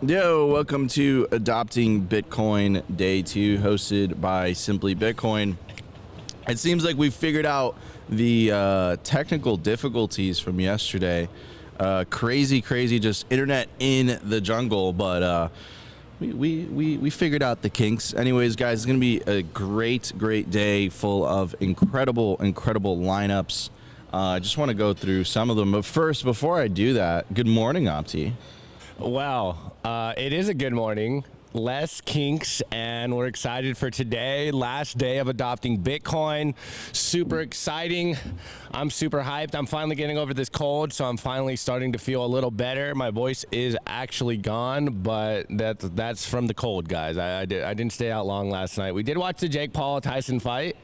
Yo, welcome to Adopting Bitcoin Day 2, hosted by Simply Bitcoin. It seems like we've figured out the technical difficulties from yesterday. Crazy, just internet in the jungle, but we figured out the kinks. Anyways, guys, it's gonna be a great day full of incredible lineups. I just want to go through some of them, but first, before I do that, good morning, Opti. Well, it is a good morning. Less kinks, and we're excited for today. Last day of adopting Bitcoin. Super exciting. I'm super hyped. I'm finally getting over this cold, so I'm finally starting to feel a little better. My voice is actually gone, but that's from the cold, guys. I didn't stay out long last night. We did watch the Jake Paul Tyson fight.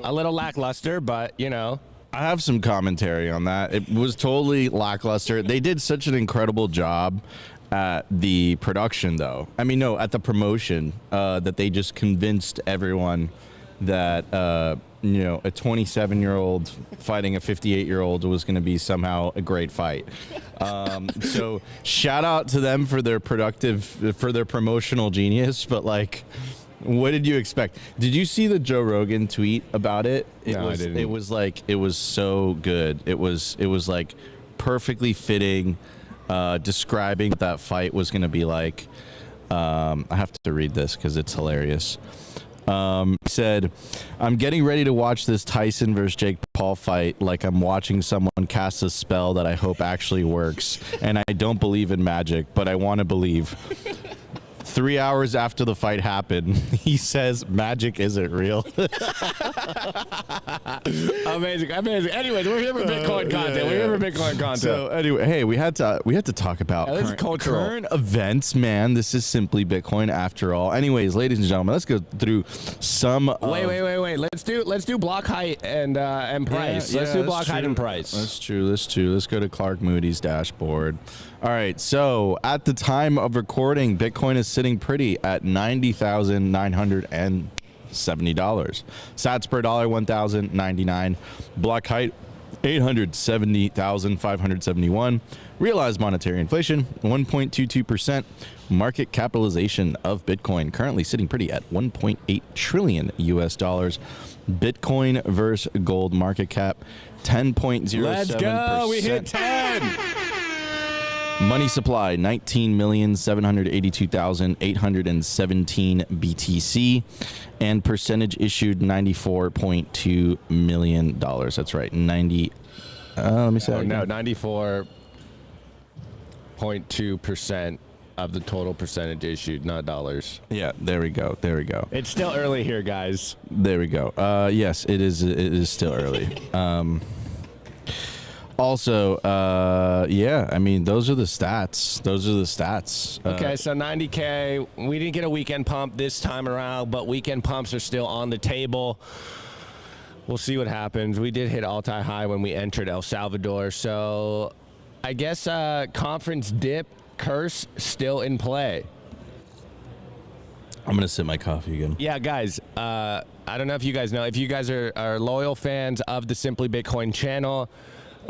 A little lackluster, but you know. I have some commentary on that. It was totally lackluster. They did such an incredible job at the production, though. I mean, no, at the promotion, that they just convinced everyone that, you know, a 27-year-old fighting a 58-year-old was going to be somehow a great fight. So shout out to them for their promotional genius, but like, what did you expect? Did you see the Joe Rogan tweet about it? No, I didn't. It was so good. It was like perfectly fitting, describing what that fight was going to be like. I have to read this because it's hilarious. He said, "I'm getting ready to watch this Tyson versus Jake Paul fight like I'm watching someone cast a spell that I hope actually works. And I don't believe in magic, but I want to believe." 3 hours after the fight happened, he says magic isn't real. Amazing. Anyways, we're here for Bitcoin content. We're here for Bitcoin content. So anyway, hey, we had to talk about current events, man. This is Simply Bitcoin after all. Anyways, ladies and gentlemen, let's go through some. Wait. Let's do block height and price. Let's do block height and price. That's true. Let's go to Clark Moody's dashboard. All right, so at the time of recording, Bitcoin is sitting pretty at $90,970. Sats per dollar, 1,099. Block height, 870,571. Realized monetary inflation, 1.22%. Market capitalization of Bitcoin currently sitting pretty at 1.8 trillion US dollars. Bitcoin versus gold market cap, 10.07%. Let's go. We hit 10. Money supply, 19,782,817 BTC, and percentage issued, $94.2 million. That's right, 90. Let me say that again. 94.2% of the total percentage issued, not dollars. Yeah, there we go. It's still early here, guys. There we go. Yes, it is still early. Also, yeah, I mean, those are the stats. Okay, so 90K. We didn't get a weekend pump this time around, but weekend pumps are still on the table. We'll see what happens. We did hit all-time high when we entered El Salvador, so I guess conference dip curse still in play. I'm going to sip my coffee again. Yeah, guys, I don't know if you guys know. If you guys are loyal fans of the Simply Bitcoin channel,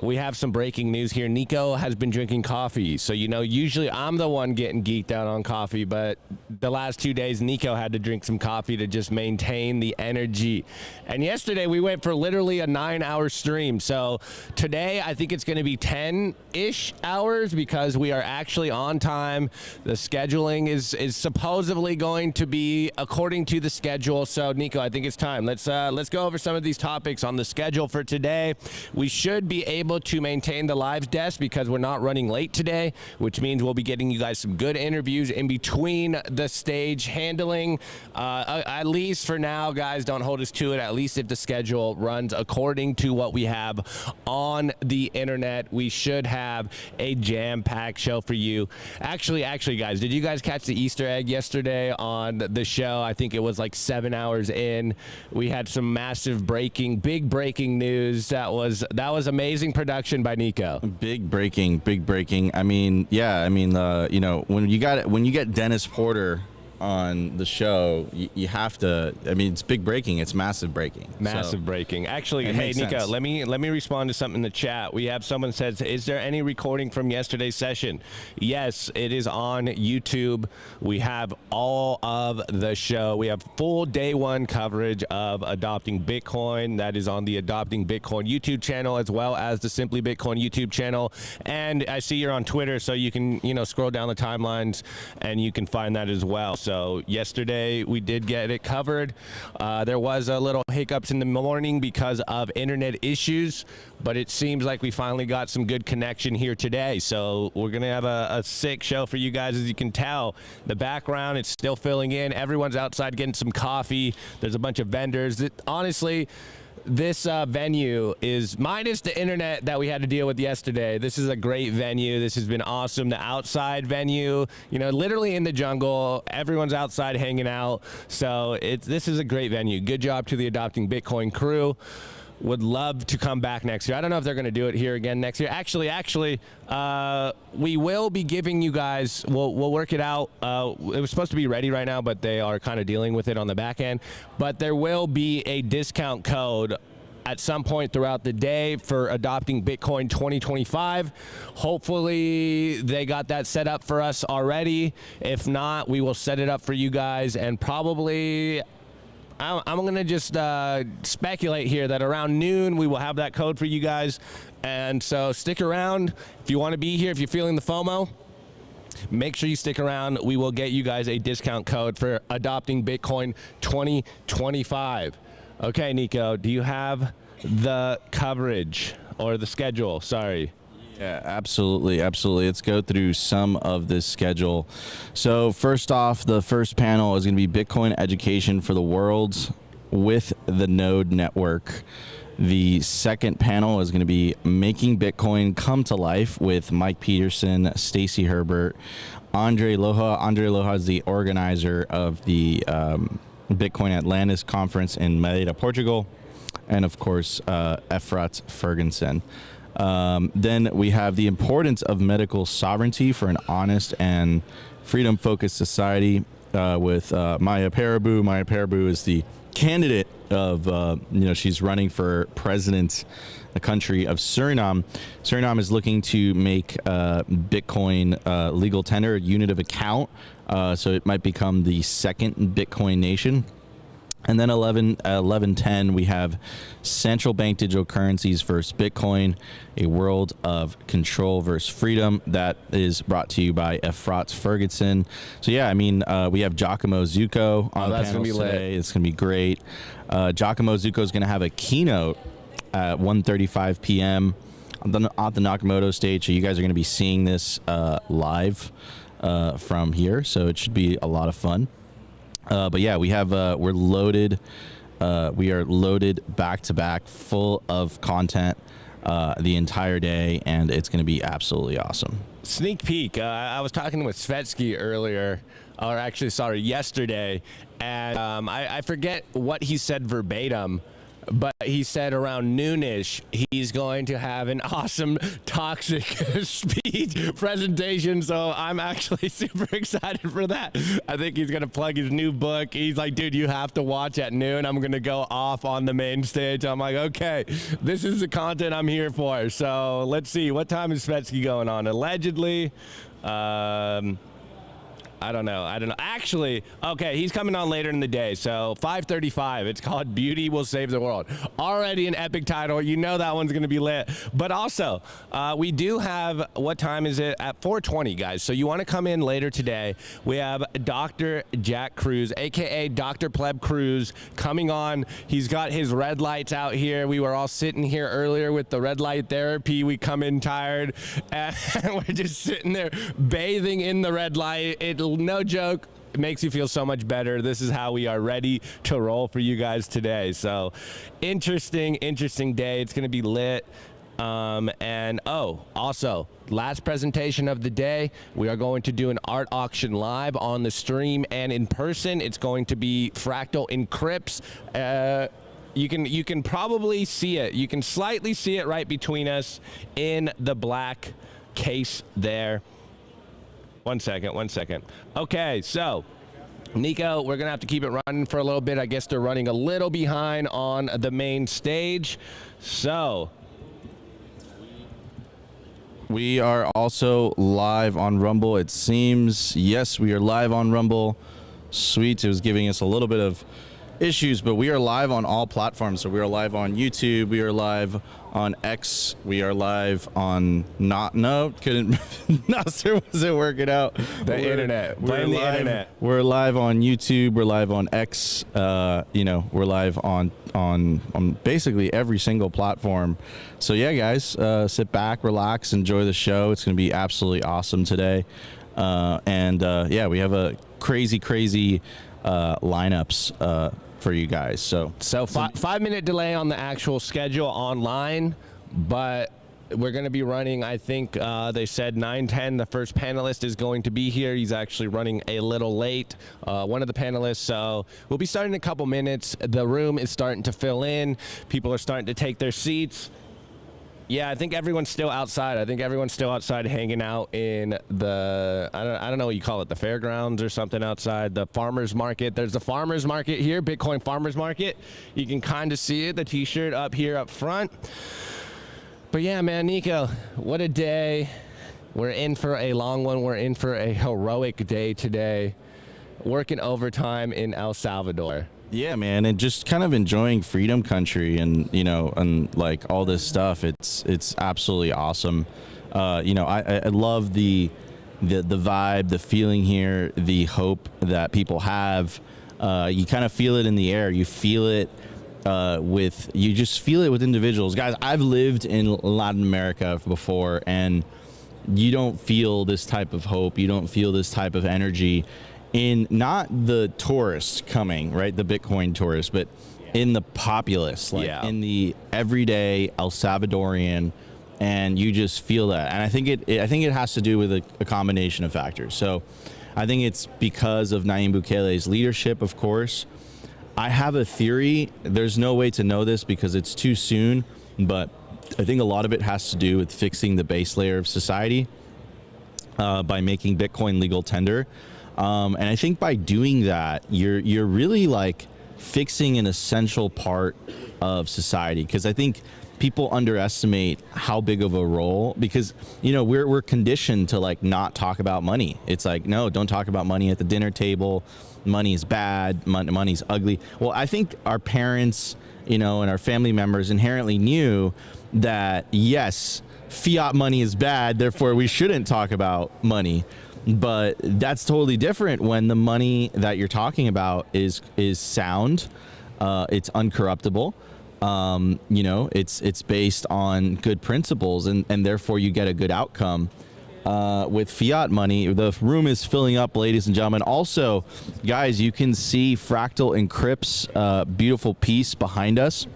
we have some breaking news here. Nico has been drinking coffee. So, you know, usually I'm the one getting geeked out on coffee, but the last 2 days, Nico had to drink some coffee to just maintain the energy. And yesterday, we went for literally a 9-hour stream. So today, I think it's going to be 10-ish hours because we are actually on time. The scheduling is supposedly going to be according to the schedule. So, Nico, I think it's time. Let's go over some of these topics on the schedule for today. We should be able to maintain the live desk because we're not running late today, which means we'll be getting you guys some good interviews in between the stage handling. At least for now, guys, don't hold us to it. At least if the schedule runs according to what we have on the internet, we should have a jam-packed show for you. Actually, guys, did you guys catch the Easter egg yesterday on the show? I think it was like 7 hours in. We had some massive big breaking news. That was amazing. production by Nico. Big breaking. I mean, yeah. I mean, you know, when you get Dennis Porter on the show, you have to. I mean, it's big breaking. It's massive breaking. Massive breaking. Actually, hey Nico, sense. let me respond to something in the chat. We have someone says, "Is there any recording from yesterday's session?" Yes, it is on YouTube. We have all of the show. We have full day one coverage of Adopting Bitcoin. That is on the Adopting Bitcoin YouTube channel as well as the Simply Bitcoin YouTube channel. And I see you're on Twitter, so you can scroll down the timelines and you can find that as well. So yesterday we did get it covered. There was a little hiccups in the morning because of internet issues, but it seems like we finally got some good connection here today. So we're going to have a sick show for you guys. As you can tell, the background, it's still filling in. Everyone's outside getting some coffee. There's a bunch of vendors. Honestly, this venue is, minus the internet that we had to deal with yesterday, this is a great venue. This has been awesome. The outside venue, literally in the jungle, everyone's outside hanging out. So this is a great venue. Good job to the Adopting Bitcoin crew. Would love to come back next year. I don't know if they're going to do it here again next year. Actually, we will be giving you guys, we'll work it out. It was supposed to be ready right now, but they are kind of dealing with it on the back end. But there will be a discount code at some point throughout the day for Adopting Bitcoin 2025. Hopefully they got that set up for us already. If not, we will set it up for you guys, and probably I'm going to just speculate here that around noon we will have that code for you guys. And so stick around. If you want to be here, if you're feeling the FOMO, make sure you stick around. We will get you guys a discount code for Adopting Bitcoin 2025. Okay, Nico, do you have the coverage or the schedule? Sorry. Yeah, absolutely. Let's go through some of this schedule. So first off, the first panel is going to be Bitcoin education for the world with the Node network. The second panel is going to be Making Bitcoin Come to Life with Mike Peterson, Stacy Herbert, Andre Loja. Andre Loja is the organizer of the Bitcoin Atlantis conference in Madeira, Portugal, and of course, Efrat Ferguson. Then we have the importance of medical sovereignty for an honest and freedom-focused society with Maya Paribu. Maya Paribu is the candidate of, she's running for president, the country of Suriname. Suriname is looking to make Bitcoin legal tender, unit of account, so it might become the second Bitcoin nation. And then 11:10, we have central bank digital currencies versus Bitcoin, a world of control versus freedom. That is brought to you by Efrat Ferguson. So yeah, I mean, we have Giacomo Zucco on the panel today. It's gonna be great. Giacomo Zucco is gonna have a keynote at 1:35 p.m. on the Nakamoto stage. So you guys are gonna be seeing this live from here. So it should be a lot of fun. But yeah, we have we're loaded. We are loaded back to back, full of content the entire day, and it's going to be absolutely awesome. Sneak peek. I was talking with Svetski earlier, or actually, sorry, yesterday, and I forget what he said verbatim. But he said around noonish, he's going to have an awesome toxic speech presentation. So I'm actually super excited for that. I think he's going to plug his new book. He's like, dude, you have to watch at noon. I'm going to go off on the main stage. I'm like, okay, this is the content I'm here for. So let's see. What time is Svetski going on? Allegedly, I don't know. Actually, okay, he's coming on later in the day. So 5:35. It's called Beauty Will Save the World. Already an epic title. You know that one's going to be lit. But also, we do have, what time is it? At 4:20, guys. So you want to come in later today. We have Dr. Jack Cruz, a.k.a. Dr. Pleb Cruz, coming on. He's got his red lights out here. We were all sitting here earlier with the red light therapy. We come in tired, and we're just sitting there bathing in the red light. No joke, it makes you feel so much better. This is how we are ready to roll for you guys today. So interesting day. It's going to be lit. And also, last presentation of the day, we are going to do an art auction live on the stream and in person. It's going to be Fractal Encrypts. You can probably see it. You can slightly see it right between us in the black case there. 1 second, 1 second. Okay, so Nico, we're going to have to keep it running for a little bit. I guess they're running a little behind on the main stage. So we are also live on Rumble. It seems, yes, we are live on Rumble. Sweet. It was giving us a little bit of issues, but we are live on all platforms. So we are live on YouTube. We are live on X. We are live on Nasser wasn't working out. The internet. Blame the internet. We're live on YouTube. We're live on X. We're live on basically every single platform. So yeah, guys, sit back, relax, enjoy the show. It's going to be absolutely awesome today. We have a crazy lineups for you guys. So 5-minute delay on the actual schedule online, but we're going to be running, I think they said 9:10. The first panelist is going to be here. He's actually running a little late, one of the panelists. So we'll be starting in a couple minutes. The room is starting to fill in. People are starting to take their seats. Yeah, I think everyone's still outside. I think everyone's still outside hanging out in the, I don't know what you call it, the fairgrounds or something outside, the farmer's market. There's the farmer's market here, Bitcoin farmer's market. You can kind of see it, the t-shirt up here up front. But yeah, man, Nico, what a day. We're in for a long one. We're in for a heroic day today. Working overtime in El Salvador. Yeah, man, and just kind of enjoying freedom country and, and like all this stuff. It's absolutely awesome. I love the vibe, the feeling here, the hope that people have. You kind of feel it in the air. You feel it you just feel it with individuals. Guys, I've lived in Latin America before, and you don't feel this type of hope. You don't feel this type of energy in not the tourists coming, right? The Bitcoin tourists, but in the populace, in the everyday El Salvadorian, and you just feel that. And I think it has to do with a combination of factors. So I think it's because of Nayib Bukele's leadership, of course. I have a theory. There's no way to know this because it's too soon, but I think a lot of it has to do with fixing the base layer of society by making Bitcoin legal tender. And I think by doing that, you're really like fixing an essential part of society, because I think people underestimate how big of a role, because we're conditioned to like not talk about money. It's like, no, don't talk about money at the dinner table. Money's bad. Money's ugly. Well, I think our parents, and our family members inherently knew that yes, fiat money is bad, therefore we shouldn't talk about money. But that's totally different when the money that you're talking about is sound, it's uncorruptible, it's based on good principles, and therefore you get a good outcome. With fiat money, the room is filling up, ladies and gentlemen. Also, guys, you can see Fractal Encrypt's beautiful piece behind us.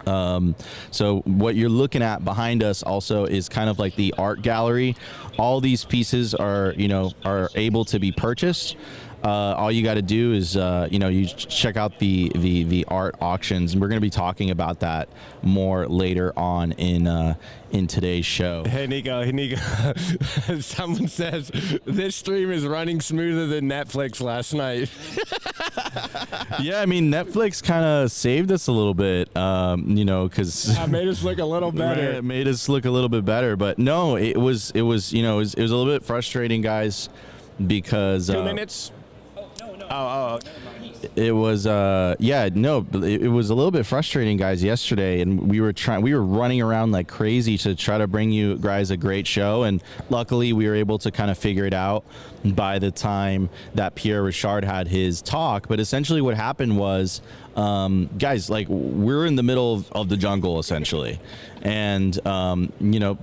So what you're looking at behind us also is kind of like the art gallery. All these pieces are able to be purchased. All you got to do is, you check out the art auctions, and we're going to be talking about that more later on in today's show. Hey, Nico. Someone says this stream is running smoother than Netflix last night. Yeah, I mean, Netflix kind of saved us a little bit, because made us look a little better. It made us look a little bit better, but no, it was a little bit frustrating, guys, because 2 minutes. Oh. It was it was a little bit frustrating, guys, yesterday, and we were running around like crazy to try to bring you guys a great show, and luckily we were able to kind of figure it out by the time that Pierre Rochard had his talk. But essentially what happened was, guys, like, we're in the middle of the jungle essentially, and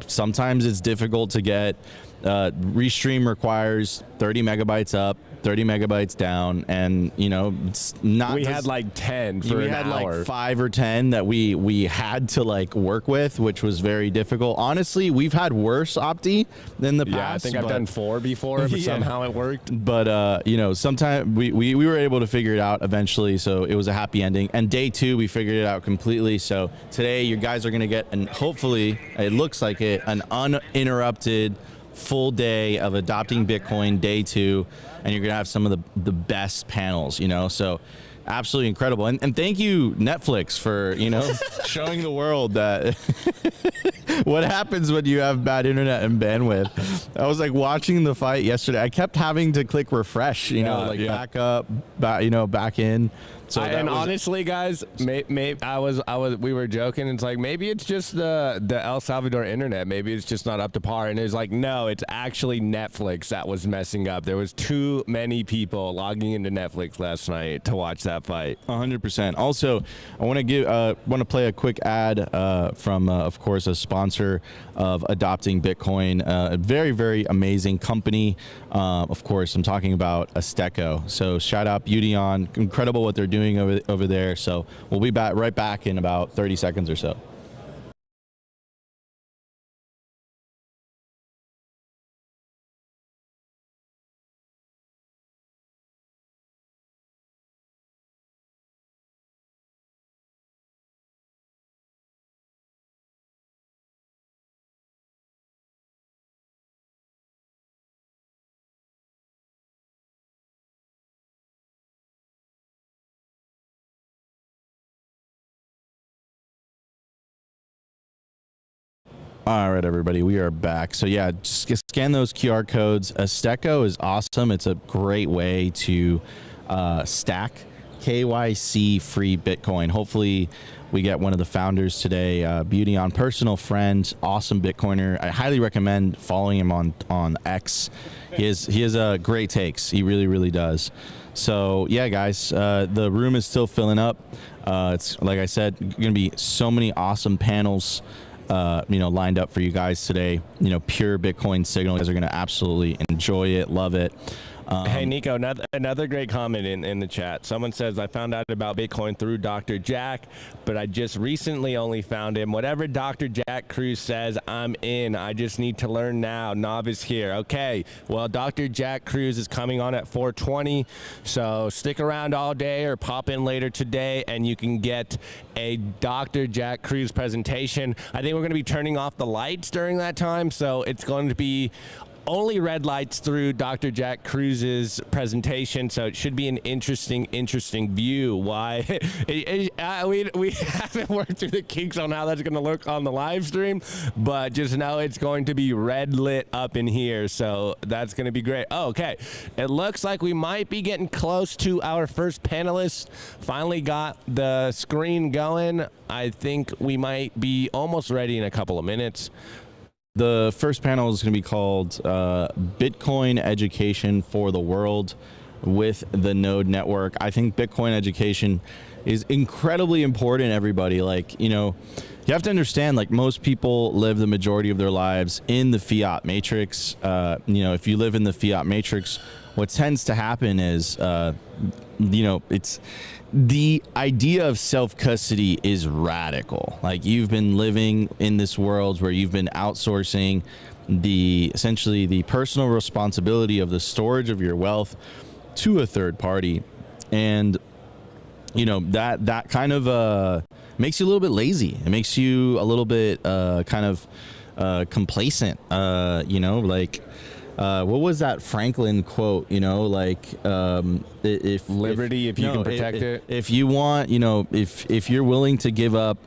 sometimes it's difficult to get Restream requires 30 megabytes up, 30 megabytes down, and it's not. We had like 10 for an hour. Like 5 or 10 that we had to like work with, which was very difficult. Honestly, we've had worse Opti than the past. Yeah, I think I've done 4 before, but somehow it worked. But sometimes we were able to figure it out eventually, so it was a happy happy ending. And day 2, we figured it out completely. So today, you guys are going to get, and hopefully, it looks like it, an uninterrupted full day of adopting Bitcoin, day 2, and you're going to have some of the best panels, you know. So absolutely incredible. And thank you, Netflix, for, you know, showing the world that what happens when you have bad internet and bandwidth. I was like watching the fight yesterday. I kept having to click refresh, you know, like back up, back, you know, back in. So and honestly, guys, we were joking. It's like maybe it's just the El Salvador internet. Maybe it's just not up to par. And it's like, no, it's actually Netflix that was messing up. There was too many people logging into Netflix last night to watch that fight. 100%. Also, I want to play a quick ad from, of course, a sponsor of Adopting Bitcoin, a very, very amazing company. Of course, I'm talking about Azteco. So shout out Beauty On. Incredible what they're doing over there. So we'll be right back in about 30 seconds or so. All right, everybody, we are back. So yeah, just scan those QR codes. Azteco is awesome. It's a great way to stack KYC free Bitcoin. Hopefully we get one of the founders today, Beauty On, personal friend, awesome Bitcoiner. I highly recommend following him on X. He has great takes. He really, really does. So yeah, guys, the room is still filling up. It's, like I said, going to be so many awesome panels you know, lined up for you guys today. You know, pure Bitcoin signal. You guys are going to absolutely enjoy it, love it. Hey, Nico, another great comment in the chat. Someone says, I found out about Bitcoin through Dr. Jack, but I just recently only found him. Whatever Dr. Jack Cruz says, I'm in. I just need to learn now. Novice here. Okay, well, Dr. Jack Cruz is coming on at 4:20, so stick around all day or pop in later today, and you can get a Dr. Jack Cruz presentation. I think we're going to be turning off the lights during that time, so it's going to be only red lights through Dr. Jack Cruz's presentation, so it should be an interesting view. Why? We haven't worked through the kinks on how that's going to look on the live stream, but just know it's going to be red lit up in here, so that's going to be great. Oh, okay. It looks like we might be getting close to our first panelist. Finally got the screen going. I think we might be almost ready in a couple of minutes. The first panel is going to be called Bitcoin Education for the World with the Node Network. I think Bitcoin education is incredibly important, everybody. Like, you know, you have to understand, like, most people live the majority of their lives in the fiat matrix. You know, if you live in the fiat matrix, what tends to happen is, you know, it's the idea of self-custody is radical. Like, you've been living in this world where you've been outsourcing essentially the personal responsibility of the storage of your wealth to a third party. And, you know, that kind of makes you a little bit lazy. It makes you a little bit kind of complacent, you know, like, what was that Franklin quote? You know, like, if you can protect it. If you want, you know, if you're willing to give up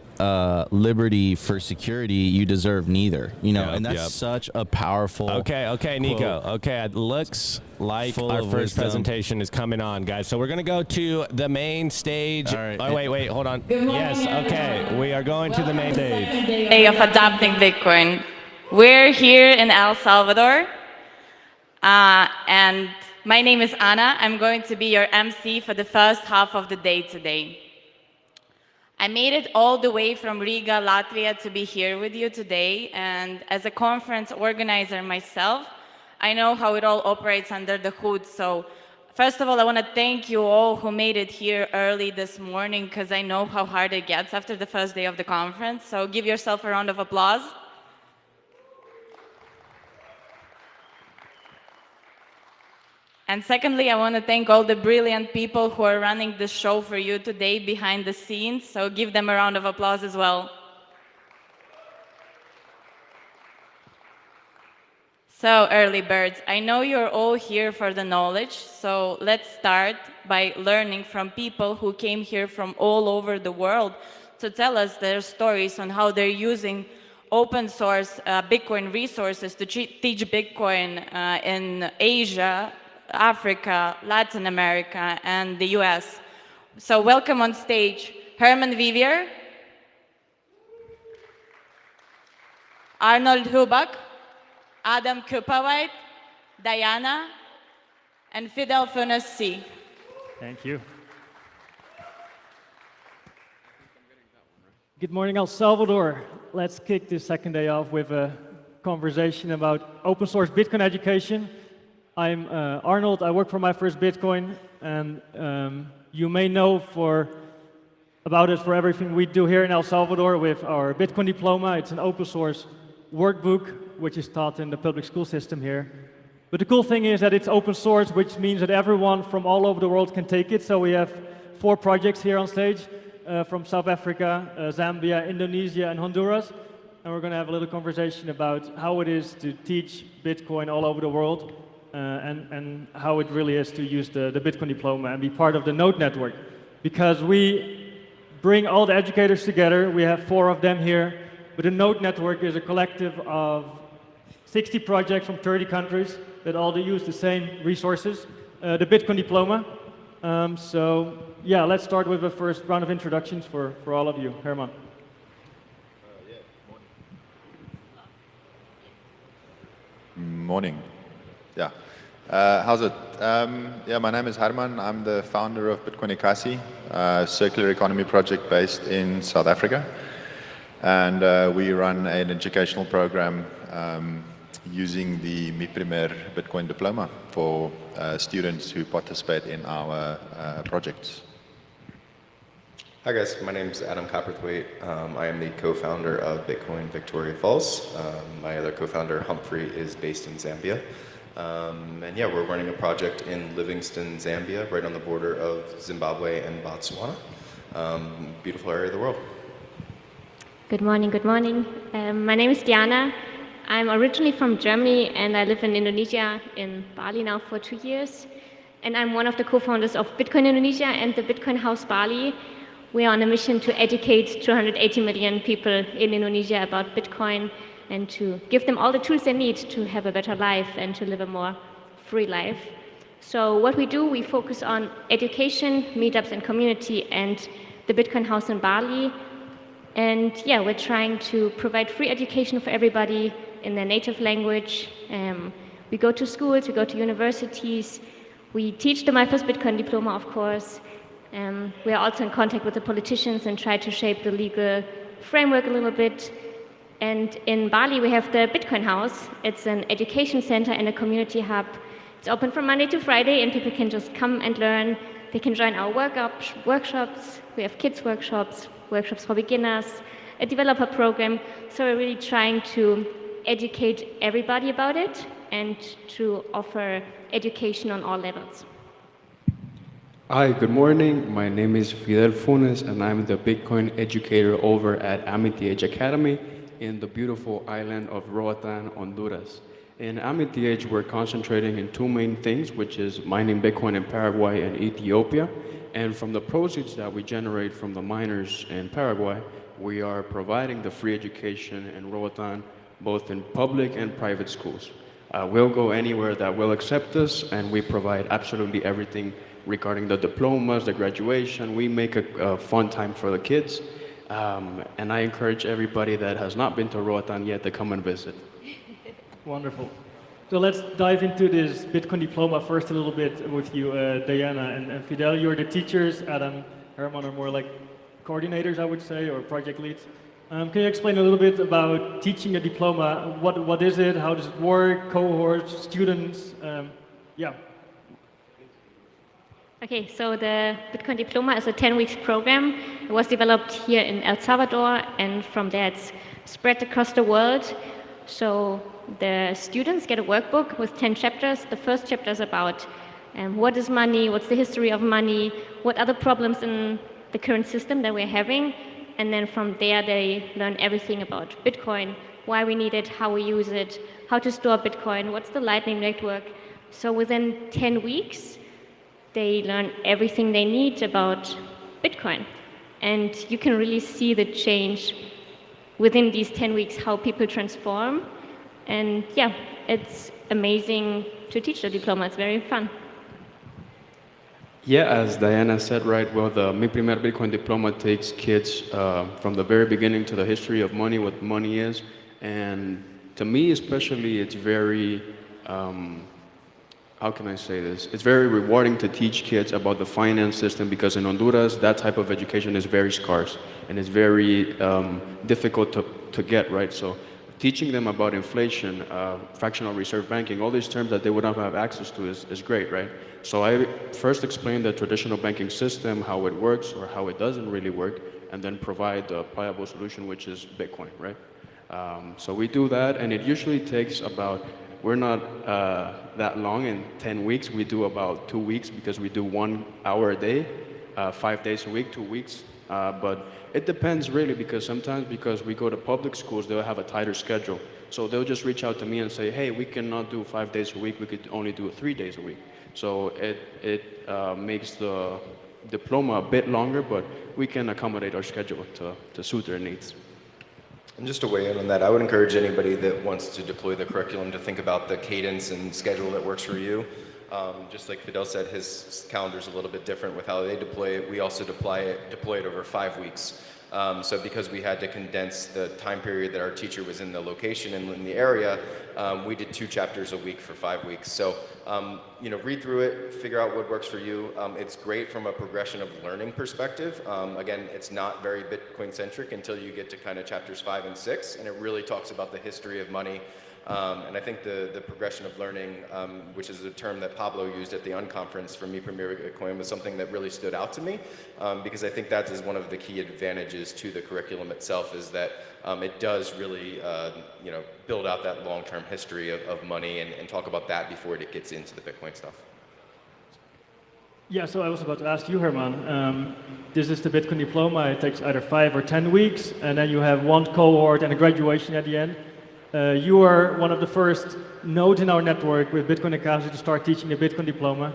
liberty for security, you deserve neither. You know, and that's such a powerful. Okay, Nico. Quote. Okay, it looks like our first presentation is coming on, guys. So we're gonna go to the main stage. All right. Oh, wait, hold on. Yes, okay, we are going to the main stage. Day of adopting Bitcoin. We're here in El Salvador. And my name is Anna. I'm going to be your MC for the first half of the day today. I made it all the way from Riga, Latvia to be here with you today. And as a conference organizer myself, I know how it all operates under the hood. So first of all, I want to thank you all who made it here early this morning, because I know how hard it gets after the first day of the conference. So give yourself a round of applause. And secondly, I want to thank all the brilliant people who are running the show for you today behind the scenes, so give them a round of applause as well. So, early birds, I know you're all here for the knowledge, so let's start by learning from people who came here from all over the world to tell us their stories on how they're using open source Bitcoin resources to teach Bitcoin in Asia, Africa, Latin America, and the US. So welcome on stage, Herman Vivier, Arnold Hubach, Adam Kupawait, Diana, and Fidel Funes C. Thank you. Good morning, El Salvador. Let's kick this second day off with a conversation about open source Bitcoin education. I'm Arnold, I work for My First Bitcoin, and you may know about us for everything we do here in El Salvador with our Bitcoin diploma. It's an open source workbook which is taught in the public school system here. But the cool thing is that it's open source, which means that everyone from all over the world can take it. So we have 4 projects here on stage from South Africa, Zambia, Indonesia, and Honduras. And we're going to have a little conversation about how it is to teach Bitcoin all over the world and how it really is to use the Bitcoin diploma and be part of the Node network. Because we bring all the educators together. We have 4 of them here. But the Node network is a collective of 60 projects from 30 countries that all use the same resources, the Bitcoin diploma. So yeah, let's start with the first round of introductions for all of you. Herman. Morning. Yeah. How's it? Yeah, my name is Herman. I'm the founder of Bitcoin Economies, a circular economy project based in South Africa. And we run an educational program using the Mi Primer Bitcoin diploma for students who participate in our projects. Hi guys, my name is Adam Copperthwaite. I am the co-founder of Bitcoin Victoria Falls. My other co-founder, Humphrey, is based in Zambia. And yeah, we're running a project in Livingstone, Zambia, right on the border of Zimbabwe and Botswana. Beautiful area of the world. Good morning, good morning. My name is Diana. I'm originally from Germany and I live in Indonesia, in Bali now for 2 years. And I'm one of the co-founders of Bitcoin Indonesia and the Bitcoin House Bali. We are on a mission to educate 280 million people in Indonesia about Bitcoin and to give them all the tools they need to have a better life and to live a more free life. So what we do, we focus on education, meetups and community and the Bitcoin House in Bali. And yeah, we're trying to provide free education for everybody in their native language. We go to schools, we go to universities. We teach the My First Bitcoin diploma, of course. We are also in contact with the politicians and try to shape the legal framework a little bit. And in Bali, we have the Bitcoin House. It's an education center and a community hub. It's open from Monday to Friday, and people can just come and learn. They can join our workshops. We have kids workshops, workshops for beginners, a developer program. So we're really trying to educate everybody about it and to offer education on all levels. Hi, good morning. My name is Fidel Funes, and I'm the Bitcoin educator over at Amity Age Academy in the beautiful island of Roatan, Honduras. In Amity Age, we're concentrating in 2 main things, which is mining Bitcoin in Paraguay and Ethiopia. And from the proceeds that we generate from the miners in Paraguay, we are providing the free education in Roatan, both in public and private schools. We'll go anywhere that will accept us, and we provide absolutely everything regarding the diplomas, the graduation. We make a fun time for the kids. And I encourage everybody that has not been to Roatan yet to come and visit. Wonderful. So let's dive into this Bitcoin diploma first a little bit with you, Diana and Fidel. You're the teachers. Adam, Herman are more like coordinators, I would say, or project leads. Can you explain a little bit about teaching a diploma? What is it? How does it work? Cohorts, students? Yeah. Okay, so the Bitcoin diploma is a 10-week program. It was developed here in El Salvador, and from there it's spread across the world. So the students get a workbook with 10 chapters. The first chapter is about What is money? What's the history of money? What are the problems in the current system that we're having? And then from there, they learn everything about Bitcoin, why we need it, how we use it, how to store Bitcoin, what's the Lightning Network. So within 10 weeks, they learn everything they need about Bitcoin. And you can really see the change within these 10 weeks, how people transform. And yeah, it's amazing to teach the diploma. It's very fun. Yeah, as Diana said, right, well, the Mi Primer Bitcoin Diploma takes kids from the very beginning to the history of money, what money is. And to me especially, it's very, how can I say this? It's very rewarding to teach kids about the finance system, because in Honduras, that type of education is very scarce and it's very difficult to get, right? So teaching them about inflation, fractional reserve banking, all these terms that they would not have access to is great, right? So I first explain the traditional banking system, how it works or how it doesn't really work, and then provide a pliable solution, which is Bitcoin, right? So we do that, and it usually takes about, we're not that long in 10 weeks. We do about 2 weeks, because we do 1 hour a day, 5 days a week, 2 weeks. But it depends really, because sometimes because we go to public schools, they'll have a tighter schedule. So they'll just reach out to me and say, hey, we cannot do 5 days a week, we could only do 3 days a week. So it makes the diploma a bit longer, but we can accommodate our schedule to suit their needs. And just to weigh in on that, I would encourage anybody that wants to deploy the curriculum to think about the cadence and schedule that works for you. Just like Fidel said, his calendar is a little bit different with how they deploy it. We also deploy it over 5 weeks. So because we had to condense the time period that our teacher was in the location and in the area, we did 2 chapters a week for 5 weeks. So, read through it, figure out what works for you. It's great from a progression of learning perspective. Again, it's not very Bitcoin-centric until you get to kind of chapters 5 and 6, and it really talks about the history of money. And I think the progression of learning, which is a term that Pablo used at the unconference for Mi Primer Bitcoin, was something that really stood out to me, because I think that is one of the key advantages to the curriculum itself, is that it does really build out that long-term history of money and talk about that before it gets into the Bitcoin stuff. Yeah, so I was about to ask you, Herman. This is the Bitcoin diploma. It takes either 5 or 10 weeks, and then you have 1 cohort and a graduation at the end. You are one of the first nodes in our network with Bitcoin Academy to start teaching the Bitcoin diploma.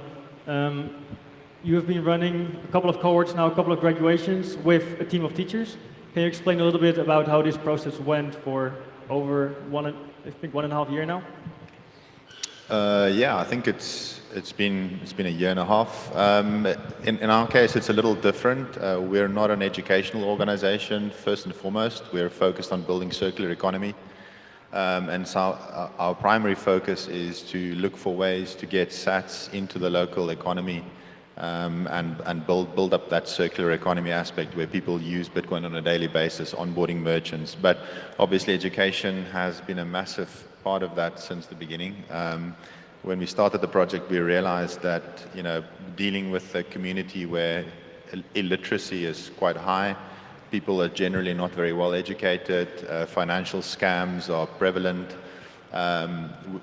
You have been running a couple of cohorts now, a couple of graduations with a team of teachers. Can you explain a little bit about how this process went for over 1.5 years now? Yeah, I think it's been a year and a half. In our case, it's a little different. We're not an educational organization. First and foremost, we're focused on building circular economy. And so our primary focus is to look for ways to get sats into the local economy, and build up that circular economy aspect where people use Bitcoin on a daily basis, onboarding merchants. But obviously education has been a massive part of that since the beginning. When we started the project, we realized that dealing with a community where illiteracy is quite high, people are generally not very well educated, financial scams are prevalent.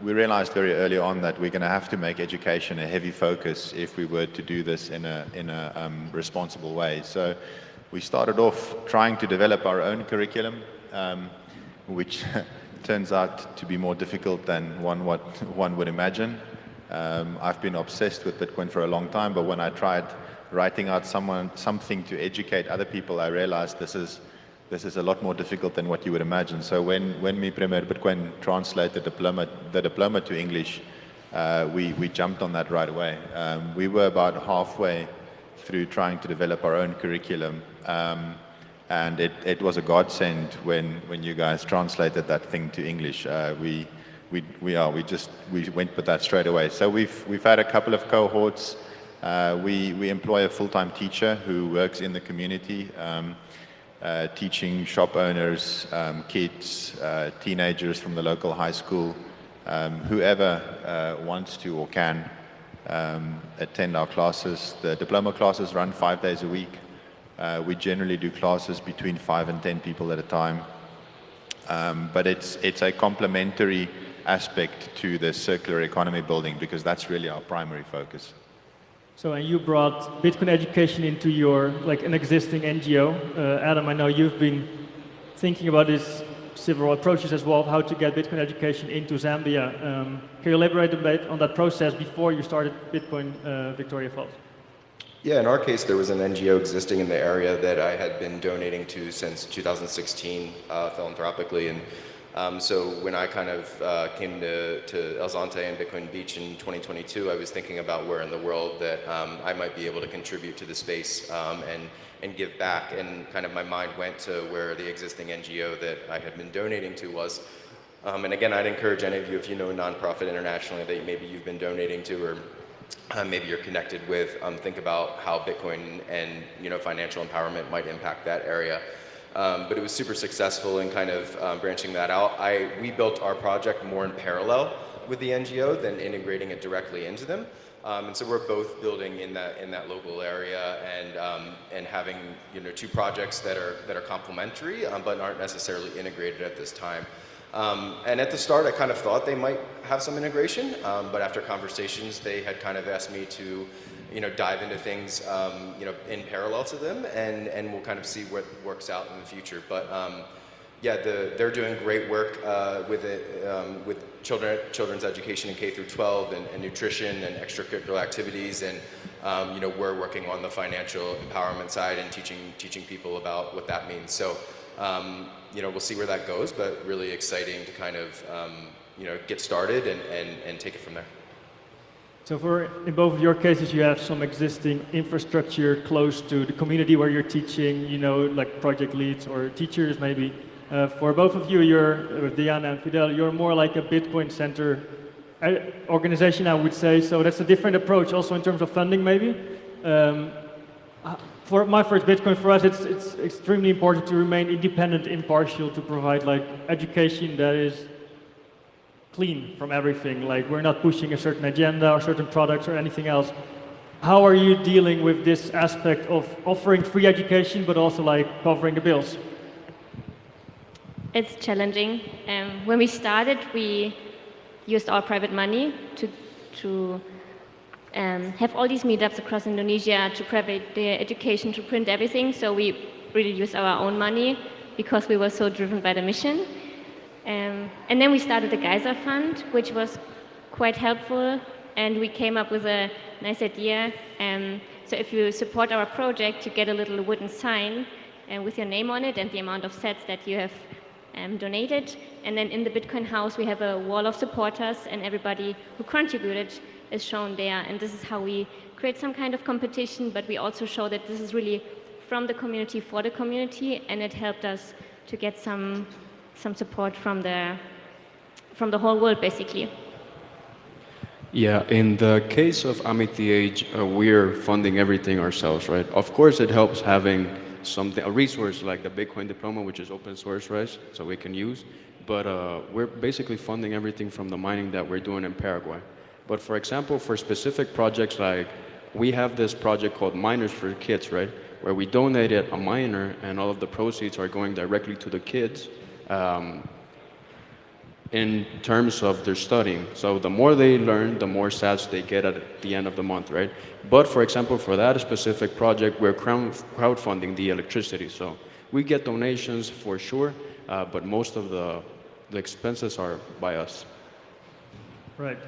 We realized very early on that we're going to have to make education a heavy focus if we were to do this in a responsible way. So we started off trying to develop our own curriculum, which turns out to be more difficult than what one would imagine. I've been obsessed with Bitcoin for a long time, but when I tried writing out something to educate other people, I realized this is a lot more difficult than what you would imagine. So when Mi Primer Bitcoin translated the diploma to English, we jumped on that right away. We were about halfway through trying to develop our own curriculum, and it was a godsend when you guys translated that thing to English. We went with that straight away. So we've had a couple of cohorts. We employ a full-time teacher who works in the community, teaching shop owners, kids, teenagers from the local high school, whoever wants to or can attend our classes. The diploma classes run 5 days a week. We generally do classes between 5 and 10 people at a time. But it's a complementary aspect to the circular economy building, because that's really our primary focus. So, and you brought Bitcoin education into your, like an existing NGO. Adam, I know you've been thinking about this several approaches as well of how to get Bitcoin education into Zambia. Can you elaborate a bit on that process before you started Bitcoin Victoria Falls? Yeah, in our case, there was an NGO existing in the area that I had been donating to since 2016 philanthropically. And so when I kind of came to El Zonte and Bitcoin Beach in 2022, I was thinking about where in the world that I might be able to contribute to the space and give back. And kind of my mind went to where the existing NGO that I had been donating to was. And again, I'd encourage any of you, if you know a nonprofit internationally that maybe you've been donating to or maybe you're connected with, think about how Bitcoin and financial empowerment might impact that area. But it was super successful in kind of branching that out. We built our project more in parallel with the NGO than integrating it directly into them. And so we're both building in that local area and having two projects that are complementary but aren't necessarily integrated at this time. And at the start, I kind of thought they might have some integration, but after conversations, they had kind of asked me to, dive into things, in parallel to them, and we'll kind of see what works out in the future. But yeah, they're doing great work with it, with children's education in K through 12 and nutrition and extracurricular activities, and we're working on the financial empowerment side and teaching people about what that means. So. We'll see where that goes, but really exciting to kind of, get started and take it from there. So in both of your cases, you have some existing infrastructure close to the community where you're teaching, like project leads or teachers maybe. For both of you, you're, Diana and Fidel, you're more like a Bitcoin center organization, I would say. So that's a different approach also in terms of funding maybe. For my first Bitcoin, for us, it's extremely important to remain independent, impartial, to provide like education that is clean from everything. Like we're not pushing a certain agenda or certain products or anything else. How are you dealing with this aspect of offering free education, but also like covering the bills? It's challenging. When we started, we used our private money to have all these meetups across Indonesia to provide the education, to print everything. So we really used our own money because we were so driven by the mission. And then we started the Keiser Fund, which was quite helpful. And we came up with a nice idea. So if you support our project, you get a little wooden sign with your name on it and the amount of sats that you have donated. And then in the Bitcoin house, we have a wall of supporters, and everybody who contributed is shown there. And this is how we create some kind of competition, but we also show that this is really from the community for the community, and it helped us to get some support from the whole world, basically. Yeah, in the case of AmityH, we're funding everything ourselves, right? Of course, it helps having a resource like the Bitcoin diploma, which is open source, right? So we can use. But we're basically funding everything from the mining that we're doing in Paraguay. But for example, for specific projects, like we have this project called Miners for Kids, right? Where we donated a miner and all of the proceeds are going directly to the kids in terms of their studying. So the more they learn, the more sats they get at the end of the month, right? But for example, for that specific project, we're crowdfunding the electricity. So we get donations for sure, but most of the expenses are by us. Right.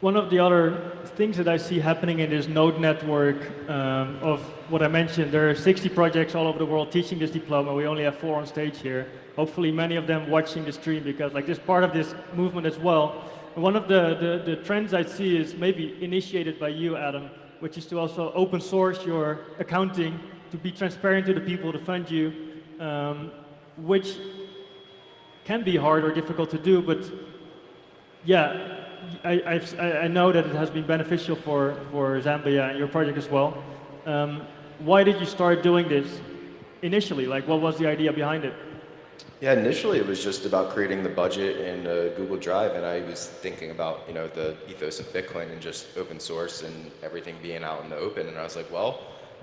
One of the other things that I see happening in this node network of what I mentioned, there are 60 projects all over the world teaching this diploma. We only have 4 on stage here. Hopefully many of them watching the stream, because like this part of this movement as well. And one of the trends I see is maybe initiated by you, Adam, which is to also open source your accounting, to be transparent to the people to fund you, which can be hard or difficult to do, but yeah, I know that it has been beneficial for Zambia and your project as well. Why did you start doing this initially? Like, what was the idea behind it? Yeah, initially it was just about creating the budget in Google Drive, and I was thinking about the ethos of Bitcoin and just open source and everything being out in the open. And I was like, well,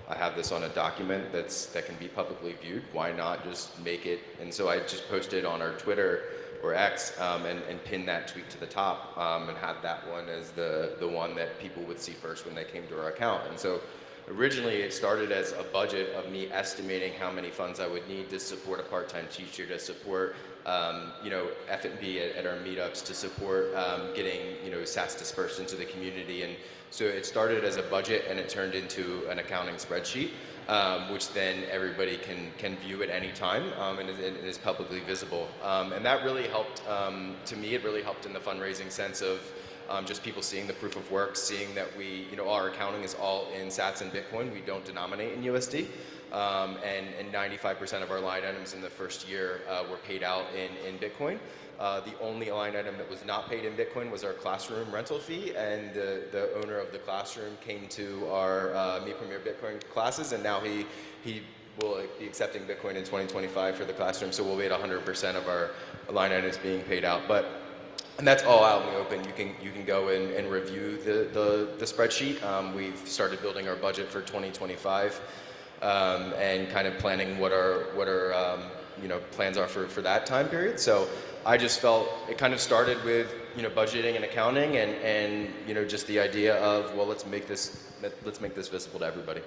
I have this on a document that can be publicly viewed. Why not just make it? And so I just posted on our Twitter or X, and pin that tweet to the top, and had that one as the one that people would see first when they came to our account. And so originally it started as a budget of me estimating how many funds I would need to support a part-time teacher, to support F&B at our meetups, to support getting SATs dispersed into the community. And so it started as a budget and it turned into an accounting spreadsheet, which then everybody can view at any time, and it is publicly visible. And that really helped, to me, it really helped in the fundraising sense of just people seeing the proof of work, seeing that our accounting is all in Sats and Bitcoin. We don't denominate in USD. And 95% of our line items in the first year were paid out in Bitcoin. The only line item that was not paid in Bitcoin was our classroom rental fee, and the owner of the classroom came to our Me Premier Bitcoin classes, and now he will be accepting Bitcoin in 2025 for the classroom, so we'll be at 100% of our line items being paid out. And that's all out in the open. You can go and review the spreadsheet. We've started building our budget for 2025 and kind of planning what our plans are for that time period. So I just felt it kind of started with budgeting and accounting and just the idea of, well, let's make this visible to everybody.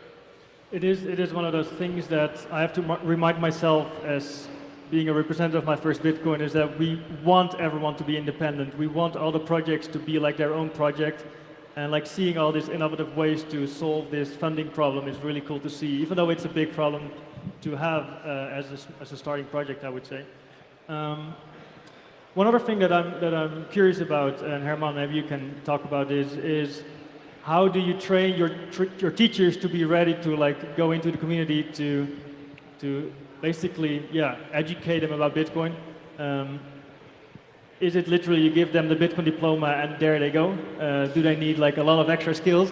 It is one of those things that I have to remind myself as being a representative of my first Bitcoin, is that we want everyone to be independent. We want all the projects to be like their own project, and like seeing all these innovative ways to solve this funding problem is really cool to see, even though it's a big problem to have as a starting project, I would say. One other thing that I'm curious about, and Herman, maybe you can talk about this, is how do you train your teachers to be ready to like go into the community to basically, educate them about Bitcoin? Is it literally you give them the Bitcoin diploma and there they go? Do they need like a lot of extra skills?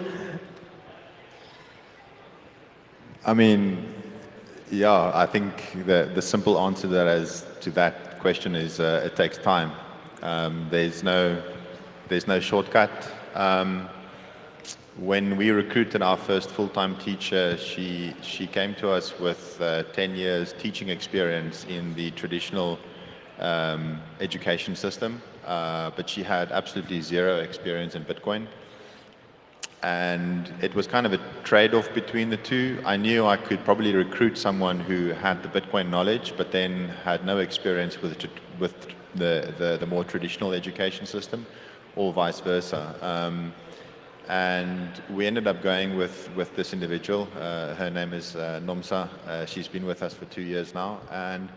I mean, yeah, I think the simple answer to that question is it takes time. There's no shortcut. When we recruited our first full-time teacher, she came to us with 10 years teaching experience in the traditional education system, but she had absolutely zero experience in Bitcoin. And it was kind of a trade-off between the two. I knew I could probably recruit someone who had the Bitcoin knowledge, but then had no experience with the more traditional education system, or vice versa. And we ended up going with this individual. Her name is Nomsa. She's been with us for 2 years now, and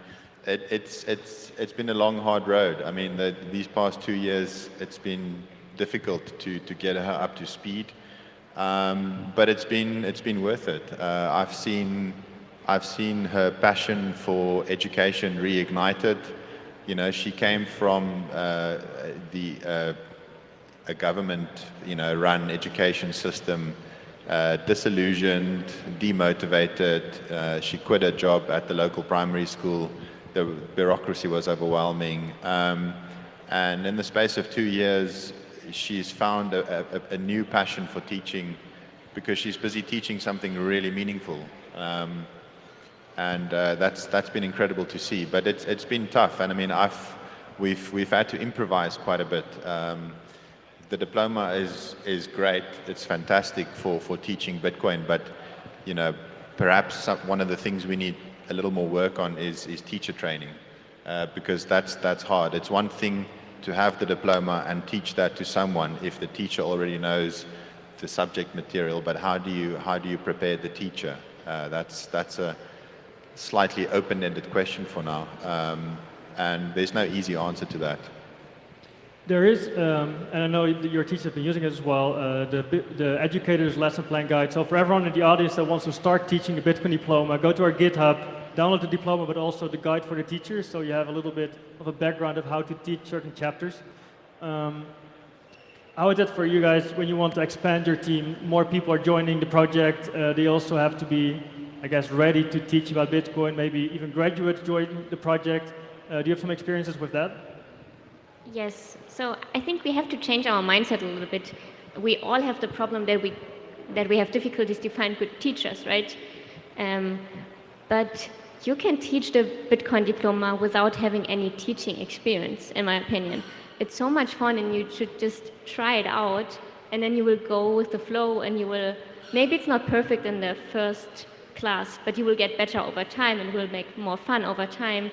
it's been a long, hard road. I mean, these past 2 years, it's been difficult to get her up to speed, but it's been worth it. I've seen her passion for education reignited. She came from a government, run education system, disillusioned, demotivated. She quit her job at the local primary school. The bureaucracy was overwhelming. And in the space of 2 years, she's found a new passion for teaching, because she's busy teaching something really meaningful. And that's been incredible to see. But it's been tough. And I mean, we've had to improvise quite a bit. The diploma is great. It's fantastic for teaching Bitcoin, but perhaps one of the things we need a little more work on is teacher training, because that's hard. It's one thing to have the diploma and teach that to someone if the teacher already knows the subject material, but how do you prepare the teacher? That's a slightly open-ended question for now, and there's no easy answer to that. There is, and I know your teachers have been using it as well, the Educator's Lesson Plan Guide. So for everyone in the audience that wants to start teaching the Bitcoin diploma, go to our GitHub, download the diploma, but also the guide for the teachers, so you have a little bit of a background of how to teach certain chapters. How is it for you guys when you want to expand your team? More people are joining the project. They also have to be, I guess, ready to teach about Bitcoin. Maybe even graduates join the project. Do you have some experiences with that? Yes, so I think we have to change our mindset a little bit. We all have the problem that we have difficulties to find good teachers, right? But you can teach the Bitcoin diploma without having any teaching experience, in my opinion. It's so much fun, and you should just try it out, and then you will go with the flow, and you will, maybe it's not perfect in the first class, but you will get better over time, and will make more fun over time,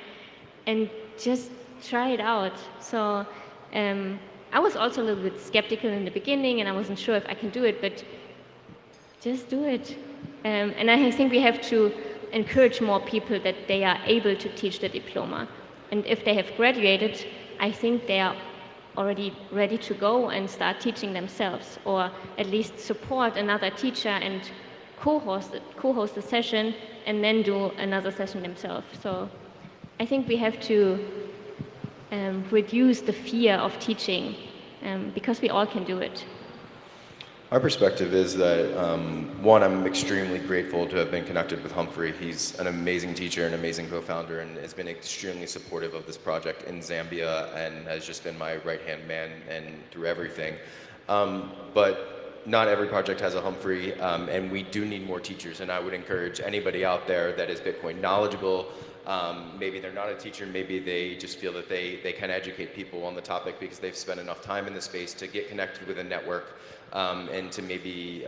and just try it out. So I was also a little bit skeptical in the beginning, and I wasn't sure if I can do it, but just do it. And I think we have to encourage more people that they are able to teach the diploma. And if they have graduated, I think they are already ready to go and start teaching themselves, or at least support another teacher and co-host a session and then do another session themselves. So I think we have to reduce the fear of teaching because we all can do it. Our perspective is that, one, I'm extremely grateful to have been connected with Humphrey. He's an amazing teacher, an amazing co-founder, and has been extremely supportive of this project in Zambia, and has just been my right-hand man and through everything. But not every project has a Humphrey, and we do need more teachers, and I would encourage anybody out there that is Bitcoin knowledgeable. Maybe they're not a teacher, maybe they just feel that they can educate people on the topic because they've spent enough time in the space to get connected with a network, and to maybe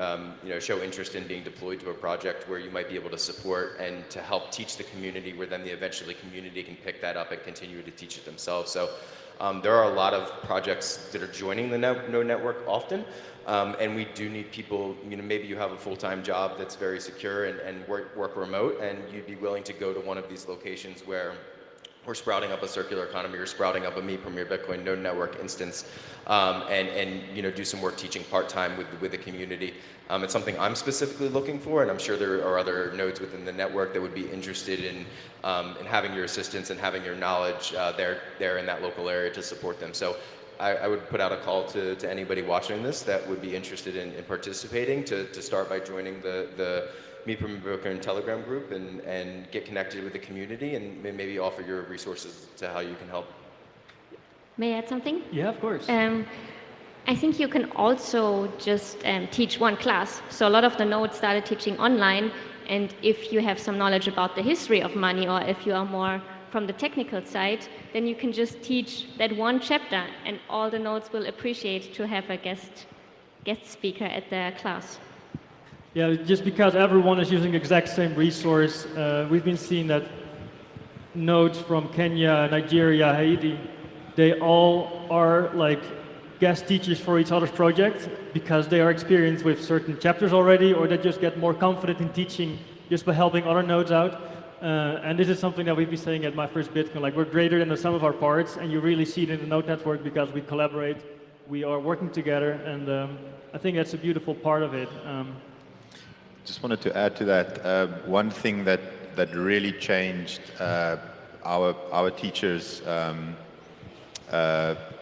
show interest in being deployed to a project where you might be able to support and to help teach the community, where then the eventually community can pick that up and continue to teach it themselves. So there are a lot of projects that are joining the Node network often, and we do need people. Maybe you have a full-time job that's very secure and work remote, and you'd be willing to go to one of these locations where we're sprouting up a circular economy, or sprouting up a Me Premier Bitcoin Node Network instance, and do some work teaching part-time with the community. It's something I'm specifically looking for, and I'm sure there are other nodes within the network that would be interested in having your assistance and having your knowledge there in that local area to support them. So I would put out a call to anybody watching this that would be interested in participating to start by joining the Me Premier Bitcoin Telegram group and get connected with the community, and maybe offer your resources to how you can help. May I add something? Yeah, of course. I think you can also just teach one class. So a lot of the nodes started teaching online, and if you have some knowledge about the history of money, or if you are more from the technical side, then you can just teach that one chapter, and all the nodes will appreciate to have a guest speaker at their class. Yeah, just because everyone is using the exact same resource, we've been seeing that nodes from Kenya, Nigeria, Haiti, they all are like guest teachers for each other's project because they are experienced with certain chapters already, or they just get more confident in teaching just by helping other nodes out. And this is something that we've been saying at My First Bitcoin, like we're greater than the sum of our parts, and you really see it in the node network because we collaborate, we are working together, and I think that's a beautiful part of it. Just wanted to add to that, one thing that really changed our teachers'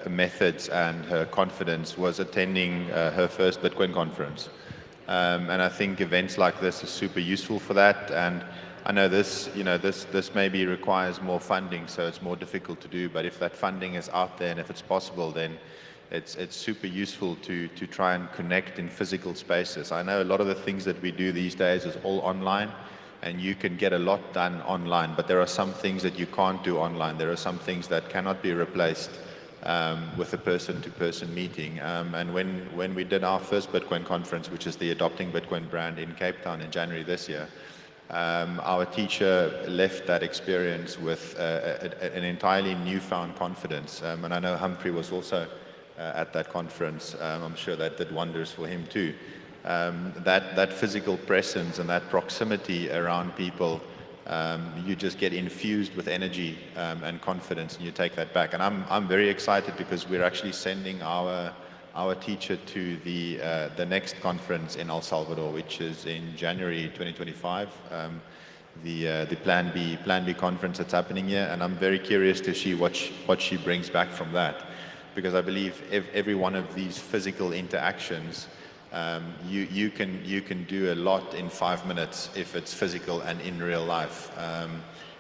methods and her confidence was attending her first Bitcoin conference. And I think events like this are super useful for that. And I know this maybe requires more funding, so it's more difficult to do. But if that funding is out there and if it's possible, then it's super useful to try and connect in physical spaces. I know a lot of the things that we do these days is all online, and you can get a lot done online, but there are some things that you can't do online. There are some things that cannot be replaced with a person-to-person meeting. And when we did our first Bitcoin conference, which is the Adopting Bitcoin brand in Cape Town in January this year, our teacher left that experience with an entirely newfound confidence. And I know Humphrey was also at that conference. I'm sure that did wonders for him too. That physical presence and that proximity around people, you just get infused with energy and confidence, and you take that back. And I'm very excited because we're actually sending our teacher to the next conference in El Salvador, which is in January 2025. The Plan B conference that's happening here, and I'm very curious to see what she brings back from that, because I believe every one of these physical interactions, you can do a lot in 5 minutes if it's physical and in real life,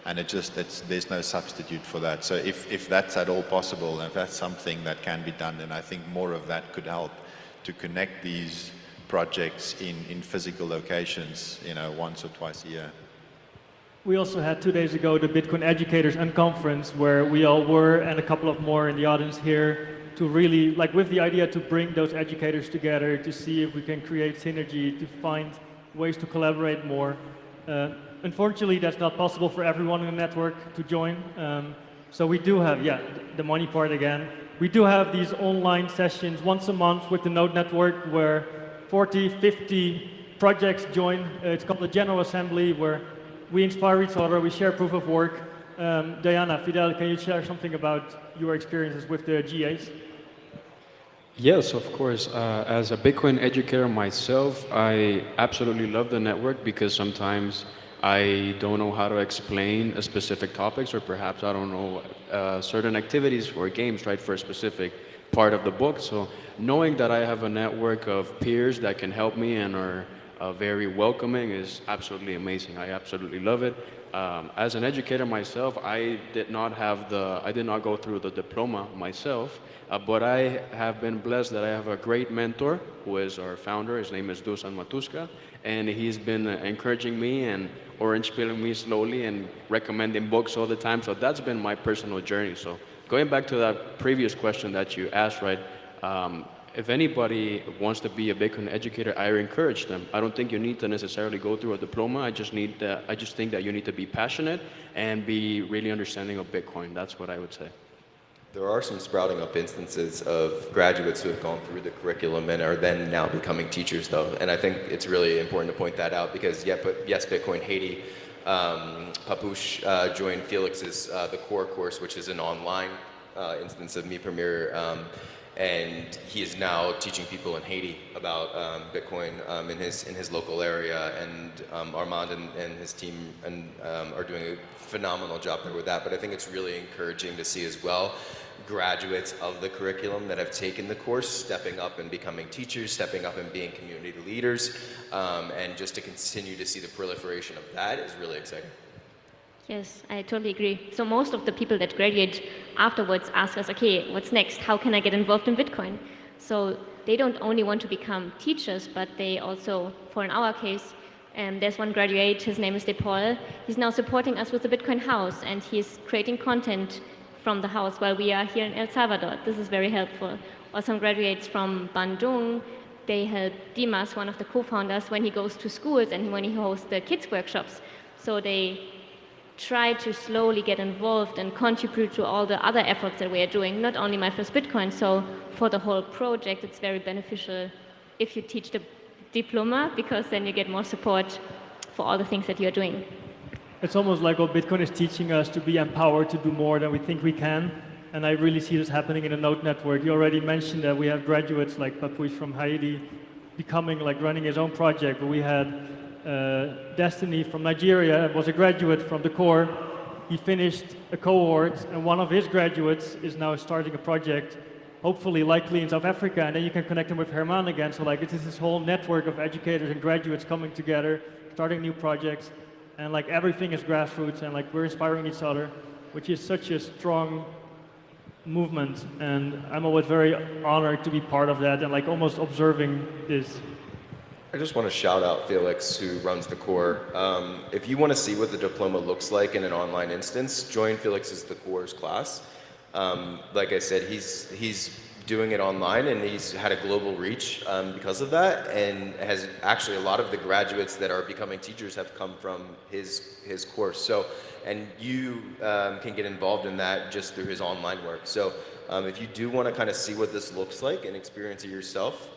and there's no substitute for that. So if that's at all possible, and if that's something that can be done, then I think more of that could help to connect these projects in physical locations, once or twice a year. We also had 2 days ago the Bitcoin Educators Unconference, where we all were, and a couple of more in the audience here, to really, like with the idea to bring those educators together, to see if we can create synergy, to find ways to collaborate more. Unfortunately, that's not possible for everyone in the network to join. So we do have, yeah, the money part again. We do have these online sessions once a month with the Node Network where 40, 50 projects join. It's called the General Assembly, where we inspire each other, we share proof of work. Diana, Fidel, can you share something about your experiences with the GAs? Yes, of course. As a Bitcoin educator myself, I absolutely love the network because sometimes I don't know how to explain a specific topics, or perhaps I don't know certain activities or games, right, for a specific part of the book. So knowing that I have a network of peers that can help me and are very welcoming is absolutely amazing. I absolutely love it. As an educator myself, I did not go through the diploma myself, but I have been blessed that I have a great mentor who is our founder. His name is Dusan Matuska, and he's been encouraging me and orange pilling me slowly and recommending books all the time. So that's been my personal journey. So going back to that previous question that you asked, right? If anybody wants to be a Bitcoin educator, I encourage them. I don't think you need to necessarily go through a diploma. I just think that you need to be passionate and be really understanding of Bitcoin. That's what I would say. There are some sprouting up instances of graduates who have gone through the curriculum and are then now becoming teachers, though. And I think it's really important to point that out because, yes, Bitcoin Haiti, Papouche joined Felix's The Core course, which is an online instance of Mi Premier. And he is now teaching people in Haiti about Bitcoin in his local area, and Armand and his team are doing a phenomenal job there with that. But I think it's really encouraging to see as well graduates of the curriculum that have taken the course stepping up and becoming teachers, stepping up and being community leaders, and just to continue to see the proliferation of that is really exciting. Yes, I totally agree. So most of the people that graduate afterwards ask us, okay, what's next? How can I get involved in Bitcoin? So they don't only want to become teachers, but they also, in our case, there's one graduate, his name is DePaul. He's now supporting us with the Bitcoin house, and he's creating content from the house while we are here in El Salvador. This is very helpful. Or some graduates from Bandung, they help Dimas, one of the co-founders, when he goes to schools and when he hosts the kids' workshops. So they try to slowly get involved and contribute to all the other efforts that we are doing, not only My First Bitcoin. So for the whole project, it's very beneficial if you teach the diploma, because then you get more support for all the things that you're doing. It's almost like what Bitcoin is teaching us, to be empowered to do more than we think we can. And I really see this happening in the Node network. You already mentioned that we have graduates like Papouche from Haiti becoming, like, running his own project. But we had Destiny from Nigeria was a graduate from the core. He finished a cohort, and one of his graduates is now starting a project, hopefully likely in South Africa, and then you can connect him with Herman again. So like, it's this whole network of educators and graduates coming together, starting new projects, and like everything is grassroots, and like we're inspiring each other, which is such a strong movement. And I'm always very honored to be part of that and like almost observing this. I just want to shout out Felix, who runs the core. If you want to see what the diploma looks like in an online instance, join Felix's The Core's class. Like I said, he's doing it online, and he's had a global reach because of that, and has actually a lot of the graduates that are becoming teachers have come from his course. So, and you can get involved in that just through his online work. So. If you do want to kind of see what this looks like and experience it yourself,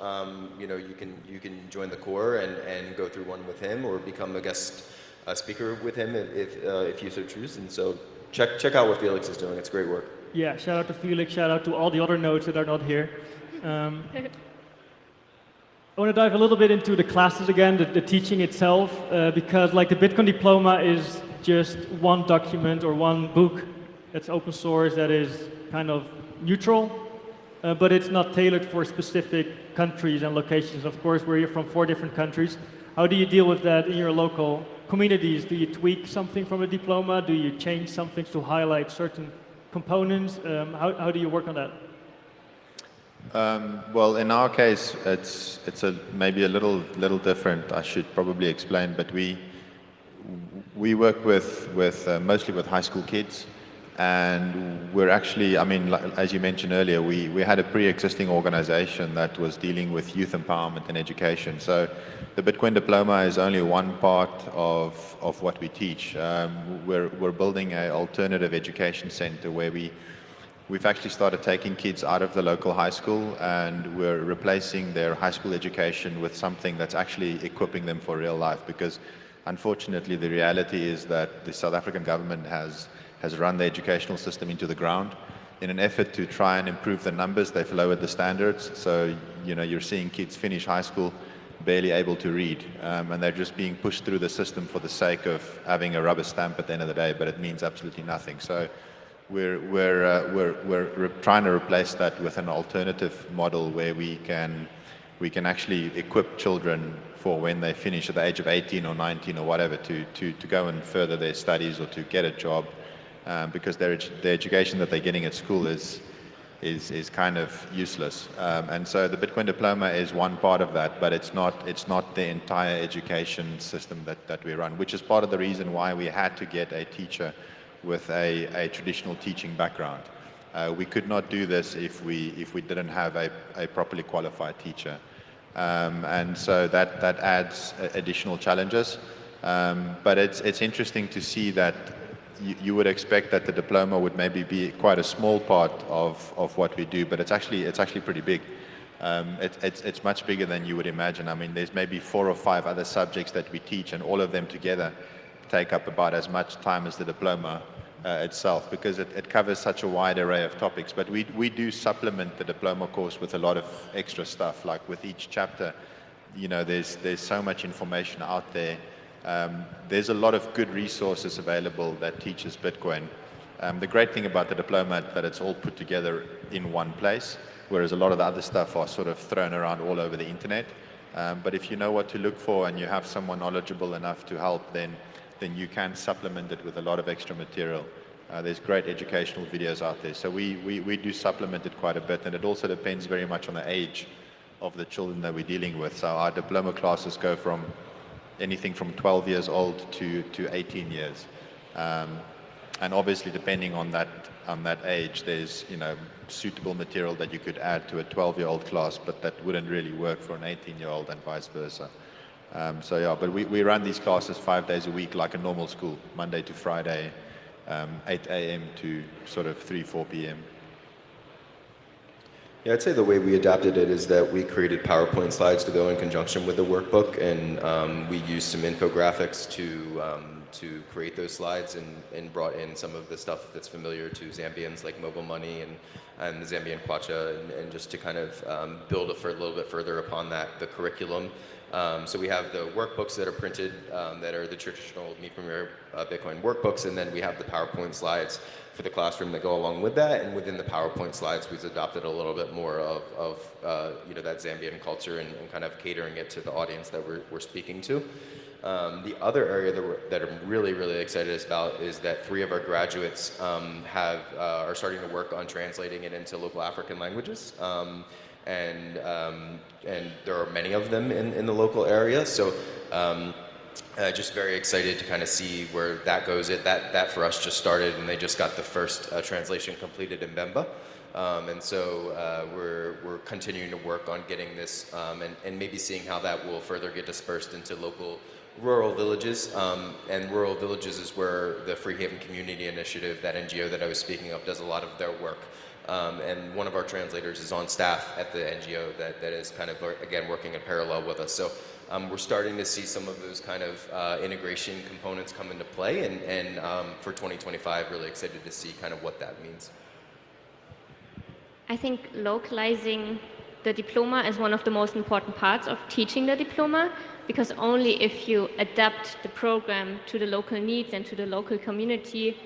you know, you can join the core and go through one with him, or become a guest speaker with him if you so choose. And so check out what Felix is doing. It's great work. Yeah, shout out to Felix. Shout out to all the other nodes that are not here. I want to dive a little bit into the classes again, the teaching itself, because like the Bitcoin diploma is just one document or one book that's open source, that is kind of neutral, but it's not tailored for specific countries and locations. Of course, we're here from 4 different countries. How do you deal with that in your local communities? Do you tweak something from a diploma? Do you change something to highlight certain components? How do you work on that? Well, in our case, it's maybe a little different. I should probably explain, but we we work with mostly with high school kids, and we're actually, I mean, as you mentioned earlier, we had a pre-existing organization that was dealing with youth empowerment and education. So the Bitcoin diploma is only one part of what we teach. We're building an alternative education center where we've actually started taking kids out of the local high school, and we're replacing their high school education with something that's actually equipping them for real life, because unfortunately the reality is that the South African government has run the educational system into the ground. In an effort to try and improve the numbers, they've lowered the standards. So, you know, you're seeing kids finish high school barely able to read, and they're just being pushed through the system for the sake of having a rubber stamp at the end of the day, but it means absolutely nothing. So we're trying to replace that with an alternative model where we can actually equip children for when they finish at the age of 18 or 19 or whatever to go and further their studies or to get a job, because the education that they're getting at school is kind of useless. And so the Bitcoin diploma is one part of that, but it's not the entire education system that we run, which is part of the reason why we had to get a teacher with a traditional teaching background. We could not do this if we didn't have a properly qualified teacher. And so that adds additional challenges. But it's interesting to see that you would expect that the diploma would maybe be quite a small part of what we do, but it's actually pretty big. It's much bigger than you would imagine. I mean, there's maybe 4 or 5 other subjects that we teach, and all of them together take up about as much time as the diploma itself, because it covers such a wide array of topics. But we do supplement the diploma course with a lot of extra stuff, like with each chapter. You know, there's so much information out there. There's a lot of good resources available that teaches Bitcoin. The great thing about the diploma is that it's all put together in one place, whereas a lot of the other stuff are sort of thrown around all over the internet. But if you know what to look for and you have someone knowledgeable enough to help, then you can supplement it with a lot of extra material. There's great educational videos out there. So we do supplement it quite a bit, and it also depends very much on the age of the children that we're dealing with. So our diploma classes go from anything from 12 years old to 18 years. And obviously, depending on that age, there's, you know, suitable material that you could add to a 12-year-old class, but that wouldn't really work for an 18-year-old and vice versa. So yeah, but we run these classes 5 days a week like a normal school, Monday to Friday, 8 a.m. to sort of 3-4 p.m. Yeah, I'd say the way we adapted it is that we created PowerPoint slides to go in conjunction with the workbook, and we used some infographics to create those slides, and brought in some of the stuff that's familiar to Zambians, like mobile money and the Zambian kwacha, and just to kind of build a little bit further upon the curriculum. So we have the workbooks that are printed, that are the traditional Mi Primer Bitcoin workbooks, and then we have the PowerPoint slides for the classroom that go along with that. And within the PowerPoint slides, we've adopted a little bit more of you know, that Zambian culture, and kind of catering it to the audience that we're speaking to. The other area that I'm really, really excited about is that 3 of our graduates are starting to work on translating it into local African languages. And there are many of them in the local area. So just very excited to kind of see where that goes. That for us just started, and they just got the first translation completed in Bemba. And so we're continuing to work on getting this, and maybe seeing how that will further get dispersed into local rural villages. And rural villages is where the Free Haven Community Initiative, that NGO that I was speaking of, does a lot of their work. And one of our translators is on staff at the NGO that is kind of, again, working in parallel with us. So we're starting to see some of those kind of integration components come into play, and for 2025, really excited to see kind of what that means. I think localizing the diploma is one of the most important parts of teaching the diploma, because only if you adapt the program to the local needs and to the local community,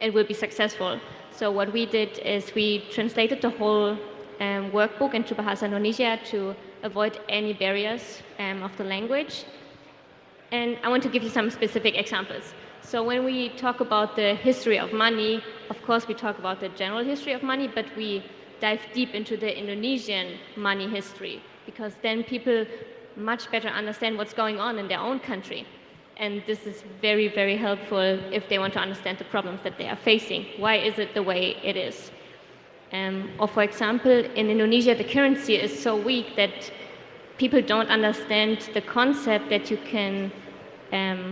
it will be successful. So what we did is we translated the whole workbook into Bahasa Indonesia to avoid any barriers of the language. And I want to give you some specific examples. So when we talk about the history of money, of course we talk about the general history of money, but we dive deep into the Indonesian money history, because then people much better understand what's going on in their own country. And this is very, very helpful if they want to understand the problems that they are facing. Why is it the way it is? Or for example, in Indonesia, the currency is so weak that people don't understand the concept that you can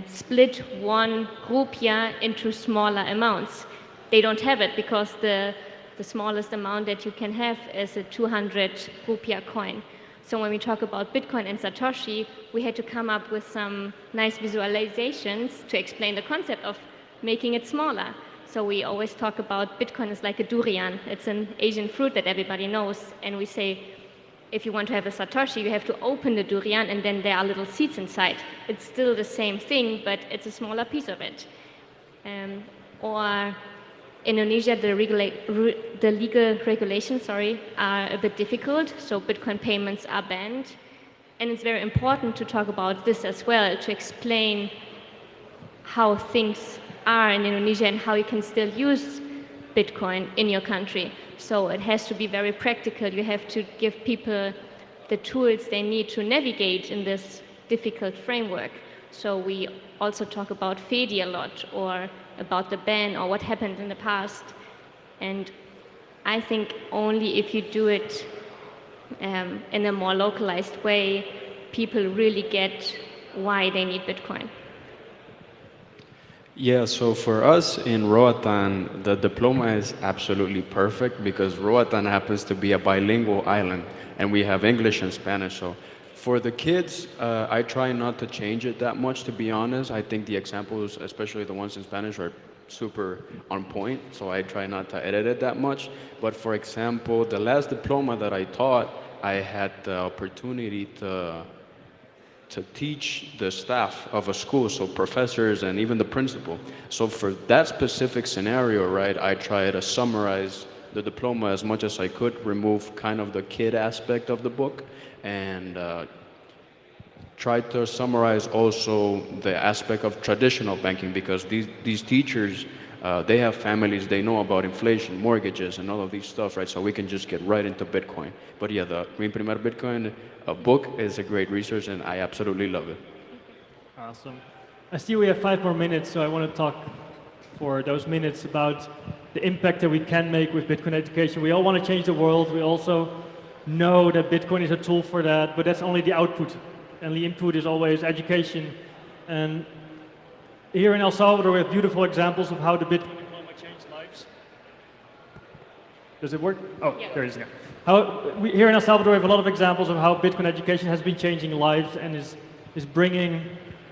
split 1 rupiah into smaller amounts. They don't have it because the smallest amount that you can have is a 200 rupiah coin. So when we talk about Bitcoin and Satoshi, we had to come up with some nice visualizations to explain the concept of making it smaller. So we always talk about Bitcoin is like a durian. It's an Asian fruit that everybody knows. And we say, if you want to have a Satoshi, you have to open the durian and then there are little seeds inside. It's still the same thing, but it's a smaller piece of it. Or Indonesia, the legal regulations, are a bit difficult, so Bitcoin payments are banned. And it's very important to talk about this as well, to explain how things are in Indonesia and how you can still use Bitcoin in your country. So it has to be very practical. You have to give people the tools they need to navigate in this difficult framework. So we also talk about FEDI a lot, or about the ban, or what happened in the past. And I think only if you do it in a more localized way, people really get why they need Bitcoin. Yeah, so for us in Roatan, the diploma is absolutely perfect because Roatan happens to be a bilingual island and we have English and Spanish. So for the kids, I try not to change it that much, to be honest. I think the examples, especially the ones in Spanish, are super on point, so I try not to edit it that much. But for example, the last diploma that I taught, I had the opportunity to teach the staff of a school, so professors and even the principal. So for that specific scenario, right, I try to summarize the diploma as much as I could, remove kind of the kid aspect of the book, and try to summarize also the aspect of traditional banking, because these teachers, they have families, they know about inflation, mortgages, and all of these stuff, right? So we can just get right into Bitcoin. But yeah, the Mi Primer Bitcoin book is a great resource, and I absolutely love it. Awesome. I see we have 5 more minutes, so I want to talk for those minutes about the impact that we can make with Bitcoin education. We all want to change the world. We also know that Bitcoin is a tool for that, but that's only the output. And the input is always education. And here in El Salvador, we have beautiful examples of how the Bitcoin diploma changed lives. Does it work? Oh, yeah. There it is. Yeah. Here in El Salvador, we have a lot of examples of how Bitcoin education has been changing lives and is bringing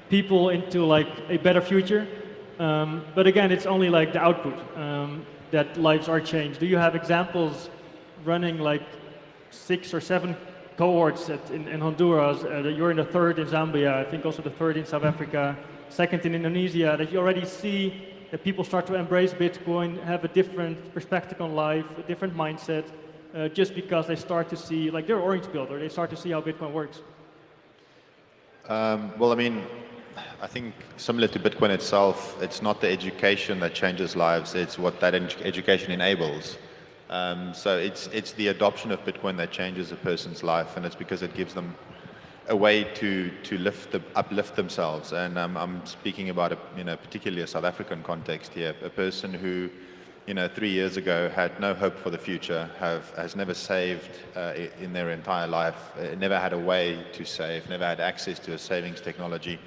people into like a better future. But again, it's only like the output that lives are changed. Do you have examples running like 6 or 7 cohorts in Honduras? You're in the 3rd in Zambia, I think also the 3rd in South Africa, 2nd in Indonesia, that you already see that people start to embrace Bitcoin, have a different perspective on life, a different mindset, just because they start to see, like they're orange pilled, or they start to see how Bitcoin works. Well, I mean, I think similar to Bitcoin itself, it's not the education that changes lives, it's what that education enables. So it's the adoption of Bitcoin that changes a person's life, and it's because it gives them a way to uplift themselves. And I'm speaking about particularly a South African context here. A person who 3 years ago had no hope for the future, has never saved in their entire life, never had a way to save, never had access to a savings technology,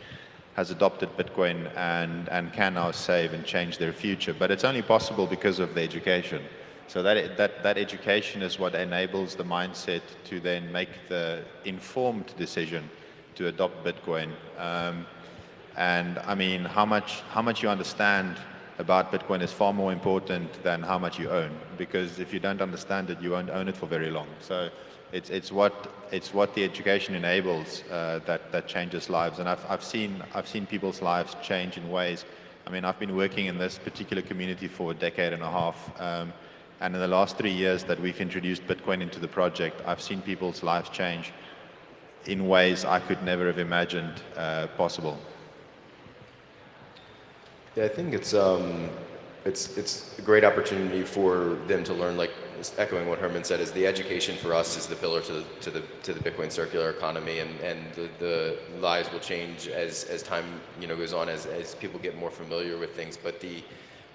has adopted Bitcoin and can now save and change their future. But it's only possible because of the education. So that education is what enables the mindset to then make the informed decision to adopt Bitcoin. And I mean, how much you understand about Bitcoin is far more important than how much you own, because if you don't understand it, you won't own it for very long. So it's what the education enables that changes lives. And I've seen people's lives change in ways. I mean, I've been working in this particular community for a decade and a half. And in the last 3 years that we've introduced Bitcoin into the project, I've seen people's lives change in ways I could never have imagined possible. Yeah, I think it's a great opportunity for them to learn like echoing what Herman said, is the education for us is the pillar to the Bitcoin circular economy, and the lives will change as time goes on, as people get more familiar with things. But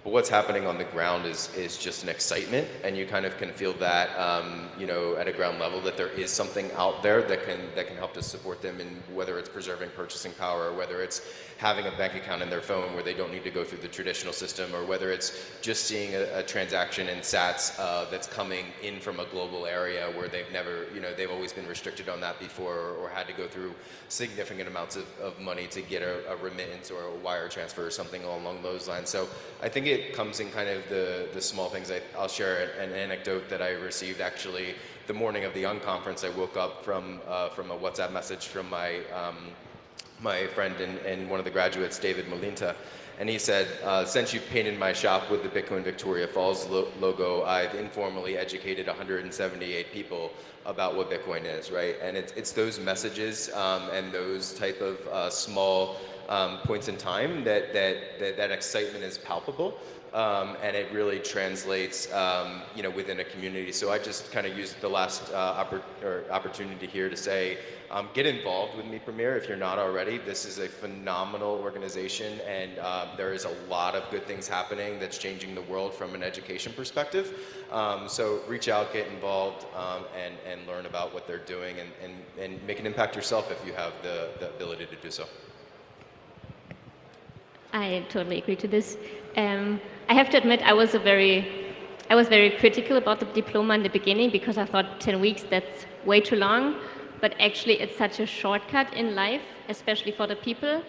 what's happening on the ground is just an excitement, and you kind of can feel that at a ground level, that there is something out there that can help to support them, in whether it's preserving purchasing power, or whether it's having a bank account in their phone where they don't need to go through the traditional system, or whether it's just seeing a transaction in sats that's coming in from a global area where they've never, they've always been restricted on that before, or had to go through significant amounts of money to get a remittance or a wire transfer or something along those lines. So I think it comes in kind of the small things. I'll share an anecdote that I received actually the morning of the unconference. I woke up from a WhatsApp message from my friend and one of the graduates, David Molinta, and he said, since you painted my shop with the Bitcoin Victoria Falls logo, I've informally educated 178 people about what Bitcoin is, right? And it's those messages and those type of small points in time that excitement is palpable. And it really translates, within a community. So I just kind of used the last opportunity here to say, get involved with Me Premier if you're not already. This is a phenomenal organization, and there is a lot of good things happening that's changing the world from an education perspective. So reach out, get involved, and learn about what they're doing, and make an impact yourself if you have the ability to do so. I totally agree to this. I have to admit, I was very critical about the diploma in the beginning, because I thought 10 weeks, that's way too long. But actually, it's such a shortcut in life, especially for the people.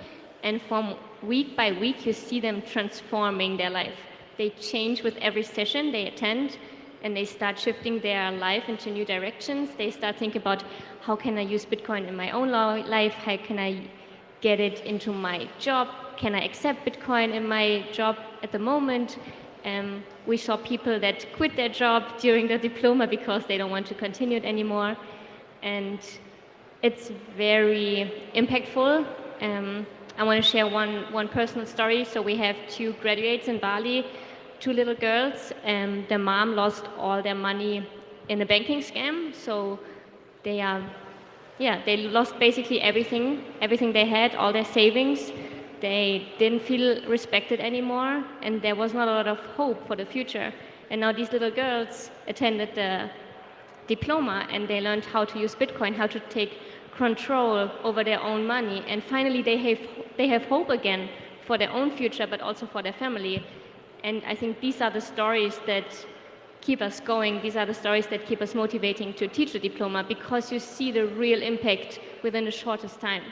And from week by week, you see them transforming their life. They change with every session they attend, and they start shifting their life into new directions. They start thinking about, how can I use Bitcoin in my own life? How can I get it into my job? Can I accept Bitcoin in my job at the moment? We saw people that quit their job during the diploma because they don't want to continue it anymore. And it's very impactful. I want to share one personal story. So we have 2 graduates in Bali, 2 little girls. Their mom lost all their money in a banking scam. So they lost basically everything they had, all their savings. They didn't feel respected anymore, and there was not a lot of hope for the future. And now these little girls attended the diploma, and they learned how to use Bitcoin, how to take control over their own money. And finally, they have hope again for their own future, but also for their family. And I think these are the stories that keep us going. These are the stories that keep us motivating to teach the diploma, because you see the real impact within the shortest time.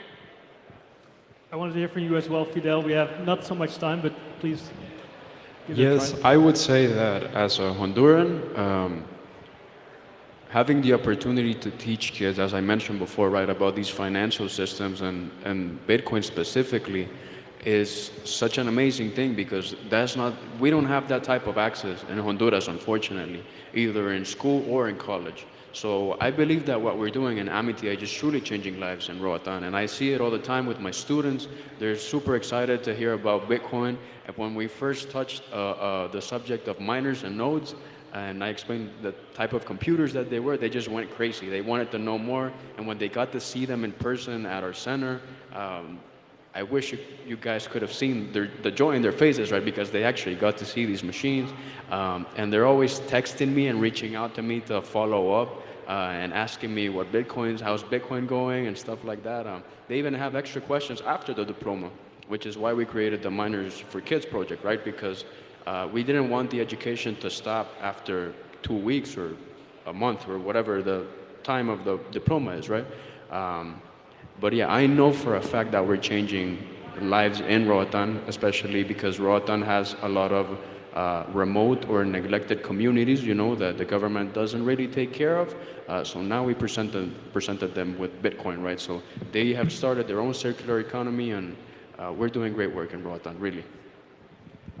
I wanted to hear from you as well, Fidel. We have not so much time, but please give it a Yes, try. I would say that as a Honduran, having the opportunity to teach kids, as I mentioned before, right, about these financial systems and Bitcoin specifically, is such an amazing thing, because we don't have that type of access in Honduras, unfortunately, either in school or in college. So I believe that what we're doing in Amity is truly changing lives in Roatan, and I see it all the time with my students. They're super excited to hear about Bitcoin. And when we first touched the subject of miners and nodes, and I explained the type of computers that they just went crazy. They wanted to know more, and when they got to see them in person at our center, I wish you guys could have seen the joy in their faces, right? Because they actually got to see these machines. And they're always texting me and reaching out to me to follow up and asking me how's Bitcoin going and stuff like that. They even have extra questions after the diploma, which is why we created the Miners for Kids project, right? Because we didn't want the education to stop after 2 weeks or a month or whatever the time of the diploma is, right? But yeah, I know for a fact that we're changing lives in Roatan, especially because Roatan has a lot of remote or neglected communities, that the government doesn't really take care of. So now we presented them with Bitcoin, right? So they have started their own circular economy, and we're doing great work in Roatan, really.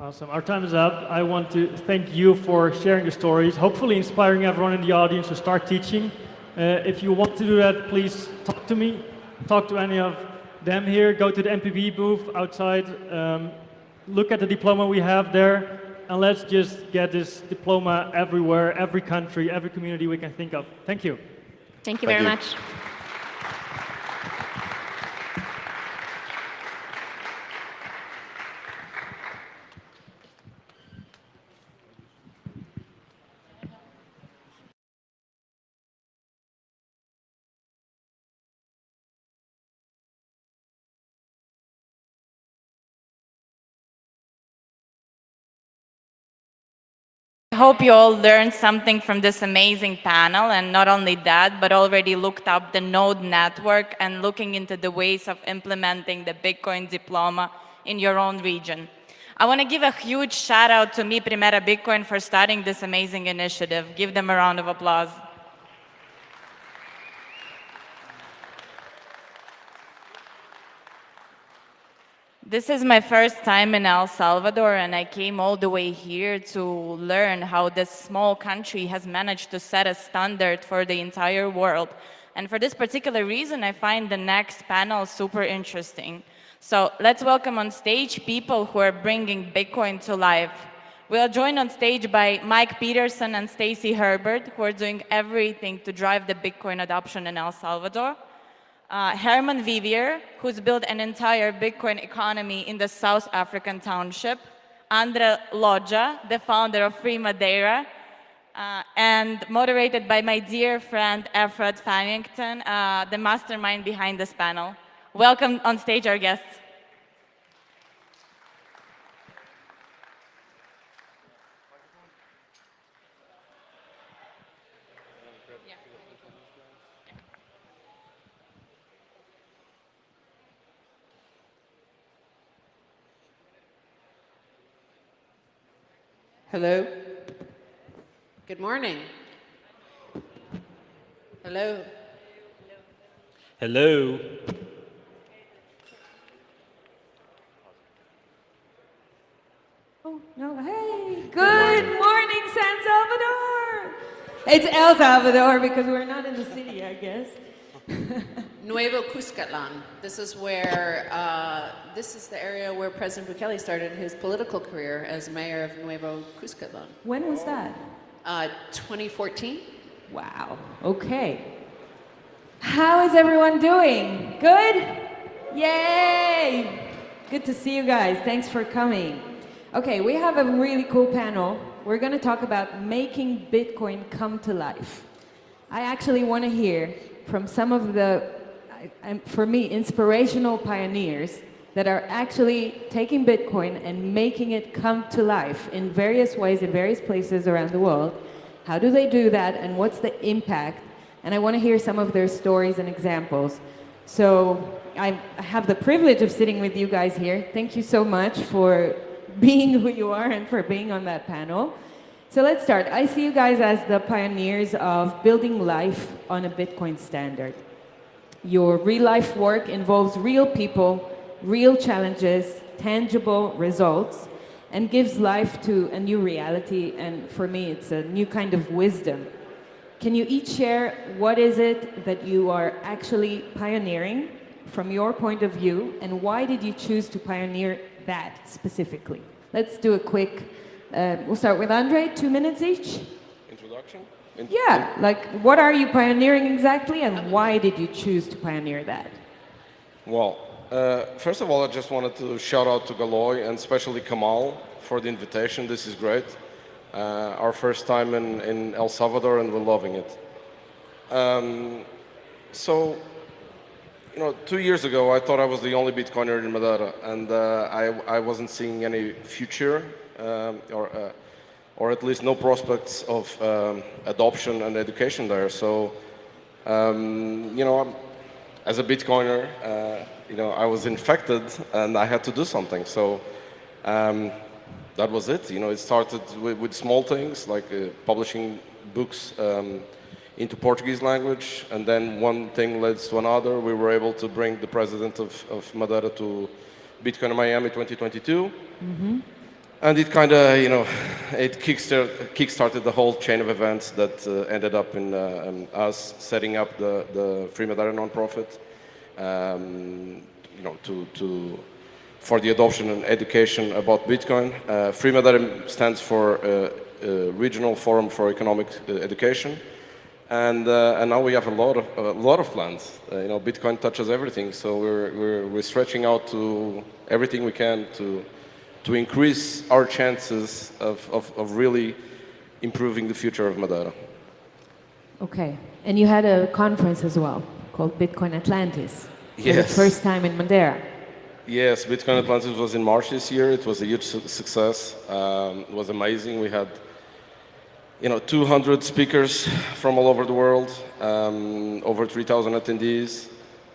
Awesome. Our time is up. I want to thank you for sharing the stories, hopefully inspiring everyone in the audience to start teaching. If you want to do that, please talk to me. Talk to any of them here. Go to the MPB booth outside. Look at the diploma we have there. and let's just get this diploma everywhere, every country, every community we can think of. Thank you. Thank you very much. I hope you all learned something from this amazing panel, and not only that, but already looked up the node network and looking into the ways of implementing the Bitcoin diploma in your own region. I want to give a huge shout out to Mi Primera Bitcoin for starting this amazing initiative. Give them a round of applause. This is my first time in El Salvador, and I came all the way here to learn how this small country has managed to set a standard for the entire world. And for this particular reason, I find the next panel super interesting. So let's welcome on stage people who are bringing Bitcoin to life. We are joined on stage by Mike Peterson and Stacy Herbert, who are doing everything to drive the Bitcoin adoption in El Salvador. Herman Vivier, who's built an entire Bitcoin economy in the South African township. Andre Loja, the founder of Free Madeira. And moderated by my dear friend, Efrat Fannington, the mastermind behind this panel. Welcome on stage, our guests. Hello. Good morning. Hello. Hello. Oh, no. Hey. Good morning, San Salvador. It's El Salvador because we're not in the city, I guess. Nuevo Cuscatlan. This is where, this is the area where President Bukele started his political career as mayor of Nuevo Cuscatlan. When was that? 2014. Wow. Okay. How is everyone doing? Good? Yay! Good to see you guys. Thanks for coming. Okay, we have a really cool panel. We're going to talk about making Bitcoin come to life. I actually want to hear from some of the, for me, inspirational pioneers that are actually taking Bitcoin and making it come to life in various ways in various places around the world. How do they do that, and what's the impact? And I want to hear some of their stories and examples. So I have the privilege of sitting with you guys here. Thank you so much for being who you are and for being on that panel. So let's start. I see you guys as the pioneers of building life on a Bitcoin standard. Your real-life work involves real people, real challenges, tangible results, and gives life to a new reality, and for me, it's a new kind of wisdom. Can you each share what is it that you are actually pioneering from your point of view, and why did you choose to pioneer that specifically? Let's do a quick, we'll start with Andre, 2 minutes each. Introduction? Yeah, like what are you pioneering exactly, and why did you choose to pioneer that? Well, first of all, I just wanted to shout out to Galoy and especially Kamal for the invitation. This is great. Our first time in El Salvador, and we're loving it. So, 2 years ago, I thought I was the only Bitcoiner in Madeira, and I wasn't seeing any future, or at least no prospects of adoption and education there. So, as a Bitcoiner, I was infected, and I had to do something. So, that was it. It started with small things like publishing books into Portuguese language, and then one thing led to another. We were able to bring the president of Madeira to Bitcoin Miami 2022. Mm-hmm. And it kind of, it kickstarted the whole chain of events that ended up in us setting up the Free Madeira nonprofit, for the adoption and education about Bitcoin. Free Madeira stands for Regional Forum for Economic Education. And now we have a lot of plans. Bitcoin touches everything, so we're stretching out to everything we can to increase our chances of really improving the future of Madeira. Okay, and you had a conference as well called Bitcoin Atlantis. For the Yes. first time in Madeira. Yes, Bitcoin Atlantis was in March this year. It was a huge success. It was amazing. We had 200 speakers from all over the world, over 3,000 attendees,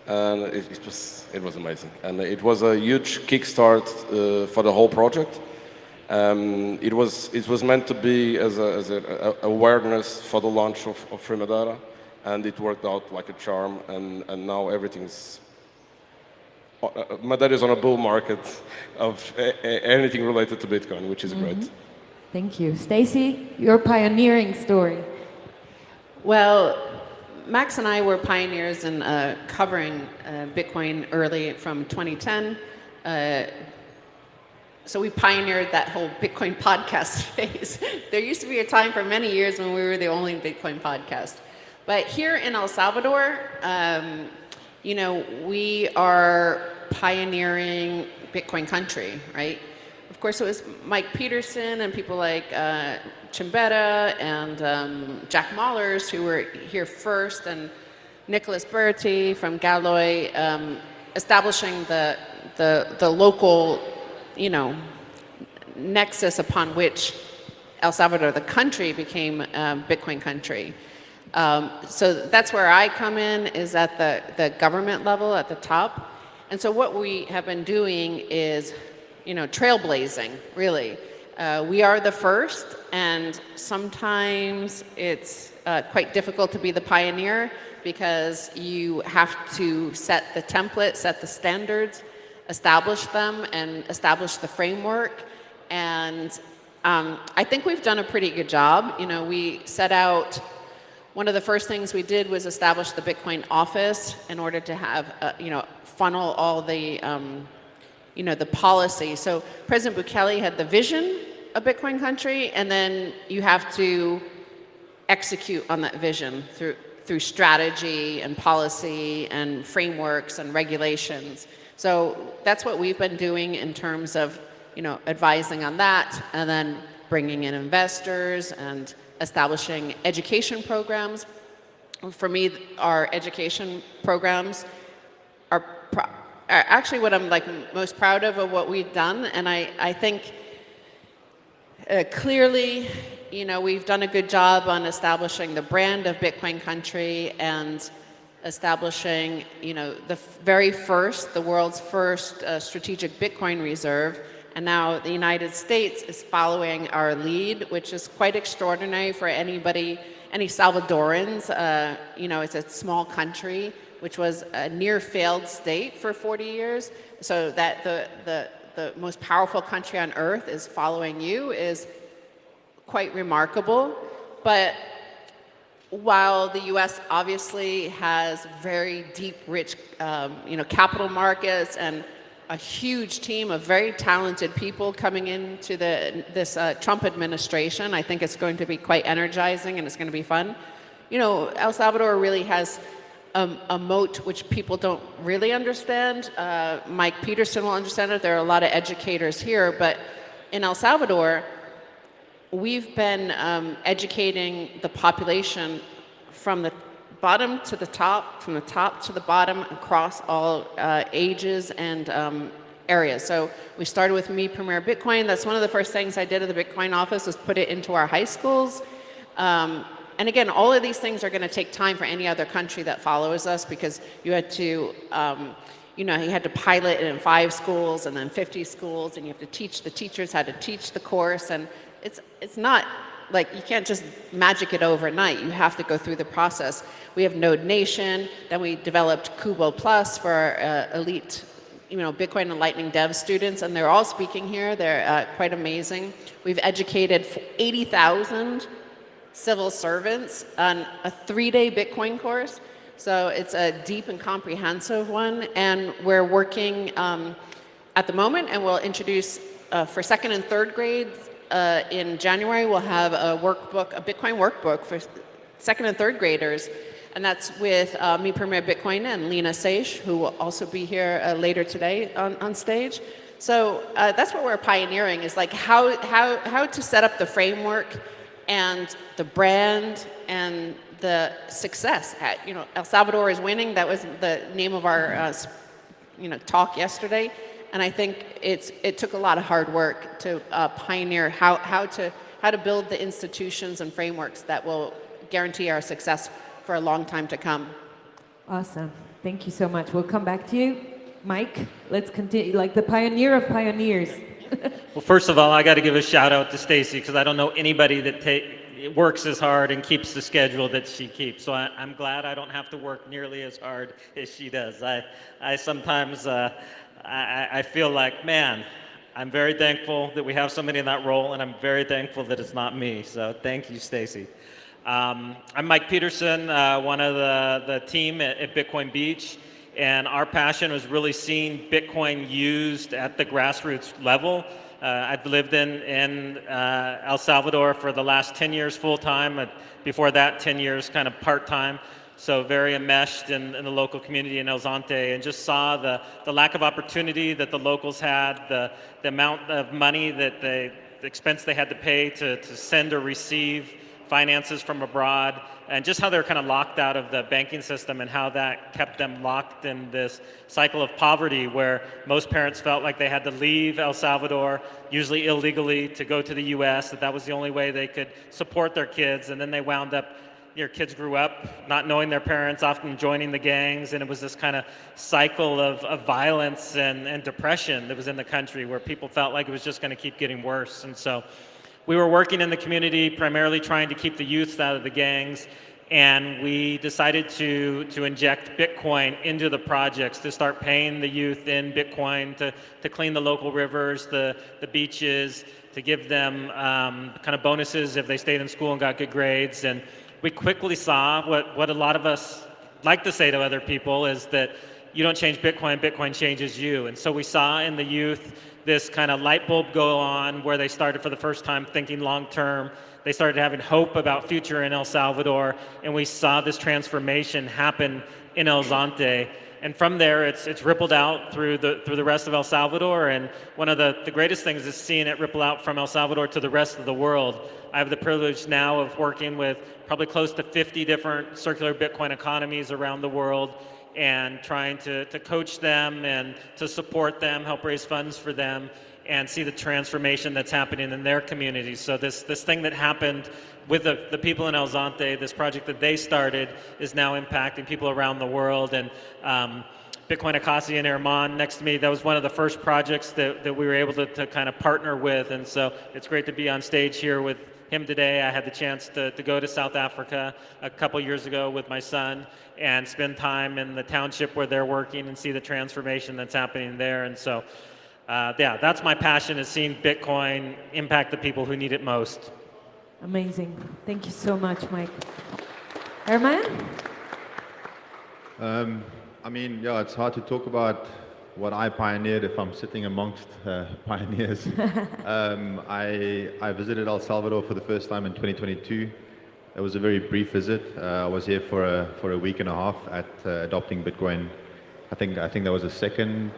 and it was amazing. And it was a huge kickstart for the whole project. It was meant to be as a awareness for the launch of Free Madeira, and it worked out like a charm. And now everything's Madeira is on a bull market of anything related to Bitcoin, which is great. Thank you. Stacy, your pioneering story. Well, Max and I were pioneers in covering Bitcoin early from 2010. So we pioneered that whole Bitcoin podcast phase. There used to be a time for many years when we were the only Bitcoin podcast. But here in El Salvador, we are pioneering Bitcoin country, right? Of course, it was Mike Peterson and people like Chimbetta and Jack Mahlers who were here first, and Nicholas Berti from Galloy, establishing the local, nexus upon which El Salvador, the country, became Bitcoin country. So that's where I come in, is at the government level, at the top. And so what we have been doing is, trailblazing, really. We are the first, and sometimes it's quite difficult to be the pioneer because you have to set the template, set the standards, establish them, and establish the framework. And I think we've done a pretty good job. We set out, one of the first things we did was establish the Bitcoin office in order to have, funnel all the, the policy. So President Bukele had the vision of Bitcoin country, and then you have to execute on that vision through strategy and policy and frameworks and regulations. So that's what we've been doing in terms of, advising on that, and then bringing in investors and establishing education programs. For me, our education programs are actually what I'm most proud of what we've done. And I think clearly, we've done a good job on establishing the brand of Bitcoin country and establishing, the world's first strategic Bitcoin reserve. And now the United States is following our lead, which is quite extraordinary for any Salvadorans. It's a small country, which was a near failed state for 40 years. So that the most powerful country on earth is following you is quite remarkable. But while the U.S. obviously has very deep, rich, capital markets and a huge team of very talented people coming into this Trump administration, I think it's going to be quite energizing and it's going to be fun. El Salvador really has a moat which people don't really understand. Mike Peterson will understand it. There are a lot of educators here, but in El Salvador, we've been educating the population from the bottom to the top, from the top to the bottom, across all ages and areas. So we started with Me Premier Bitcoin. That's one of the first things I did at the Bitcoin office, was put it into our high schools. And again, all of these things are going to take time for any other country that follows us, because you had to, you had to pilot it in 5 schools and then 50 schools, and you have to teach the teachers how to teach the course. And it's not like you can't just magic it overnight. You have to go through the process. We have Node Nation. Then we developed Kubo Plus for our elite, Bitcoin and Lightning Dev students, and they're all speaking here. They're quite amazing. We've educated 80,000 civil servants on a 3-day Bitcoin course. So it's a deep and comprehensive one, and we're working at the moment, and we'll introduce for second and third grades in January. We'll have a workbook, a Bitcoin workbook for second and third graders, and that's with Mi Primer Bitcoin and Lena Seish, who will also be here later today on stage. So that's what we're pioneering, is like how to set up the framework and the brand and the success. El Salvador is winning. That was the name of our talk yesterday. And I think it took a lot of hard work to pioneer how to build the institutions and frameworks that will guarantee our success for a long time to come. Awesome. Thank you so much. We'll come back to you. Mike, let's continue, like the pioneer of pioneers. Well, first of all, I got to give a shout out to Stacy, because I don't know anybody that works as hard and keeps the schedule that she keeps. So I'm glad I don't have to work nearly as hard as she does. I sometimes I feel like, man, I'm very thankful that we have somebody in that role, and I'm very thankful that it's not me. So thank you, Stacy. I'm Mike Peterson, one of the team at Bitcoin Beach. And our passion was really seeing Bitcoin used at the grassroots level. I've lived in El Salvador for the last 10 years full-time. Before that, 10 years kind of part-time. So very enmeshed in the local community in El Zonte, and just saw the lack of opportunity that the locals had, the amount of money that the expense they had to pay to send or receive finances from abroad, and just how they're kind of locked out of the banking system, and how that kept them locked in this cycle of poverty where most parents felt like they had to leave El Salvador, usually illegally, to go to the US, that was the only way they could support their kids. And then they wound up, your kids grew up not knowing their parents, often joining the gangs, and it was this kind of cycle of violence and depression that was in the country, where people felt like it was just going to keep getting worse. And so we were working in the community, primarily trying to keep the youth out of the gangs, and we decided to inject Bitcoin into the projects, to start paying the youth in Bitcoin to clean the local rivers, the beaches, to give them kind of bonuses if they stayed in school and got good grades. And we quickly saw what a lot of us like to say to other people, is that you don't change Bitcoin, Bitcoin changes you. And so we saw in the youth this kind of light bulb go on, where they started for the first time thinking long term. They started having hope about future in El Salvador, and we saw this transformation happen in El Zonte. And from there, it's rippled out through the rest of El Salvador. And one of the greatest things is seeing it ripple out from El Salvador to the rest of the world. I have the privilege now of working with probably close to 50 different circular Bitcoin economies around the world, and trying to coach them and to support them, help raise funds for them, and see the transformation that's happening in their communities. So this thing that happened with the people in El Zonte, this project that they started, is now impacting people around the world. And Bitcoin Akasi and Herman next to me, that was one of the first projects that we were able to kind of partner with. And so it's great to be on stage here with him today. I had the chance to go to South Africa a couple years ago with my son and spend time in the township where they're working and see the transformation that's happening there. And so, yeah, that's my passion, is seeing Bitcoin impact the people who need it most. Amazing. Thank you so much, Mike. Herman? I mean, yeah, it's hard to talk about what I pioneered if I'm sitting amongst pioneers. I visited El Salvador for the first time in 2022. It was a very brief visit. I was here for a week and a half at Adopting Bitcoin. I think that was a second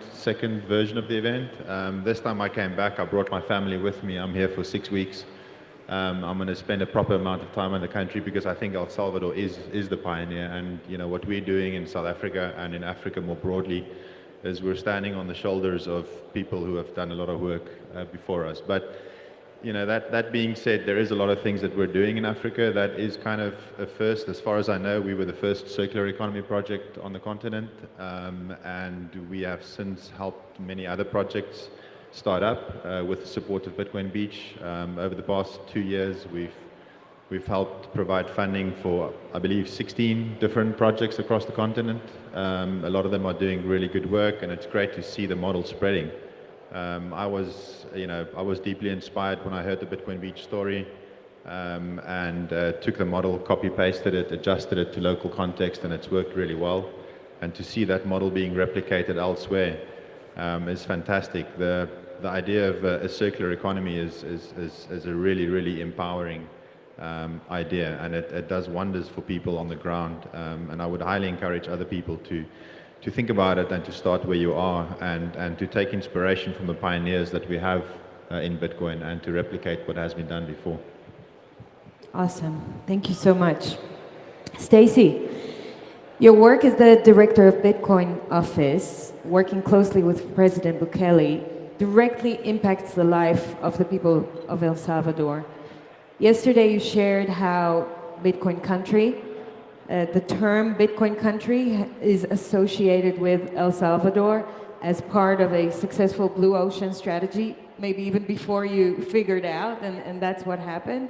version of the event. This time I came back, I brought my family with me. I'm here for 6 weeks. I'm going to spend a proper amount of time in the country, because I think El Salvador is the pioneer. And you know what we're doing in South Africa and in Africa more broadly is we're standing on the shoulders of people who have done a lot of work before us. But you know, that being said, there is a lot of things that we're doing in Africa that is kind of a first. As far as I know, we were the first circular economy project on the continent, and we have since helped many other projects start up with the support of Bitcoin Beach. Over the past 2 years, we've helped provide funding for, I believe, 16 different projects across the continent. A lot of them are doing really good work, and it's great to see the model spreading. I was deeply inspired when I heard the Bitcoin Beach story, and took the model, copy-pasted it, adjusted it to local context, and it's worked really well. And to see that model being replicated elsewhere is fantastic. The idea of a circular economy is a really, really empowering idea, and it does wonders for people on the ground. And I would highly encourage other people to think about it and to start where you are, and to take inspiration from the pioneers that we have in Bitcoin, and to replicate what has been done before. Awesome. Thank you so much. Stacy, your work as the director of Bitcoin office, working closely with President Bukele, directly impacts the life of the people of El Salvador. Yesterday you shared how Bitcoin country, the term Bitcoin country is associated with El Salvador as part of a successful blue ocean strategy, maybe even before you figured out, and that's what happened.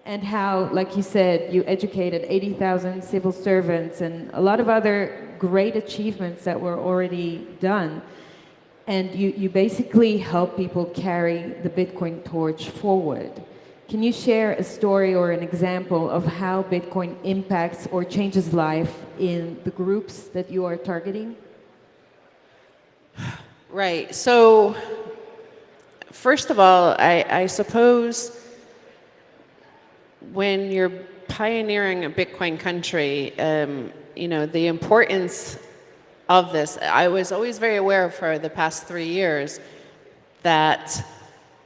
And how, like you said, you educated 80,000 civil servants and a lot of other great achievements that were already done. And you basically help people carry the Bitcoin torch forward. Can you share a story or an example of how Bitcoin impacts or changes life in the groups that you are targeting? Right. So, first of all, I suppose when you're pioneering a Bitcoin country, you know, the importance of this, I was always very aware for the past 3 years that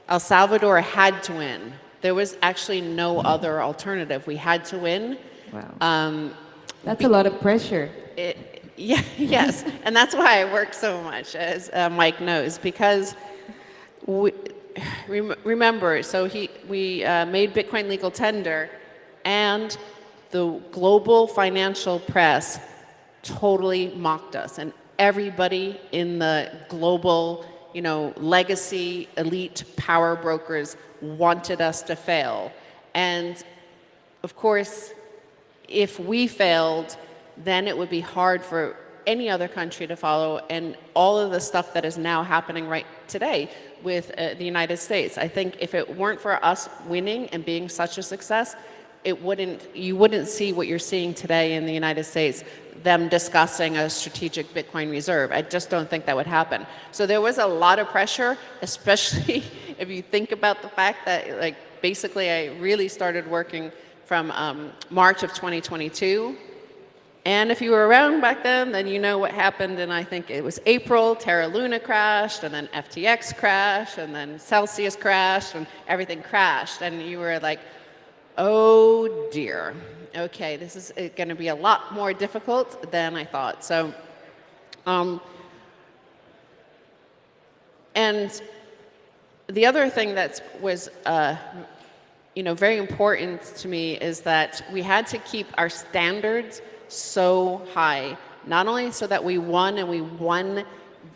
El Salvador had to win. There was actually no other alternative. We had to win. Wow. That's a lot of pressure. Yeah, yes, and that's why I work so much, as Mike knows, because remember, so we made Bitcoin legal tender, and the global financial press totally mocked us, and everybody in the global, you know, legacy elite power brokers wanted us to fail. And of course, if we failed, then it would be hard for any other country to follow, and all of the stuff that is now happening right today with the United States. I think if it weren't for us winning and being such a success, you wouldn't see what you're seeing today in the United States, them discussing a strategic Bitcoin reserve. I just don't think that would happen. So there was a lot of pressure, especially if you think about the fact that, like, basically I really started working from March of 2022. And if you were around back then you know what happened, and I think it was April, Terra Luna crashed, and then FTX crashed, and then Celsius crashed, and everything crashed. And you were like, oh dear, okay, this is going to be a lot more difficult than I thought. So, and the other thing that was, you know, very important to me is that we had to keep our standards so high, not only so that we won, and we won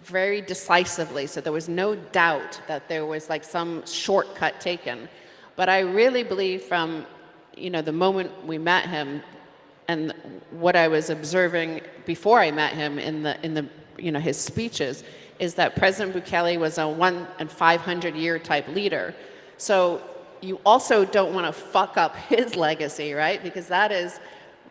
very decisively, so there was no doubt that there was like some shortcut taken, but I really believe from, you know, the moment we met him and what I was observing before I met him in the you know, his speeches, is that President Bukele was a 1 in 500 year type leader. So you also don't want to fuck up his legacy, right? Because that is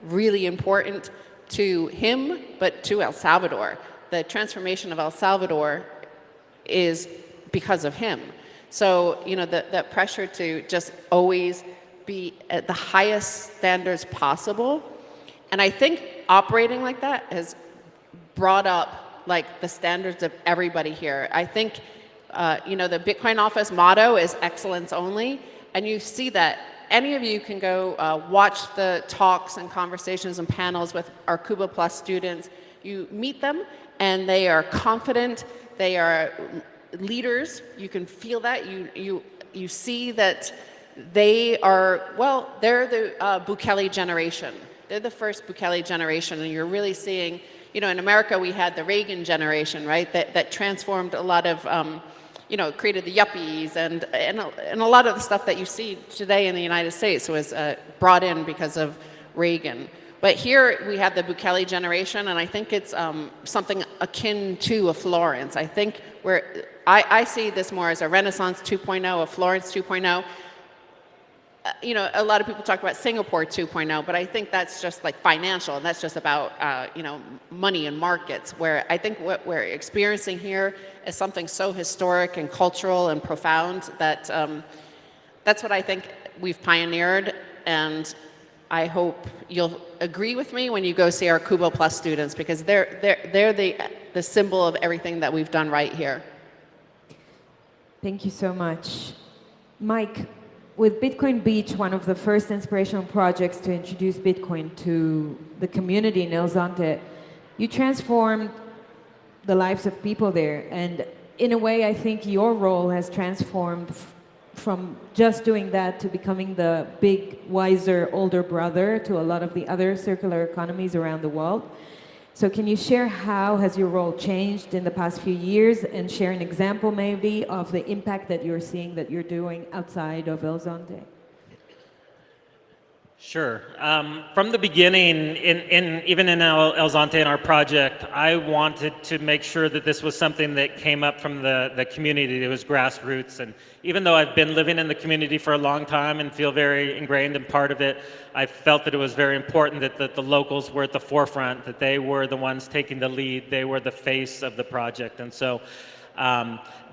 really important to him, but to El Salvador. The transformation of El Salvador is because of him. So, you know, that pressure to just always be at the highest standards possible. And I think operating like that has brought up like the standards of everybody here. I think, you know, the Bitcoin office motto is excellence only. And you see that. Any of you can go watch the talks and conversations and panels with our Cuba Plus students. You meet them, and they are confident. They are leaders. You can feel that. You see that they are, well, they're the Bukele generation. They're the first Bukele generation, and you're really seeing, you know, in America we had the Reagan generation, right? That transformed a lot of, you know, created the yuppies, and a lot of the stuff that you see today in the United States was brought in because of Reagan. But here we have the Bukele generation, and I think it's something akin to a Florence. I think I see this more as a Renaissance 2.0, a Florence 2.0. you know, a lot of people talk about Singapore 2.0, but I think that's just like financial, and that's just about, you know, money and markets, where I think what we're experiencing here is something so historic and cultural and profound that that's what I think we've pioneered, and I hope you'll agree with me when you go see our Kubo Plus students, because they're the symbol of everything that we've done right here. Thank you so much. Mike, with Bitcoin Beach, one of the first inspirational projects to introduce Bitcoin to the community in El Zonte, you transformed the lives of people there. And in a way, I think your role has transformed from just doing that to becoming the big, wiser, older brother to a lot of the other circular economies around the world. So can you share how has your role changed in the past few years, and share an example maybe of the impact that you're seeing that you're doing outside of El Zonte? Sure. From the beginning, even in El Zonte, in our project, I wanted to make sure that this was something that came up from the community. It was grassroots. And even though I've been living in the community for a long time and feel very ingrained and part of it, I felt that it was very important that the locals were at the forefront, that they were the ones taking the lead. They were the face of the project. And so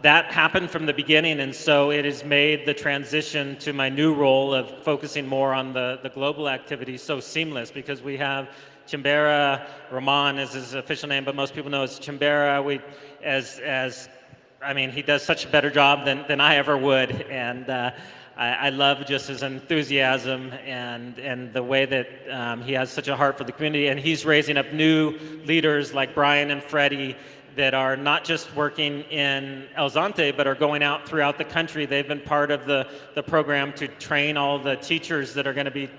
that happened from the beginning, and so it has made the transition to my new role of focusing more on the global activities so seamless, because we have Chimbera, Roman is his official name, but most people know as Chimbera. I mean, he does such a better job than I ever would, and I love just his enthusiasm and the way that he has such a heart for the community, and he's raising up new leaders like Brian and Freddie that are not just working in El Zonte, but are going out throughout the country. They've been part of the program to train all the teachers that are going to be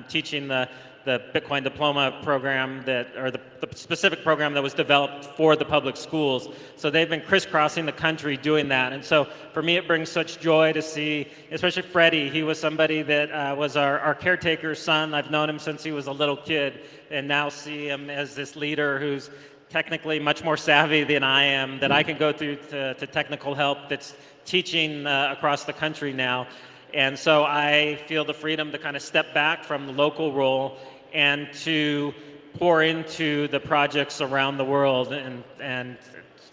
teaching the Bitcoin diploma program or the specific program that was developed for the public schools. So they've been crisscrossing the country doing that. And so for me, it brings such joy to see, especially Freddie. He was somebody that was our caretaker's son. I've known him since he was a little kid, and now see him as this leader who's technically much more savvy than I am, that I can go through to technical help, that's teaching across the country now. And so I feel the freedom to kind of step back from the local role and to pour into the projects around the world. And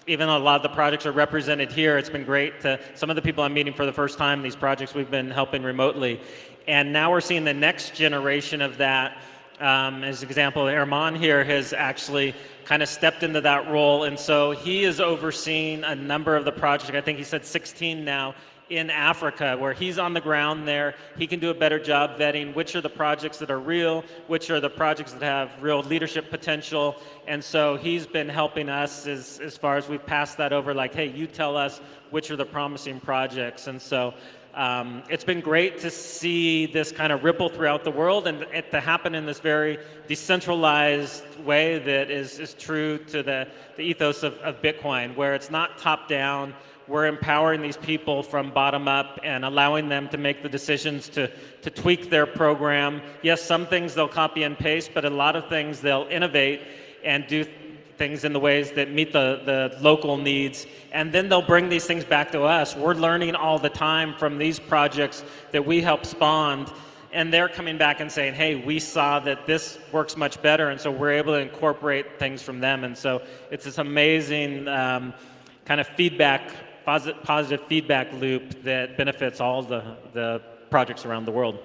even though a lot of the projects are represented here, it's been great to, some of the people I'm meeting for the first time, these projects we've been helping remotely. And now we're seeing the next generation of that. As an example, Herman here has actually kind of stepped into that role, and so he is overseeing a number of the projects. I think he said 16 now in Africa, where he's on the ground there. He can do a better job vetting which are the projects that are real, which are the projects that have real leadership potential, and so he's been helping us as far as we've passed that over, like, hey, you tell us which are the promising projects. And so it's been great to see this kind of ripple throughout the world, and it to happen in this very decentralized way that is true to the ethos of Bitcoin, where it's not top down. We're empowering these people from bottom up and allowing them to make the decisions to tweak their program. Yes, some things they'll copy and paste, but a lot of things they'll innovate and do things in the ways that meet the local needs, and then they'll bring these things back to us. We're learning all the time from these projects that we help spawn, and they're coming back and saying, hey, we saw that this works much better, and so we're able to incorporate things from them. And so it's this amazing kind of feedback, positive feedback loop that benefits all the projects around the world.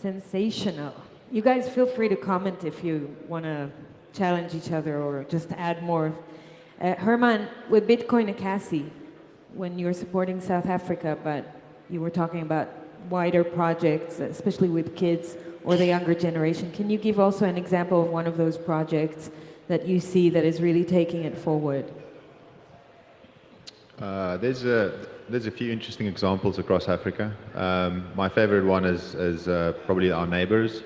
Sensational. You guys feel free to comment if you want to challenge each other or just add more. Herman, with Bitcoin Akasi, when you were supporting South Africa, but you were talking about wider projects, especially with kids or the younger generation, can you give also an example of one of those projects that you see that is really taking it forward? There's a few interesting examples across Africa. My favorite one is probably our neighbors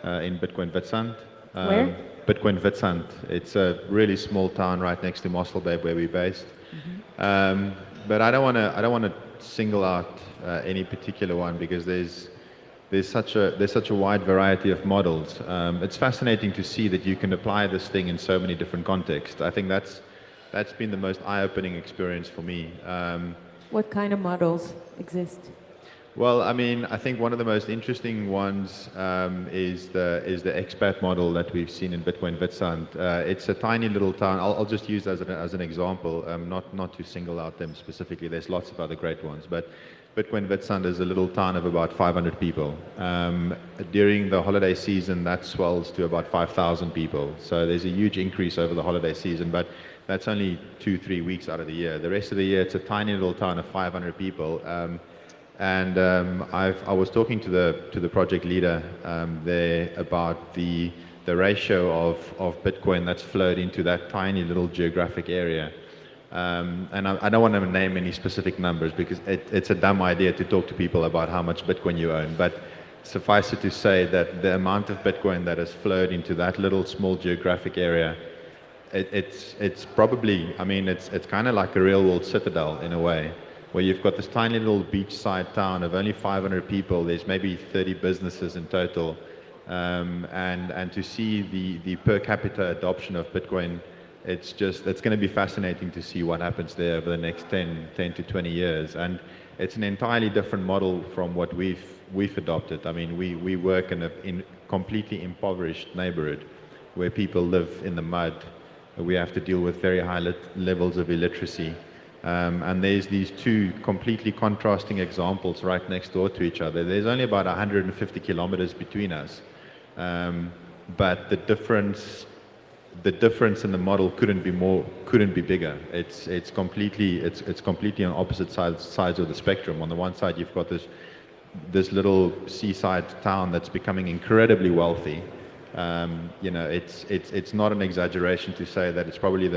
in Bitcoin Witstrand. Where? Bitcoin Witstrand. It's a really small town right next to Mossel Bay where we're based. Mm-hmm. But I don't want to single out any particular one, because there's such a wide variety of models. It's fascinating to see that you can apply this thing in so many different contexts. I think that's been the most eye-opening experience for me. What kind of models exist? Well, I mean, I think one of the most interesting ones is the expat model that we've seen in Bitcoin Witsand. It's a tiny little town. I'll just use as an example, not to single out them specifically. There's lots of other great ones, but Bitcoin Witsand is a little town of about 500 people. During the holiday season, that swells to about 5,000 people. So there's a huge increase over the holiday season, but that's only 2-3 weeks out of the year. The rest of the year, it's a tiny little town of 500 people. I was talking to the project leader there about the ratio of Bitcoin that's flowed into that tiny little geographic area. And I don't want to name any specific numbers because it's a dumb idea to talk to people about how much Bitcoin you own. But suffice it to say that the amount of Bitcoin that has flowed into that little small geographic area, it's probably, I mean, it's kind of like a real world citadel in a way, where you've got this tiny little beachside town of only 500 people. There's maybe 30 businesses in total. And to see the per capita adoption of Bitcoin, it's going to be fascinating to see what happens there over the next 10 to 20 years. And it's an entirely different model from what we've adopted. I mean, we work in a completely impoverished neighborhood where people live in the mud. We have to deal with very high levels of illiteracy. And there's these two completely contrasting examples right next door to each other. There's only about 150 kilometers between us. But the difference in the model couldn't be bigger. It's completely on opposite sides of the spectrum. On the one side, you've got this little seaside town that's becoming incredibly wealthy. You know, it's not an exaggeration to say that it's probably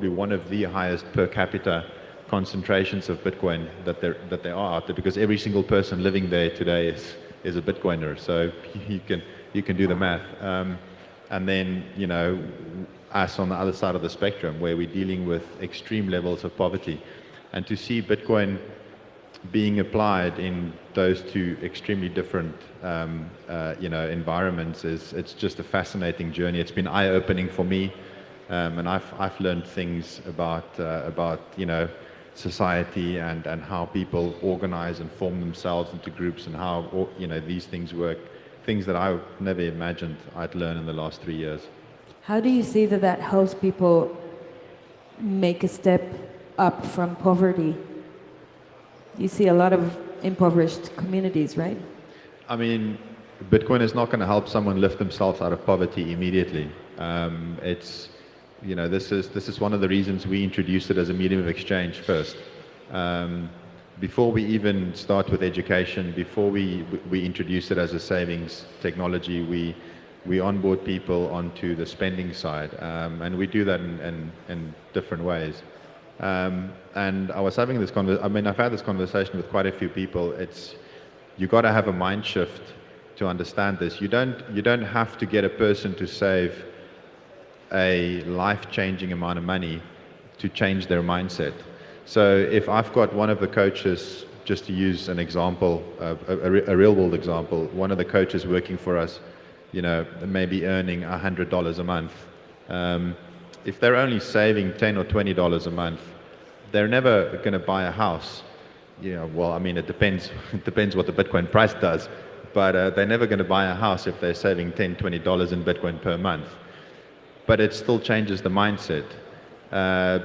one of the highest per capita concentrations of Bitcoin that there are out there, because every single person living there today is a Bitcoiner. So you can do the math. And then, you know, us on the other side of the spectrum, where we're dealing with extreme levels of poverty, and to see Bitcoin being applied in those two extremely different, you know, environments it's just a fascinating journey. It's been eye-opening for me. And I've learned things about you know, society and how people organize and form themselves into groups, and how, you know, these things work, things that I never imagined I'd learn in the last 3 years. How do you see that helps people make a step up from poverty? You see a lot of impoverished communities, right? I mean, Bitcoin is not going to help someone lift themselves out of poverty immediately. It's, you know, this is one of the reasons we introduced it as a medium of exchange first. Before we even start with education, before we introduce it as a savings technology, we onboard people onto the spending side, and we do that in different ways. And I was having this I've had this conversation with quite a few people. You got to have a mind shift to understand this. You don't have to get a person to save a life-changing amount of money to change their mindset. So if I've got one of the coaches, just to use an example, a real-world example, one of the coaches working for us, you know, maybe earning $100 a month. If they're only saving $10 or $20 a month, they're never going to buy a house. You know, well, I mean, it depends. It depends what the Bitcoin price does, but they're never going to buy a house if they're saving $10, $20 in Bitcoin per month. But it still changes the mindset,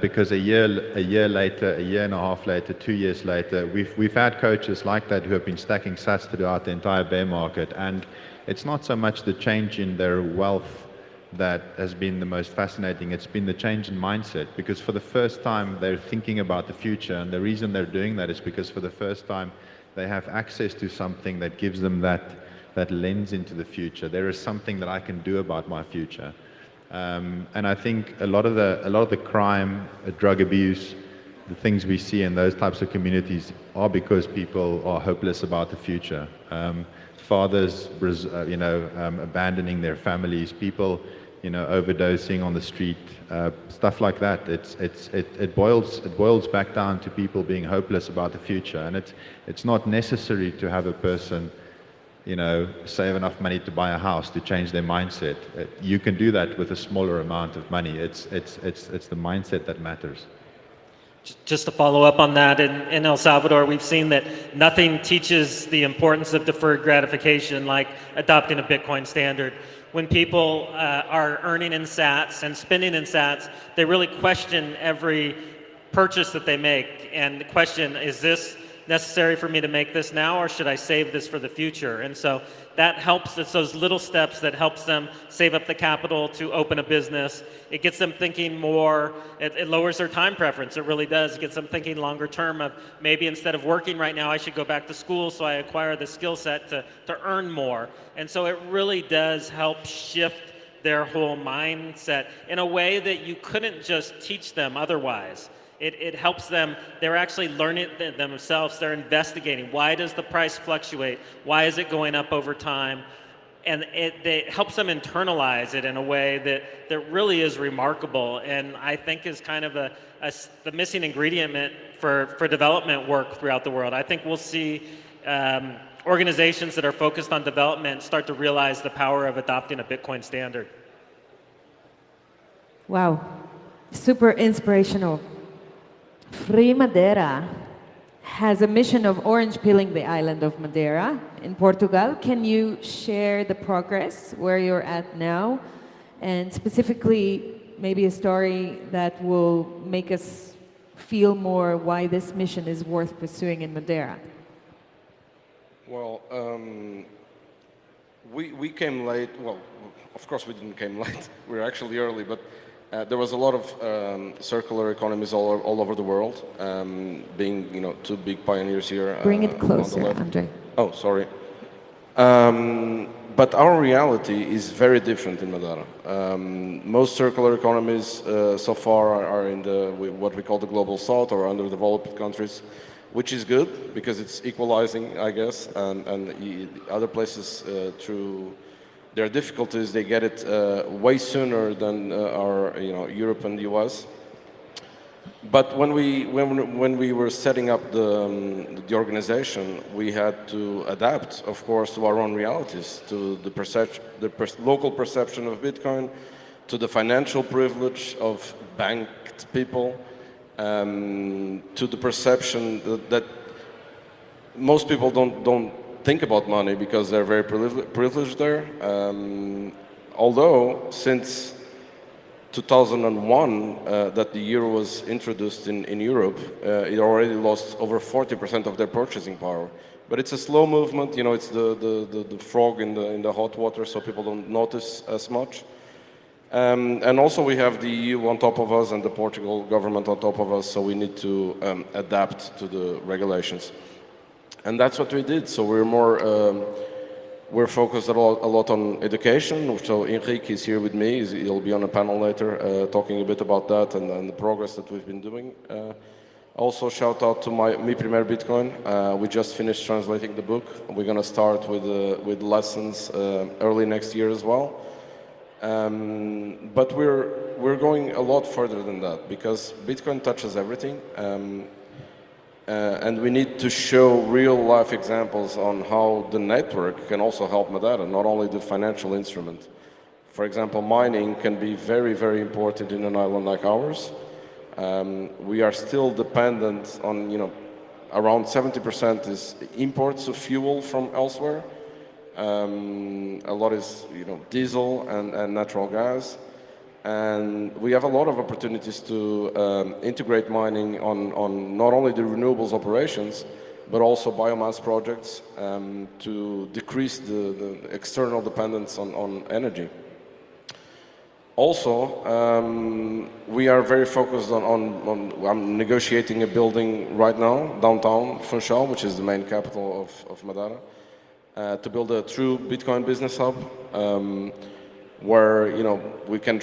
because a year later, a year and a half later, 2 years later, we've had coaches like that who have been stacking sats throughout the entire bear market, and it's not so much the change in their wealth that has been the most fascinating. It's been the change in mindset, because for the first time they're thinking about the future, and the reason they're doing that is because for the first time they have access to something that gives them that lens into the future. There is something that I can do about my future. And I think a lot of the crime, drug abuse, the things we see in those types of communities are because people are hopeless about the future. Fathers, you know, abandoning their families, people, you know, overdosing on the street, stuff like that. It boils back down to people being hopeless about the future, and it's not necessary to have a person, you know, save enough money to buy a house to change their mindset. You can do that with a smaller amount of money. It's the mindset that matters. Just to follow up on that, in El Salvador, we've seen that nothing teaches the importance of deferred gratification like adopting a Bitcoin standard. When people are earning in sats and spending in sats, they really question every purchase that they make and question, is this necessary for me to make this now, or should I save this for the future? And so that helps, it's those little steps that helps them save up the capital to open a business. It gets them thinking more, it lowers their time preference, it really does. It gets them thinking longer term of maybe instead of working right now, I should go back to school so I acquire the skill set to earn more. And so it really does help shift their whole mindset in a way that you couldn't just teach them otherwise. It helps them, they're actually learning it themselves, they're investigating. Why does the price fluctuate? Why is it going up over time? And it helps them internalize it in a way that really is remarkable, and I think is kind of the missing ingredient for development work throughout the world. I think we'll see organizations that are focused on development start to realize the power of adopting a Bitcoin standard. Wow, super inspirational. Free Madeira has a mission of orange peeling the island of Madeira in Portugal. Can you share the progress, where you're at now, and specifically maybe a story that will make us feel more why this mission is worth pursuing in Madeira? Well, we came late. Well, of course we didn't came late. We were actually early, but there was a lot of circular economies all over the world, being, you know, two big pioneers here. Bring it closer, Andre. Oh, sorry. But our reality is very different in Madeira. Most circular economies so far are in what we call the global south or underdeveloped countries, which is good because it's equalizing, I guess, and other places through their difficulties, they get it way sooner than our, Europe and the US. But when we were setting up the organization, we had to adapt, of course, to our own realities, to the local perception of Bitcoin, to the financial privilege of banked people, to the perception that most people don't think about money because they're very privileged there. Although since 2001 that the euro was introduced in Europe, it already lost over 40% of their purchasing power. But it's a slow movement, it's the frog in the hot water, so people don't notice as much. And also we have the EU on top of us and the Portugal government on top of us, so we need to adapt to the regulations. And that's what we did. So we're focused a lot on education. So Enrique is here with me. He'll be on a panel later talking a bit about that and the progress that we've been doing. Also shout out to Mi Primer Bitcoin. We just finished translating the book. We're going to start with lessons early next year as well. But we're going a lot further than that because Bitcoin touches everything. And we need to show real-life examples on how the network can also help Madeira, not only the financial instrument. For example, mining can be very, very important in an island like ours. We are still dependent on, around 70% is imports of fuel from elsewhere. A lot is, diesel and natural gas. And we have a lot of opportunities to integrate mining on not only the renewables operations, but also biomass projects to decrease the external dependence on energy. Also, we are very focused I'm negotiating a building right now, downtown Funchal, which is the main capital of Madeira, to build a true Bitcoin business hub. Where we can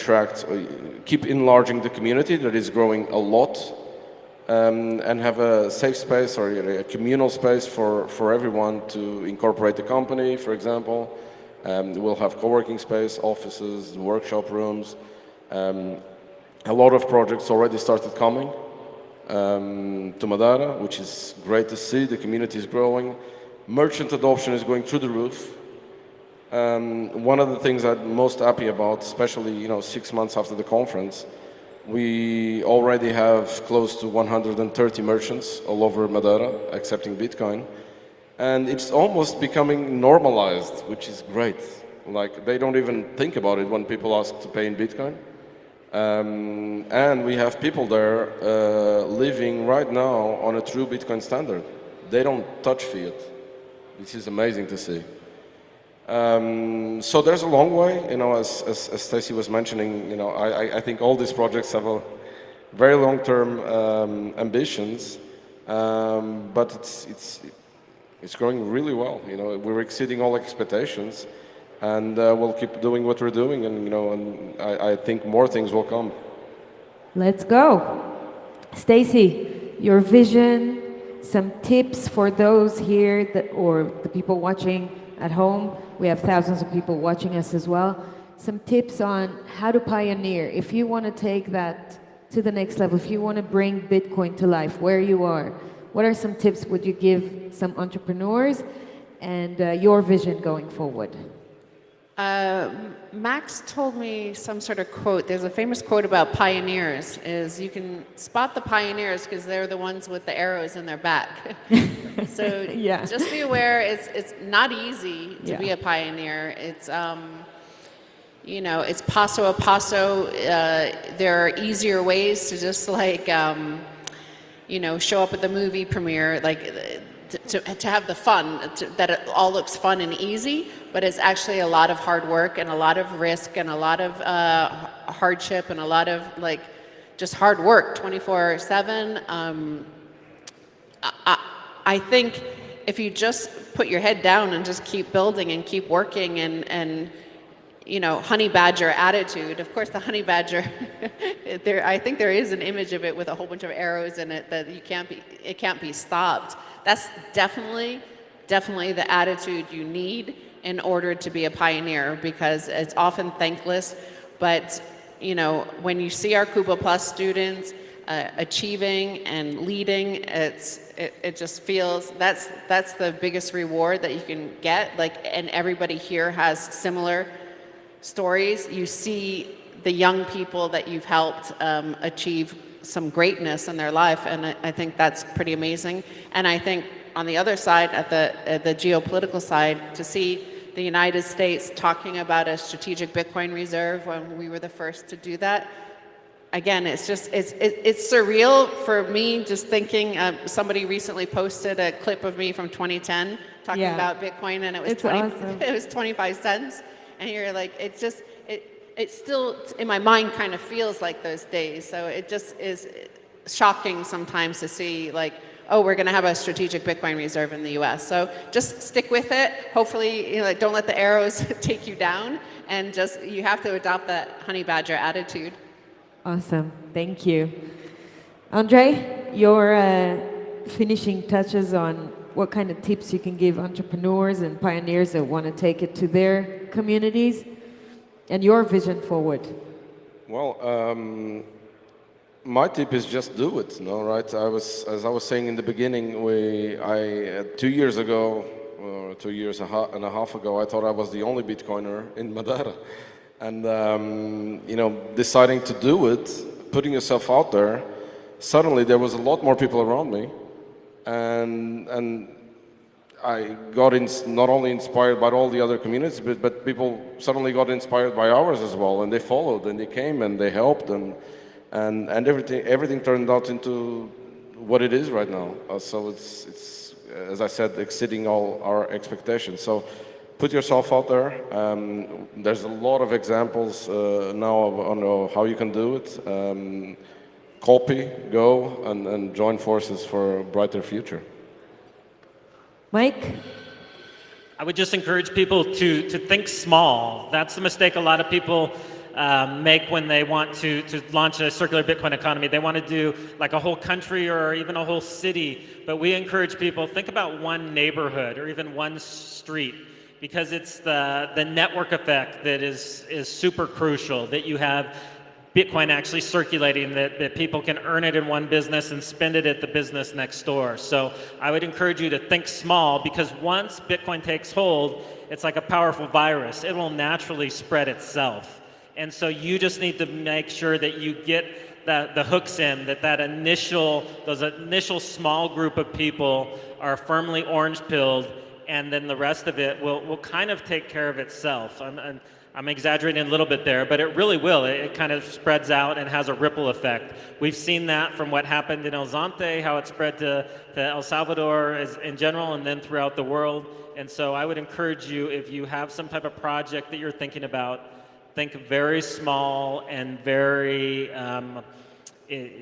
keep enlarging the community that is growing a lot, and have a safe space or a communal space for everyone to incorporate the company, for example. We'll have co-working space, offices, workshop rooms. A lot of projects already started coming to Madeira, which is great to see. The community is growing. Merchant adoption is going through the roof. One of the things I'm most happy about, especially 6 months after the conference, We already have close to 130 merchants all over Madeira accepting Bitcoin. And it's almost becoming normalized, which is great. Like, they don't even think about it when people ask to pay in Bitcoin. And we have people there living right now on a true Bitcoin standard. They don't touch fiat, which is amazing to see. So there's a long way, you know, as Stacy was mentioning, you know, I think all these projects have a very long-term ambitions, but it's growing really well. You know, we're exceeding all expectations, and we'll keep doing what we're doing, and you know, and I think more things will come. Let's go. Stacy, your vision, some tips for those here that, or the people watching at home. We have thousands of people watching us as well. Some tips on how to pioneer. If you want to take that to the next level, if you want to bring Bitcoin to life where you are, what are some tips would you give some entrepreneurs and your vision going forward? Max told me some sort of quote. There's a famous quote about pioneers, is you can spot the pioneers because they're the ones with the arrows in their back. So yeah. Just be aware, it's not easy to be a pioneer. It's, you know, it's paso a paso. There are easier ways to just like, you know, show up at the movie premiere, like to have the fun, that it all looks fun and easy, but it's actually a lot of hard work and a lot of risk and a lot of hardship and a lot of like just hard work 24/7. I think if you just put your head down and just keep building and keep working and you know, honey badger attitude. Of course, the honey badger, I think there is an image of it with a whole bunch of arrows in it that it can't be stopped. That's definitely the attitude you need in order to be a pioneer, because it's often thankless. But you know, when you see our Cuba Plus students achieving and leading, it just feels that's the biggest reward that you can get. Like, and everybody here has similar stories. You see the young people that you've helped achieve some greatness in their life, and I think that's pretty amazing. And I think on the other side, at the geopolitical side, to see the United States talking about a strategic Bitcoin reserve when we were the first to do that, again, it's just it's surreal for me just thinking. Somebody recently posted a clip of me from 2010 talking about Bitcoin, and it was awesome. It was 25 cents. And you're like, it's just, it still, in my mind, kind of feels like those days. So it just is shocking sometimes to see, like, oh, we're going to have a strategic Bitcoin reserve in the US. So just stick with it. Hopefully, you know, don't let the arrows take you down. And just, you have to adopt that honey badger attitude. Awesome. Thank you. Andre, your finishing touches on what kind of tips you can give entrepreneurs and pioneers that want to take it to their communities, and your vision forward. Well, my tip is just do it, no, right? As I was saying in the beginning, 2 years ago, or 2 years and a half ago, I thought I was the only Bitcoiner in Madeira. And, you know, deciding to do it, putting yourself out there, suddenly there was a lot more people around me. And I got not only inspired by all the other communities, but people suddenly got inspired by ours as well, and they followed, and they came, and they helped, and everything turned out into what it is right now. So it's as I said, exceeding all our expectations. So put yourself out there. There's a lot of examples now on how you can do it. Copy, go, and join forces for a brighter future. Mike? I would just encourage people to think small. That's the mistake a lot of people make when they want to launch a circular Bitcoin economy. They want to do like a whole country or even a whole city, but we encourage people, think about one neighborhood or even one street, because it's the network effect that is super crucial, that you have Bitcoin actually circulating, that people can earn it in one business and spend it at the business next door. So I would encourage you to think small, because once Bitcoin takes hold, it's like a powerful virus. It will naturally spread itself. And so you just need to make sure that you get the hooks in, those initial small group of people are firmly orange pilled, and then the rest of it will kind of take care of itself. I'm exaggerating a little bit there, but it really will. It kind of spreads out and has a ripple effect. We've seen that from what happened in El Zante, how it spread to El Salvador in general, and then throughout the world. And so I would encourage you, if you have some type of project that you're thinking about, think very small and very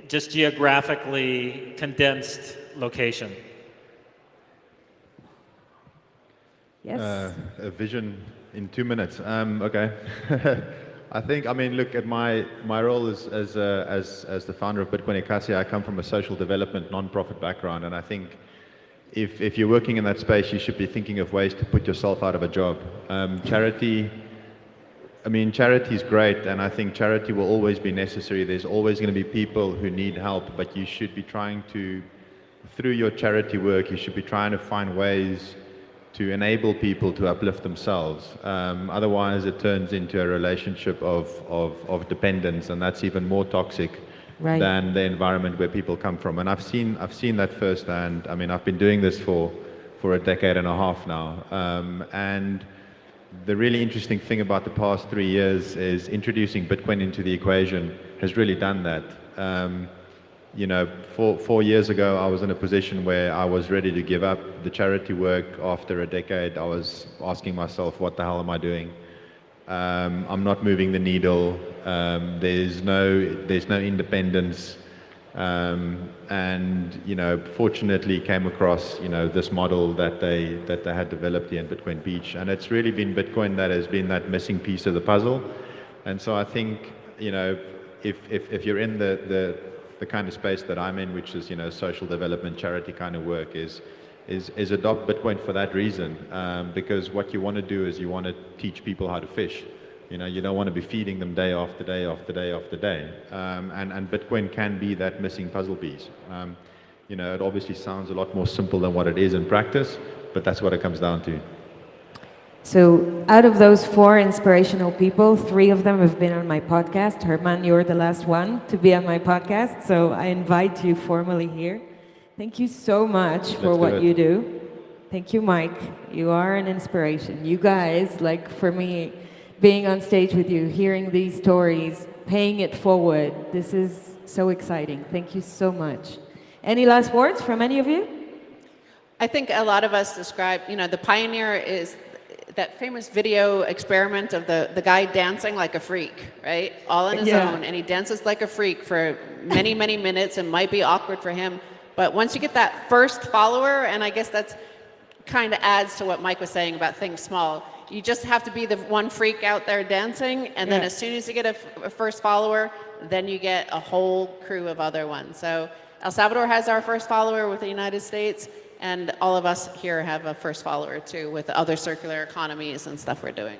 just geographically condensed location. Yes. A vision in 2 minutes. Okay. I mean, look at my role as the founder of Bitcoin Ekasi. I come from a social development non-profit background, and I think if you're working in that space, you should be thinking of ways to put yourself out of a job. Charity is great, and I think charity will always be necessary. There's always going to be people who need help, but you should be trying to, through your charity work, you should be trying to find ways to enable people to uplift themselves. Otherwise, it turns into a relationship of dependence, and that's even more toxic than the environment where people come from. And I've seen that firsthand. I mean, I've been doing this for a decade and a half now, and the really interesting thing about the past 3 years is introducing Bitcoin into the equation has really done that. 4 years ago, I was in a position where I was ready to give up the charity work. After a decade, I was asking myself, what the hell am I doing? I'm not moving the needle. There's no independence. And fortunately came across this model that they had developed here in Bitcoin Beach, and it's really been Bitcoin that has been that missing piece of the puzzle. And so I think if you're in the kind of space that I'm in, which is social development, charity kind of work, is adopt Bitcoin for that reason, because what you want to do is you want to teach people how to fish. You don't want to be feeding them day after day after day after day. And Bitcoin can be that missing puzzle piece. It obviously sounds a lot more simple than what it is in practice, but that's what it comes down to. So out of those 4 inspirational people, 3 of them have been on my podcast. Herman, you're the last one to be on my podcast, so I invite you formally here. Thank you so much for what you do. Thank you, Mike. You are an inspiration. You guys, like for me, being on stage with you, hearing these stories, paying it forward, this is so exciting. Thank you so much. Any last words from any of you? I think a lot of us describe, the pioneer is that famous video experiment of the guy dancing like a freak, right? All on his own, and he dances like a freak for many, many minutes, and might be awkward for him. But once you get that first follower, and I guess that's kind of adds to what Mike was saying about things small. You just have to be the one freak out there dancing, and then as soon as you get a first follower, then you get a whole crew of other ones. So El Salvador has our first follower with the United States, and all of us here have a first follower too with other circular economies and stuff we're doing.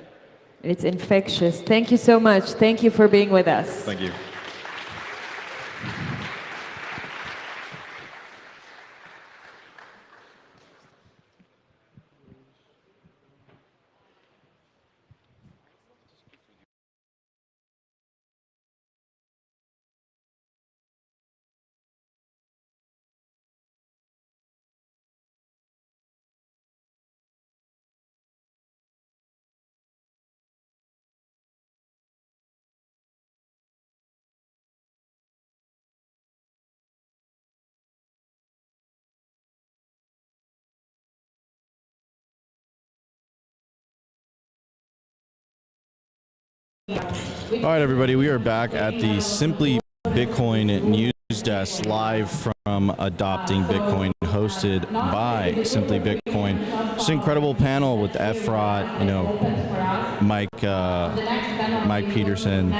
It's infectious. Thank you so much. Thank you for being with us. Thank you. All right, everybody, we are back at the Simply Bitcoin news desk live from Adopting Bitcoin, hosted by Simply Bitcoin. It's an incredible panel with Efrat, Mike Peterson,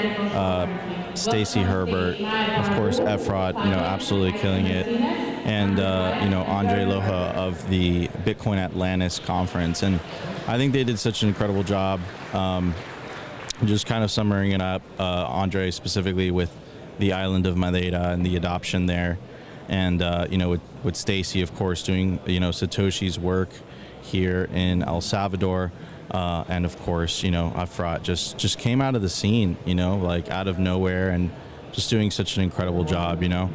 Stacy, Herbert, of course Efrat, absolutely killing it, and Andre Loja of the Bitcoin Atlantis conference. And I think they did such an incredible job. Just kind of summarizing it up, Andre specifically with the island of Madeira and the adoption there, and with Stacy, of course, doing Satoshi's work here in El Salvador, and of course Efrat just came out of the scene, like out of nowhere, and just doing such an incredible job, you know.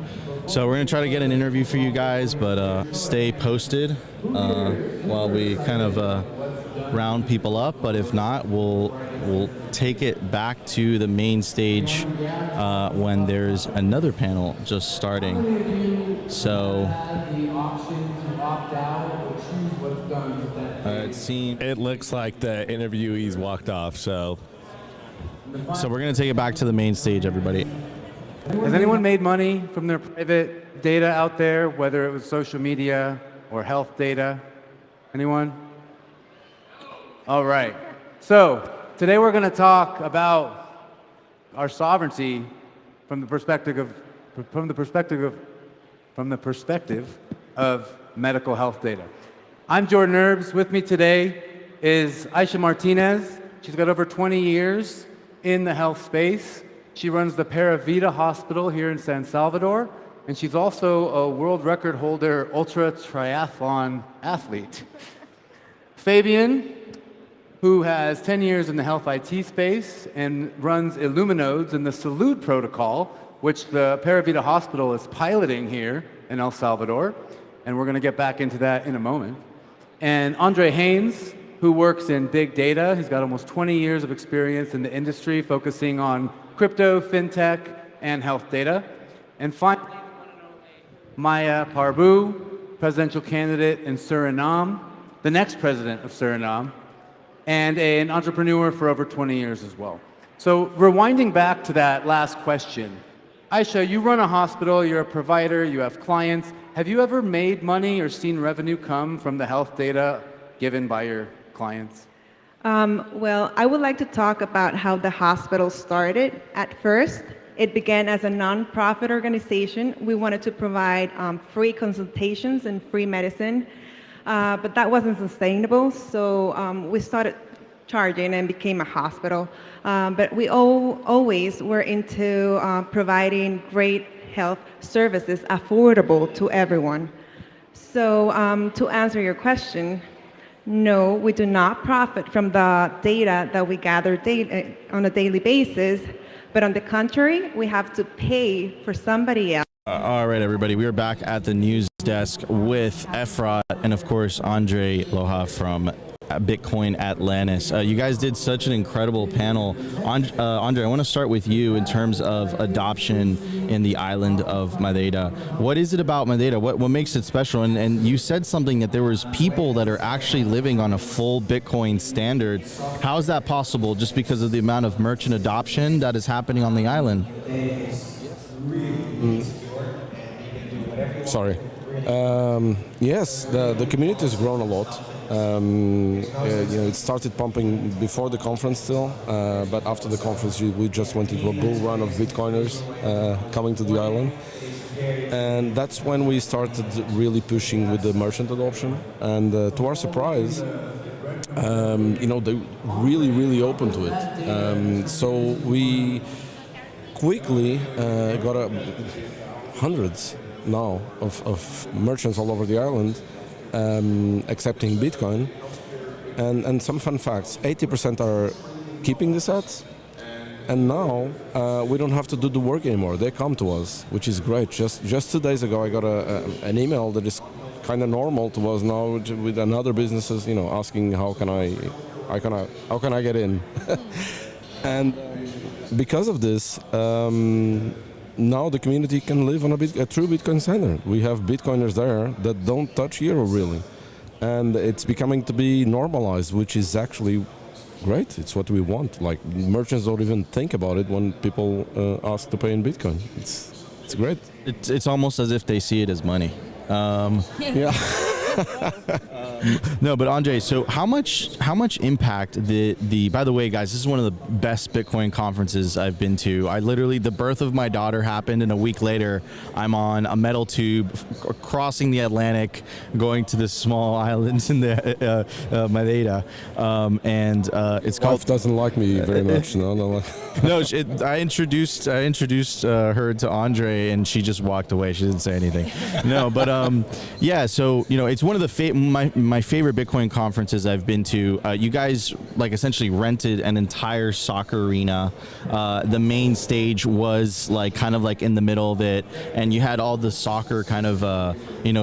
So we're gonna try to get an interview for you guys, but stay posted while we kind of round people up. But if not, we'll take it back to the main stage when there's another panel just starting. So it looks like the interviewees walked off. So we're gonna take it back to the main stage, everybody. Has anyone made money from their private data out there, whether it was social media or health data? Anyone? All right. So today we're going to talk about our sovereignty from the perspective of medical health data. I'm Jordan Herbs. With me today is Aisha Martinez. She's got over 20 years in the health space. She runs the Para Vida Hospital here in San Salvador, and she's also a world record holder ultra triathlon athlete. Fabian, who has 10 years in the health IT space and runs Illuminodes and the Salute protocol, which the Para Vida Hospital is piloting here in El Salvador, and we're going to get back into that in a moment. And Andre Haynes, who works in big data. He's got almost 20 years of experience in the industry, focusing on crypto, fintech, and health data. And finally, Maya Parbu, presidential candidate in Suriname, the next president of Suriname, and an entrepreneur for over 20 years as well. So rewinding back to that last question, Aisha, you run a hospital, you're a provider, you have clients. Have you ever made money or seen revenue come from the health data given by your clients? Well, I would like to talk about how the hospital started. At first, it began as a nonprofit organization. We wanted to provide free consultations and free medicine, but that wasn't sustainable, so we started charging and became a hospital. But we always were into providing great health services affordable to everyone. So to answer your question, no, we do not profit from the data that we gather on a daily basis, but on the contrary, we have to pay for somebody else. All right, everybody, we are back at the news desk with Efrat and, of course, Andre Loha from Bitcoin Atlantis. You guys did such an incredible panel. Andre, I want to start with you in terms of adoption in the island of Madeira. What is it about Madeira? What makes it special? And you said something that there was people that are actually living on a full Bitcoin standard. How is that possible? Just because of the amount of merchant adoption that is happening on the island? Sorry. Yes, the community has grown a lot. It started pumping before the conference still, but after the conference we just went into a bull run of Bitcoiners coming to the island. And that's when we started really pushing with the merchant adoption. And to our surprise, they really open to it. So we quickly got hundreds now of merchants all over the island accepting Bitcoin. And some fun facts, 80% are keeping the sets, and now we don't have to do the work anymore. They come to us, which is great. Just 2 days ago I got an email that is kind of normal to us now with another businesses, asking how can I get in? And because of this, now the community can live on a true Bitcoin standard. We have Bitcoiners there that don't touch euro really. And it's becoming to be normalized, which is actually great. It's what we want. Like, merchants don't even think about it when people ask to pay in Bitcoin. It's great. It's almost as if they see it as money. Yeah. No, but Andre, so how much impact the by the way, guys, this is one of the best Bitcoin conferences I've been to. The birth of my daughter happened, and a week later I'm on a metal tube crossing the Atlantic going to this small island in the Madeira, and it's called. Wife doesn't like me very much. No. I introduced her to Andre, and she just walked away. She didn't say anything. No, but yeah, so it's one of the my my favorite Bitcoin conferences I've been to, you guys like essentially rented an entire soccer arena. The main stage was like kind of like in the middle of it, and you had all the soccer kind of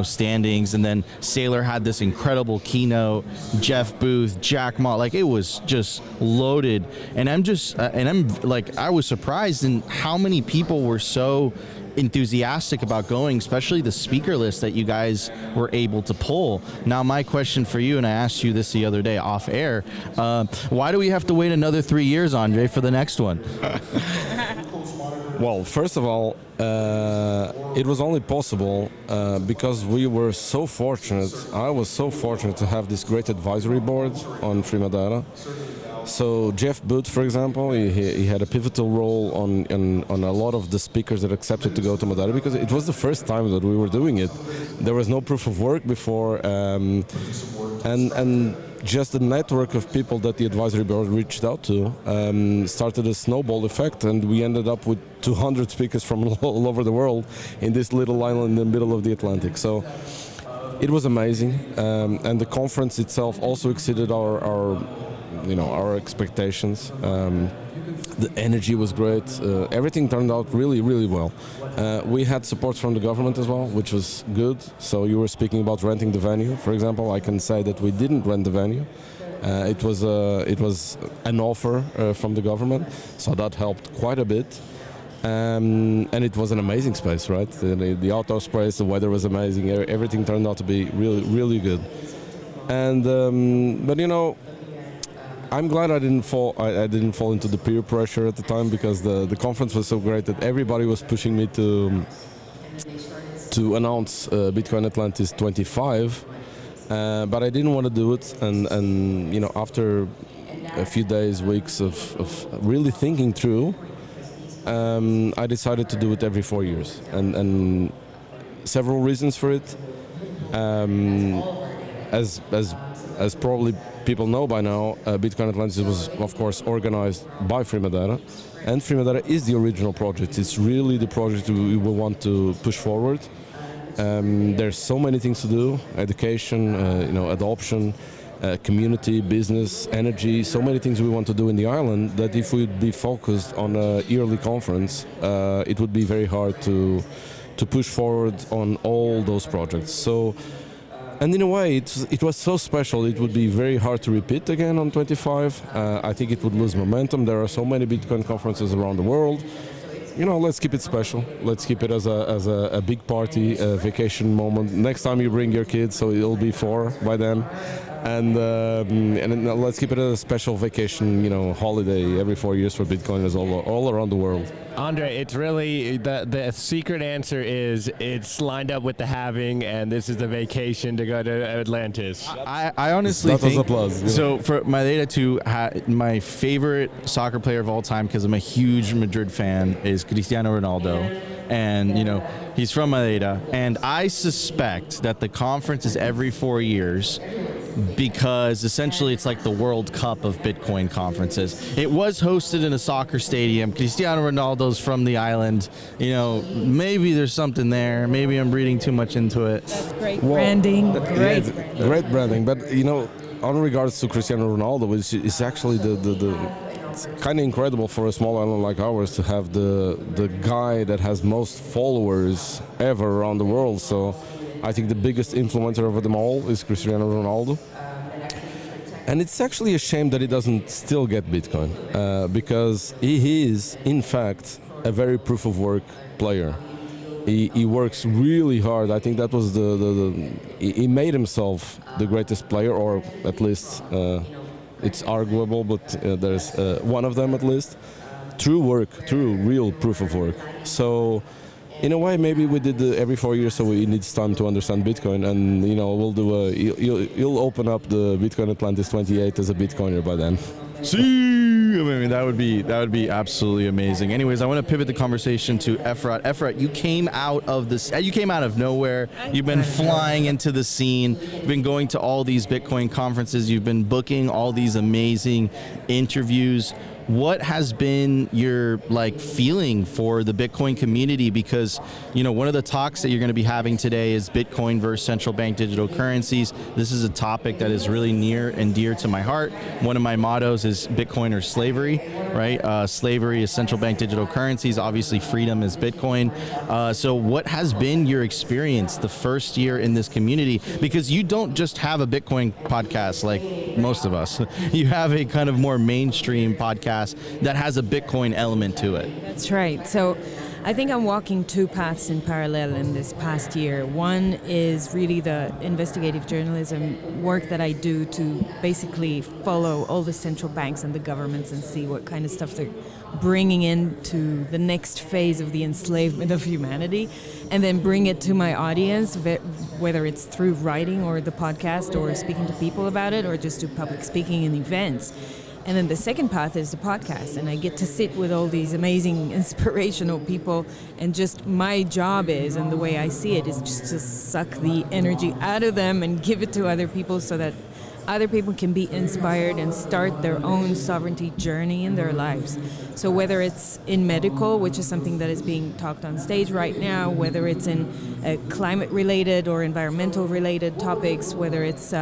standings, and then Saylor had this incredible keynote, Jeff Booth, Jack Ma, like it was just loaded. And I was surprised in how many people were so enthusiastic about going, especially the speaker list that you guys were able to pull. Now, my question for you, and I asked you this the other day off air, why do we have to wait another 3 years, Andre, for the next one? Well, first of all, it was only possible because we were so fortunate. I was so fortunate to have this great advisory board on Free Madeira. So Jeff Booth, for example, he had a pivotal role on a lot of the speakers that accepted to go to Madeira, because it was the first time that we were doing it. There was no proof of work before, and just the network of people that the advisory board reached out to started a snowball effect, and we ended up with 200 speakers from all over the world in this little island in the middle of the Atlantic. So it was amazing, and the conference itself also exceeded our expectations. The energy was great. Everything turned out really, really well. We had support from the government as well, which was good. So you were speaking about renting the venue, for example. I can say that we didn't rent the venue. It was an offer from the government, so that helped quite a bit. And it was an amazing space, right? The outdoor space, the weather was amazing. Everything turned out to be really, really good. And but I'm glad I didn't fall into the peer pressure at the time, because the conference was so great that everybody was pushing me to announce Bitcoin Atlantis 25, but I didn't want to do it. And after a few days, weeks of really thinking through, I decided to do it every 4 years, and several reasons for it. As probably people know by now, Bitcoin Atlantis was, of course, organized by Free Madeira, and Free Madeira is the original project. It's really the project we want to push forward. There's so many things to do: education, adoption, community, business, energy. So many things we want to do in the island that if we'd be focused on a yearly conference, it would be very hard to push forward on all those projects. So. And in a way, it was so special, it would be very hard to repeat again on 25. I think it would lose momentum. There are so many Bitcoin conferences around the world. Let's keep it special. Let's keep it as a big party, a vacation moment. Next time you bring your kids, so it'll be 4 by then. And let's keep it as a special vacation, holiday every 4 years for Bitcoiners all around the world. Andre, it's really, the secret answer is it's lined up with the halving, and this is the vacation to go to Atlantis. I honestly think, that was a plus. Yeah. So for Madeira to my favorite soccer player of all time, because I'm a huge Madrid fan, is Cristiano Ronaldo. And, he's from Madeira. And I suspect that the conference is every 4 years, because essentially it's like the World Cup of Bitcoin conferences. It was hosted in a soccer stadium. Cristiano Ronaldo's from the island. Maybe there's something there. Maybe I'm reading too much into it. That's great branding. Great branding. But, on regards to Cristiano Ronaldo, it's actually it's kind of incredible for a small island like ours to have the guy that has most followers ever around the world. So I think the biggest influencer of them all is Cristiano Ronaldo. And it's actually a shame that he doesn't still get Bitcoin, because he is, in fact, a very proof of work player. He works really hard. I think that was he made himself the greatest player, or at least it's arguable, but there's one of them at least. Through real proof of work. So in a way, maybe we did every 4 years, so we need time to understand Bitcoin, and we'll do you'll open up the Bitcoin Atlantis 28 as a Bitcoiner by then. See, that would be absolutely amazing. Anyways, I want to pivot the conversation to Efrat. Efrat, you came out of nowhere. You've been flying into the scene. You've been going to all these Bitcoin conferences. You've been booking all these amazing interviews. what has been your feeling for the Bitcoin community? Because one of the talks that you're going to be having today is Bitcoin versus central bank digital currencies. This is a topic that is really near and dear to my heart. One of my mottos is Bitcoin or slavery, right? Slavery is central bank digital currencies. Obviously, freedom is Bitcoin. So what has been your experience the first year in this community? Because you don't just have a Bitcoin podcast like most of us. You have a kind of more mainstream podcast that has a Bitcoin element to it. That's right. So I think I'm walking two paths in parallel in this past year. One is really the investigative journalism work that I do to basically follow all the central banks and the governments and see what kind of stuff they're bringing into the next phase of the enslavement of humanity, and then bring it to my audience, whether it's through writing or the podcast or speaking to people about it or just do public speaking in events. And then the second path is the podcast, and I get to sit with all these amazing, inspirational people, and just my job is, and the way I see it, is just to suck the energy out of them and give it to other people so that other people can be inspired and start their own sovereignty journey in their lives. So whether it's in medical, which is something that is being talked on stage right now, whether it's in climate-related or environmental-related topics, whether it's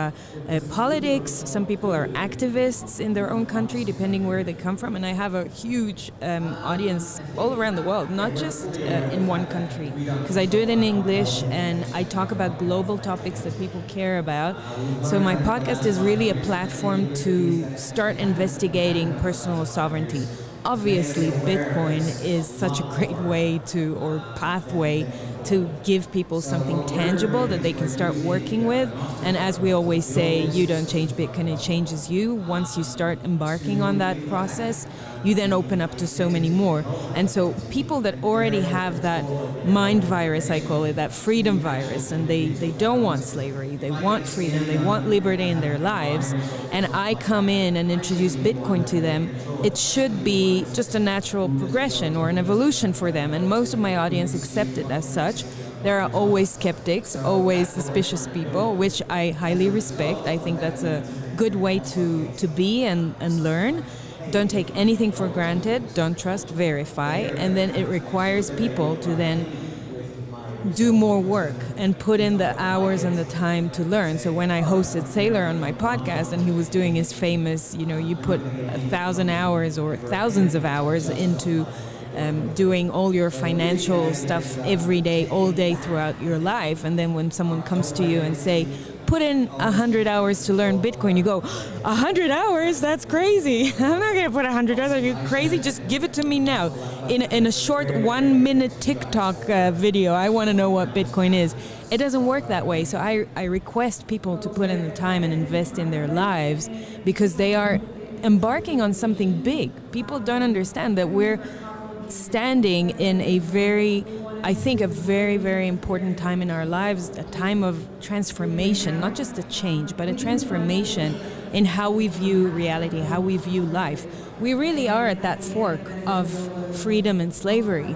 politics, some people are activists in their own country, depending where they come from. And I have a huge audience all around the world, not just in one country, because I do it in English and I talk about global topics that people care about. So my podcast is really a platform to start investigating personal sovereignty. Obviously, Bitcoin is such a great way to, or pathway to give people something tangible that they can start working with. And as we always say, you don't change Bitcoin, it changes you. Once you start embarking on that process, you then open up to so many more. And so people that already have that mind virus, I call it, that freedom virus, and they don't want slavery, they want freedom, they want liberty in their lives, and I come in and introduce Bitcoin to them, it should be just a natural progression or an evolution for them. And most of my audience accept it as such. There are always skeptics, always suspicious people, which I highly respect. I think that's a good way to be and learn. Don't take anything for granted, don't trust, verify, and then it requires people to then do more work and put in the hours and the time to learn. So when I hosted Sailor on my podcast and he was doing his famous, you put 1,000 hours or thousands of hours into doing all your financial stuff every day, all day throughout your life, and then when someone comes to you and say, put in 100 hours to learn Bitcoin, you go, 100 hours? That's crazy. I'm not going to put 100 hours. Are you crazy? Just give it to me now. In a short 1-minute TikTok video, I want to know what Bitcoin is. It doesn't work that way. So I request people to put in the time and invest in their lives because they are embarking on something big. People don't understand that we're standing in a very, very important time in our lives, a time of transformation, not just a change, but a transformation in how we view reality, how we view life. We really are at that fork of freedom and slavery.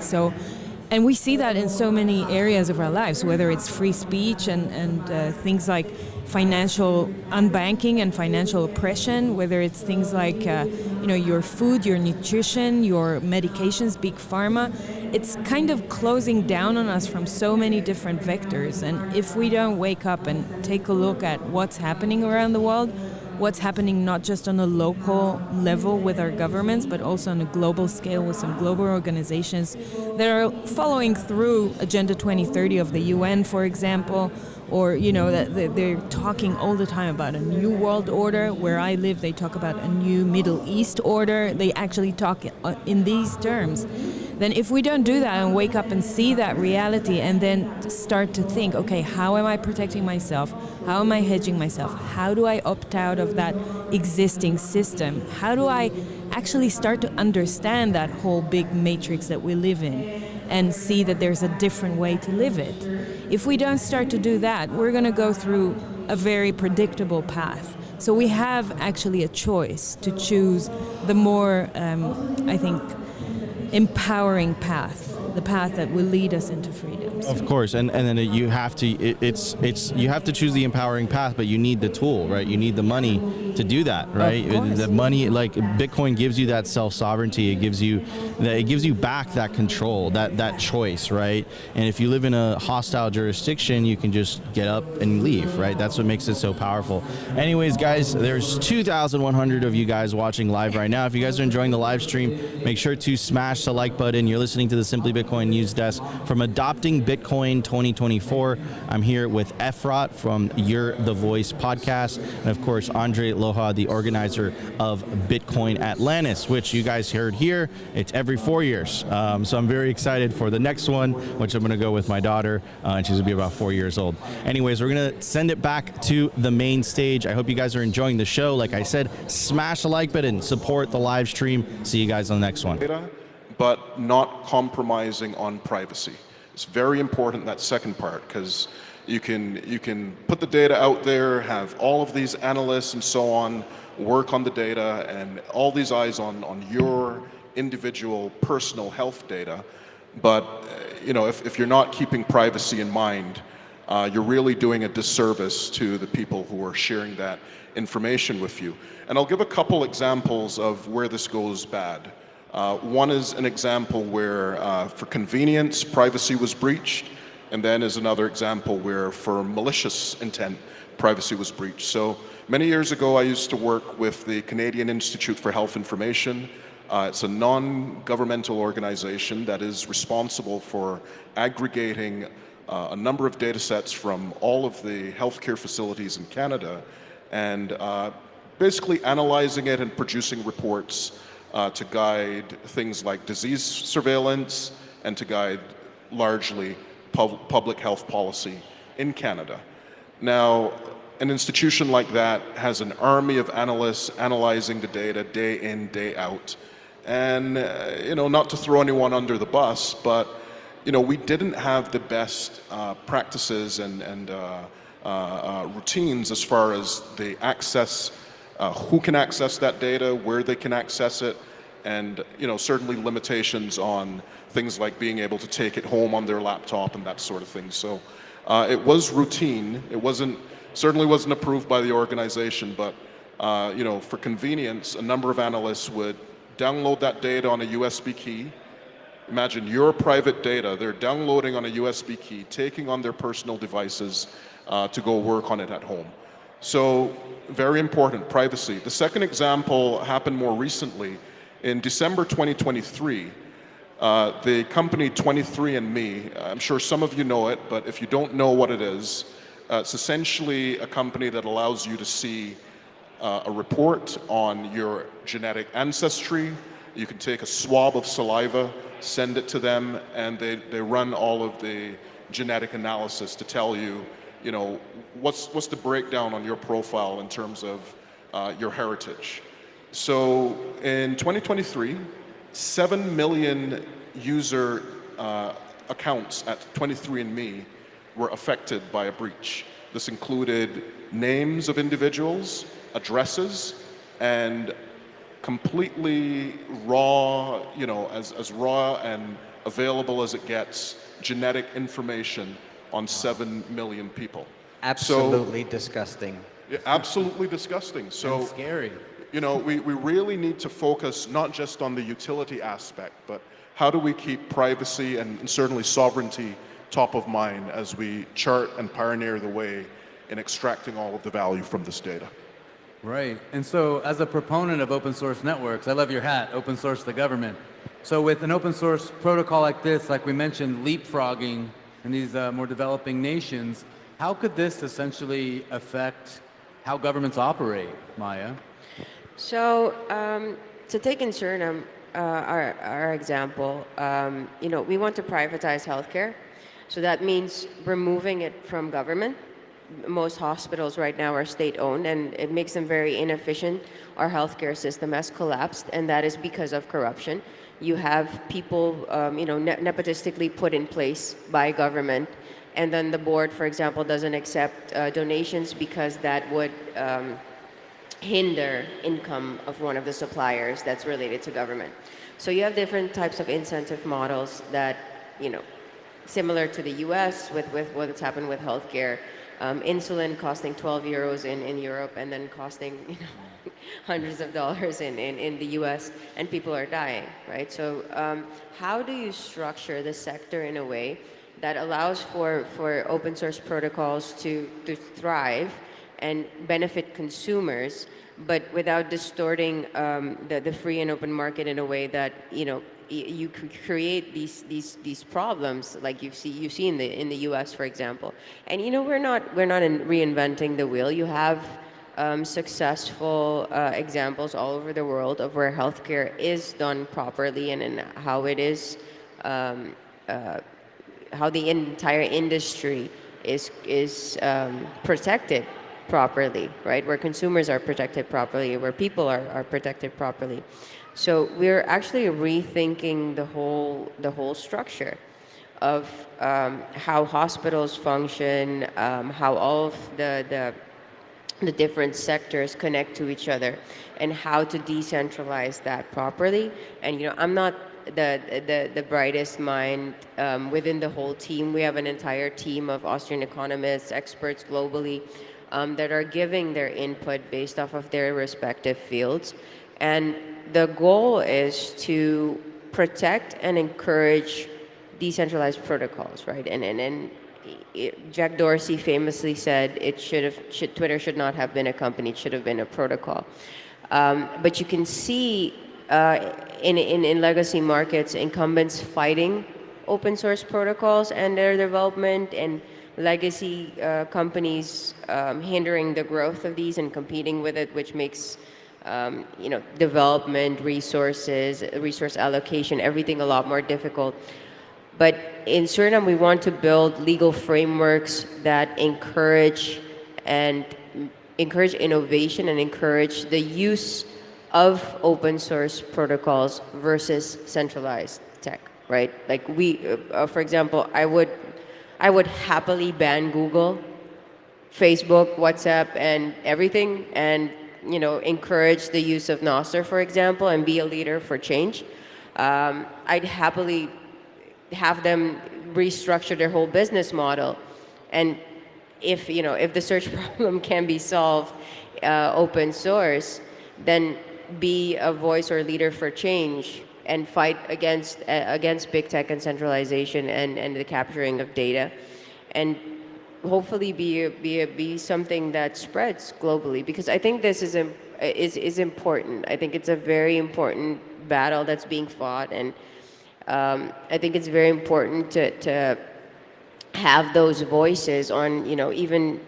And we see that in so many areas of our lives, whether it's free speech and things like financial unbanking and financial oppression, whether it's things like your food, your nutrition, your medications, big pharma. It's kind of closing down on us from so many different vectors. And if we don't wake up and take a look at what's happening around the world, what's happening not just on a local level with our governments, but also on a global scale with some global organizations that are following through Agenda 2030 of the UN, for example, or, that they're talking all the time about a new world order. Where I live, they talk about a new Middle East order. They actually talk in these terms. Then if we don't do that and wake up and see that reality and then start to think, okay, how am I protecting myself? How am I hedging myself? How do I opt out of that existing system? How do I actually start to understand that whole big matrix that we live in and see that there's a different way to live it? If we don't start to do that, we're going to go through a very predictable path. So we have actually a choice to choose the more, empowering path, the path that will lead us into freedom. Of course, and then you have to you have to choose the empowering path, but you need the tool, right? You need the money to do that, right? The money, like Bitcoin gives you that self-sovereignty. It gives you back that control, that choice, right? And if you live in a hostile jurisdiction, you can just get up and leave, right? That's what makes it so powerful. Anyways, guys, there's 2,100 of you guys watching live right now. If you guys are enjoying the live stream, make sure to smash the like button. You're listening to the Simply Bitcoin News Desk from Adopting Bitcoin 2024. I'm here with Efrat from You're the Voice podcast, and of course, Andre Loha, the organizer of Bitcoin Atlantis, which you guys heard here. It's every 4 years. So I'm very excited for the next one, which I'm going to go with my daughter, and she's going to be about 4 years old. Anyways, we're going to send it back to the main stage. I hope you guys are enjoying the show. Like I said, smash the like button, support the live stream. See you guys on the next one. But not compromising on privacy. It's very important, that second part, because you can put the data out there, have all of these analysts and so on work on the data, and all these eyes on your individual personal health data. But if you're not keeping privacy in mind, you're really doing a disservice to the people who are sharing that information with you. And I'll give a couple examples of where this goes bad. One is an example where, for convenience, privacy was breached, and then is another example where, for malicious intent, privacy was breached. So many years ago, I used to work with the Canadian Institute for Health Information. It's a non-governmental organization that is responsible for aggregating a number of data sets from all of the healthcare facilities in Canada, and basically analyzing it and producing reports to guide things like disease surveillance and to guide largely public health policy in Canada. Now, an institution like that has an army of analysts analyzing the data day in, day out. And, not to throw anyone under the bus, but, we didn't have the best practices and routines as far as the access, who can access that data, where they can access it, and certainly limitations on things like being able to take it home on their laptop and that sort of thing. So it was routine. It certainly wasn't approved by the organization, but for convenience, a number of analysts would download that data on a USB key. Imagine your private data, they're downloading on a USB key, taking on their personal devices to go work on it at home. So very important, privacy. The second example happened more recently. In December 2023, the company 23andMe, I'm sure some of you know it, but if you don't know what it is, it's essentially a company that allows you to see a report on your genetic ancestry. You can take a swab of saliva, send it to them, and they run all of the genetic analysis to tell you, what's the breakdown on your profile in terms of your heritage. So in 2023, 7 million user accounts at 23andMe were affected by a breach. This included names of individuals, addresses, and completely raw, as raw and available as it gets, genetic information on 7 million people. Absolutely disgusting. Yeah, absolutely disgusting. So and scary. We really need to focus not just on the utility aspect, but how do we keep privacy and certainly sovereignty top of mind as we chart and pioneer the way in extracting all of the value from this data. Right. And so as a proponent of open source networks, I love your hat, open source the government. So with an open source protocol like this, like we mentioned, leapfrogging in these more developing nations, how could this essentially affect how governments operate, Maya? So to take in Suriname, our example, we want to privatize healthcare. So that means removing it from government. Most hospitals right now are state-owned, and it makes them very inefficient. Our healthcare system has collapsed, and that is because of corruption. You have people, nepotistically put in place by government, and then the board, for example, doesn't accept donations because that would hinder income of one of the suppliers that's related to government. So you have different types of incentive models that, similar to the US with what's happened with healthcare, insulin costing 12 euros in Europe and then costing hundreds of dollars in the US, and people are dying, right? So how do you structure the sector in a way that allows for open source protocols to thrive and benefit consumers, but without distorting the free and open market in a way that, you create these problems like you see in the US, for example. And we're not reinventing the wheel. You have successful examples all over the world of where healthcare is done properly and how it is how the entire industry is protected properly, right? Where consumers are protected properly, where people are protected properly. So we're actually rethinking the whole structure of how hospitals function, how all of the different sectors connect to each other, and how to decentralize that properly. And I'm not the brightest mind within the whole team. We have an entire team of Austrian economists, experts globally, that are giving their input based off of their respective fields. And the goal is to protect and encourage decentralized protocols, right? And Jack Dorsey famously said Twitter should not have been a company, it should have been a protocol. But you can see in legacy markets, incumbents fighting open source protocols and their development, and legacy companies hindering the growth of these and competing with it, which makes development, resources, resource allocation, everything a lot more difficult. But in Suriname, we want to build legal frameworks that encourage innovation and encourage the use of open source protocols versus centralized tech, right? Like for example, I would happily ban Google, Facebook, WhatsApp, and everything, and encourage the use of Nostr, for example, and be a leader for change. I'd happily have them restructure their whole business model, and if the search problem can be solved open source, then be a voice or leader for change and fight against big tech and centralization and the capturing of data, and hopefully be something that spreads globally, because I think this is important. I think it's a very important battle that's being fought, and I think it's very important to have those voices on even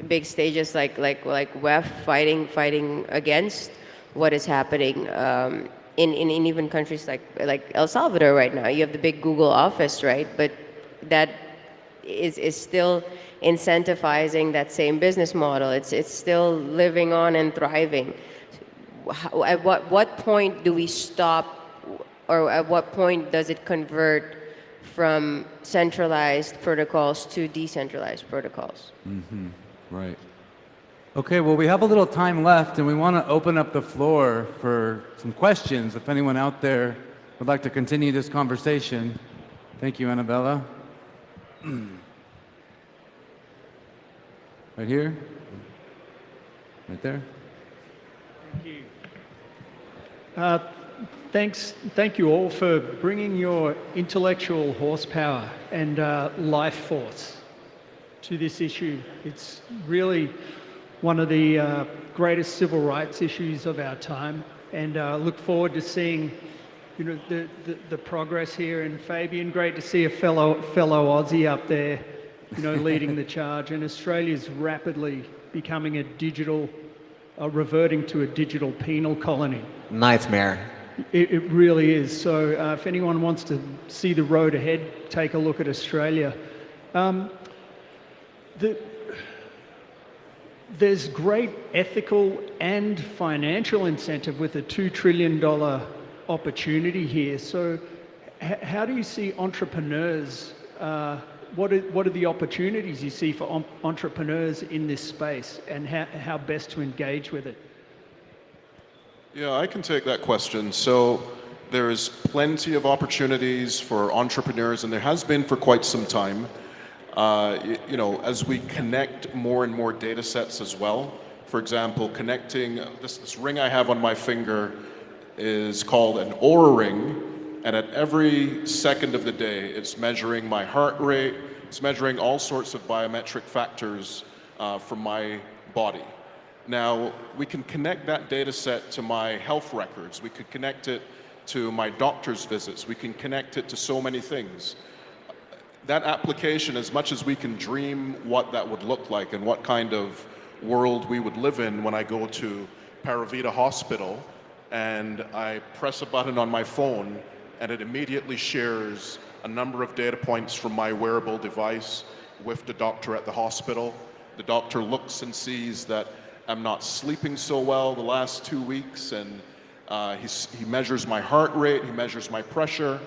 big stages like WEF fighting against what is happening in even countries like El Salvador right now. You have the big Google office, right? But that is still incentivizing that same business model. It's still living on and thriving. At what point do we stop, or at what point does it convert from centralized protocols to decentralized protocols? Mm-hmm. Right. Okay, well, we have a little time left, and we want to open up the floor for some questions if anyone out there would like to continue this conversation. Thank you, Annabella. Right here? Right there? Thank you. Thank you all for bringing your intellectual horsepower and life force to this issue. It's really one of the greatest civil rights issues of our time, and look forward to seeing the progress here. And Fabian, great to see a fellow Aussie up there, leading the charge. And Australia's rapidly becoming reverting to a digital penal colony. Nightmare. It really is. So if anyone wants to see the road ahead, take a look at Australia. There's great ethical and financial incentive with a $2 trillion opportunity here. So how do you see entrepreneurs, what are the opportunities you see for entrepreneurs in this space, and how best to engage with it? Yeah, I can take that question. So there's plenty of opportunities for entrepreneurs, and there has been for quite some time. as we connect more and more data sets as well. For example, connecting this ring I have on my finger is called an Oura ring, and at every second of the day, it's measuring my heart rate, it's measuring all sorts of biometric factors from my body. Now, we can connect that data set to my health records, we could connect it to my doctor's visits, we can connect it to so many things. That application, as much as we can dream what that would look like and what kind of world we would live in when I go to Paravita Hospital and I press a button on my phone and it immediately shares a number of data points from my wearable device with the doctor at the hospital. The doctor looks and sees that I'm not sleeping so well the last 2 weeks, and he measures my heart rate, he measures my pressure,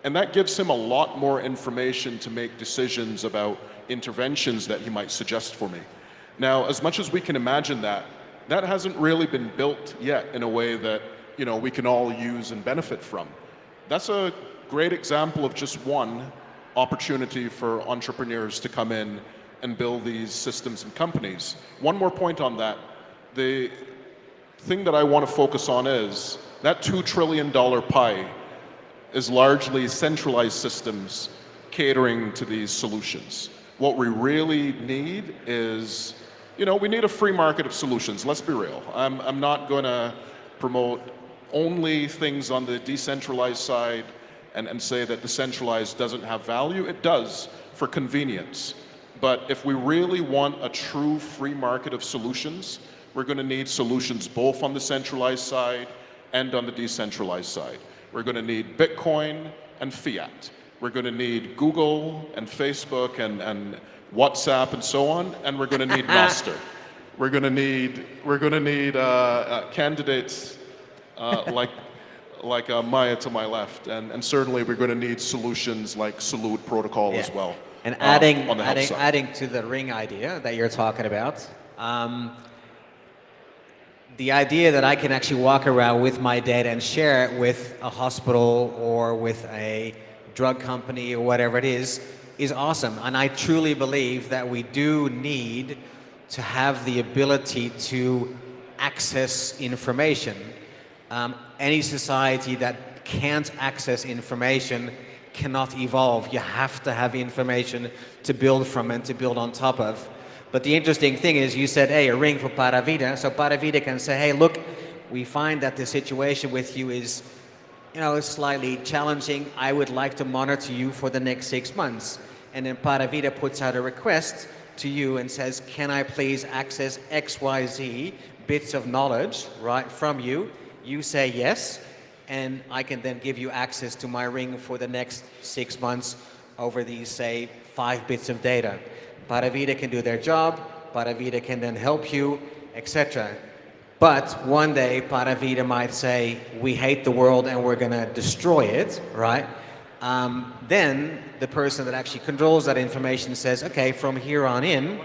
and that gives him a lot more information to make decisions about interventions that he might suggest for me. Now, as much as we can imagine that, that hasn't really been built yet in a way that we can all use and benefit from. That's a great example of just one opportunity for entrepreneurs to come in and build these systems and companies. One more point on that. The thing that I want to focus on is that $2 trillion pie is largely centralized systems catering to these solutions. What we really need is, we need a free market of solutions. Let's be real. I'm not going to promote only things on the decentralized side and say that the centralized doesn't have value. It does for convenience. But if we really want a true free market of solutions, we're going to need solutions both on the centralized side and on the decentralized side. We're going to need Bitcoin and fiat. We're going to need Google and Facebook and WhatsApp and so on, and we're going to need Master. We're going to need candidates like Maya to my left, and certainly we're going to need solutions like Salute Protocol as well. And on the health side. adding to the ring idea that you're talking about, the idea that I can actually walk around with my data and share it with a hospital or with a drug company or whatever it is awesome. And I truly believe that we do need to have the ability to access information. Any society that can't access information cannot evolve. You have to have information to build from and to build on top of. But the interesting thing is you said, hey, a ring for Paravita. So Paravita can say, hey, look, we find that the situation with you is, slightly challenging. I would like to monitor you for the next 6 months. And then Paravita puts out a request to you and says, can I please access XYZ bits of knowledge, right, from you? You say yes, and I can then give you access to my ring for the next 6 months over these, say, 5 bits of data. Paravita can do their job, Paravita can then help you, etc. But one day, Paravita might say, we hate the world and we're going to destroy it, right? Then the person that actually controls that information says, okay, from here on in,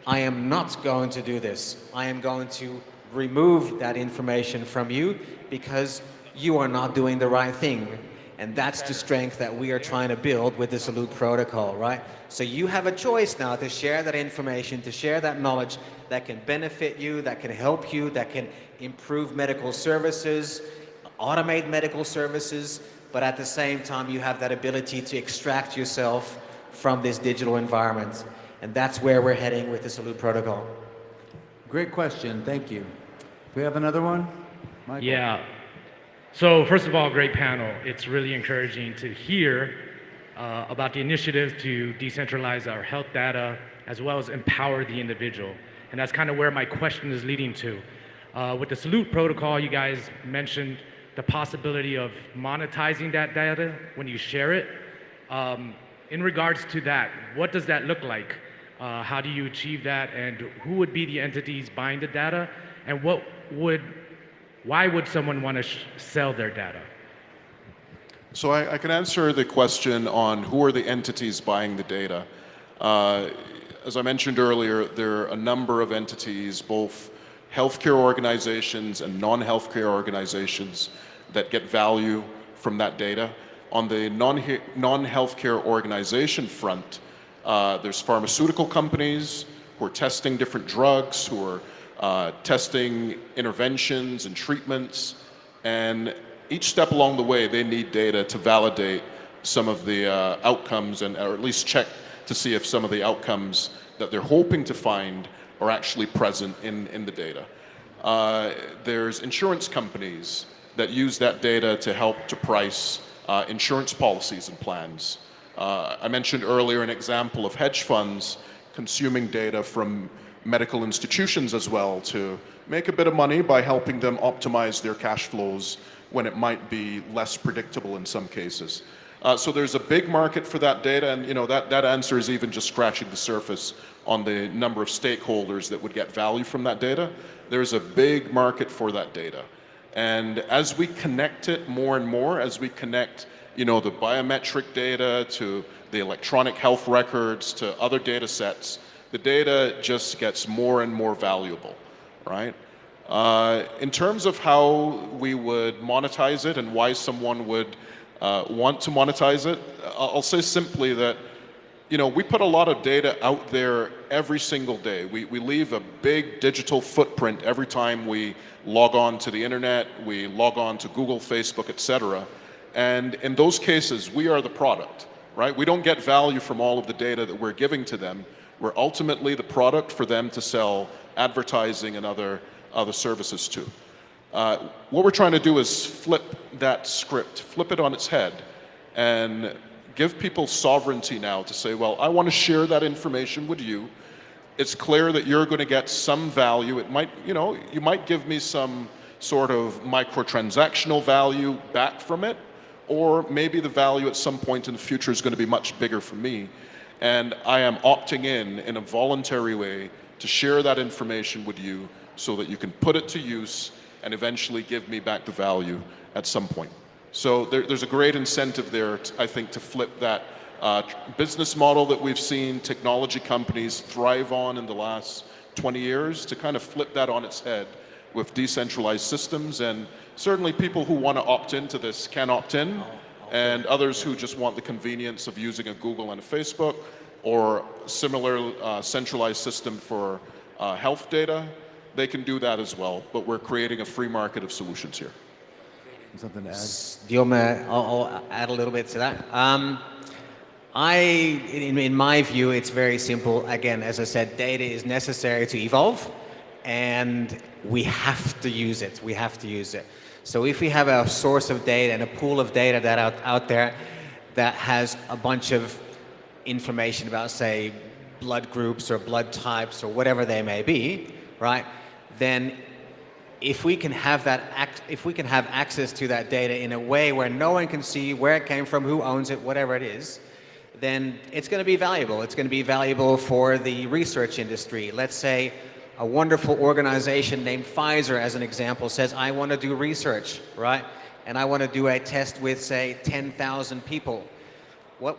I am not going to do this. I am going to remove that information from you because you are not doing the right thing. And that's the strength that we are trying to build with the Salute Protocol, right? So you have a choice now to share that information, to share that knowledge that can benefit you, that can help you, that can improve medical services, automate medical services, but at the same time you have that ability to extract yourself from this digital environment. And that's where we're heading with the Salute Protocol. Great question, thank you. Do we have another one? Michael? Yeah. So first of all, great panel. It's really encouraging to hear about the initiative to decentralize our health data as well as empower the individual. And that's kind of where my question is leading to. With the Salute Protocol, you guys mentioned the possibility of monetizing that data when you share it. In regards to that, what does that look like? How do you achieve that? And who would be the entities buying the data? And why would someone want to sell their data? So I can answer the question on who are the entities buying the data. As I mentioned earlier, there are a number of entities, both healthcare organizations and non-healthcare organizations that get value from that data. On the non-healthcare organization front, There's pharmaceutical companies who are testing different drugs, who are testing interventions and treatments. And each step along the way, they need data to validate some of the outcomes, or at least check to see if some of the outcomes that they're hoping to find are actually present in the data. There's insurance companies that use that data to help to price insurance policies and plans. I mentioned earlier an example of hedge funds consuming data from medical institutions as well to make a bit of money by helping them optimize their cash flows when it might be less predictable in some cases. So there's a big market for that data, and that answer is even just scratching the surface on the number of stakeholders that would get value from that data. There's a big market for that data. And as we connect it more and more, as we connect the biometric data to the electronic health records to other data sets, the data just gets more and more valuable, right? In terms of how we would monetize it and why someone would want to monetize it, I'll say simply that we put a lot of data out there every single day. We leave a big digital footprint every time we log on to the internet, we log on to Google, Facebook, etc. And in those cases, we are the product, right? We don't get value from all of the data that we're giving to them. We're ultimately the product for them to sell advertising and other services to. What we're trying to do is flip that script, flip it on its head, and give people sovereignty now to say, well, I want to share that information with you. It's clear that you're going to get some value. It might, you might give me some sort of microtransactional value back from it, or maybe the value at some point in the future is going to be much bigger for me. And I am opting in a voluntary way to share that information with you so that you can put it to use and eventually give me back the value at some point. So there's a great incentive there, I think, to flip that business model that we've seen technology companies thrive on in the last 20 years, to kind of flip that on its head with decentralized systems. And certainly people who want to opt into this can opt in, and others who just want the convenience of using a Google and a Facebook or similar centralized system for health data, they can do that as well. But we're creating a free market of solutions here. Something to add? Do you want me, I'll add a little bit to that. In my view, it's very simple. Again, as I said, data is necessary to evolve, and we have to use it. We have to use it. So if we have a source of data and a pool of data that out there that has a bunch of information about, say, blood groups or blood types or whatever they may be, right? Then if we can have access to that data in a way where no one can see where it came from, who owns it, whatever it is, then it's going to be valuable. It's going to be valuable for the research industry. Let's say a wonderful organization named Keiser, as an example, says, I want to do research, right? And I want to do a test with, say, 10,000 people. What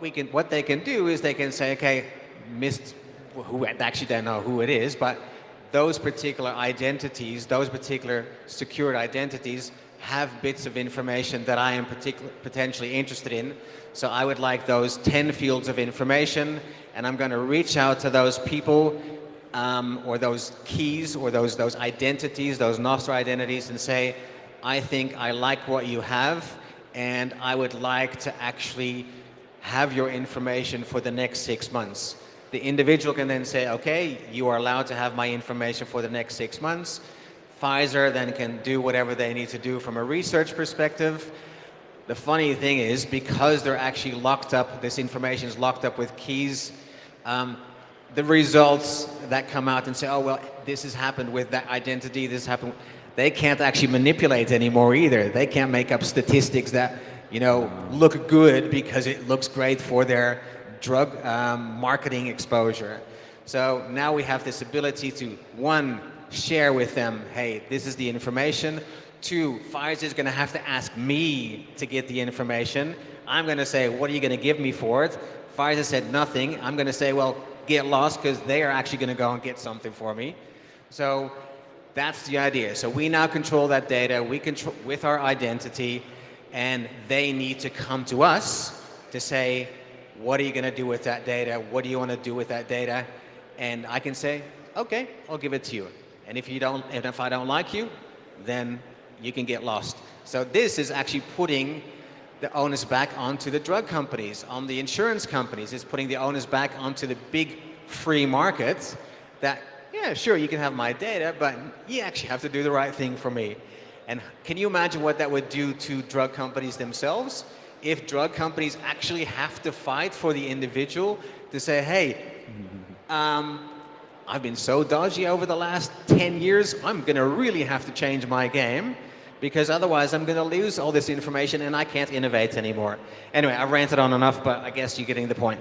they can do is they can say, okay, who actually don't know who it is, but those particular identities, those particular secured identities have bits of information that I am potentially interested in. So I would like those 10 fields of information, and I'm going to reach out to those people or those keys or those identities, those Nostra identities, and say, I think I like what you have, and I would like to actually have your information for the next 6 months. The individual can then say, okay, you are allowed to have my information for the next 6 months. Keiser then can do whatever they need to do from a research perspective. The funny thing is, because they're actually locked up, this information is locked up with keys, the results that come out and say, oh, well, this has happened with that identity, this happened, they can't actually manipulate anymore either. They can't make up statistics that, look good because it looks great for their drug marketing exposure. So now we have this ability to, one, share with them, hey, this is the information. Two, Keiser is going to have to ask me to get the information. I'm going to say, what are you going to give me for it? Keiser said nothing. I'm going to say, well, get lost, because they are actually going to go and get something for me. So that's the idea. So we now control that data. We control with our identity, and they need to come to us to say, What are you going to do with that data? What do you want to do with that data? And I can say, okay, I'll give it to you. And if I don't like you, then you can get lost. So this is actually putting the onus back onto the drug companies, on the insurance companies. It's putting the onus back onto the big free markets that, yeah, sure, you can have my data, but you actually have to do the right thing for me. And can you imagine what that would do to drug companies themselves? If drug companies actually have to fight for the individual to say, hey, I've been so dodgy over the last 10 years, I'm going to really have to change my game, because otherwise I'm going to lose all this information and I can't innovate anymore. Anyway, I've ranted on enough, but I guess you're getting the point.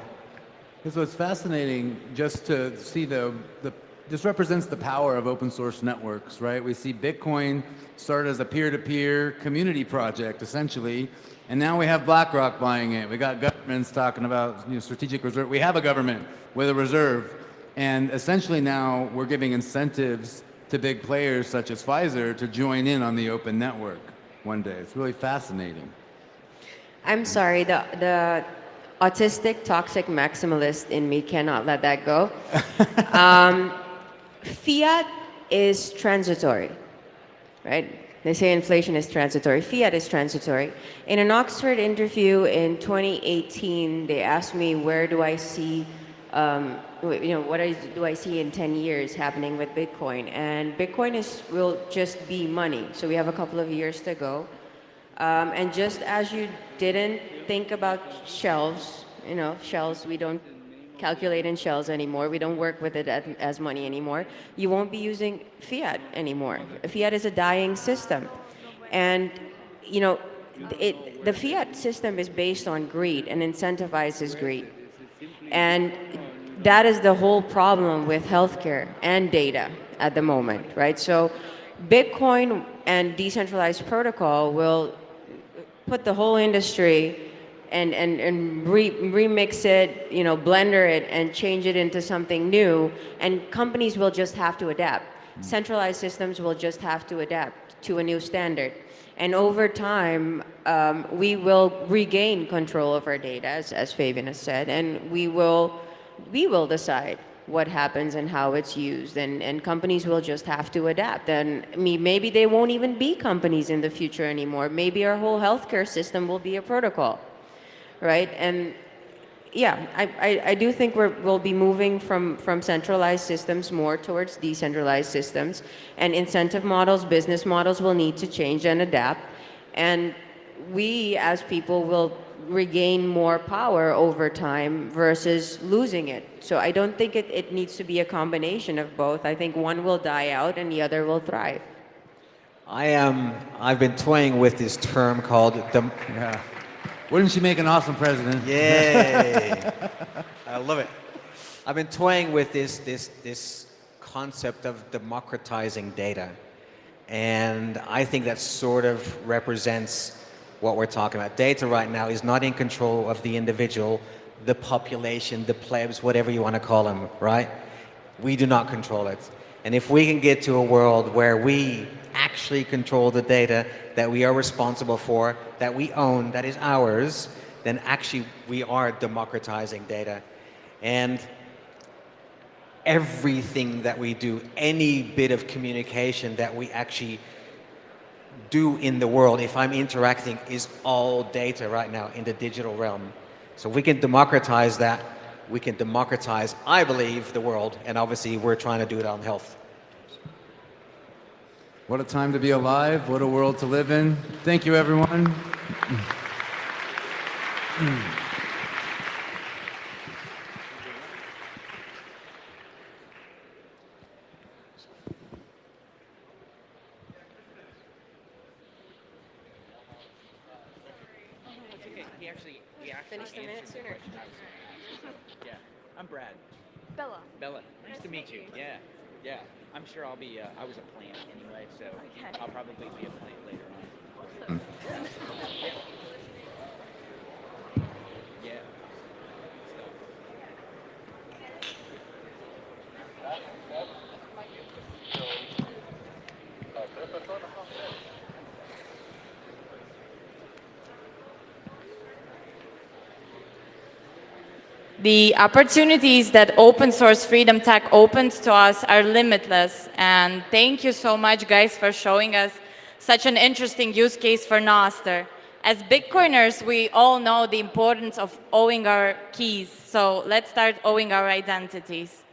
So it's fascinating just to see this represents the power of open source networks, right? We see Bitcoin start as a peer-to-peer community project, essentially, and now we have BlackRock buying it. We got governments talking about strategic reserve. We have a government with a reserve, and essentially now we're giving incentives to big players such as Keiser to join in on the open network one day. It's really fascinating. I'm sorry, the autistic, toxic maximalist in me cannot let that go. Fiat is transitory, right? They say inflation is transitory. Fiat is transitory. In an Oxford interview in 2018, they asked me, where do I see what do I see in 10 years happening with Bitcoin? And Bitcoin will just be money. So we have a couple of years to go. And just as you didn't think about shells, shells, we don't calculate in shells anymore. We don't work with it as money anymore. You won't be using fiat anymore. Fiat is a dying system. And, the fiat system is based on greed and incentivizes greed. And that is the whole problem with healthcare and data at the moment, right? So Bitcoin and decentralized protocol will put the whole industry and remix it, blender it and change it into something new, and companies will just have to adapt. Centralized systems will just have to adapt to a new standard. And over time, we will regain control of our data, as Fabian has said, and we will decide what happens and how it's used, and companies will just have to adapt. And maybe they won't even be companies in the future anymore. Maybe our whole healthcare system will be a protocol, right? And yeah, I do think we'll be moving from centralized systems more towards decentralized systems, and incentive models, business models will need to change and adapt. And we as people will regain more power over time versus losing it. So I don't think it needs to be a combination of both. I think one will die out and the other will thrive. I've been toying with this term called Yeah. Wouldn't she make an awesome president? Yay! I love it. I've been toying with this concept of democratizing data, and I think that sort of represents what we're talking about. Data right now is not in control of the individual, the population, the plebs, whatever you want to call them, right? We do not control it. And if we can get to a world where we actually control the data that we are responsible for, that we own, that is ours, then actually we are democratizing data. And everything that we do, any bit of communication that we actually do in the world, if I'm interacting, is all data right now in the digital realm. So if we can democratize that, we can democratize, I believe, the world. And obviously we're trying to do it on health. What a time to be alive. What a world to live in. Thank you, everyone. Finished a minute sooner. Yeah, I'm Brad. Bella. Bella, nice to meet you. Yeah, yeah. I'm sure I'll be, I was a plant anyway, so Okay. I'll probably be a plant later on. Yeah. The opportunities that open source freedom tech opens to us are limitless. And thank you so much, guys, for showing us such an interesting use case for Noster. As Bitcoiners, we all know the importance of owning our keys. So let's start owning our identities.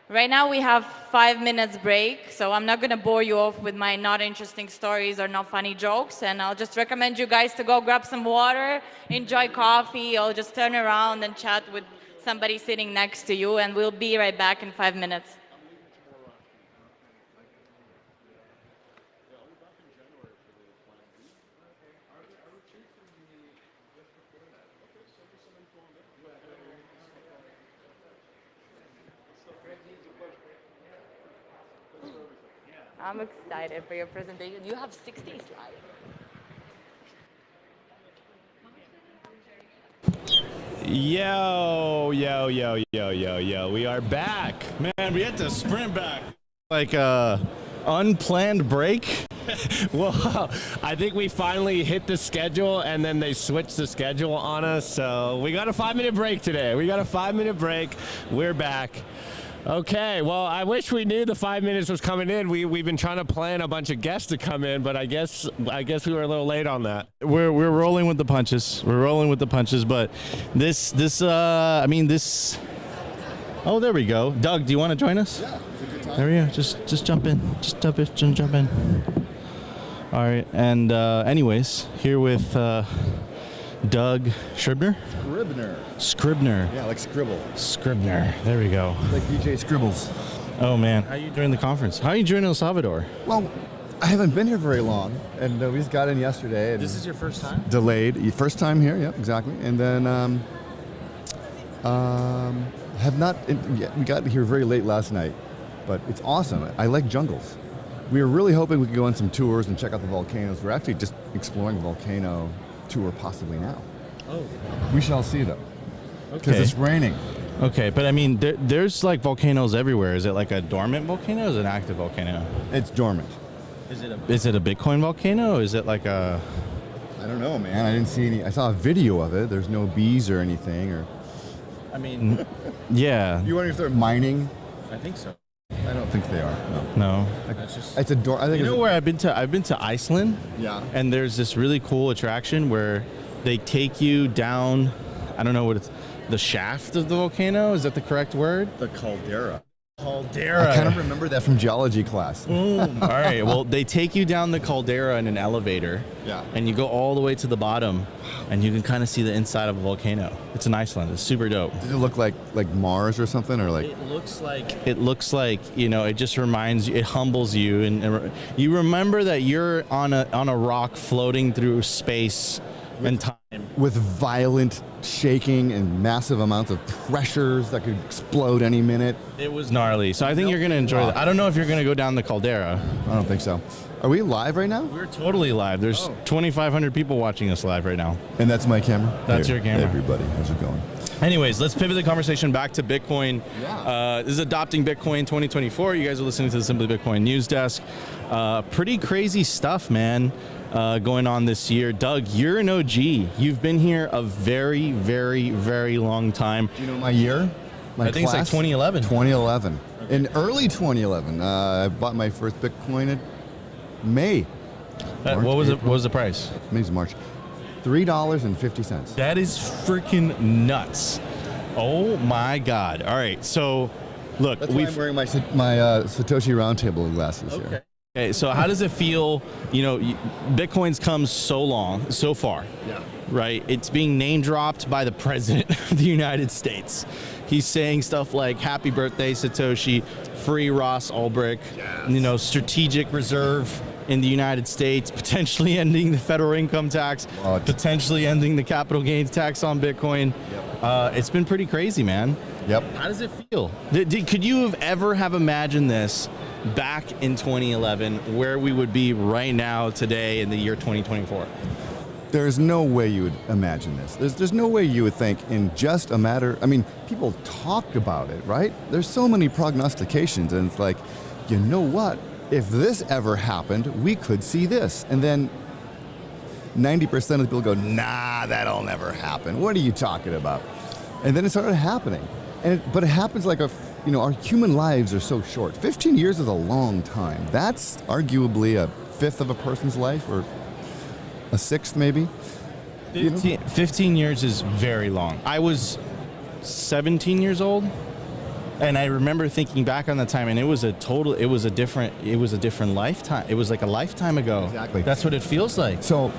Right now we have 5 minutes break, so I'm not gonna bore you off with my not interesting stories or not funny jokes, and I'll just recommend you guys to go grab some water, enjoy coffee, or just turn around and chat with somebody sitting next to you, and we'll be right back in 5 minutes. I'm excited for your presentation. You have 60 slides. Yo, we are back. Man, we had to sprint back. Like unplanned break. Well, I think we finally hit the schedule and then they switched the schedule on us. So we got a 5-minute break today. We're back. Okay, well, I wish we knew the 5 minutes was coming in. We've been trying to plan a bunch of guests to come in, but I guess we were a little late on that. We're rolling with the punches. But this. Oh, there we go. Doug, do you want to join us? Yeah, it's a good time. There we go. Just jump in. Just jump in. All right. And anyways, here with Doug Scribner. Yeah, like Scribble. Scribner. There we go. Like DJ Scribbles. Oh, man. How are you enjoying the conference? How are you enjoying El Salvador? Well, I haven't been here very long, and we just got in yesterday. And this is your first time? Delayed. First time here, yeah, exactly. And then have not, we got here very late last night, but it's awesome. I like jungles. We were really hoping we could go on some tours and check out the volcanoes. We're actually just exploring the volcano tour possibly now. Oh. We shall see, though. Because it's raining. Okay, but I mean, there's like volcanoes everywhere. Is it like a dormant volcano or is it an active volcano? It's dormant. Is it a Bitcoin volcano? Or is it like a... I don't know, man. I didn't see any. I saw a video of it. There's no bees or anything. Or. I mean, yeah. You wonder if they're mining? I think so. I don't think they are. No. That's just. It's a door. I think. You know where I've been to? I've been to Iceland. Yeah. And there's this really cool attraction where they take you down. I don't know what it's. The shaft of the volcano? Is that the correct word? The caldera. Caldera. I kind of remember that from geology class. Boom. All right. Well, they take you down the caldera in an elevator. Yeah. And you go all the way to the bottom, and you can kind of see the inside of a volcano. It's in Iceland. It's super dope. Does it look like Mars or something, or like? It looks like it just reminds you. It humbles you, and you remember that you're on a rock floating through space and time. With violent shaking and massive amounts of pressures that could explode any minute. It was gnarly. So I think you're going to enjoy that. I don't know if you're going to go down the caldera. I don't think so. Are we live right now? We're totally live. There's 2,500 people watching us live right now. And that's my camera? That's your camera. Hey everybody, how's it going? Anyways, let's pivot the conversation back to Bitcoin. Yeah. This is Adopting Bitcoin 2024. You guys are listening to the Simply Bitcoin news desk. Pretty crazy stuff, man. Going on this year. Doug, you're an OG. You've been here a very, very, very long time. Do you know my year? I think it's like 2011. 2011. Okay. In early 2011, I bought my first Bitcoin in May. What was the price? Maybe March. $3.50. That is freaking nuts. Oh my God. All right. So, look. That's why I'm wearing my Satoshi Roundtable glasses here. Okay, so how does it feel, Bitcoin's come so far, right? It's being name dropped by the president of the United States. He's saying stuff like, happy birthday, Satoshi, free Ross Ulbricht, strategic reserve in the United States, potentially ending the federal income tax, potentially ending the capital gains tax on Bitcoin. It's been pretty crazy, man. Yep. How does it feel? Could you have ever imagined this back in 2011, where we would be right now today in the year 2024? There's no way you would imagine this. There's no way you would think in just a matter. I mean, people talk about it, right? There's so many prognostications, and it's like, you know what? If this ever happened, we could see this. And then 90% of the people go, nah, that'll never happen. What are you talking about? And then it started happening. But it happens like our human lives are so short. 15 years is a long time. That's arguably a fifth of a person's life, or a sixth maybe. 15 years is very long. I was 17 years old, and I remember thinking back on the time, and it was a different lifetime. It was like a lifetime ago. Exactly. That's what it feels like. So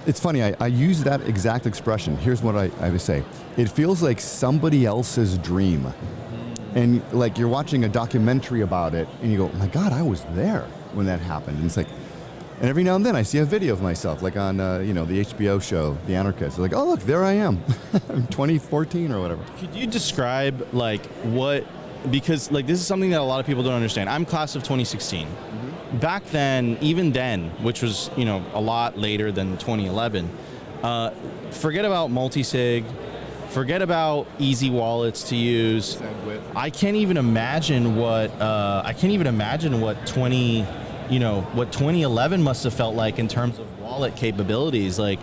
it's funny, I use that exact expression. Here's what I would say. It feels like somebody else's dream. And like you're watching a documentary about it, and you go, oh my God, I was there when that happened. And it's like, and every now and then I see a video of myself, like on the HBO show, The Anarchist. Like, oh look, there I am, 2014 or whatever. Could you describe like what? Because like this is something that a lot of people don't understand. I'm class of 2016. Back then, even then, which was a lot later than 2011. Forget about multi-sig. Forget about easy wallets to use. I can't even imagine what 2011 must have felt like in terms of wallet capabilities. Like,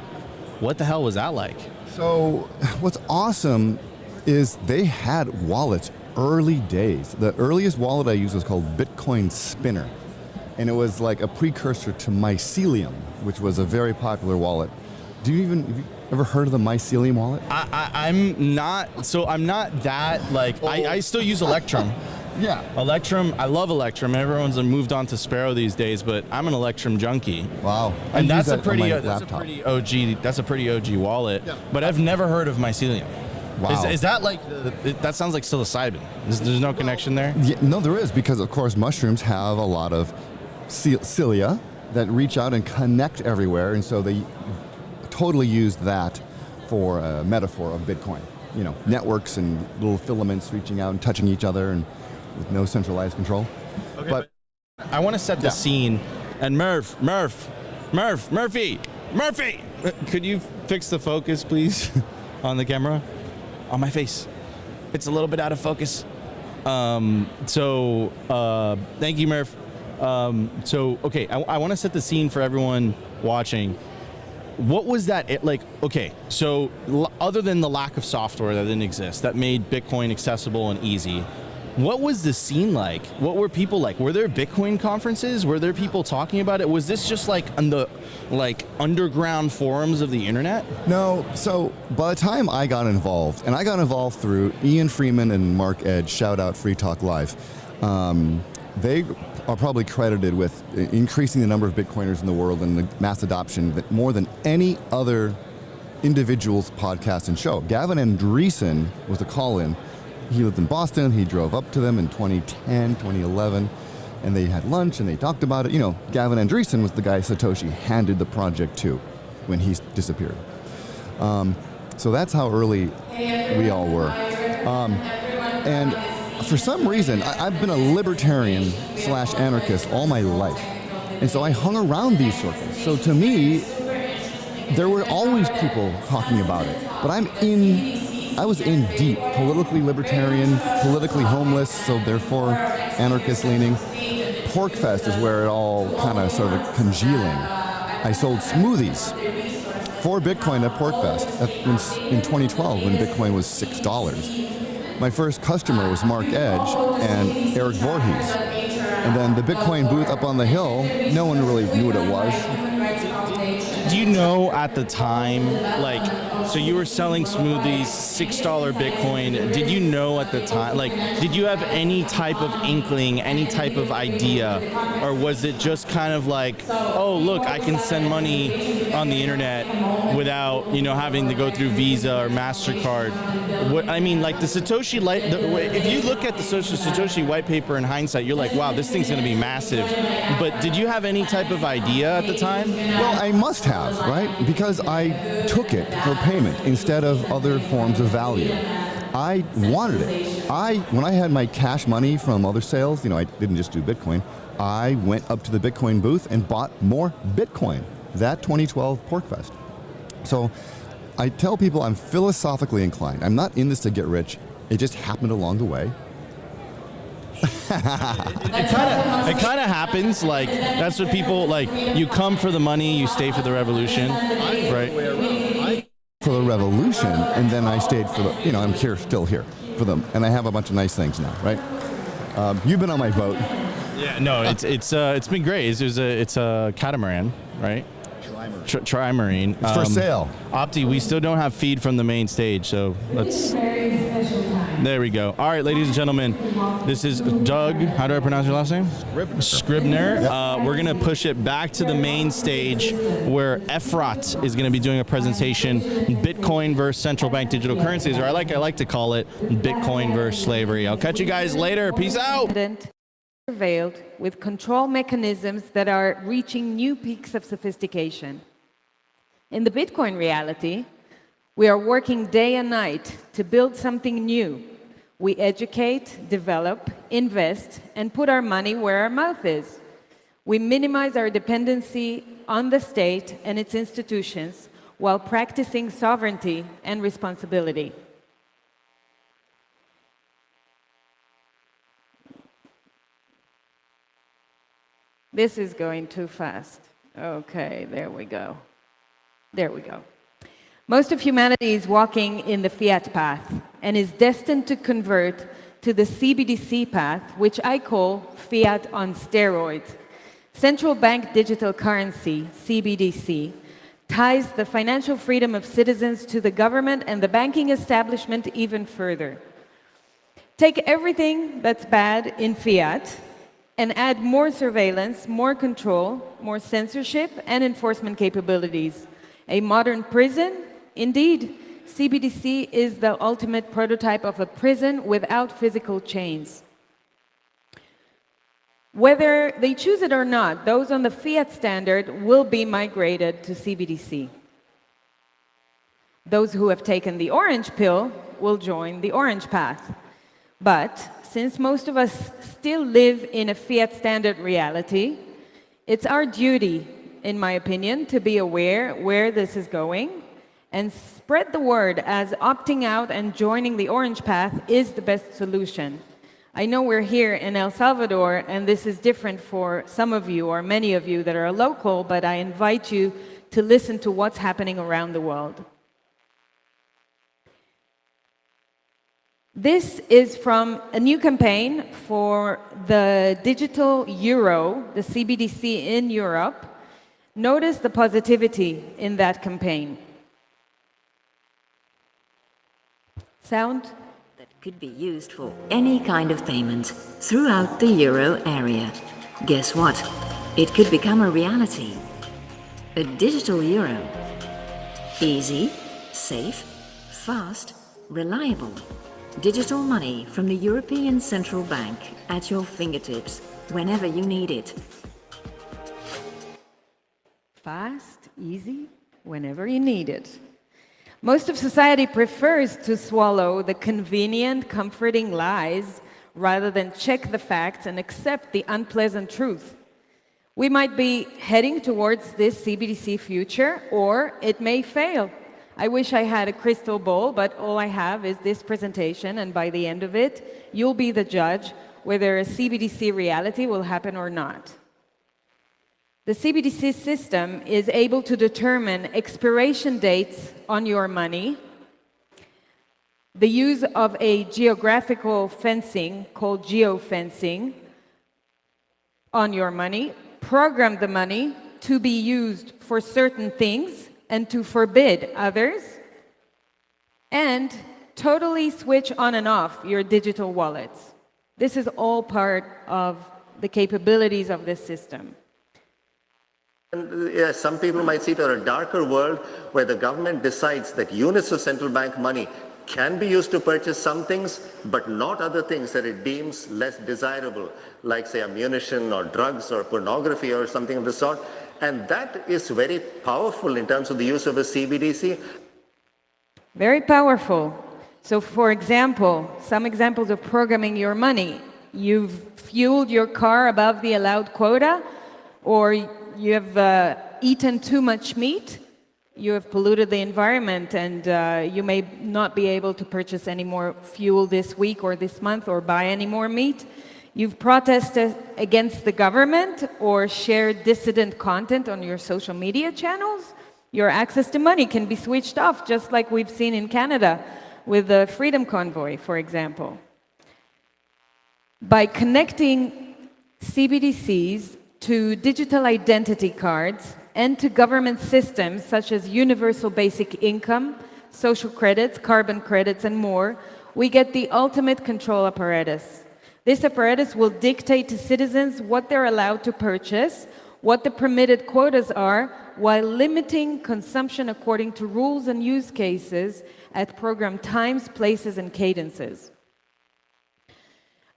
what the hell was that like? So what's awesome is they had wallets early days. The earliest wallet I used was called Bitcoin Spinner. And it was like a precursor to Mycelium, which was a very popular wallet. Have you ever heard of the Mycelium wallet? I'm not that like, I still use Electrum. Yeah. Electrum, I love Electrum. Everyone's moved on to Sparrow these days, but I'm an Electrum junkie. Wow. And that's a pretty OG wallet, yeah. But I've never heard of Mycelium. Wow. Is that like, that sounds like psilocybin. There's no connection there? Yeah, no, there is, because of course mushrooms have a lot of cilia that reach out and connect everywhere, and so they totally used that for a metaphor of Bitcoin. Networks and little filaments reaching out and touching each other, and with no centralized control. Okay, but I want to set the scene. And Murphy, could you fix the focus, please, on the camera, on my face? It's a little bit out of focus. Thank you, Murph. Okay, I want to set the scene for everyone watching. What was that like? Okay, so other than the lack of software that didn't exist that made Bitcoin accessible and easy, what was the scene like? What were people like? Were there Bitcoin conferences? Were there people talking about it? Was this just like on the underground forums of the internet? No. So by the time I got involved, and I got involved through Ian Freeman and Mark Edge, shout out Free Talk Live. They are probably credited with increasing the number of Bitcoiners in the world and the mass adoption that more than any other individual's podcast and show. Gavin Andreessen was a call-in. He lived in Boston. He drove up to them in 2010, 2011, and they had lunch and they talked about it. Gavin Andreessen was the guy Satoshi handed the project to when he disappeared. So that's how early we all were. And for some reason, I've been a libertarian / anarchist all my life. And so I hung around these circles. So to me, there were always people talking about it. But I was in deep, politically libertarian, politically homeless, so therefore anarchist leaning. Porkfest is where it all kind of started congealing. I sold smoothies for Bitcoin at Porkfest in 2012 when Bitcoin was $6. My first customer was Mark Edge and Eric Voorhees. And then the Bitcoin booth up on the hill, no one really knew what it was. Do you know at the time, so you were selling smoothies, $6 Bitcoin. Did you know at the time, did you have any type of inkling, any type of idea? Or was it just kind of like, oh, look, I can send money on the internet without, having to go through Visa or MasterCard? The Satoshi, if you look at the Satoshi white paper in hindsight, you're like, wow, this thing's going to be massive. But did you have any type of idea at the time? Well, I must have, right? Because I took it for payment instead of other forms of value. I wanted it. When I had my cash money from other sales, I didn't just do Bitcoin. I went up to the Bitcoin booth and bought more Bitcoin. That 2012 Porkfest. So I tell people I'm philosophically inclined. I'm not in this to get rich. It just happened along the way. It kind of happens. That's what people you come for the money, you stay for the revolution, right? for the revolution, and then I stayed for the, I'm still here for them, and I have a bunch of nice things now, right? You've been on my boat. Yeah, no, it's been great. It's a catamaran, right? Trimarine. It's for sale. Opti, we still don't have feed from the main stage, so let's. There we go. All right, ladies and gentlemen, this is Doug. How do I pronounce your last name? Scribner. Yep. We're gonna push it back to the main stage where Efrat is gonna be doing a presentation: Bitcoin versus central bank digital currencies, or I like to call it Bitcoin versus slavery. I'll catch you guys later. Peace out. Surveilled with control mechanisms that are reaching new peaks of sophistication. In the Bitcoin reality, we are working day and night to build something new. We educate, develop, invest, and put our money where our mouth is. We minimize our dependency on the state and its institutions while practicing sovereignty and responsibility. This is going too fast. Okay, there we go. There we go. Most of humanity is walking in the fiat path and is destined to convert to the Cbdc path, which I call fiat on steroids. Central bank digital currency, Cbdc, ties the financial freedom of citizens to the government and the banking establishment even further. Take everything that's bad in fiat and add more surveillance, more control, more censorship, and enforcement capabilities. A modern prison? Indeed, Cbdc is the ultimate prototype of a prison without physical chains. Whether they choose it or not, those on the fiat standard will be migrated to Cbdc. Those who have taken the orange pill will join the orange path. But since most of us still live in a fiat standard reality, it's our duty, in my opinion, to be aware where this is going and spread the word as opting out and joining the orange path is the best solution. I know we're here in El Salvador, and this is different for some of you or many of you that are local, but I invite you to listen to what's happening around the world. This is from a new campaign for the digital euro, the Cbdc in Europe. Notice the positivity in that campaign. Sound? That could be used for any kind of payment throughout the euro area. Guess what? It could become a reality. A digital euro. Easy, safe, fast, reliable. Digital money from the European Central Bank at your fingertips whenever you need it. Fast, easy, whenever you need it. Most of society prefers to swallow the convenient, comforting lies rather than check the facts and accept the unpleasant truth. We might be heading towards this Cbdc future, or it may fail. I wish I had a crystal ball, but all I have is this presentation, and by the end of it, you'll be the judge whether a Cbdc reality will happen or not. The Cbdc system is able to determine expiration dates on your money, the use of a geographical fencing called geofencing on your money, program the money to be used for certain things and to forbid others, and totally switch on and off your digital wallets. This is all part of the capabilities of this system. And, yeah, some people might see it as a darker world where the government decides that units of central bank money can be used to purchase some things, but not other things that it deems less desirable, like, say, ammunition or drugs or pornography or something of the sort. And that is very powerful in terms of the use of a Cbdc. Very powerful. So, for example, some examples of programming your money. You've fueled your car above the allowed quota, or you have eaten too much meat. You have polluted the environment, and you may not be able to purchase any more fuel this week or this month or buy any more meat. You've protested against the government or shared dissident content on your social media channels, Your access to money can be switched off, just like we've seen in Canada with the Freedom Convoy, for example. By connecting CBDCs to digital identity cards and to government systems such as universal basic income, social credits, carbon credits, and more, we get the ultimate control apparatus. This apparatus will dictate to citizens what they're allowed to purchase, what the permitted quotas are, while limiting consumption according to rules and use cases at program times, places, and cadences.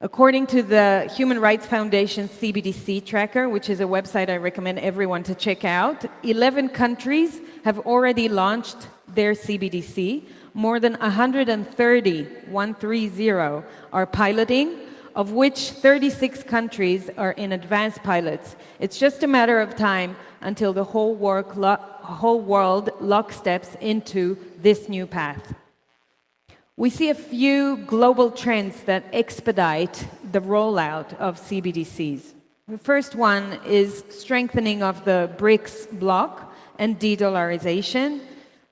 According to the Human Rights Foundation's Cbdc tracker, which is a website I recommend everyone to check out, 11 countries have already launched their Cbdc. More than 130 are piloting, of which 36 countries are in advanced pilots. It's just a matter of time until the whole world locksteps into this new path. We see a few global trends that expedite the rollout of CBDCs. The first one is strengthening of the BRICS bloc and de-dollarization.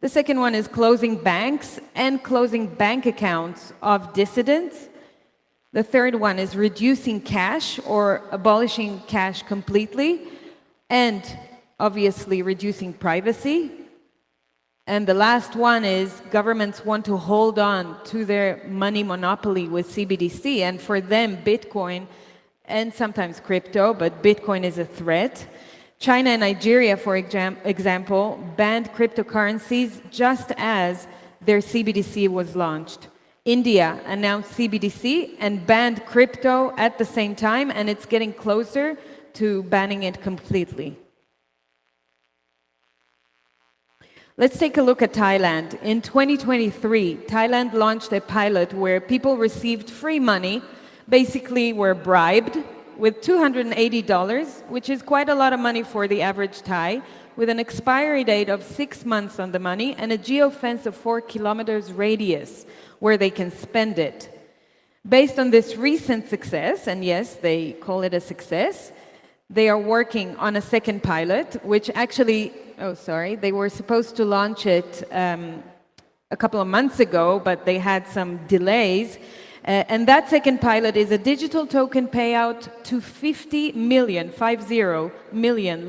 The second one is closing banks and closing bank accounts of dissidents. The third one is reducing cash or abolishing cash completely, and obviously reducing privacy. And the last one is governments want to hold on to their money monopoly with CBDC, and for them, Bitcoin and sometimes crypto, but Bitcoin is a threat. China and Nigeria, for example, banned cryptocurrencies just as their CBDC was launched. India announced CBDC and banned crypto at the same time, and it's getting closer to banning it completely. Let's take a look at Thailand. In 2023, Thailand launched a pilot where people received free money, basically were bribed, with $280, which is quite a lot of money for the average Thai, with an expiry date of 6 months on the money and a geofence of 4 kilometers radius where they can spend it. Based on this recent success, and yes, they call it a success, they are working on a second pilot, which actually, they were supposed to launch it a couple of months ago, but they had some delays. And that second pilot is a digital token payout to 50 million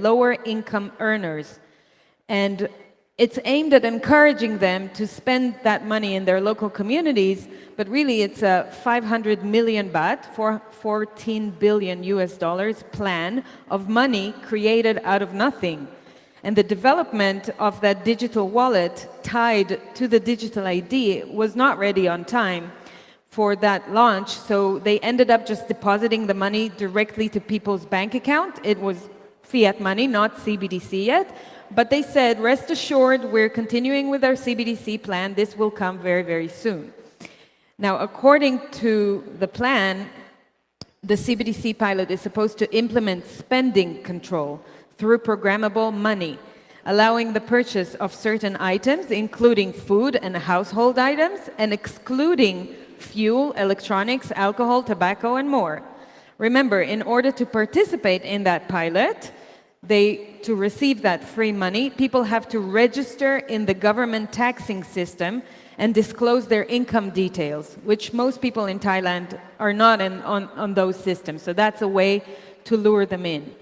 lower income earners. And it's aimed at encouraging them to spend that money in their local communities, but really it's a 500 million baht, for $14 billion plan of money created out of nothing. And the development of that digital wallet tied to the digital ID was not ready on time for that launch, so they ended up just depositing the money directly to people's bank account. It was fiat money, not CBDC yet, but they said, rest assured, we're continuing with our CBDC plan. This will come very, very soon. Now, according to the plan, the CBDC pilot is supposed to implement spending control through programmable money, allowing the purchase of certain items, including food and household items, and excluding fuel, electronics, alcohol, tobacco, and more. Remember, in order to participate in that pilot, to receive that free money, people have to register in the government taxing system and disclose their income details, which most people in Thailand are not on those systems. So that's a way to lure them in.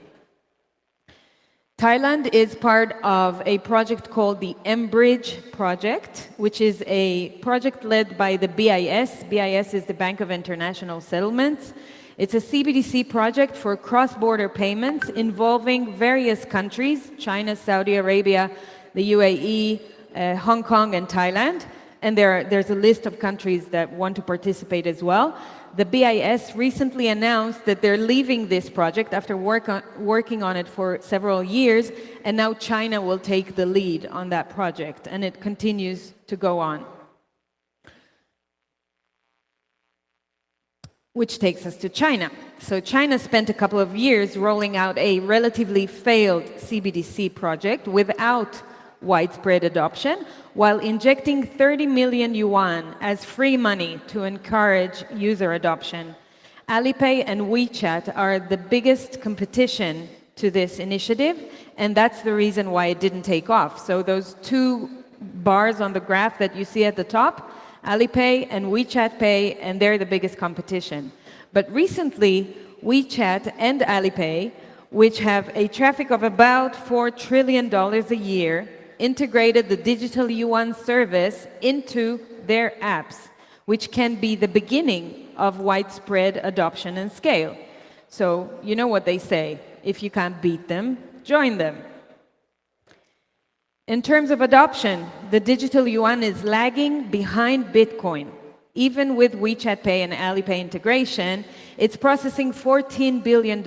Thailand is part of a project called the M-Bridge project, which is a project led by the BIS. BIS is the Bank of International Settlements. It's a CBDC project for cross-border payments involving various countries, China, Saudi Arabia, the UAE, Hong Kong, and Thailand. And there's a list of countries that want to participate as well. The BIS recently announced that they're leaving this project after working on it for several years, and now China will take the lead on that project, and it continues to go on. Which takes us to China. So China spent a couple of years rolling out a relatively failed CBDC project without widespread adoption, while injecting 30 million yuan as free money to encourage user adoption. Alipay and WeChat are the biggest competition to this initiative, and that's the reason why it didn't take off. So those two bars on the graph that you see at the top, Alipay and WeChat Pay, and they're the biggest competition. But recently, WeChat and Alipay, which have a traffic of about $4 trillion a year, integrated the digital yuan service into their apps, which can be the beginning of widespread adoption and scale. So you know what they say, if you can't beat them, join them. In terms of adoption, the digital yuan is lagging behind Bitcoin. Even with WeChat Pay and Alipay integration, it's processing $14 billion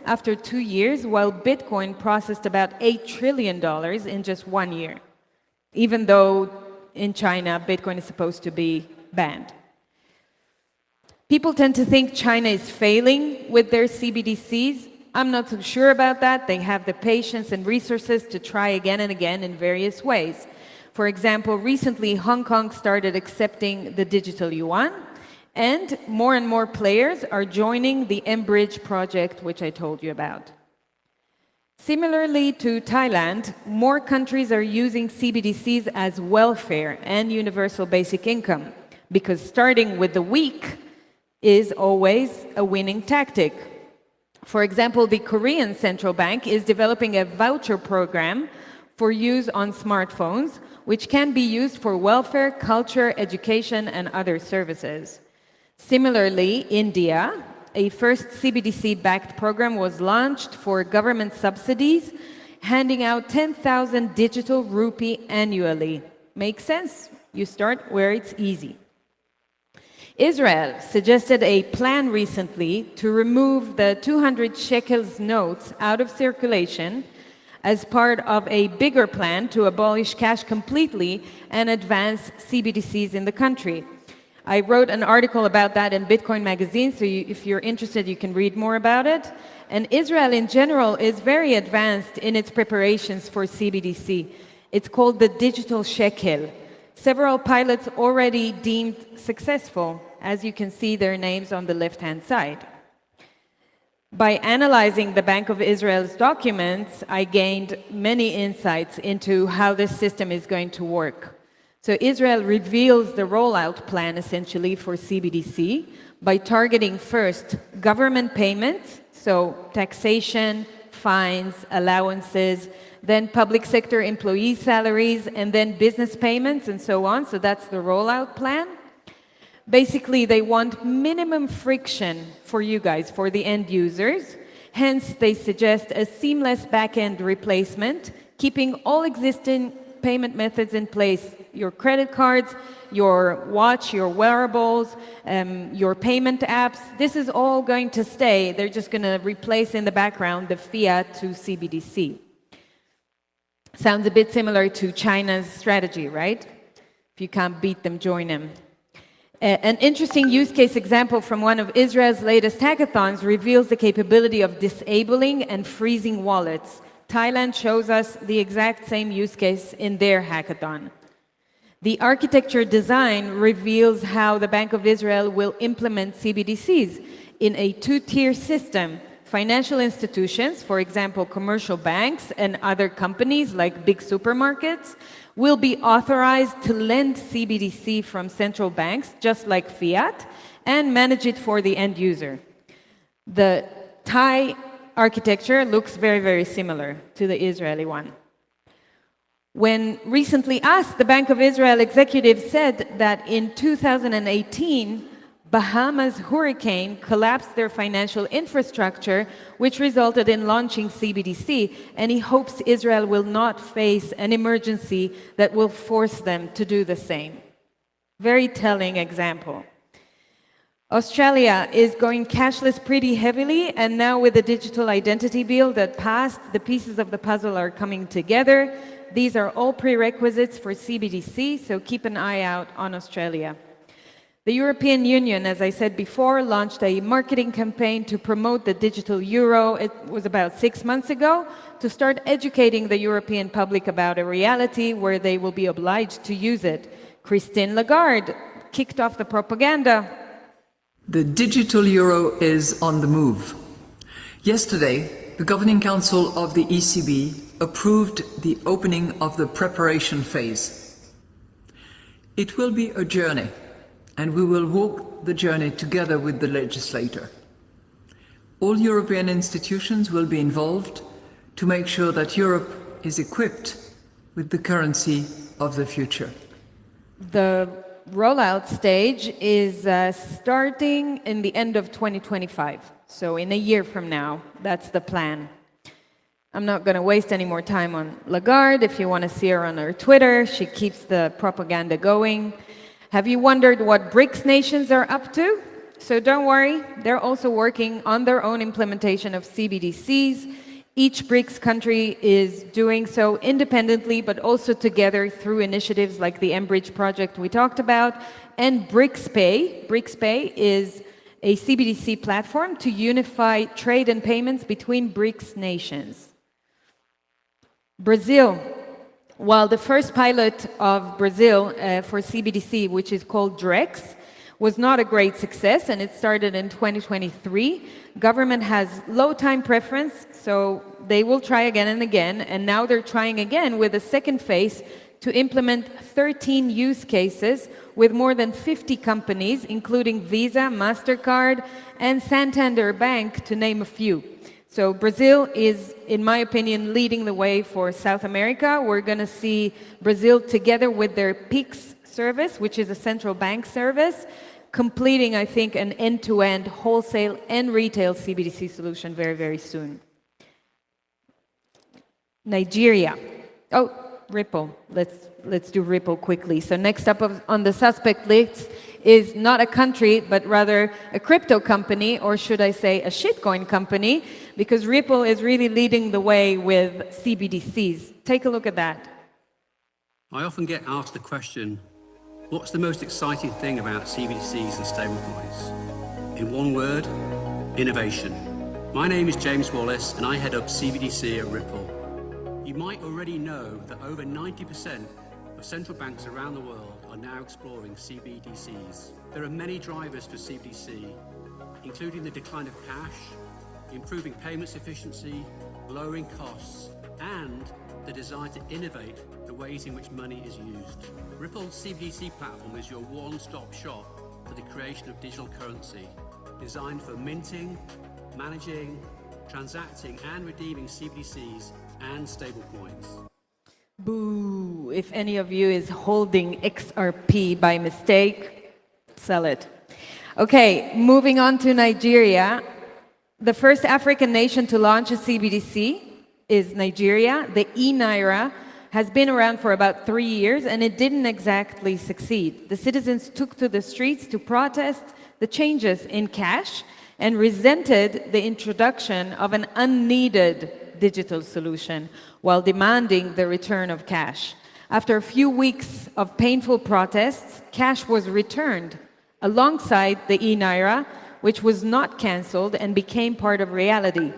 after 2 years, while Bitcoin processed about $8 trillion in just 1 year, even though in China, Bitcoin is supposed to be banned. People tend to think China is failing with their CBDCs. I'm not so sure about that. They have the patience and resources to try again and again in various ways. For example, recently Hong Kong started accepting the digital yuan, and more players are joining the mBridge project, which I told you about. Similarly to Thailand, more countries are using CBDCs as welfare and universal basic income, because starting with the weak is always a winning tactic. For example, the Korean Central Bank is developing a voucher program for use on smartphones, which can be used for welfare, culture, education, and other services. Similarly, India, a first CBDC-backed program was launched for government subsidies, handing out 10,000 digital rupee annually. Makes sense? You start where it's easy. Israel suggested a plan recently to remove the 200 shekels notes out of circulation as part of a bigger plan to abolish cash completely and advance CBDCs in the country. I wrote an article about that in Bitcoin magazine, so if you're interested, you can read more about it. And Israel in general is very advanced in its preparations for CBDC. It's called the digital shekel. Several pilots already deemed successful, as you can see their names on the left-hand side. By analyzing the Bank of Israel's documents, I gained many insights into how this system is going to work. So Israel reveals the rollout plan essentially for CBDC by targeting first government payments, so taxation, fines, allowances, then public sector employee salaries, and then business payments and so on. So that's the rollout plan. Basically, they want minimum friction for you guys, for the end users. Hence, they suggest a seamless back-end replacement, keeping all existing payment methods in place. Your credit cards, your watch, your wearables, your payment apps. This is all going to stay. They're just going to replace in the background the fiat to CBDC. Sounds a bit similar to China's strategy, right? If you can't beat them, join them. An interesting use case example from one of Israel's latest hackathons reveals the capability of disabling and freezing wallets. Thailand shows us the exact same use case in their hackathon. The architecture design reveals how the Bank of Israel will implement CBDCs in a two-tier system. Financial institutions, for example, commercial banks and other companies like big supermarkets, will be authorized to lend CBDC from central banks, just like fiat, and manage it for the end user. The Thai architecture looks very, very similar to the Israeli one. When recently asked, the Bank of Israel executive said that in 2018, Bahamas hurricane collapsed their financial infrastructure, which resulted in launching CBDC, and he hopes Israel will not face an emergency that will force them to do the same. Very telling example. Australia is going cashless pretty heavily, and now with the digital identity bill that passed, the pieces of the puzzle are coming together. These are all prerequisites for CBDC, so keep an eye out on Australia. The European Union, as I said before, launched a marketing campaign to promote the digital euro. It was about 6 months ago, to start educating the European public about a reality where they will be obliged to use it. Christine Lagarde kicked off the propaganda. The digital euro is on the move. Yesterday, the Governing Council of the ECB approved the opening of the preparation phase. It will be a journey, and we will walk the journey together with the legislator. All European institutions will be involved to make sure that Europe is equipped with the currency of the future. The rollout stage is starting in the end of 2025, so in a year from now. That's the plan. I'm not going to waste any more time on Lagarde. If you want to see her on her Twitter, she keeps the propaganda going. Have you wondered what BRICS nations are up to? So don't worry, they're also working on their own implementation of Cbdc's. Each BRICS country is doing so independently, but also together through initiatives like the mBridge project we talked about, and BRICS Pay. BRICS Pay is a Cbdc platform to unify trade and payments between BRICS nations. Brazil. While the first pilot of Brazil for Cbdc, which is called DREX, was not a great success, and it started in 2023. Government has low time preference, so they will try again and again, and now they're trying again with a second phase to implement 13 use cases with more than 50 companies, including Visa, MasterCard, and Santander Bank, to name a few. So Brazil is, in my opinion, leading the way for South America. We're going to see Brazil together with their PIX service, which is a central bank service, completing, I think, an end-to-end wholesale and retail Cbdc solution very, very soon. Nigeria. Oh, Ripple. Let's do Ripple quickly. So next up on the suspect list is not a country, but rather a crypto company, or should I say a shitcoin company, because Ripple is really leading the way with Cbdc's. Take a look at that. I often get asked the question, what's the most exciting thing about Cbdc's and stablecoins? In one word, innovation. My name is James Wallace, and I head up Cbdc at Ripple. You might already know that over 90% of central banks around the world are now exploring Cbdc's. There are many drivers for Cbdc, including the decline of cash, improving payments efficiency, lowering costs, and the desire to innovate the ways in which money is used. Ripple's Cbdc platform is your one-stop shop for the creation of digital currency, designed for minting, managing, transacting, and redeeming Cbdc's and stablecoins. Boo! If any of you is holding XRP by mistake, sell it. Okay, moving on to Nigeria. The first African nation to launch a Cbdc is Nigeria. The e-Naira has been around for about 3 years, and it didn't exactly succeed. The citizens took to the streets to protest the changes in cash and resented the introduction of an unneeded digital solution while demanding the return of cash. After a few weeks of painful protests, cash was returned alongside the e-Naira, which was not cancelled and became part of reality.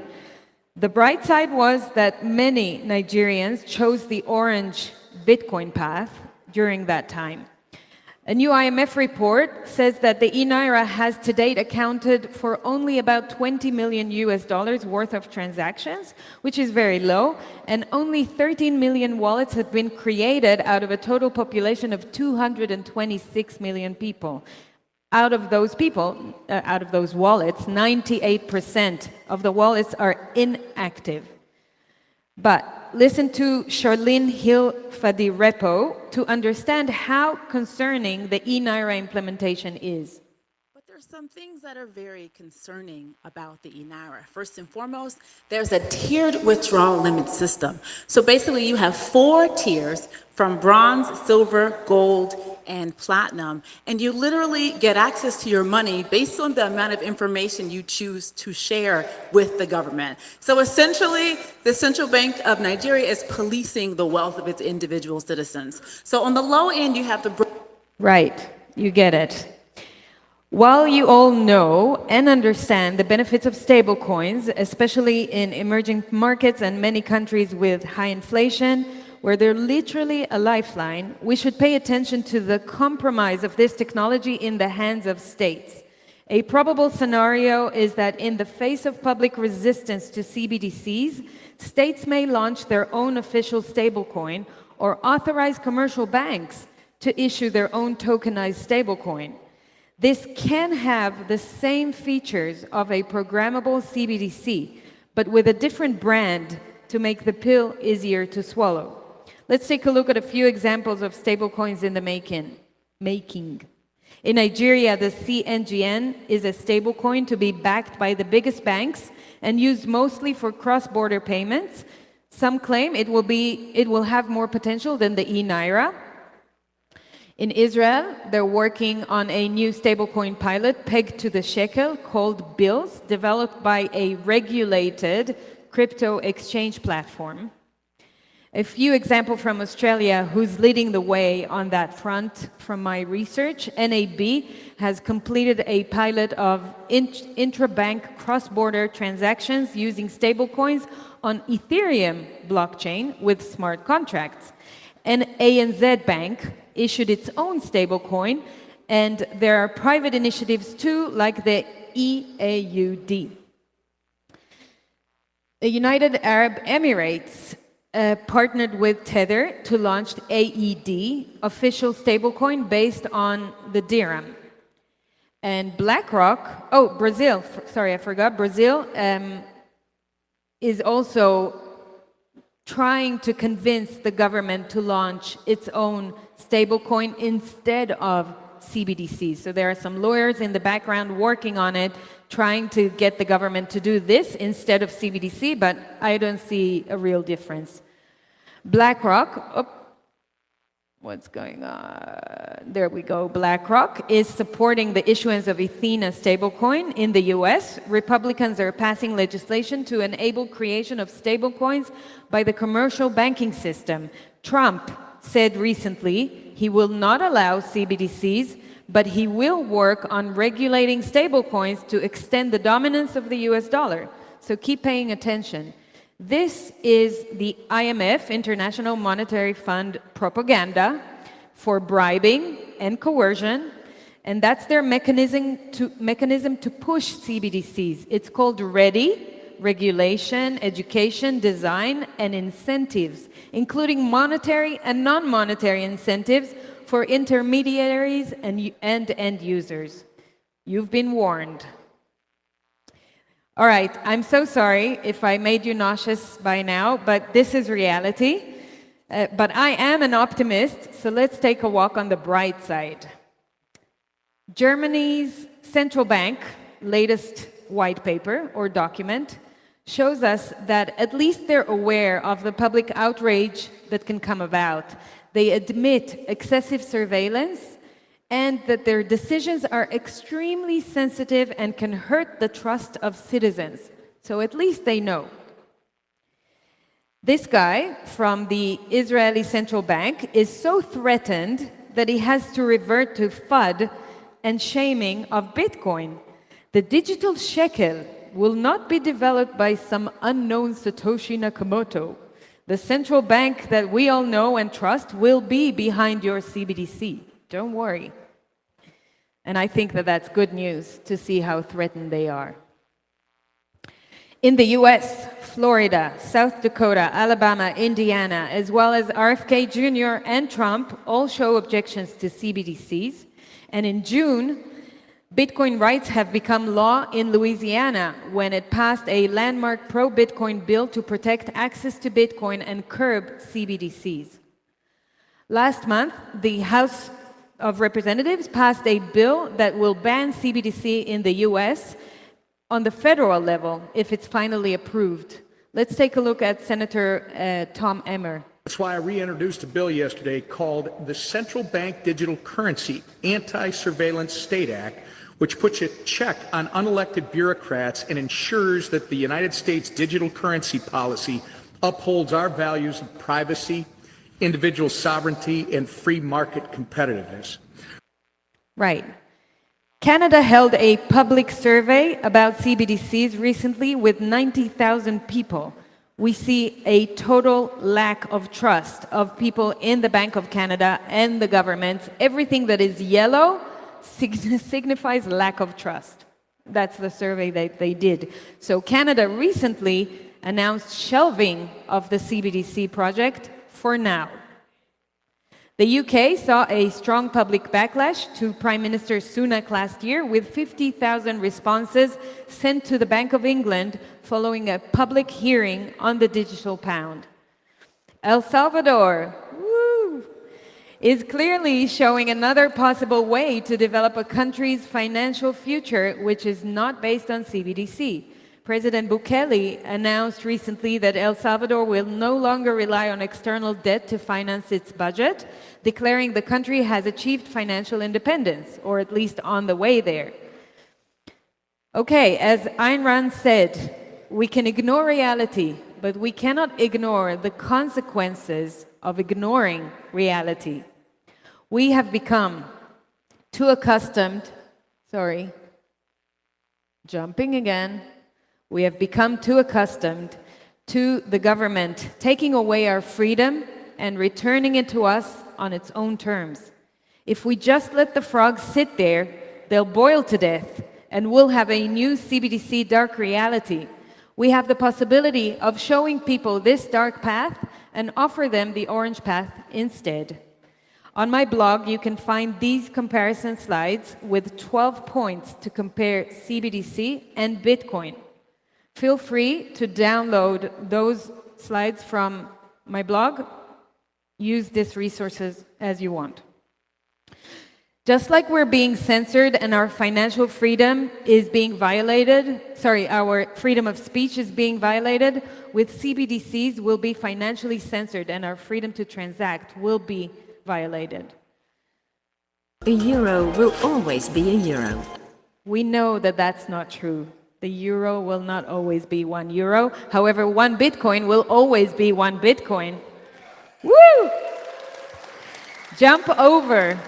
The bright side was that many Nigerians chose the orange Bitcoin path during that time. A new IMF report says that the e-Naira has to date accounted for only about $20 million worth of transactions, which is very low, and only 13 million wallets have been created out of a total population of 226 million people. Out of those wallets, 98% of the wallets are inactive. But listen to Charlene Hill-Fadi-Repo to understand how concerning the e-Naira implementation is. But there's some things that are very concerning about the e-Naira. First and foremost, there's a tiered withdrawal limit system. So basically you have 4 tiers from bronze, silver, gold, and platinum, and you literally get access to your money based on the amount of information you choose to share with the government. So essentially, the Central Bank of Nigeria is policing the wealth of its individual citizens. So on the low end, you have the... Right, you get it. While you all know and understand the benefits of stablecoins, especially in emerging markets and many countries with high inflation, where they're literally a lifeline, we should pay attention to the compromise of this technology in the hands of states. A probable scenario is that in the face of public resistance to CBDCs, states may launch their own official stablecoin or authorize commercial banks to issue their own tokenized stablecoin. This can have the same features of a programmable CBDC, but with a different brand to make the pill easier to swallow. Let's take a look at a few examples of stablecoins in the making. In Nigeria, the CNGN is a stablecoin to be backed by the biggest banks and used mostly for cross-border payments. Some claim it will have more potential than the e-Naira. In Israel, they're working on a new stablecoin pilot pegged to the shekel called Bills, developed by a regulated crypto exchange platform. A few examples from Australia, who's leading the way on that front from my research. NAB has completed a pilot of intra-bank cross-border transactions using stablecoins on Ethereum blockchain with smart contracts. And ANZ Bank issued its own stablecoin, and there are private initiatives too, like the EAUD. The United Arab Emirates partnered with Tether to launch AED, official stablecoin based on the dirham. And BlackRock, Brazil, sorry, I forgot, Brazil is also trying to convince the government to launch its own stablecoin instead of CBDC. So there are some lawyers in the background working on it, trying to get the government to do this instead of CBDC, but I don't see a real difference. BlackRock, what's going on? There we go. BlackRock is supporting the issuance of Athena stablecoin in the US. Republicans are passing legislation to enable creation of stablecoins by the commercial banking system. Trump said recently he will not allow CBDCs, but he will work on regulating stablecoins to extend the dominance of the US dollar. So keep paying attention. This is the IMF, International Monetary Fund, propaganda for bribing and coercion, and that's their mechanism to push CBDCs. It's called READY, regulation, education, design, and incentives, including monetary and non-monetary incentives for intermediaries and end users. You've been warned. All right, I'm so sorry if I made you nauseous by now, but this is reality. But I am an optimist, so let's take a walk on the bright side. Germany's central bank latest white paper or document shows us that at least they're aware of the public outrage that can come about. They admit excessive surveillance and that their decisions are extremely sensitive and can hurt the trust of citizens. So at least they know. This guy from the Israeli Central Bank is so threatened that he has to revert to FUD and shaming of Bitcoin. The digital shekel will not be developed by some unknown Satoshi Nakamoto. The central bank that we all know and trust will be behind your CBDC. Don't worry. And I think that that's good news to see how threatened they are. In the US, Florida, South Dakota, Alabama, Indiana, as well as RFK Jr. and Trump all show objections to CBDCs. And in June, Bitcoin rights have become law in Louisiana when it passed a landmark pro-Bitcoin bill to protect access to Bitcoin and curb CBDCs. Last month, the House of Representatives passed a bill that will ban CBDC in the US on the federal level if it's finally approved. Let's take a look at Senator Tom Emmer. That's why I reintroduced a bill yesterday called the Central Bank Digital Currency Anti-Surveillance State Act, which puts a check on unelected bureaucrats and ensures that the United States digital currency policy upholds our values of privacy, individual sovereignty, and free market competitiveness. Right. Canada held a public survey about CBDCs recently with 90,000 people. We see a total lack of trust of people in the Bank of Canada and the government. Everything that is yellow signifies lack of trust. That's the survey that they did. So Canada recently announced shelving of the CBDC project for now. The UK saw a strong public backlash to Prime Minister Sunak last year, with 50,000 responses sent to the Bank of England following a public hearing on the digital pound. El Salvador is clearly showing another possible way to develop a country's financial future, which is not based on CBDC. President Bukele announced recently that El Salvador will no longer rely on external debt to finance its budget, declaring the country has achieved financial independence, or at least on the way there. Okay, as Ayn Rand said, we can ignore reality, but we cannot ignore the consequences of ignoring reality. We have become too accustomed, we have become too accustomed to the government taking away our freedom and returning it to us on its own terms. If we just let the frogs sit there, they'll boil to death, and we'll have a new CBDC dark reality. We have the possibility of showing people this dark path and offer them the orange path instead. On my blog, you can find these comparison slides with 12 points to compare CBDC and Bitcoin. Feel free to download those slides from my blog. Use these resources as you want. Just like we're being censored and our financial freedom is being violated, our freedom of speech is being violated, with CBDCs we'll be financially censored and our freedom to transact will be violated. A euro will always be a euro. We know that that's not true. The euro will not always be 1 euro. However, 1 Bitcoin will always be 1 Bitcoin. Woo! Jump over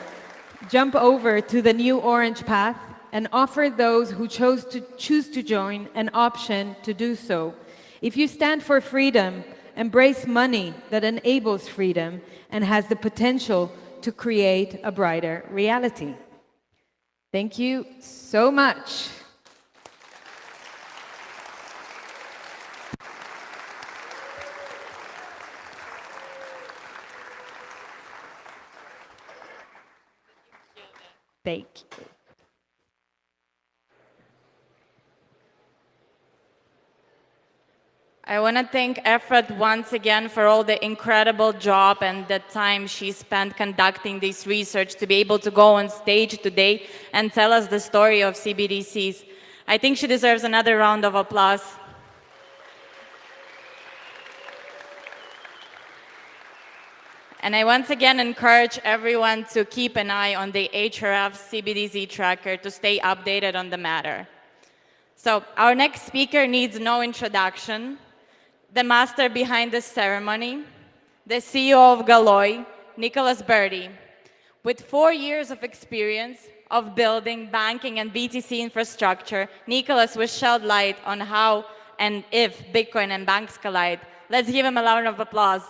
to the new orange path and offer those who choose to join an option to do so. If you stand for freedom, embrace money that enables freedom and has the potential to create a brighter reality. Thank you so much. Thank you. I want to thank Efrat once again for all the incredible job and the time she spent conducting this research to be able to go on stage today and tell us the story of CBDCs. I think she deserves another round of applause. And I once again encourage everyone to keep an eye on the HRF CBDC tracker to stay updated on the matter. So our next speaker needs no introduction. The master behind this ceremony, the CEO of Galoy, Nicholas Birdie. With 4 years of experience of building banking and BTC infrastructure, Nicholas will shed light on how and if Bitcoin and banks collide. Let's give him a round of applause.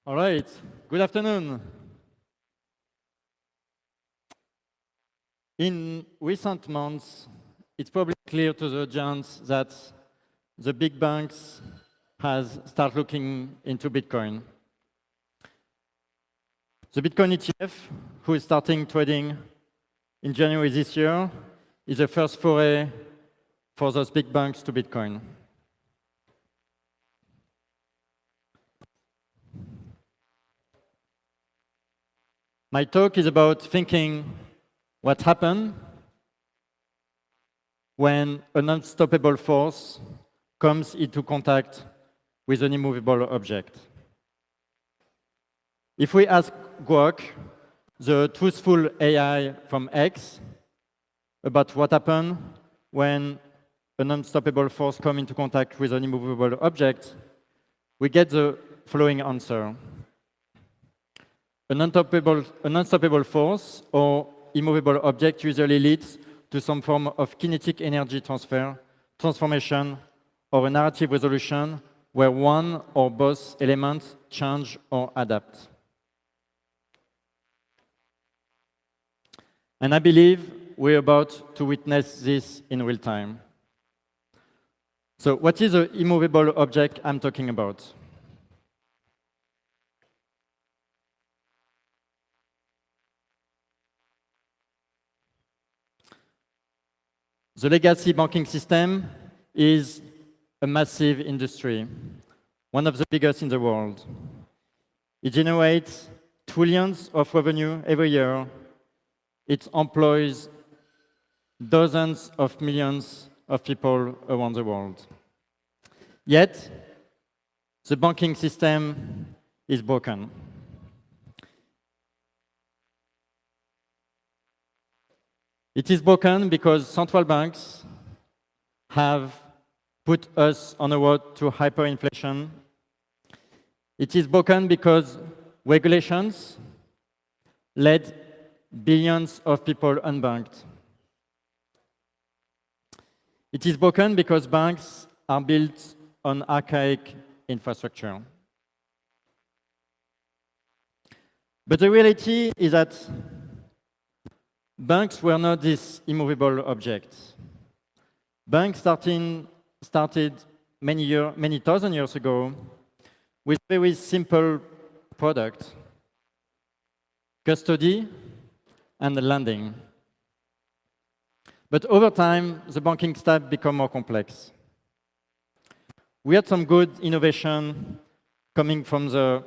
All right, good afternoon. In recent months, it's probably clear to the audience that the big banks has started looking into Bitcoin. The Bitcoin ETF, who is starting trading in January this year, is the first foray for those big banks to Bitcoin. My talk is about thinking what happened when an unstoppable force comes into contact with an immovable object. If we ask Grok, the truthful AI from X, about what happened when an unstoppable force comes into contact with an immovable object, we get the following answer. An unstoppable force or immovable object usually leads to to some form of kinetic energy transfer, transformation, or a narrative resolution where one or both elements change or adapt. And I believe we're about to witness this in real time. So what is the immovable object I'm talking about? The legacy banking system is a massive industry, one of the biggest in the world. It generates trillions of revenue every year. It employs dozens of millions of people around the world. Yet, the banking system is broken. It is broken because central banks have put us on a road to hyperinflation. It is broken because regulations led billions of people unbanked. It is broken because banks are built on archaic infrastructure. But the reality is that banks were not this immovable object. Banks started many thousand years ago with very simple product: custody and lending. But over time, the banking stack became more complex. We had some good innovation coming from the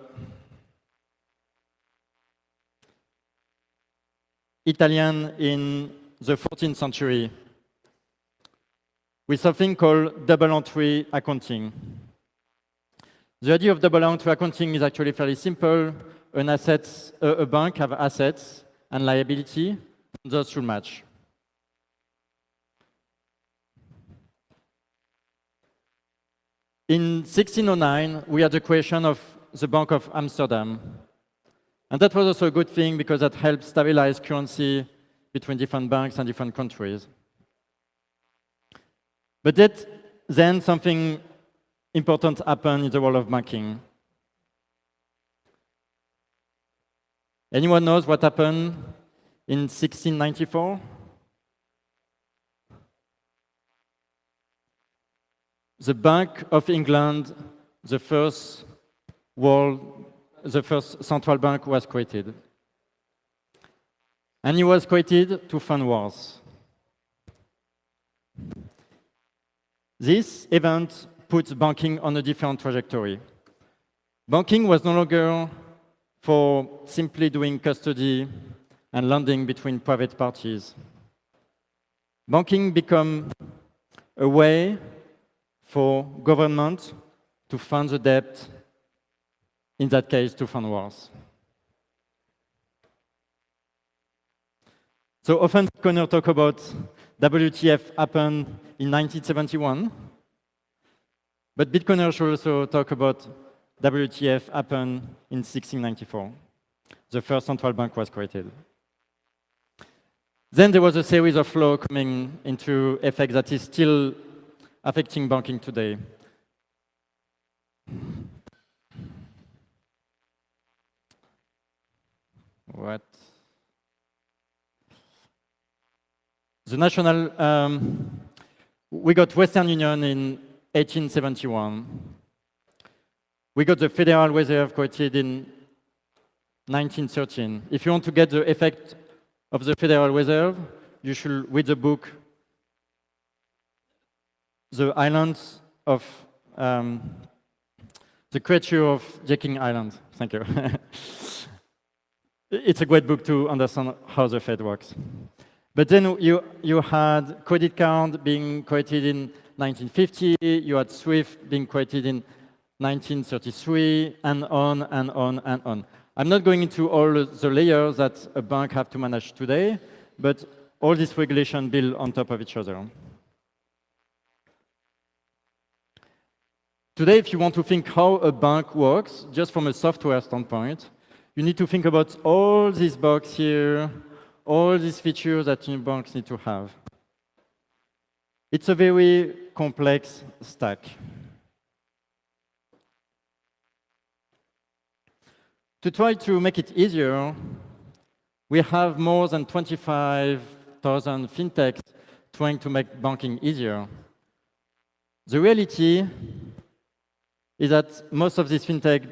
Italian in the 14th century with something called double entry accounting. The idea of double entry accounting is actually fairly simple. A bank have assets and liability, those should match. In 1609, we had the creation of the Bank of Amsterdam. And that was also a good thing because that helped stabilize currency between different banks and different countries. But then something important happened in the world of banking. Anyone knows what happened in 1694? The Bank of England, the first central bank, was created. And it was created to fund wars. This event put banking on a different trajectory. Banking was no longer for simply doing custody and lending between private parties. Banking became a way for government to fund the debt, in that case, to fund wars. So often, Bitcoiners talk about WTF happened in 1971, but Bitcoiners should also talk about WTF happened in 1694. The first central bank was created. Then there was a series of laws coming into effect that is still affecting banking today. What? The national, we got Western Union in 1871. We got the Federal Reserve created in 1913. If you want to get the effect of the Federal Reserve, you should read the book, The Islands of, The Creature of Jekyll Island. Thank you. It's a great book to understand how the Fed works. But then you had credit card being created in 1950, you had SWIFT being created in 1933, and on and on and on. I'm not going into all the layers that a bank have to manage today, but all this regulation build on top of each other. Today, if you want to think how a bank works, just from a software standpoint, you need to think about all these boxes here, all these features that new banks need to have. It's a very complex stack. To try to make it easier, we have more than 25,000 fintechs trying to make banking easier. The reality is that most of these fintech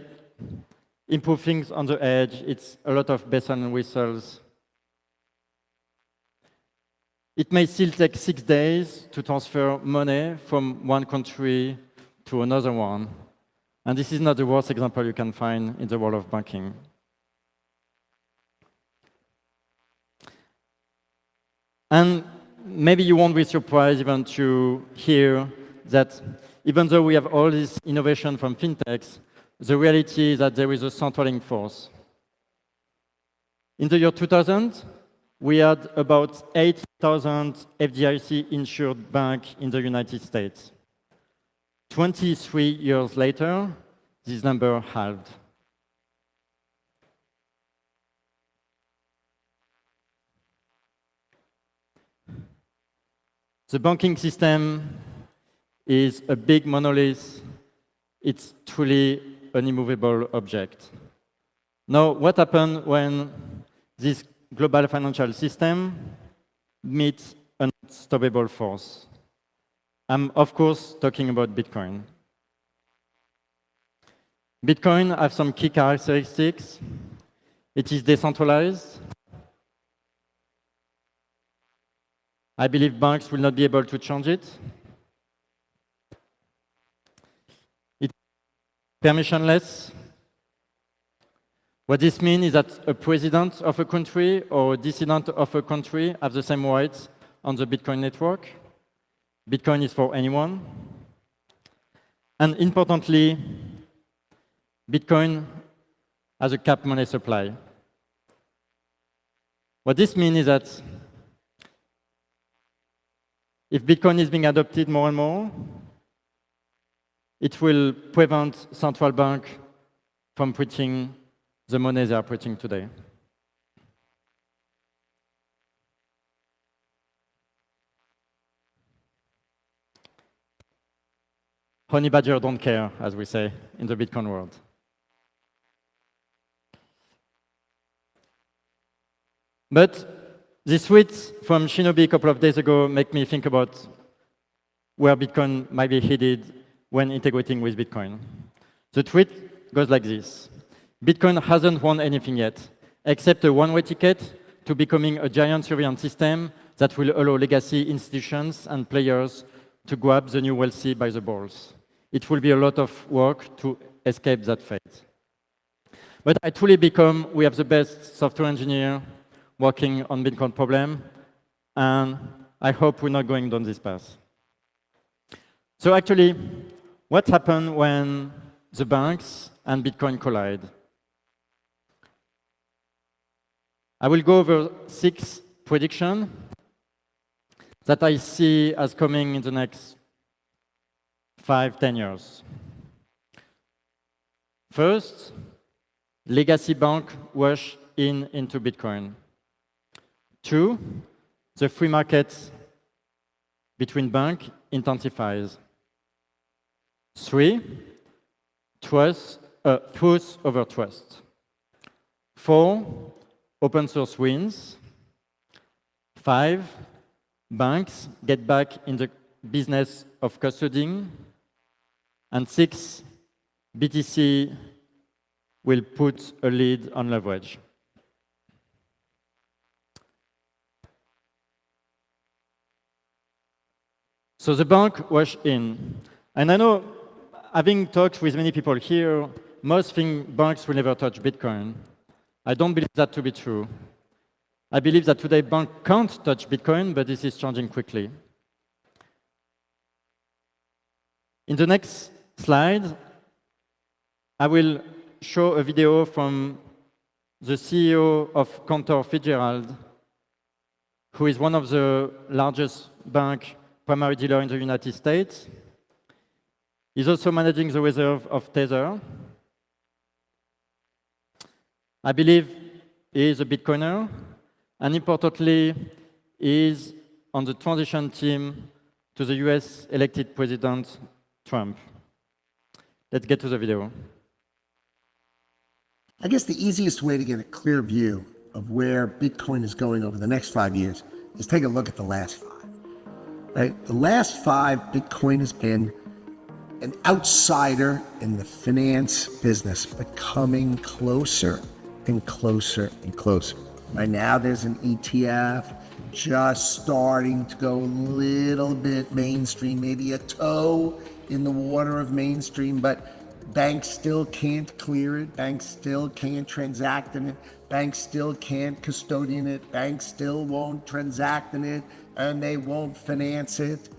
improve things on the edge. It's a lot of bells and whistles. It may still take 6 days to transfer money from one country to another one. And this is not the worst example you can find in the world of banking. And maybe you won't be surprised even to hear that even though we have all this innovation from fintechs, the reality is that there is a centraling force. In the year 2000, we had about 8,000 FDIC-insured banks in the United States. 23 years later, this number halved. The banking system is a big monolith. It's truly an immovable object. Now, what happens when this global financial system meets an unstoppable force? I'm, of course, talking about Bitcoin. Bitcoin has some key characteristics. It is decentralized. I believe banks will not be able to change it. It's permissionless. What this means is that a president of a country or a dissident of a country have the same rights on the Bitcoin network. Bitcoin is for anyone. And importantly, Bitcoin has a capped money supply. What this means is that if Bitcoin is being adopted more and more, it will prevent central banks from printing the money they are printing today. Honey badger don't care, as we say in the Bitcoin world. But these tweets from Shinobi a couple of days ago make me think about where Bitcoin might be headed when integrating with Bitcoin. The tweet goes like this. Bitcoin hasn't won anything yet, except a one-way ticket to becoming a giant surveillance system that will allow legacy institutions and players to grab the new wealthy by the balls. It will be a lot of work to escape that fate. But I truly believe we have the best software engineer working on Bitcoin problem, and I hope we're not going down this path. So actually, what happened when the banks and Bitcoin collide? I will go over 6 predictions that I see as coming in the next 5-10 years. First, legacy bank rush into Bitcoin. 2, the free market between banks intensifies. 3, truth over trust. 4, open source wins. 5, banks get back in the business of custodying. And 6, BTC will put a lid on leverage. So the bank rushed in. And I know, having talked with many people here, most think banks will never touch Bitcoin. I don't believe that to be true. I believe that today banks can't touch Bitcoin, but this is changing quickly. In the next slide, I will show a video from the CEO of Cantor Fitzgerald, who is one of the largest bank primary dealer in the United States. He's also managing the reserve of Tether. I believe he is a Bitcoiner, and importantly, he is on the transition team to the US elected President Trump. Let's get to the video. I guess the easiest way to get a clear view of where Bitcoin is going over the next 5 years is take a look at the last 5. Right? The last 5, Bitcoin has been an outsider in the finance business, but coming closer and closer and closer. Right now, there's an ETF just starting to go a little bit mainstream, maybe a toe in the water of mainstream, but banks still can't clear it. Banks still can't transact in it. Banks still can't custodian it. Banks still won't transact in it, and they won't finance it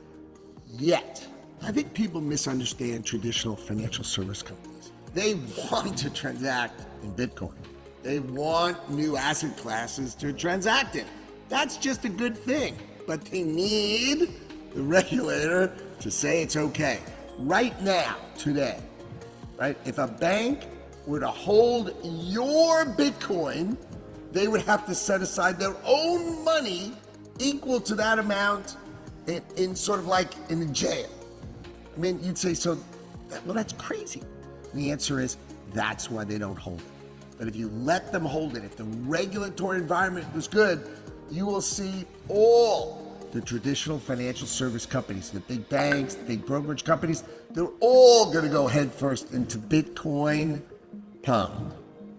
yet. I think people misunderstand traditional financial service companies. They want to transact in Bitcoin. They want new asset classes to transact in. That's just a good thing, but they need the regulator to say it's okay. Right now, today, right? If a bank were to hold your Bitcoin, they would have to set aside their own money equal to that amount in sort of like in a jail. I mean, you'd say, well, that's crazy. And the answer is, that's why they don't hold it. But if you let them hold it, if the regulatory environment was good, you will see all the traditional financial service companies, the big banks, the big brokerage companies, they're all gonna go headfirst into Bitcoin pound.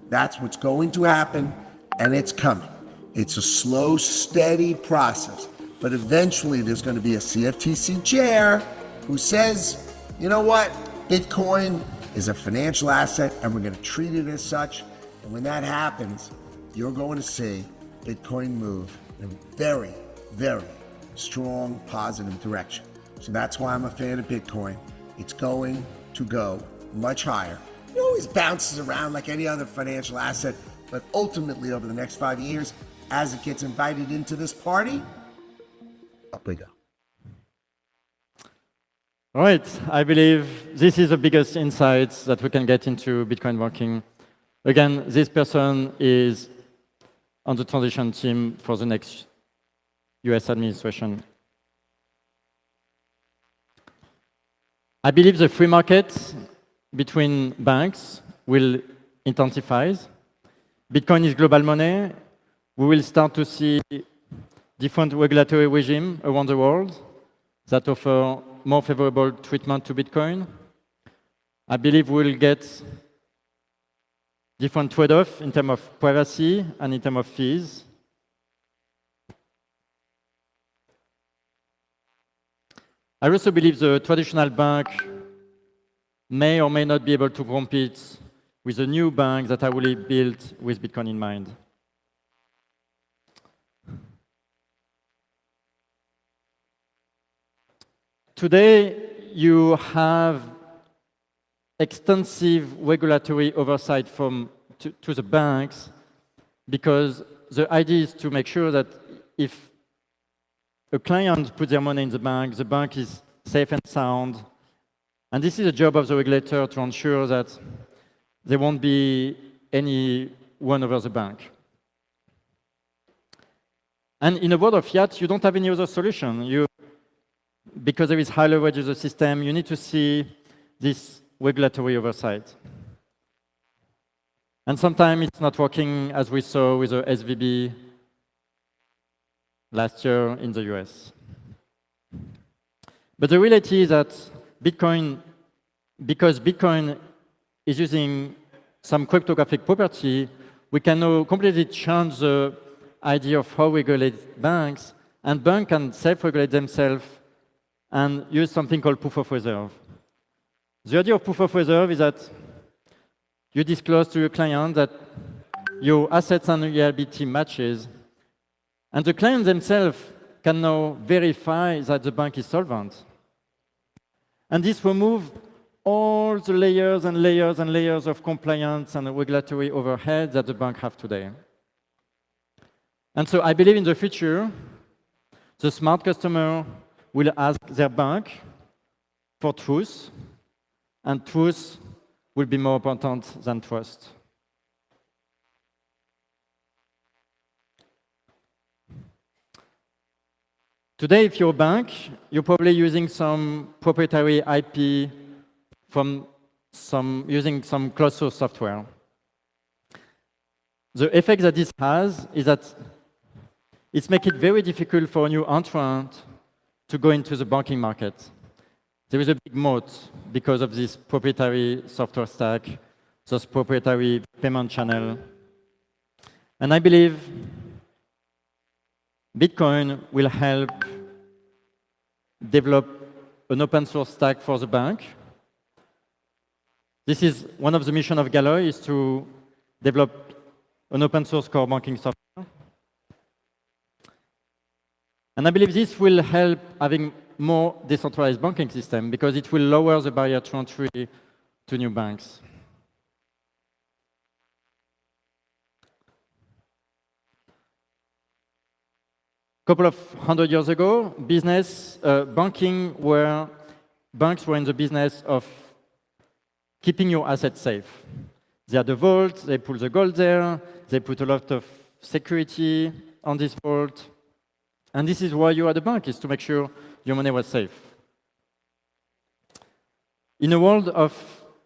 That's what's going to happen, and it's coming. It's a slow, steady process, but eventually there's gonna be a CFTC chair who says, you know what, Bitcoin is a financial asset and we're gonna treat it as such. And when that happens, you're going to see Bitcoin move in a very, very strong, positive direction. So that's why I'm a fan of Bitcoin. It's going to go much higher. It always bounces around like any other financial asset, but ultimately over the next 5 years, as it gets invited into this party, up we go. All right, I believe this is the biggest insights that we can get into Bitcoin working. Again, this person is on the transition team for the next US administration. I believe the free market between banks will intensify. Bitcoin is global money. We will start to see different regulatory regimes around the world that offer more favorable treatment to Bitcoin. I believe we'll get different trade-offs in terms of privacy and in terms of fees. I also believe the traditional bank may or may not be able to compete with a new bank that are really built with Bitcoin in mind. Today, you have extensive regulatory oversight to the banks, because the idea is to make sure that if a client puts their money in the bank is safe and sound. And this is the job of the regulator to ensure that there won't be any one over the bank. And in a world of fiat, you don't have any other solution. Because there is high leverage of the system, you need to see this regulatory oversight. And sometimes it's not working, as we saw with the SVB last year in the US. But the reality is that because Bitcoin is using some cryptographic property, we can now completely change the idea of how we regulate banks, and banks can self-regulate themselves and use something called proof of reserve. The idea of proof of reserve is that you disclose to your client that your assets and liability matches, and the client themselves can now verify that the bank is solvent. And this removes all the layers and layers and layers of compliance and regulatory overhead that the bank have today. And so I believe in the future, the smart customer will ask their bank for truth, and truth will be more important than trust. Today, if you're a bank, you're probably using some proprietary IP from using some closed source software. The effect that this has is that it's making it very difficult for a new entrant to go into the banking market. There is a big moat because of this proprietary software stack, this proprietary payment channel. And I believe Bitcoin will help develop an open source stack for the bank. This is one of the missions of Galloy, is to develop an open source core banking software. And I believe this will help having more decentralized banking system because it will lower the barrier to entry to new banks. A couple of 100 years ago, banks were in the business of keeping your assets safe. They had a vault, they put the gold there, they put a lot of security on this vault. And this is why you are the bank, is to make sure your money was safe. In a world of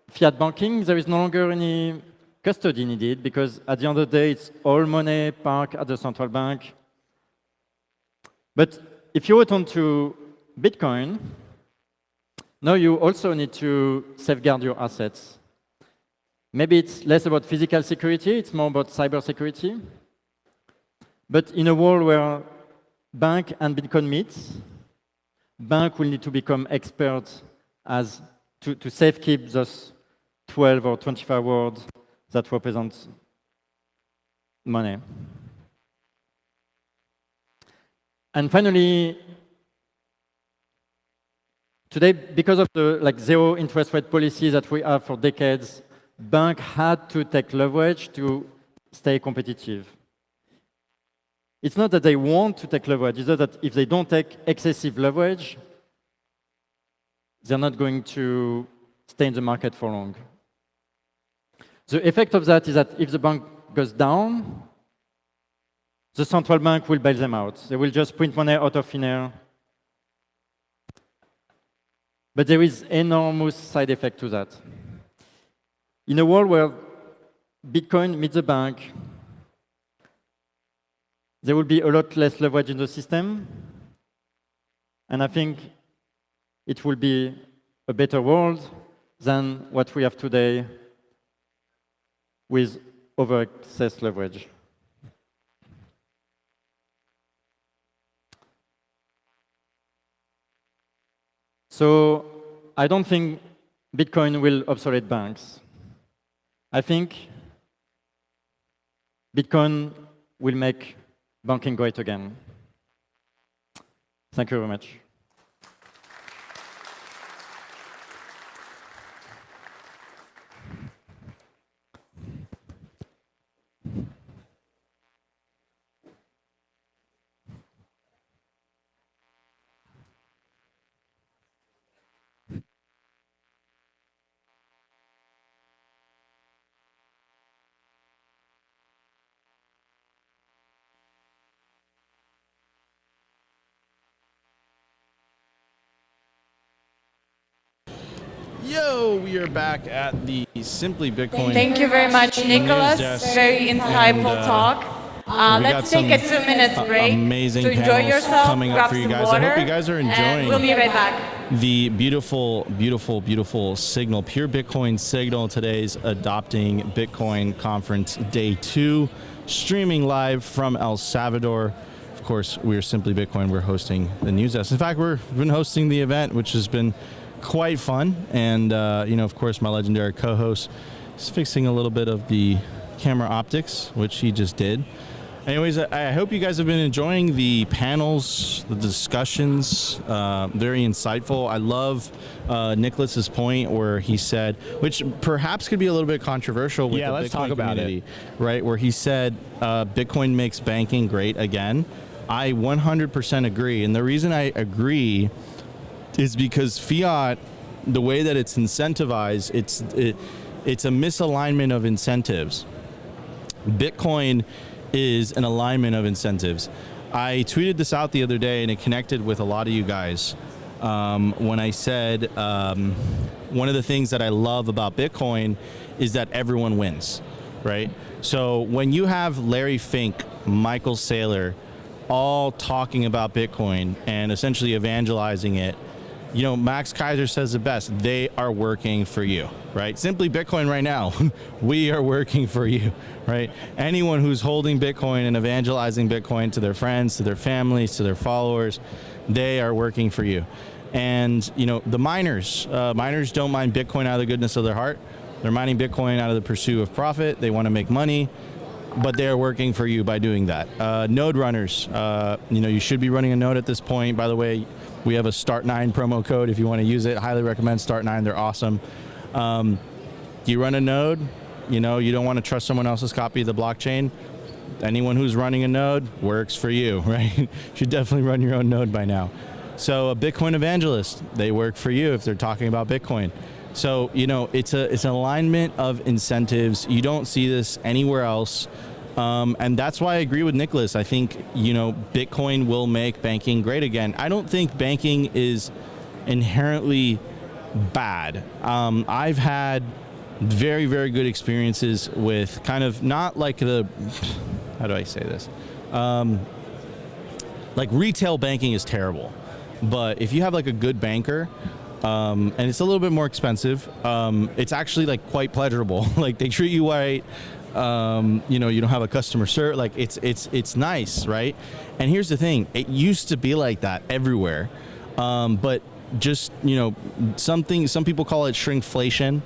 fiat banking, there is no longer any custody needed because at the end of the day, it's all money parked at the central bank. But if you return to Bitcoin, now you also need to safeguard your assets. Maybe it's less about physical security, it's more about cyber security. But in a world where bank and Bitcoin meet, bank will need to become experts to safekeep those 12 or 25 words that represent money. And finally, today, because of the zero interest rate policy that we have for decades, banks had to take leverage to stay competitive. It's not that they want to take leverage, it's that if they don't take excessive leverage, they're not going to stay in the market for long. The effect of that is that if the bank goes down, the central bank will bail them out. They will just print money out of thin air. But there is enormous side effect to that. In a world where Bitcoin meets the bank, there will be a lot less leverage in the system. And I think it will be a better world than what we have today with over-excess leverage. So I don't think Bitcoin will obsolete banks. I think Bitcoin will make banking great again. Thank you very much. Yo, we are back at the Simply Bitcoin. Thank you very much, Nicholas. Very insightful talk. Let's take a 2-minute break amazing to enjoy yourself, coming up grab for you some guys. water, I hope you guys are enjoying. and we'll be right back. The beautiful, beautiful, beautiful signal, Pure Bitcoin signal. Today's Adopting Bitcoin Conference Day 2, streaming live from El Salvador. Of course, we're Simply Bitcoin. We're hosting the news desk. In fact, we've been hosting the event, which has been quite fun. And, of course, my legendary co-host is fixing a little bit of the camera optics, which he just did. Anyways, I hope you guys have been enjoying the panels, the discussions, very insightful. I love Nicholas's point where he said, which perhaps could be a little bit controversial with the let's Bitcoin talk about community, it. right? Where he said Bitcoin makes banking great again. I 100% agree. And the reason I agree is because fiat, the way that it's incentivized, it's a misalignment of incentives. Bitcoin is an alignment of incentives. I tweeted this out the other day, and it connected with a lot of you guys when I said one of the things that I love about Bitcoin is that everyone wins, right? So when you have Larry Fink, Michael Saylor, all talking about Bitcoin and essentially evangelizing it, you know, Max Keiser says it best, they are working for you, right? Simply Bitcoin right now, we are working for you, right? Anyone who's holding Bitcoin and evangelizing Bitcoin to their friends, to their families, to their followers, they are working for you. And, you know, the miners don't mine Bitcoin out of the goodness of their heart. They're mining Bitcoin out of the pursuit of profit. They want to make money, but they're working for you by doing that. Node runners, you know, you should be running a node at this point. By the way, we have a Start9 promo code if you want to use it. Highly recommend Start9. They're awesome. You run a node, you know, you don't want to trust someone else's copy of the blockchain. Anyone who's running a node works for you, right? You should definitely run your own node by now. So a Bitcoin evangelist, they work for you if they're talking about Bitcoin. So, you know, it's an alignment of incentives. You don't see this anywhere else. And that's why I agree with Nicholas. I think, you know, Bitcoin will make banking great again. I don't think banking is inherently bad. I've had very, very good experiences with kind of not like the, how do I say this? Like retail banking is terrible. But if you have like a good banker, and it's a little bit more expensive, it's actually like quite pleasurable. Like they treat you right. You know, you don't have a customer service. Like it's nice, right? And here's the thing: it used to be like that everywhere, but just, you know, some people call it shrinkflation,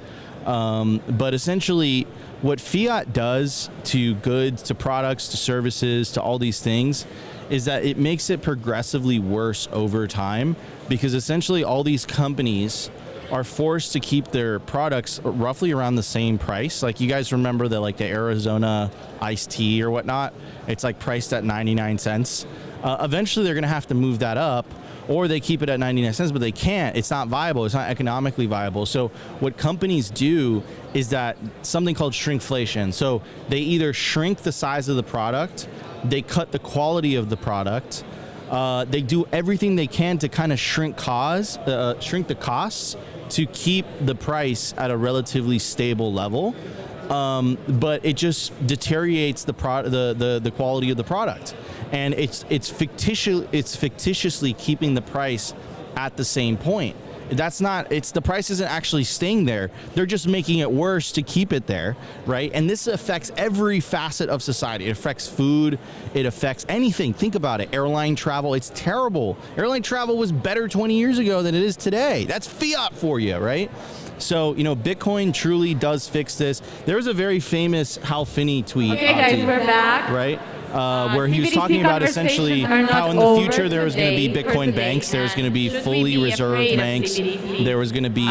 but essentially, what fiat does to goods, to products, to services, to all these things, is that it makes it progressively worse over time, because essentially all these companies are forced to keep their products roughly around the same price. Like you guys remember the Arizona iced tea or whatnot, it's like priced at 99 cents. Eventually they're gonna have to move that up, or they keep it at 99 cents, but they can't. It's not viable. It's not economically viable. So what companies do is that something called shrinkflation. So they either shrink the size of the product, they cut the quality of the product, they do everything they can to kind of shrink the costs to keep the price at a relatively stable level. But it just deteriorates the quality of the product, and it's fictitiously keeping the price at the same point. The price isn't actually staying there. They're just making it worse to keep it there, right? And this affects every facet of society. It affects food. It affects anything. Think about it. Airline travel, it's terrible. Airline travel was better 20 years ago than it is today. That's fiat for you, right? So, you know, Bitcoin truly does fix this. There was a very famous Hal Finney tweet. Okay, guys, we're back. Right? Where he was talking about essentially how in the future there was going to be Bitcoin banks, there was going to be fully reserved banks, there was going to be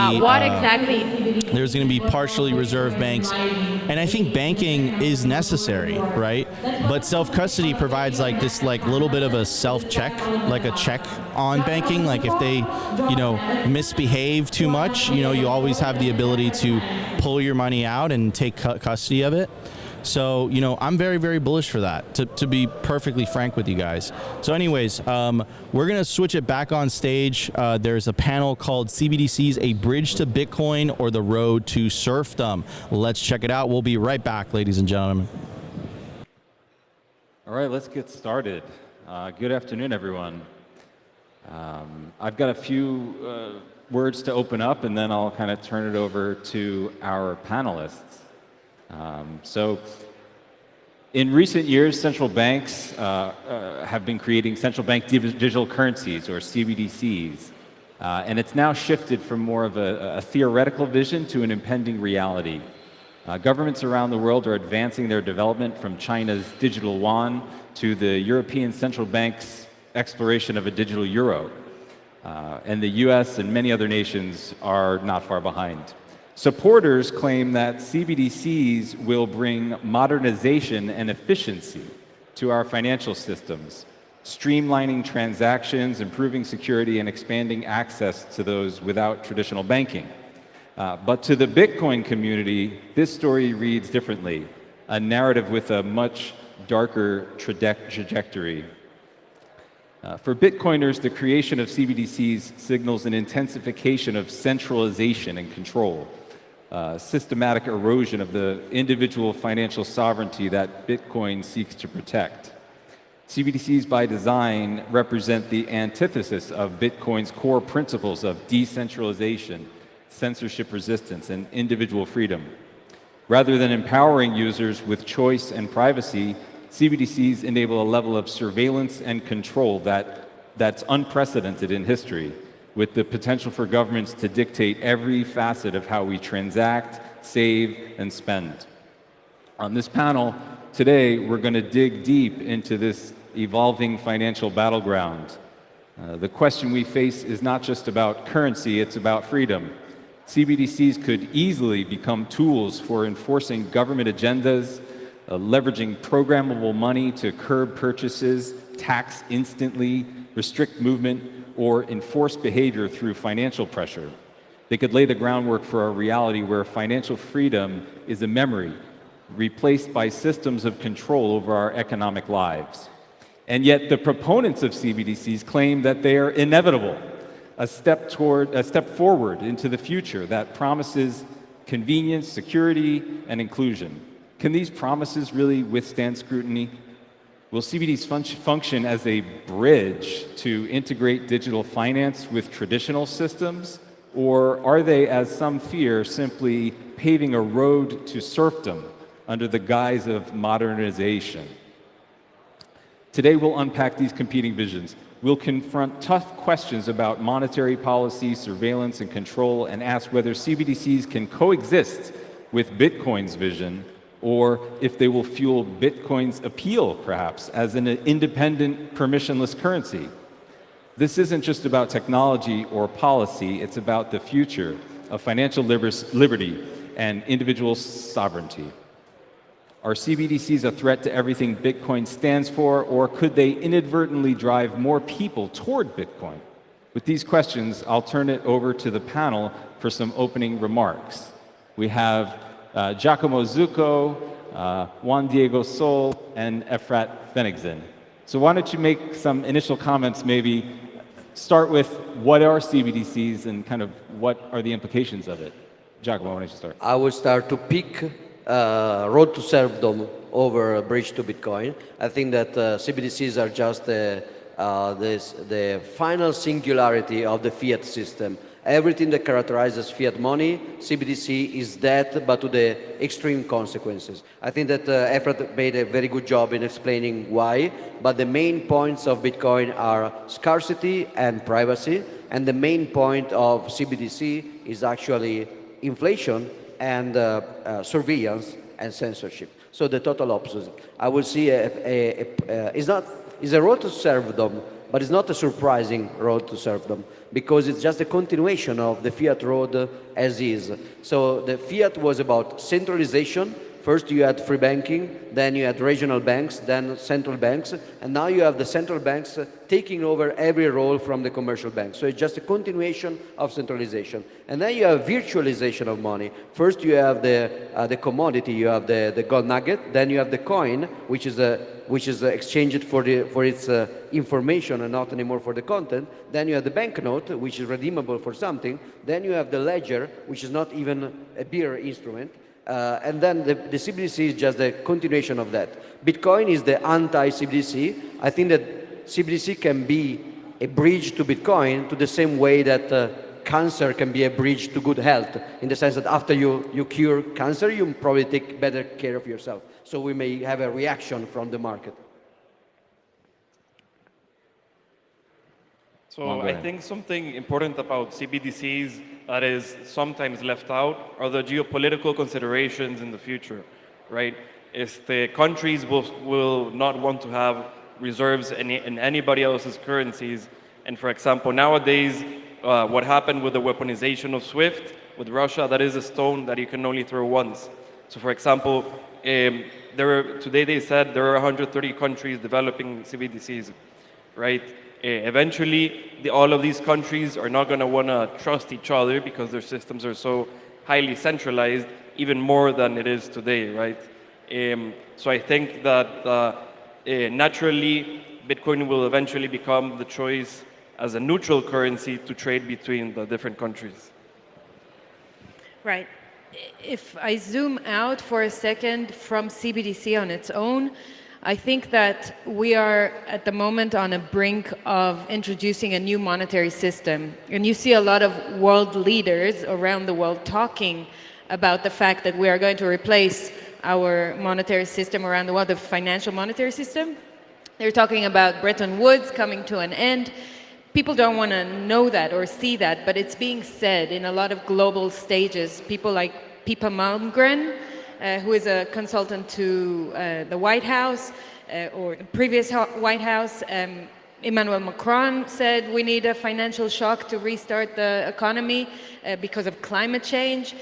there's going to be partially reserved banks, and I think banking is necessary, right? But self-custody provides like this little bit of a self-check, like a check on banking. Like if they, you know, misbehave too much, you know, you always have the ability to pull your money out and take custody of it. So, you know, I'm very, very bullish for that, to be perfectly frank with you guys. So anyways, we're going to switch it back on stage. There's a panel called Cbdc's A Bridge to Bitcoin or the Road to Serfdom. Let's check it out. We'll be right back, ladies and gentlemen. All right, let's get started. Good afternoon, everyone. I've got a few words to open up, and then I'll kind of turn it over to our panelists. So in recent years, central banks have been creating central bank digital currencies, or CBDCs, and it's now shifted from more of a theoretical vision to an impending reality. Governments around the world are advancing their development from China's digital yuan to the European Central Bank's exploration of a digital euro. And the US and many other nations are not far behind. Supporters claim that CBDCs will bring modernization and efficiency to our financial systems, streamlining transactions, improving security, and expanding access to those without traditional banking. But to the Bitcoin community, this story reads differently, a narrative with a much darker trajectory. For Bitcoiners, the creation of CBDCs signals an intensification of centralization and control, systematic erosion of the individual financial sovereignty that Bitcoin seeks to protect. CBDCs by design represent the antithesis of Bitcoin's core principles of decentralization, censorship resistance, and individual freedom. Rather than empowering users with choice and privacy, CBDCs enable a level of surveillance and control that's unprecedented in history, with the potential for governments to dictate every facet of how we transact, save, and spend. On this panel today, we're going to dig deep into this evolving financial battleground. The question we face is not just about currency, it's about freedom. CBDCs could easily become tools for enforcing government agendas, leveraging programmable money to curb purchases, tax instantly, restrict movement, or enforce behavior through financial pressure. They could lay the groundwork for a reality where financial freedom is a memory, replaced by systems of control over our economic lives. And yet the proponents of CBDCs claim that they are inevitable, a step forward into the future that promises convenience, security, and inclusion. Can these promises really withstand scrutiny? Will CBDCs function as a bridge to integrate digital finance with traditional systems? Or are they, as some fear, simply paving a road to serfdom under the guise of modernization? Today we'll unpack these competing visions. We'll confront tough questions about monetary policy, surveillance, and control, and ask whether CBDCs can coexist with Bitcoin's vision, or if they will fuel Bitcoin's appeal, perhaps, as an independent, permissionless currency. This isn't just about technology or policy, it's about the future of financial liberty and individual sovereignty. Are CBDCs a threat to everything Bitcoin stands for, or could they inadvertently drive more people toward Bitcoin? With these questions, I'll turn it over to the panel for some opening remarks. We have Giacomo Zucco, Juan Diego Sol, and Efrat Fenigzin. So why don't you make some initial comments, maybe start with what are CBDCs and kind of what are the implications of it? Giacomo, why don't you start? I will start to pick road to serfdom over a bridge to Bitcoin. I think that CBDCs are just the final singularity of the fiat system. Everything that characterizes fiat money, CBDC is that, but to the extreme consequences. I think that Efrat made a very good job in explaining why, but the main points of Bitcoin are scarcity and privacy, and the main point of CBDC is actually inflation and surveillance and censorship. So the total opposite. I will see is a road to serfdom, but it's not a surprising road to serfdom because it's just a continuation of the fiat road as is. So the fiat was about centralization. First you had free banking, then you had regional banks, then central banks, and now you have the central banks taking over every role from the commercial banks. So it's just a continuation of centralization. And then you have virtualization of money. First you have the commodity, you have the gold nugget, then you have the coin, which is exchanged for its information and not anymore for the content. Then you have the banknote, which is redeemable for something. Then you have the ledger, which is not even a bearer instrument. And then the CBDC is just a continuation of that. Bitcoin is the anti-CBDC. I think that CBDC can be a bridge to Bitcoin to the same way that cancer can be a bridge to good health, in the sense that after you cure cancer, you probably take better care of yourself. So we may have a reaction from the market. So I think something important about CBDCs that is sometimes left out are the geopolitical considerations in the future, right? The countries will not want to have reserves in anybody else's currencies. And for example, nowadays, what happened with the weaponization of SWIFT with Russia, that is a stone that you can only throw once. So for example, today they said there are 130 countries developing CBDCs, right? Eventually, all of these countries are not going to want to trust each other because their systems are so highly centralized, even more than it is today, right? So I think that naturally Bitcoin will eventually become the choice as a neutral currency to trade between the different countries. Right. If I zoom out for a second from CBDC on its own, I think that we are at the moment on a brink of introducing a new monetary system. And you see a lot of world leaders around the world talking about the fact that we are going to replace our monetary system around the world, the financial monetary system. They're talking about Bretton Woods coming to an end. People don't want to know that or see that, but it's being said in a lot of global stages. People like Pippa Malmgren, who is a consultant to the White House, or the previous White House. Emmanuel Macron said we need a financial shock to restart the economy because of climate change.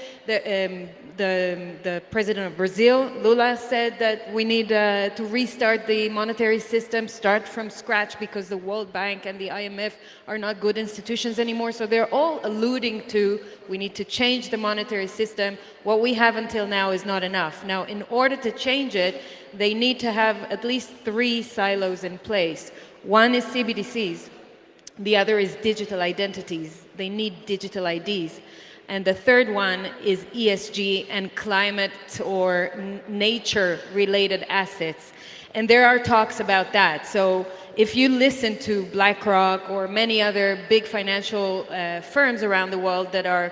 The president of Brazil, Lula, said that we need to restart the monetary system, start from scratch, because the World Bank and the IMF are not good institutions anymore. So they're all alluding to we need to change the monetary system. What we have until now is not enough. Now, in order to change it, they need to have at least 3 silos in place. One is CBDCs. The other is digital identities. They need digital IDs. And the third one is ESG and climate or nature-related assets. And there are talks about that. So if you listen to BlackRock or many other big financial firms around the world that are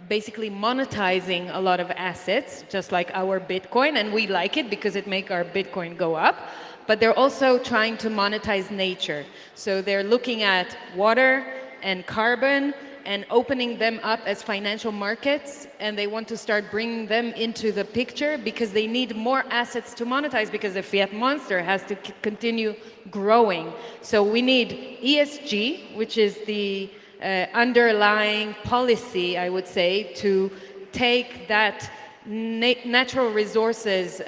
basically monetizing a lot of assets, just like our Bitcoin, and we like it because it makes our Bitcoin go up, but they're also trying to monetize nature. So they're looking at water and carbon and opening them up as financial markets, and they want to start bringing them into the picture because they need more assets to monetize, because the fiat monster has to continue growing. So we need ESG, which is the underlying policy, I would say, to take that natural resources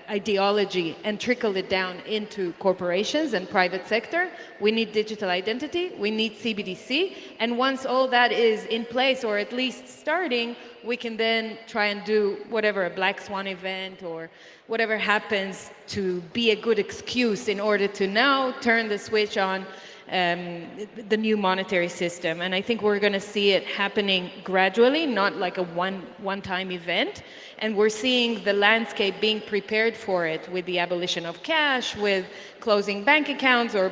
ideology and trickle it down into corporations and private sector. We need digital identity, we need CBDC, and once all that is in place, or at least starting, we can then try and do whatever, a black swan event or whatever happens to be a good excuse in order to now turn the switch on the new monetary system. And I think we're going to see it happening gradually, not like a one-time event. And we're seeing the landscape being prepared for it with the abolition of cash, with closing bank accounts or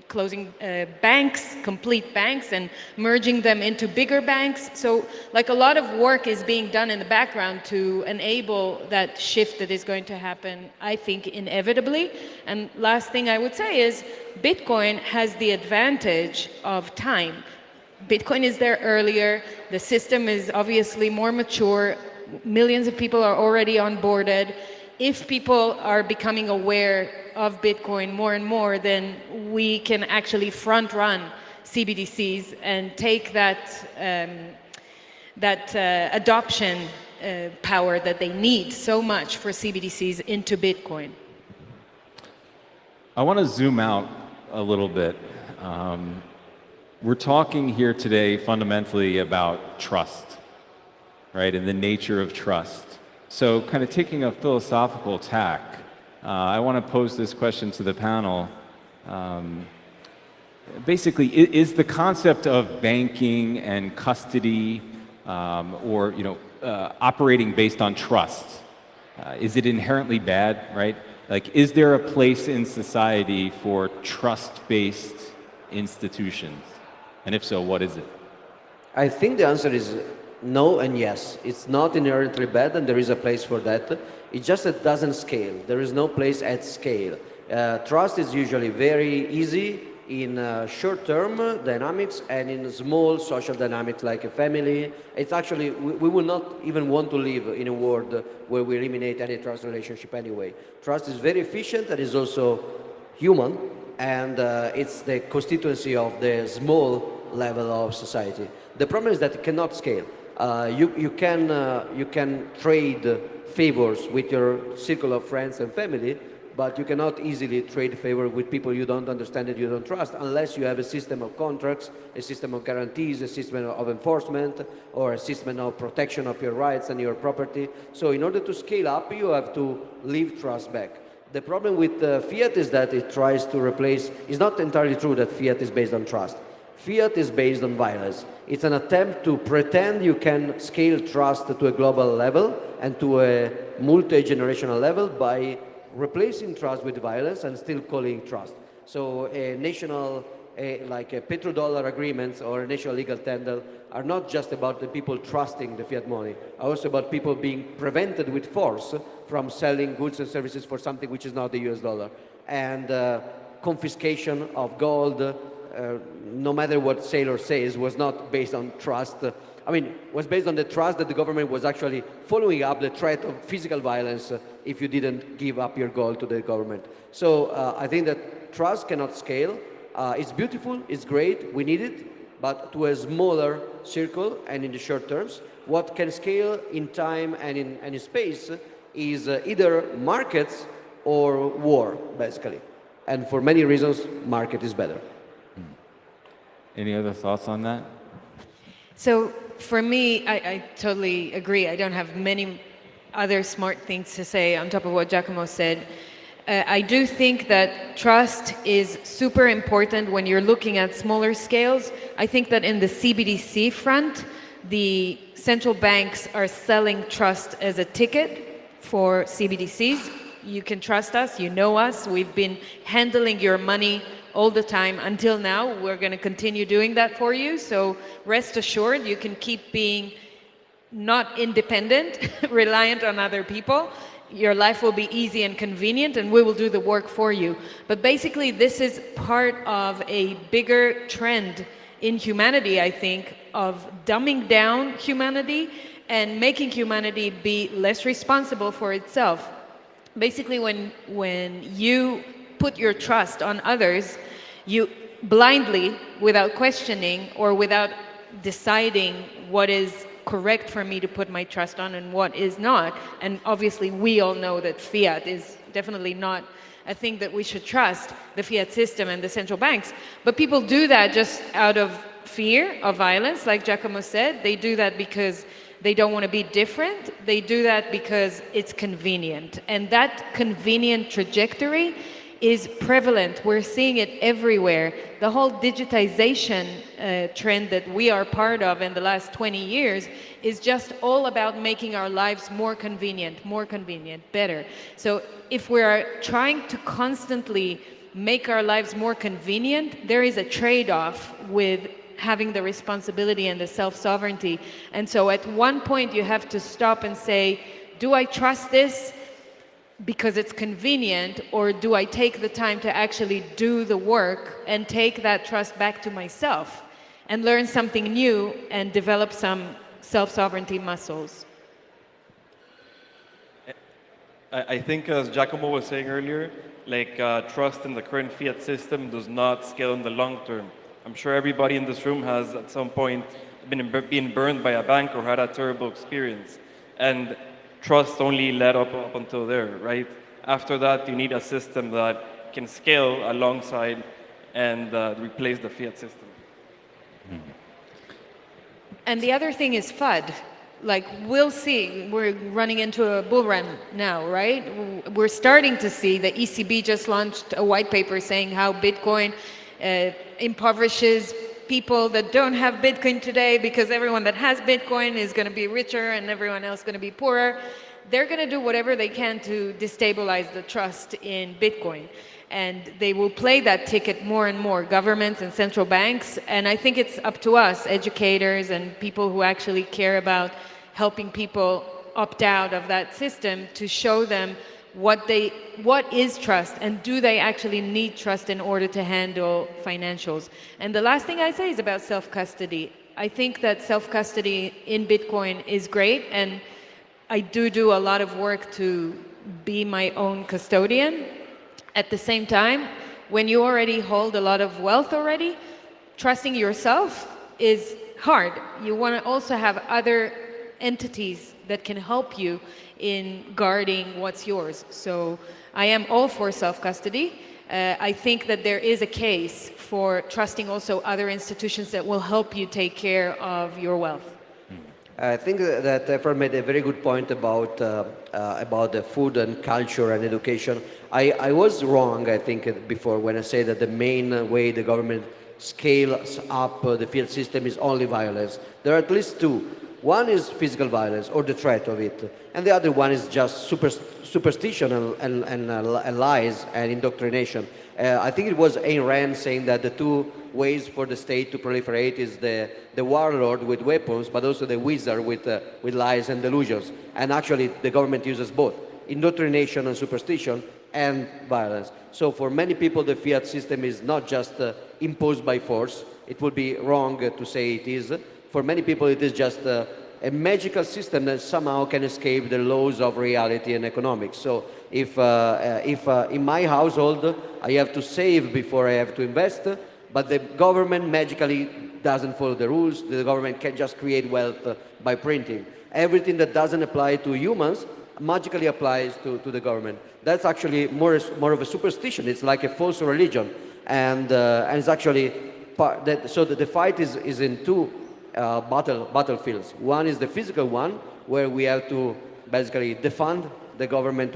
closing banks, complete banks, and merging them into bigger banks. So like a lot of work is being done in the background to enable that shift that is going to happen, I think, inevitably. And last thing I would say is Bitcoin has the advantage of time. Bitcoin is there earlier. The system is obviously more mature. Millions of people are already onboarded. If people are becoming aware of Bitcoin more and more, then we can actually front-run CBDCs and take that adoption power that they need so much for CBDCs into Bitcoin. I want to zoom out a little bit. We're talking here today fundamentally about trust, right, and the nature of trust. So kind of taking a philosophical tack, I want to pose this question to the panel. Basically, is the concept of banking and custody or operating based on trust, is it inherently bad, right? Like, is there a place in society for trust-based institutions? And if so, what is it? I think the answer is no and yes. It's not inherently bad, and there is a place for that. It's just that it doesn't scale. There is no place at scale. Trust is usually very easy in short-term dynamics and in small social dynamics like a family. It's actually, we will not even want to live in a world where we eliminate any trust relationship anyway. Trust is very efficient and is also human, and it's the constituency of the small level of society. The problem is that it cannot scale. You can trade favors with your circle of friends and family, but you cannot easily trade favor with people you don't understand and you don't trust unless you have a system of contracts, a system of guarantees, a system of enforcement, or a system of protection of your rights and your property. So in order to scale up, you have to leave trust back. The problem with fiat is that it tries to replace, it's not entirely true that fiat is based on trust. Fiat is based on violence. It's an attempt to pretend you can scale trust to a global level and to a multi-generational level by replacing trust with violence and still calling trust. So a national, like a petrodollar agreements or a national legal tender are not just about the people trusting the fiat money, are also about people being prevented with force from selling goods and services for something which is not the US dollar. And confiscation of gold, no matter what Sailor says, was not based on trust. I mean, was based on the trust that the government was actually following up the threat of physical violence if you didn't give up your gold to the government. So I think that trust cannot scale. It's beautiful, it's great, we need it, but to a smaller circle and in the short terms. What can scale in time and in space is either markets or war, basically. And for many reasons, market is better. Any other thoughts on that? So for me, I totally agree. I don't have many other smart things to say on top of what Giacomo said. I do think that trust is super important when you're looking at smaller scales. I think that in the CBDC front, the central banks are selling trust as a ticket for CBDCs. You can trust us, you know us, we've been handling your money all the time until now. We're going to continue doing that for you. So rest assured, you can keep being not independent, reliant on other people. Your life will be easy and convenient, and we will do the work for you. But basically, this is part of a bigger trend in humanity, I think, of dumbing down humanity and making humanity be less responsible for itself. Basically, when you put your trust on others, you blindly, without questioning or without deciding what is correct for me to put my trust on and what is not. And obviously we all know that fiat is definitely not a thing that we should trust, the fiat system and the central banks. But people do that just out of fear of violence, like Giacomo said. They do that because they don't want to be different. They do that because it's convenient. And that convenient trajectory is prevalent. We're seeing it everywhere. The whole digitization trend that we are part of in the last 20 years is just all about making our lives more convenient, better. So if we are trying to constantly make our lives more convenient, there is a trade-off with having the responsibility and the self-sovereignty. And so at one point you have to stop and say, do I trust this because it's convenient, or do I take the time to actually do the work and take that trust back to myself and learn something new and develop some self-sovereignty muscles? I think, as Giacomo was saying earlier, like trust in the current fiat system does not scale in the long term. I'm sure everybody in this room has at some point been burned by a bank or had a terrible experience. And trust only led up until there, right? After that, you need a system that can scale alongside and replace the fiat system. And the other thing is FUD. Like, we'll see, we're running into a bull run now, right? We're starting to see the ECB just launched a white paper saying how Bitcoin impoverishes people that don't have Bitcoin today, because everyone that has Bitcoin is going to be richer and everyone else going to be poorer. They're going to do whatever they can to destabilize the trust in Bitcoin. And they will play that ticket more and more, governments and central banks. And I think it's up to us, educators and people who actually care about helping people opt out of that system, to show them what is trust, and do they actually need trust in order to handle financials. And the last thing I say is about self-custody. I think that self-custody in Bitcoin is great, and I do a lot of work to be my own custodian. At the same time, when you already hold a lot of wealth already, trusting yourself is hard. You want to also have other entities that can help you in guarding what's yours. So I am all for self-custody. I think that there is a case for trusting also other institutions that will help you take care of your wealth. I think that Herbert made a very good point about the food and culture and education. I was wrong, I think, before when I say that the main way the government scales up the field system is only violence. There are at least two. One is physical violence or the threat of it, and the other one is just superstition and lies and indoctrination. I think it was Ayn Rand saying that the two ways for the state to proliferate is the warlord with weapons, but also the wizard with lies and delusions. And actually, the government uses both, indoctrination and superstition, and violence. So for many people, the fiat system is not just imposed by force. It would be wrong to say it is. For many people, it is just a magical system that somehow can escape the laws of reality and economics. So if in my household, I have to save before I have to invest, but the government magically doesn't follow the rules. The government can just create wealth by printing. Everything that doesn't apply to humans magically applies to the government. That's actually more of a superstition. It's like a false religion. And it's actually, so the fight is in two battlefields. One is the physical one, where we have to basically defund the government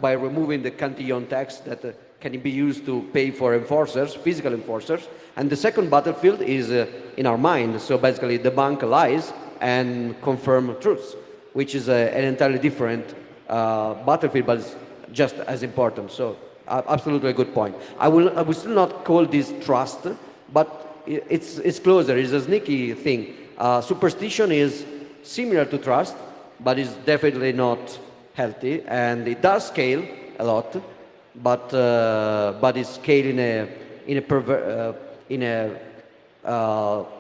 by removing the cantillon tax that can be used to pay for enforcers, physical enforcers. And the second battlefield is in our mind. So basically debunk lies and confirm truths, which is an entirely different battlefield, but it's just as important. So absolutely a good point. I will still not call this trust, but it's closer. It's a sneaky thing. Superstition is similar to trust, but it's definitely not healthy, and it does scale a lot, but it's scaled in a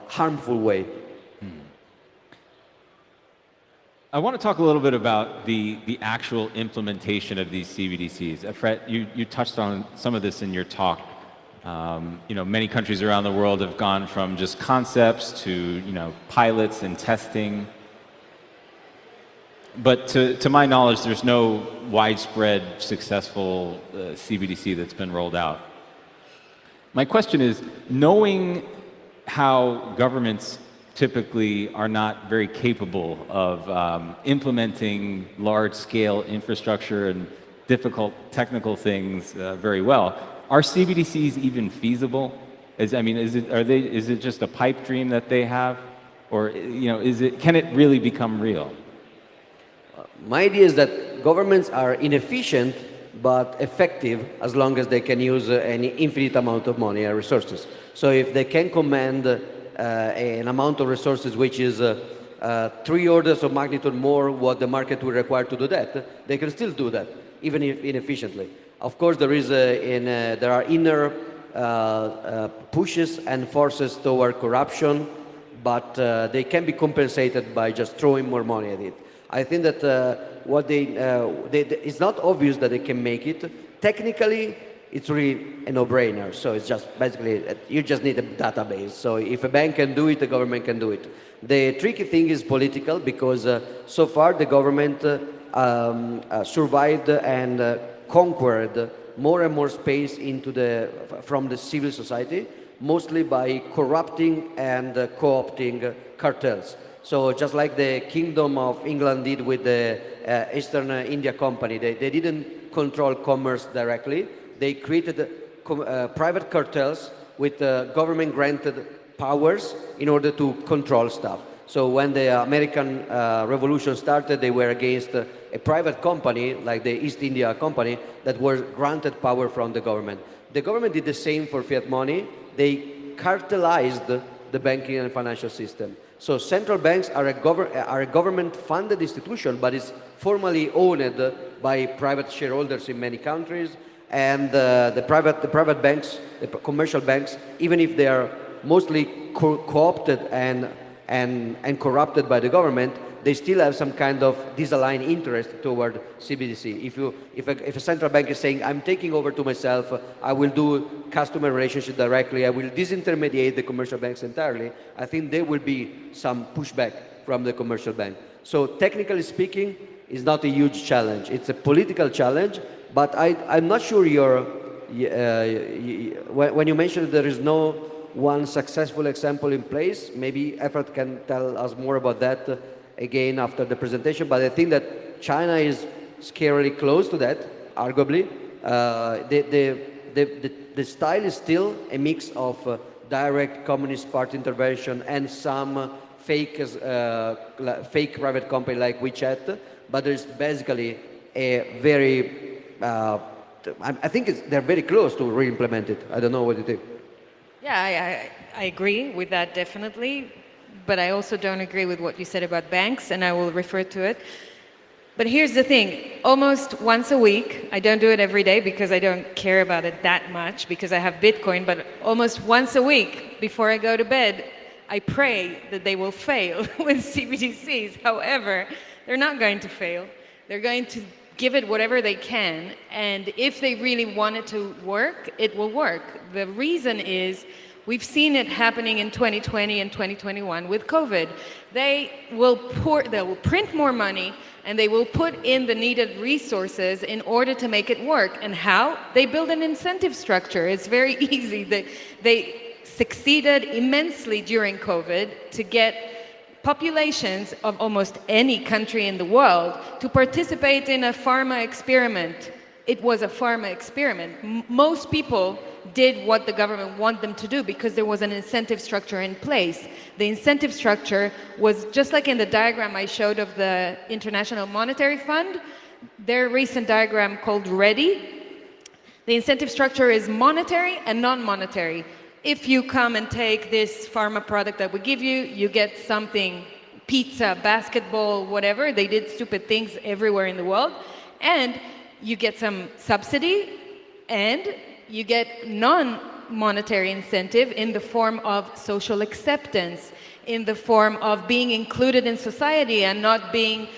harmful way. I want to talk a little bit about the actual implementation of these CBDCs. Fred, you touched on some of this in your talk. Many countries around the world have gone from just concepts to, pilots and testing. But to my knowledge, there's no widespread successful CBDC that's been rolled out. My question is, knowing how governments typically are not very capable of implementing large-scale infrastructure and difficult technical things very well, are CBDCs even feasible? Is it just a pipe dream that they have, or can it really become real? My idea is that governments are inefficient but effective as long as they can use any infinite amount of money and resources. So if they can command an amount of resources which is 3 orders of magnitude more what the market will require to do that, they can still do that, even if inefficiently. Of course, there are inner pushes and forces toward corruption, but they can be compensated by just throwing more money at it. I think that it's not obvious that they can make it. Technically, it's really a no-brainer. So it's just basically, you just need a database. So if a bank can do it, the government can do it. The tricky thing is political, because so far the government survived and conquered more and more space from the civil society, mostly by corrupting and co-opting cartels. So just like the Kingdom of England did with the Eastern India Company, they didn't control commerce directly. They created private cartels with government-granted powers in order to control stuff. So when the American Revolution started, they were against a private company, like the East India Company, that was granted power from the government. The government did the same for fiat money. They cartelized the banking and financial system. So central banks are a government-funded institution, but is formally owned by private shareholders in many countries. And the private banks, the commercial banks, even if they are mostly co-opted and corrupted by the government, they still have some kind of disaligned interest toward CBDC. If a central bank is saying, I'm taking over to myself, I will do customer relationship directly, I will disintermediate the commercial banks entirely, I think there will be some pushback from the commercial bank. So technically speaking, it's not a huge challenge. It's a political challenge, but I'm not sure when you mentioned there is no one successful example in place. Maybe Herbert can tell us more about that again after the presentation, but I think that China is scarily close to that, arguably. The style is still a mix of direct Communist Party intervention and some fake private company like WeChat, but there's basically a very, I think they're very close to re-implement it. I don't know what you think. Yeah, I agree with that definitely, but I also don't agree with what you said about banks, and I will refer to it. But here's the thing, almost once a week, I don't do it every day because I don't care about it that much because I have Bitcoin, but almost once a week before I go to bed, I pray that they will fail with CBDCs. However, they're not going to fail. They're going to give it whatever they can, and if they really want it to work, it will work. The reason is we've seen it happening in 2020 and 2021 with COVID. They will print more money and they will put in the needed resources in order to make it work. And how? They build an incentive structure. It's very easy. They succeeded immensely during COVID to get populations of almost any country in the world to participate in a pharma experiment. It was a pharma experiment. Most people did what the government wanted them to do because there was an incentive structure in place. The incentive structure was just like in the diagram I showed of the International Monetary Fund, their recent diagram called READY. The incentive structure is monetary and non-monetary. If you come and take this pharma product that we give you, you get something, pizza, basketball, whatever. They did stupid things everywhere in the world. And you get some subsidy, and you get non-monetary incentive in the form of social acceptance, in the form of being included in society and not being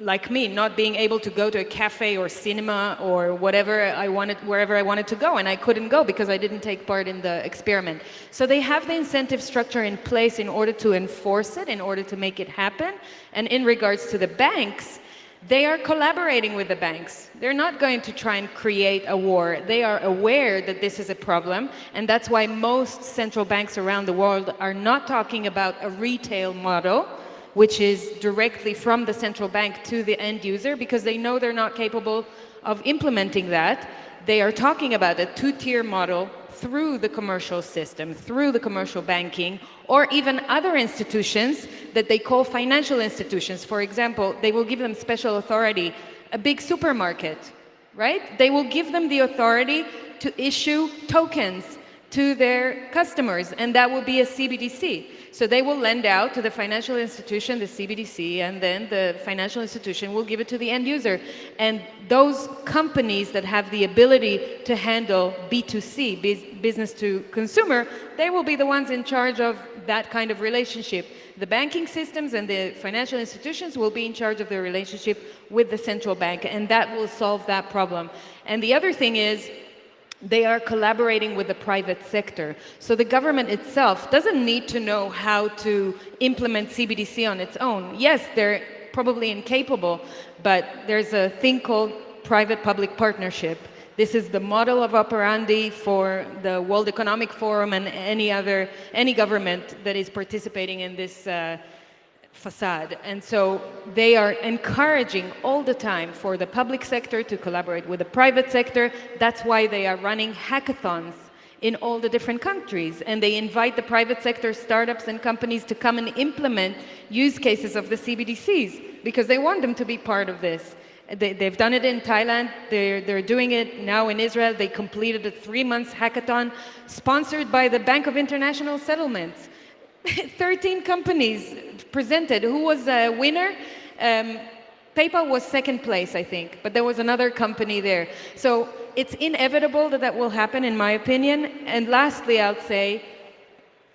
like me, not being able to go to a cafe or cinema or whatever I wanted, wherever I wanted to go, and I couldn't go because I didn't take part in the experiment. So they have the incentive structure in place in order to enforce it, in order to make it happen. And in regards to the banks, they are collaborating with the banks. They're not going to try and create a war. They are aware that this is a problem, and that's why most central banks around the world are not talking about a retail model, which is directly from the central bank to the end user, because they know they're not capable of implementing that. They are talking about a two-tier model through the commercial system, through the commercial banking, or even other institutions that they call financial institutions. For example, they will give them special authority. A big supermarket, right? They will give them the authority to issue tokens to their customers, and that will be a CBDC. So they will lend out to the financial institution, the CBDC, and then the financial institution will give it to the end user. And those companies that have the ability to handle B2C, business to consumer, they will be the ones in charge of that kind of relationship. The banking systems and the financial institutions will be in charge of the relationship with the central bank, and that will solve that problem. And the other thing is, they are collaborating with the private sector. So the government itself doesn't need to know how to implement CBDC on its own. Yes, they're probably incapable, but there's a thing called private-public partnership. This is the model of operandi for the World Economic Forum and any government that is participating in this facade. And so they are encouraging all the time for the public sector to collaborate with the private sector. That's why they are running hackathons in all the different countries. And they invite the private sector startups and companies to come and implement use cases of the CBDCs because they want them to be part of this. They've done it in Thailand. They're doing it now in Israel. They completed a 3-month hackathon sponsored by the Bank of International Settlements. 13 companies presented. Who was a winner? PayPal was second place, I think, but there was another company there. So it's inevitable that that will happen, in my opinion. And lastly, I'll say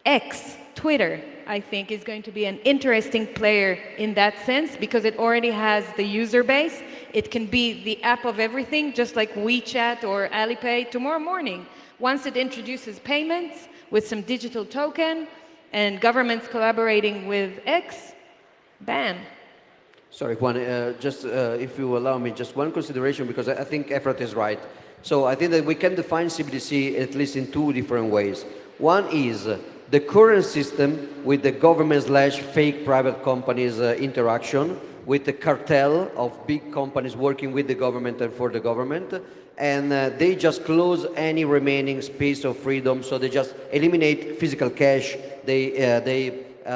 X, Twitter, I think is going to be an interesting player in that sense because it already has the user base. It can be the app of everything, just like WeChat or Alipay tomorrow morning. Once it introduces payments with some digital token, and governments collaborating with X, ban. Sorry, Juan, just if you allow me, just one consideration, because I think Herbert is right. So I think that we can define CBDC at least in two different ways. One is the current system with the government/fake private companies interaction, with the cartel of big companies working with the government and for the government, and they just close any remaining space of freedom, so they just eliminate physical cash, they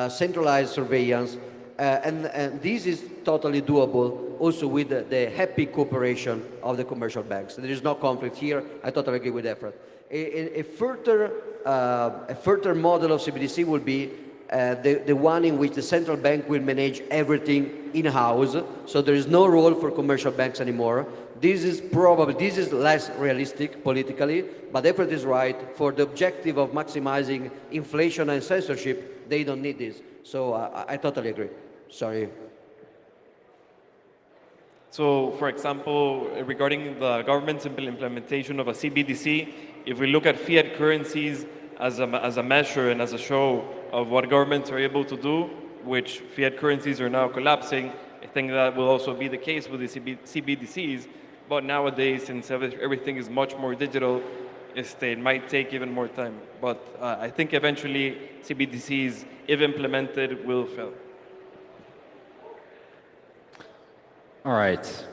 centralize surveillance, and this is totally doable also with the happy cooperation of the commercial banks. There is no conflict here. I totally agree with Efrat. A further model of CBDC will be the one in which the central bank will manage everything in-house, so there is no role for commercial banks anymore. This is less realistic politically, but Efrat is right. For the objective of maximizing inflation and censorship, they don't need this. So I totally agree. Sorry. So, for example, regarding the government's implementation of a CBDC, if we look at fiat currencies as a measure and as a show of what governments are able to do, which fiat currencies are now collapsing, I think that will also be the case with the CBDCs. But nowadays, since everything is much more digital, it might take even more time. But I think eventually CBDCs, if implemented, will fail. All right.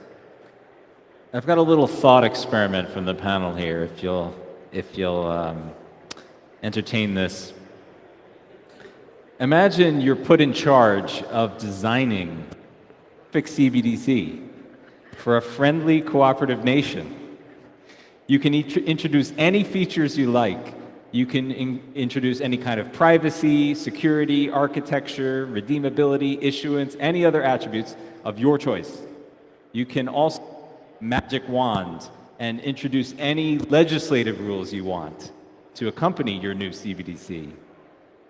I've got a little thought experiment from the panel here, if you'll entertain this. Imagine you're put in charge of designing fixed CBDC for a friendly, cooperative nation. You can introduce any features you like. You can introduce any kind of privacy, security, architecture, redeemability, issuance, any other attributes of your choice. You can also magic wand and introduce any legislative rules you want to accompany your new CBDC.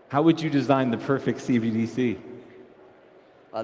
How would you design the perfect CBDC?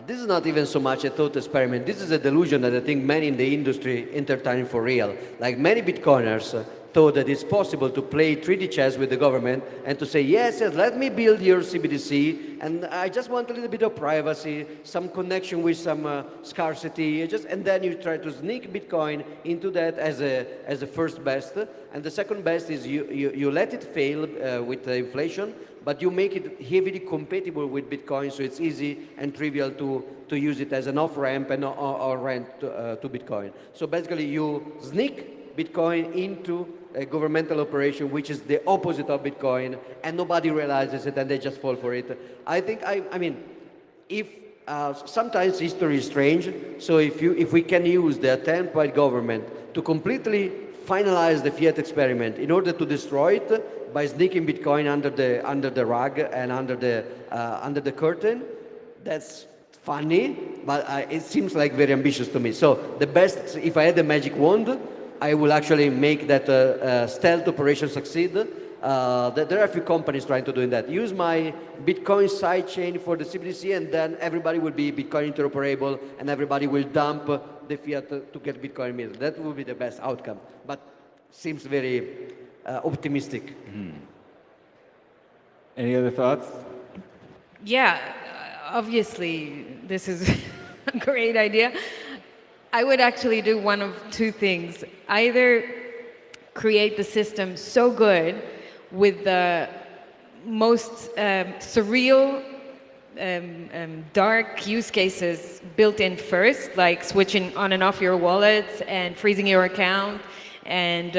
This is not even so much a thought experiment. This is a delusion that I think many in the industry entertain for real. Like many Bitcoiners thought that it's possible to play 3D chess with the government and to say, yes, let me build your CBDC, and I just want a little bit of privacy, some connection with some scarcity, and then you try to sneak Bitcoin into that as a first best. And the second best is you let it fail with the inflation, but you make it heavily compatible with Bitcoin, so it's easy and trivial to use it as an off-ramp and or rent to Bitcoin. So basically you sneak Bitcoin into a governmental operation, which is the opposite of Bitcoin, and nobody realizes it, and they just fall for it. I think, I mean, if sometimes history is strange, so if we can use the attempt by government to completely finalize the fiat experiment in order to destroy it by sneaking Bitcoin under the rug and under the curtain, that's funny, but it seems like very ambitious to me. So the best, if I had a magic wand, I will actually make that stealth operation succeed. There are a few companies trying to do that. Use my Bitcoin sidechain for the CBDC, and then everybody will be Bitcoin interoperable, and everybody will dump the fiat to get Bitcoin middle. That will be the best outcome, but seems very optimistic. Any other thoughts? Yeah, obviously, this is a great idea. I would actually do one of two things. Either create the system so good with the most surreal, dark use cases built in first, like switching on and off your wallets and freezing your account. And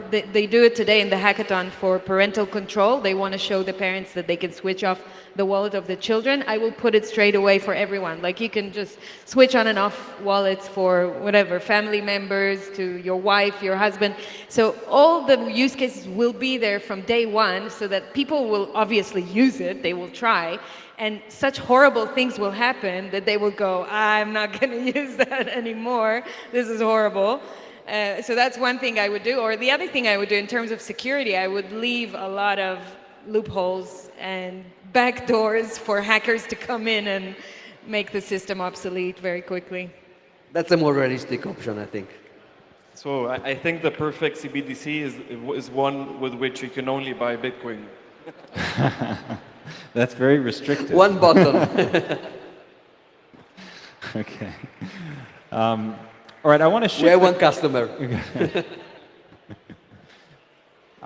they do it today in the hackathon for parental control. They want to show the parents that they can switch off the wallet of the children. I will put it straight away for everyone. Like you can just switch on and off wallets for whatever, family members, to your wife, your husband. So all the use cases will be there from day one, so that people will obviously use it, they will try, and such horrible things will happen that they will go, I'm not going to use that anymore. This is horrible. So that's one thing I would do. Or the other thing I would do in terms of security, I would leave a lot of loopholes and backdoors for hackers to come in and make the system obsolete very quickly. That's a more realistic option, I think. So I think the perfect CBDC is one with which you can only buy Bitcoin. That's very restrictive. One button. Okay. All right, I want to shift. We have one customer.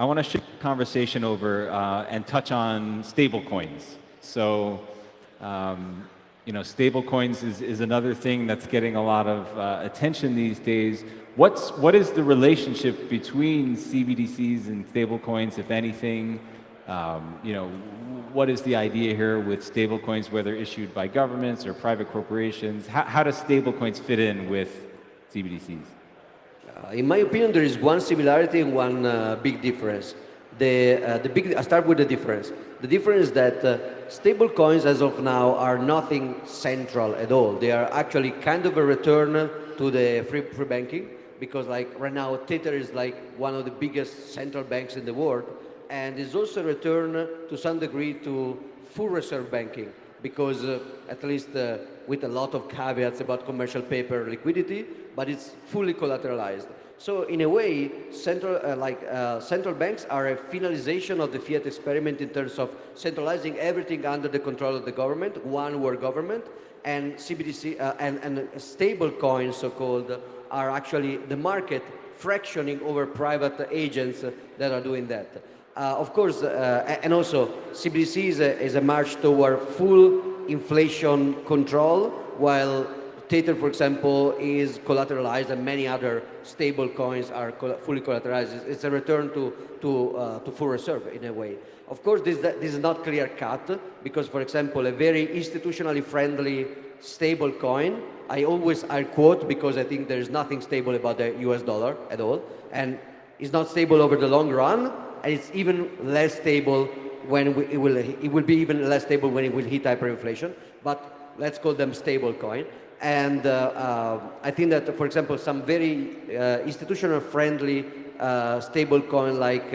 I want to shift the conversation over and touch on stable coins. So, you know, stable coins is another thing that's getting a lot of attention these days. What is the relationship between CBDCs and stable coins, if anything? You know, what is the idea here with stable coins, whether issued by governments or private corporations? How does stable coins fit in with CBDCs? In my opinion, there is one similarity and one big difference. I start with the difference. The difference is that stable coins as of now are nothing central at all. They are actually kind of a return to the free banking, because like right now, Tether is like one of the biggest central banks in the world, and is also a return to some degree to full reserve banking, because at least with a lot of caveats about commercial paper liquidity, but it's fully collateralized. So in a way, central banks are a finalization of the fiat experiment in terms of centralizing everything under the control of the government, one world government, and CBDC and stable coins, so-called, are actually the market fractioning over private agents that are doing that. Of course, and also CBDC is a march toward full inflation control, while Tether, for example, is collateralized, and many other stable coins are fully collateralized. It's a return to full reserve in a way. Of course, this is not clear cut, because, for example, a very institutionally friendly stable coin, I quote, because I think there is nothing stable about the US dollar at all, and it's not stable over the long run, and it's even less stable when it will be even less stable when it will hit hyperinflation, but let's call them stable coin. And I think that, for example, some very institutional-friendly stable coin like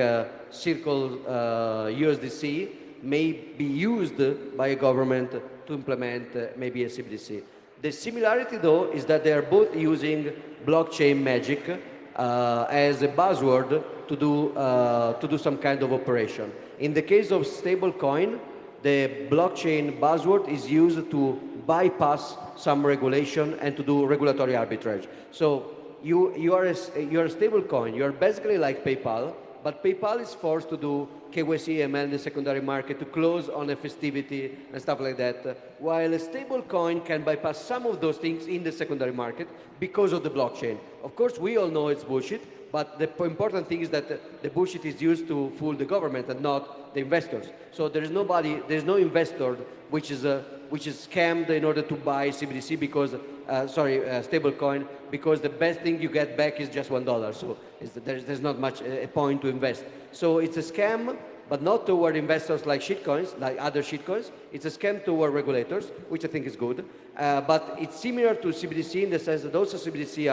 Circle USDC may be used by a government to implement maybe a CBDC. The similarity, though, is that they are both using blockchain magic as a buzzword to do some kind of operation. In the case of stablecoin, the blockchain buzzword is used to bypass some regulation and to do regulatory arbitrage. So you are a stablecoin. You are basically like PayPal, but PayPal is forced to do KYC, AML in the secondary market to close on a festivity and stuff like that, while a stablecoin can bypass some of those things in the secondary market because of the blockchain. Of course, we all know it's bullshit, but the important thing is that the bullshit is used to fool the government and not the investors. So there is no investor which is scammed in order to buy CBDC because, stablecoin, because the best thing you get back is just $1. So there's not much a point to invest. So it's a scam, but not toward investors like shitcoins, like other shitcoins. It's a scam toward regulators, which I think is good. But it's similar to CBDC in the sense that those CBDC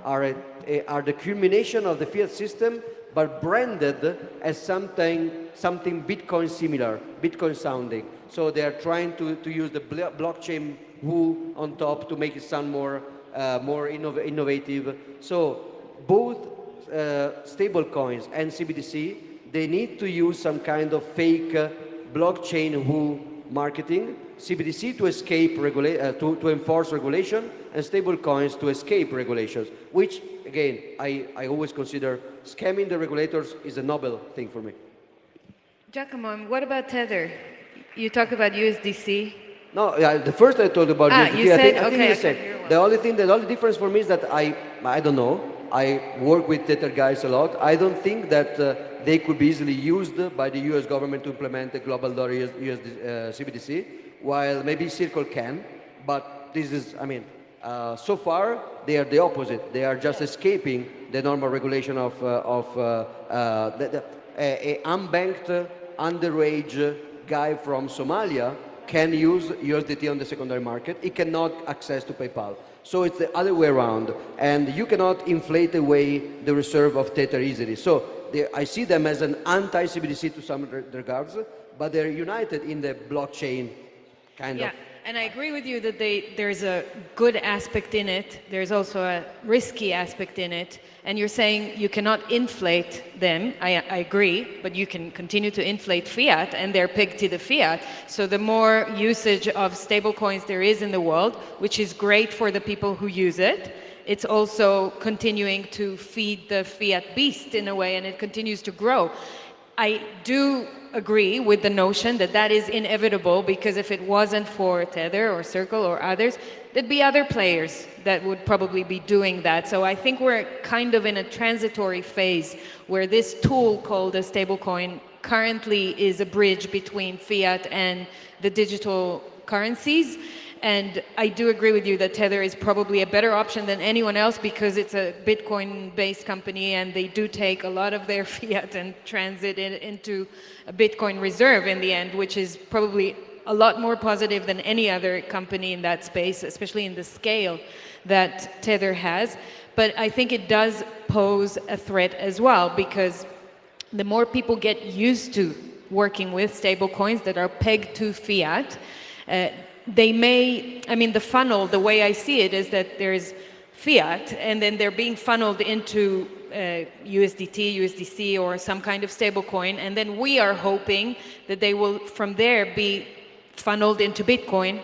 are the culmination of the fiat system, but branded as something Bitcoin similar, Bitcoin sounding. So they are trying to use the blockchain woo on top to make it sound more innovative. So both stable coins and CBDC, they need to use some kind of fake blockchain woo marketing. CBDC to escape to enforce regulation, and stable coins to escape regulations, which again I always consider scamming the regulators is a noble thing for me. Giacomo, what about Tether? You talk about USDC. No, the first I talked about USDC. You said, I think okay, you said. The only difference for me is that I don't know. I work with Tether guys a lot. I don't think that they could be easily used by the US government to implement the global dollar CBDC, while maybe Circle can. But this is, so far they are the opposite. They are just escaping the normal regulation of a unbanked, underage guy from Somalia can use USDT on the secondary market. It cannot access to PayPal. So it's the other way around. And you cannot inflate away the reserve of Tether easily. So I see them as an anti-CBDC to some regards, but they're united in the blockchain kind of. And I agree with you that there's a good aspect in it. There's also a risky aspect in it. And you're saying you cannot inflate them. I agree, but you can continue to inflate fiat, and they're pegged to the fiat. So the more usage of stable coins there is in the world, which is great for the people who use it, it's also continuing to feed the fiat beast in a way, and it continues to grow. I do agree with the notion that that is inevitable, because if it wasn't for Tether or Circle or others, there'd be other players that would probably be doing that. So I think we're kind of in a transitory phase where this tool called a stablecoin currently is a bridge between fiat and the digital currencies. And I do agree with you that Tether is probably a better option than anyone else, because it's a Bitcoin-based company and they do take a lot of their fiat and transit it into a Bitcoin reserve in the end, which is probably a lot more positive than any other company in that space, especially in the scale that Tether has. But I think it does pose a threat as well, because the more people get used to working with stablecoins that are pegged to fiat, they may, I mean, the funnel, the way I see it is that there's fiat and then they're being funneled into USDT, USDC, or some kind of stablecoin, and then we are hoping that they will from there be funneled into Bitcoin.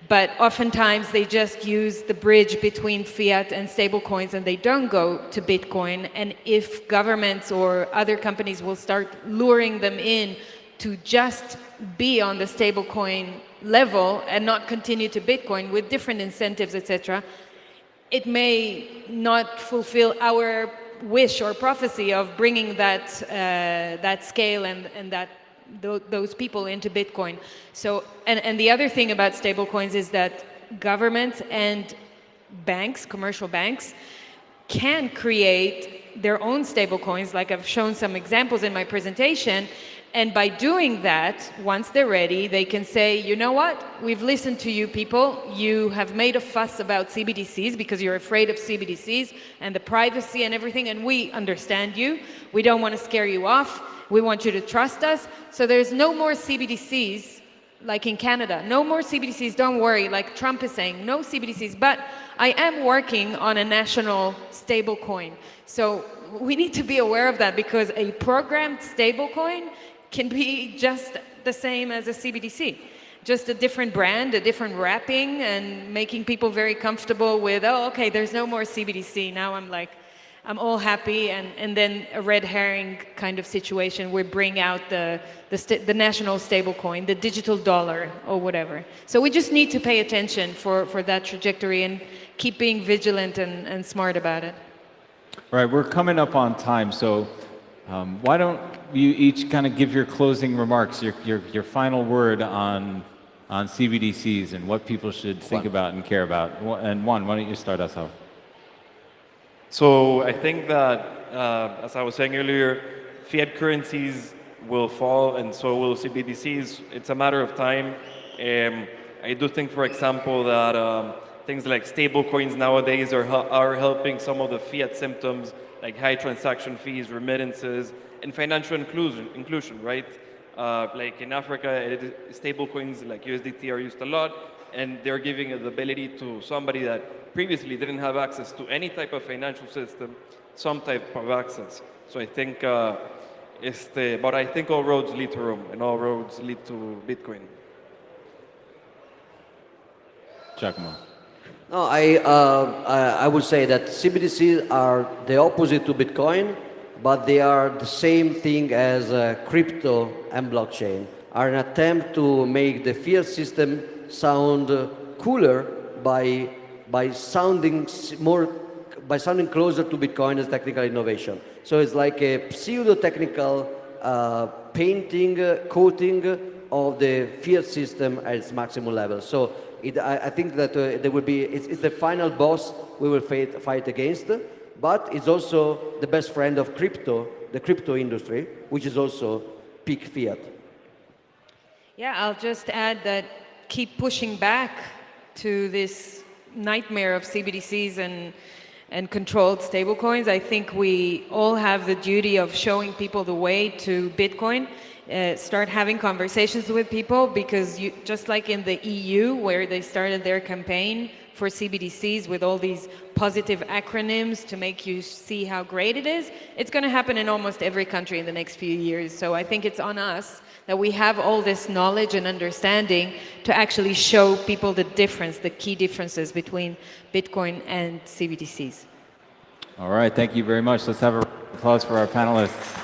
But oftentimes they just use the bridge between fiat and stablecoins and they don't go to Bitcoin. And if governments or other companies will start luring them in to just be on the stablecoin level and not continue to Bitcoin with different incentives, etc., it may not fulfill our wish or prophecy of bringing that that scale and that those people into Bitcoin. So, and the other thing about stablecoins is that governments and banks, commercial banks, can create their own stablecoins, like I've shown some examples in my presentation. And by doing that, once they're ready, they can say, you know what, we've listened to you people, you have made a fuss about CBDCs because you're afraid of CBDCs and the privacy and everything, and we understand you. We don't want to scare you off. We want you to trust us. So there's no more CBDCs like in Canada. No more CBDCs, don't worry, like Trump is saying, no CBDCs. But I am working on a national stable coin. So we need to be aware of that, because a programmed stable coin can be just the same as a CBDC, just a different brand, a different wrapping, and making people very comfortable with, oh, okay, there's no more CBDC. Now I'm all happy, and then a red herring kind of situation. We bring out the national stable coin, the digital dollar or whatever. So we just need to pay attention for that trajectory and keep being vigilant and smart about it. All right, we're coming up on time, so why don't you each kind of give your closing remarks, your final word on CBDCs and what people should think about and care about. And why don't you start us off? So I think that, as I was saying earlier, fiat currencies will fall and so will CBDCs. It's a matter of time. I do think, for example, that things like stable coins nowadays are helping some of the fiat symptoms, like high transaction fees, remittances, and financial inclusion, right? Like in Africa, stable coins like USDT are used a lot, and they're giving the ability to somebody that previously didn't have access to any type of financial system, some type of access. So I think, but I think all roads lead to Rome, and all roads lead to Bitcoin. Giacomo. No, I would say that CBDCs are the opposite to Bitcoin, but they are the same thing as crypto and blockchain, are an attempt to make the fiat system sound cooler by sounding closer to Bitcoin as technical innovation. So it's like a pseudo-technical painting, coating of the fiat system at its maximum level. So I think that there will be, it's the final boss we will fight against, but it's also the best friend of crypto, the crypto industry, which is also peak fiat. Yeah, I'll just add that keep pushing back to this nightmare of CBDCs and controlled stablecoins. I think we all have the duty of showing people the way to Bitcoin. Start having conversations with people, because just like in the EU, where they started their campaign for CBDCs with all these positive acronyms to make you see how great it is, it's going to happen in almost every country in the next few years. So I think it's on us that we have all this knowledge and understanding to actually show people the difference, the key differences between Bitcoin and CBDCs. All right, thank you very much. Let's have a round of applause for our panelists.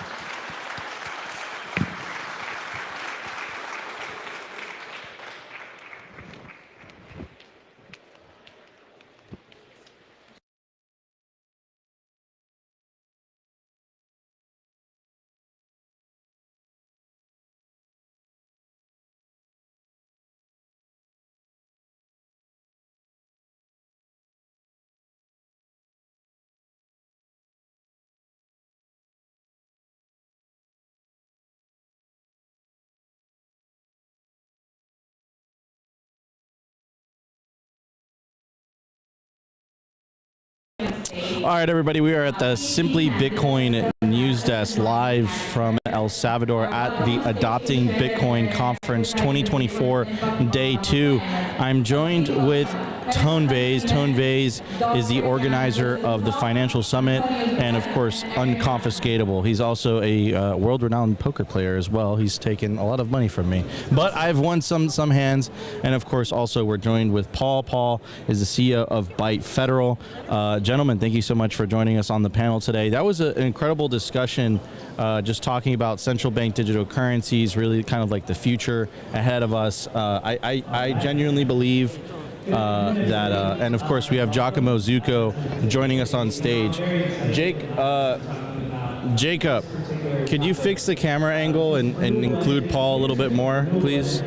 All right, everybody, we are at the Simply Bitcoin news desk live from El Salvador at the Adopting Bitcoin Conference 2024, Day 2. I'm joined with Tone Vays. Tone Vays is the organizer of the Financial Summit and, of course, Unconfiscatable. He's also a world-renowned poker player as well. He's taken a lot of money from me. But I've won some hands. And, of course, also we're joined with Paul. Paul is the CEO of Byte Federal. Gentlemen, thank you so much for joining us on the panel today. That was an incredible discussion, just talking about central bank digital currencies, really kind of like the future ahead of us. I genuinely believe that, and of course we have Giacomo Zucco joining us on stage. Jacob, could you fix the camera angle and include Paul a little bit more, please?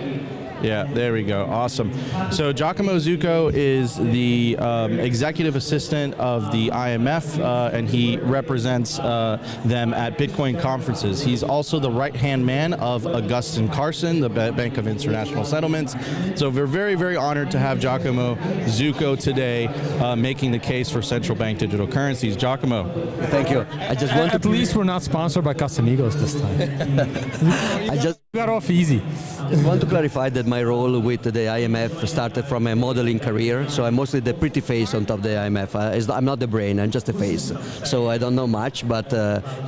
Yeah, there we go. Awesome. So Giacomo Zucco is the executive assistant of the IMF, and he represents them at Bitcoin conferences. He's also the right-hand man of Augustin Carson, the Bank of International Settlements. So we're very, very honored to have Giacomo Zucco today making the case for central bank digital currencies. Giacomo. Thank you. I just want At least we're not sponsored by Casamigos this time. I just got off easy. Just want to clarify that my role with the IMF started from a modeling career, so I'm mostly the pretty face on top of the IMF. I'm not the brain, I'm just the face. So I don't know much, but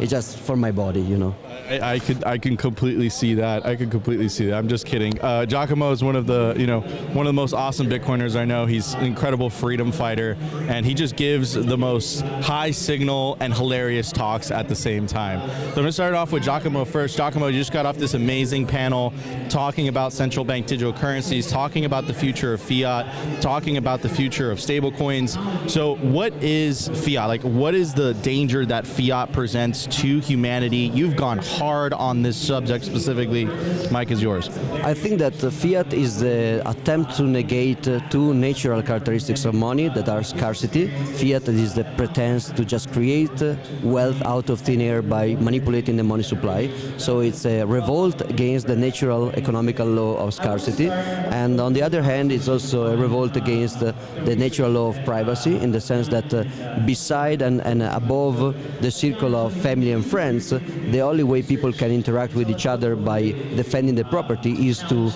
it's just for my body, you know. I can completely see that. I can completely see that. I'm just kidding. Giacomo is one of the most awesome Bitcoiners I know. He's an incredible freedom fighter, and he just gives the most high signal and hilarious talks at the same time. So I'm gonna start off with Giacomo first. Giacomo, you just got off this amazing panel talking about central bank digital currencies, talking about the future of fiat, talking about the future of stablecoins. So what is fiat? Like, what is the danger that fiat presents to humanity? You've gone hard on this subject specifically. Mike is yours. I think that fiat is the attempt to negate two natural characteristics of money that are scarcity. Fiat is the pretense to just create wealth out of thin air by manipulating the money supply. So it's a revolt against the natural economical law of scarcity. And on the other hand, it's also a revolt against the natural law of privacy, in the sense that beside and above the circle of family and friends, the only way people can interact with each other by defending the property is to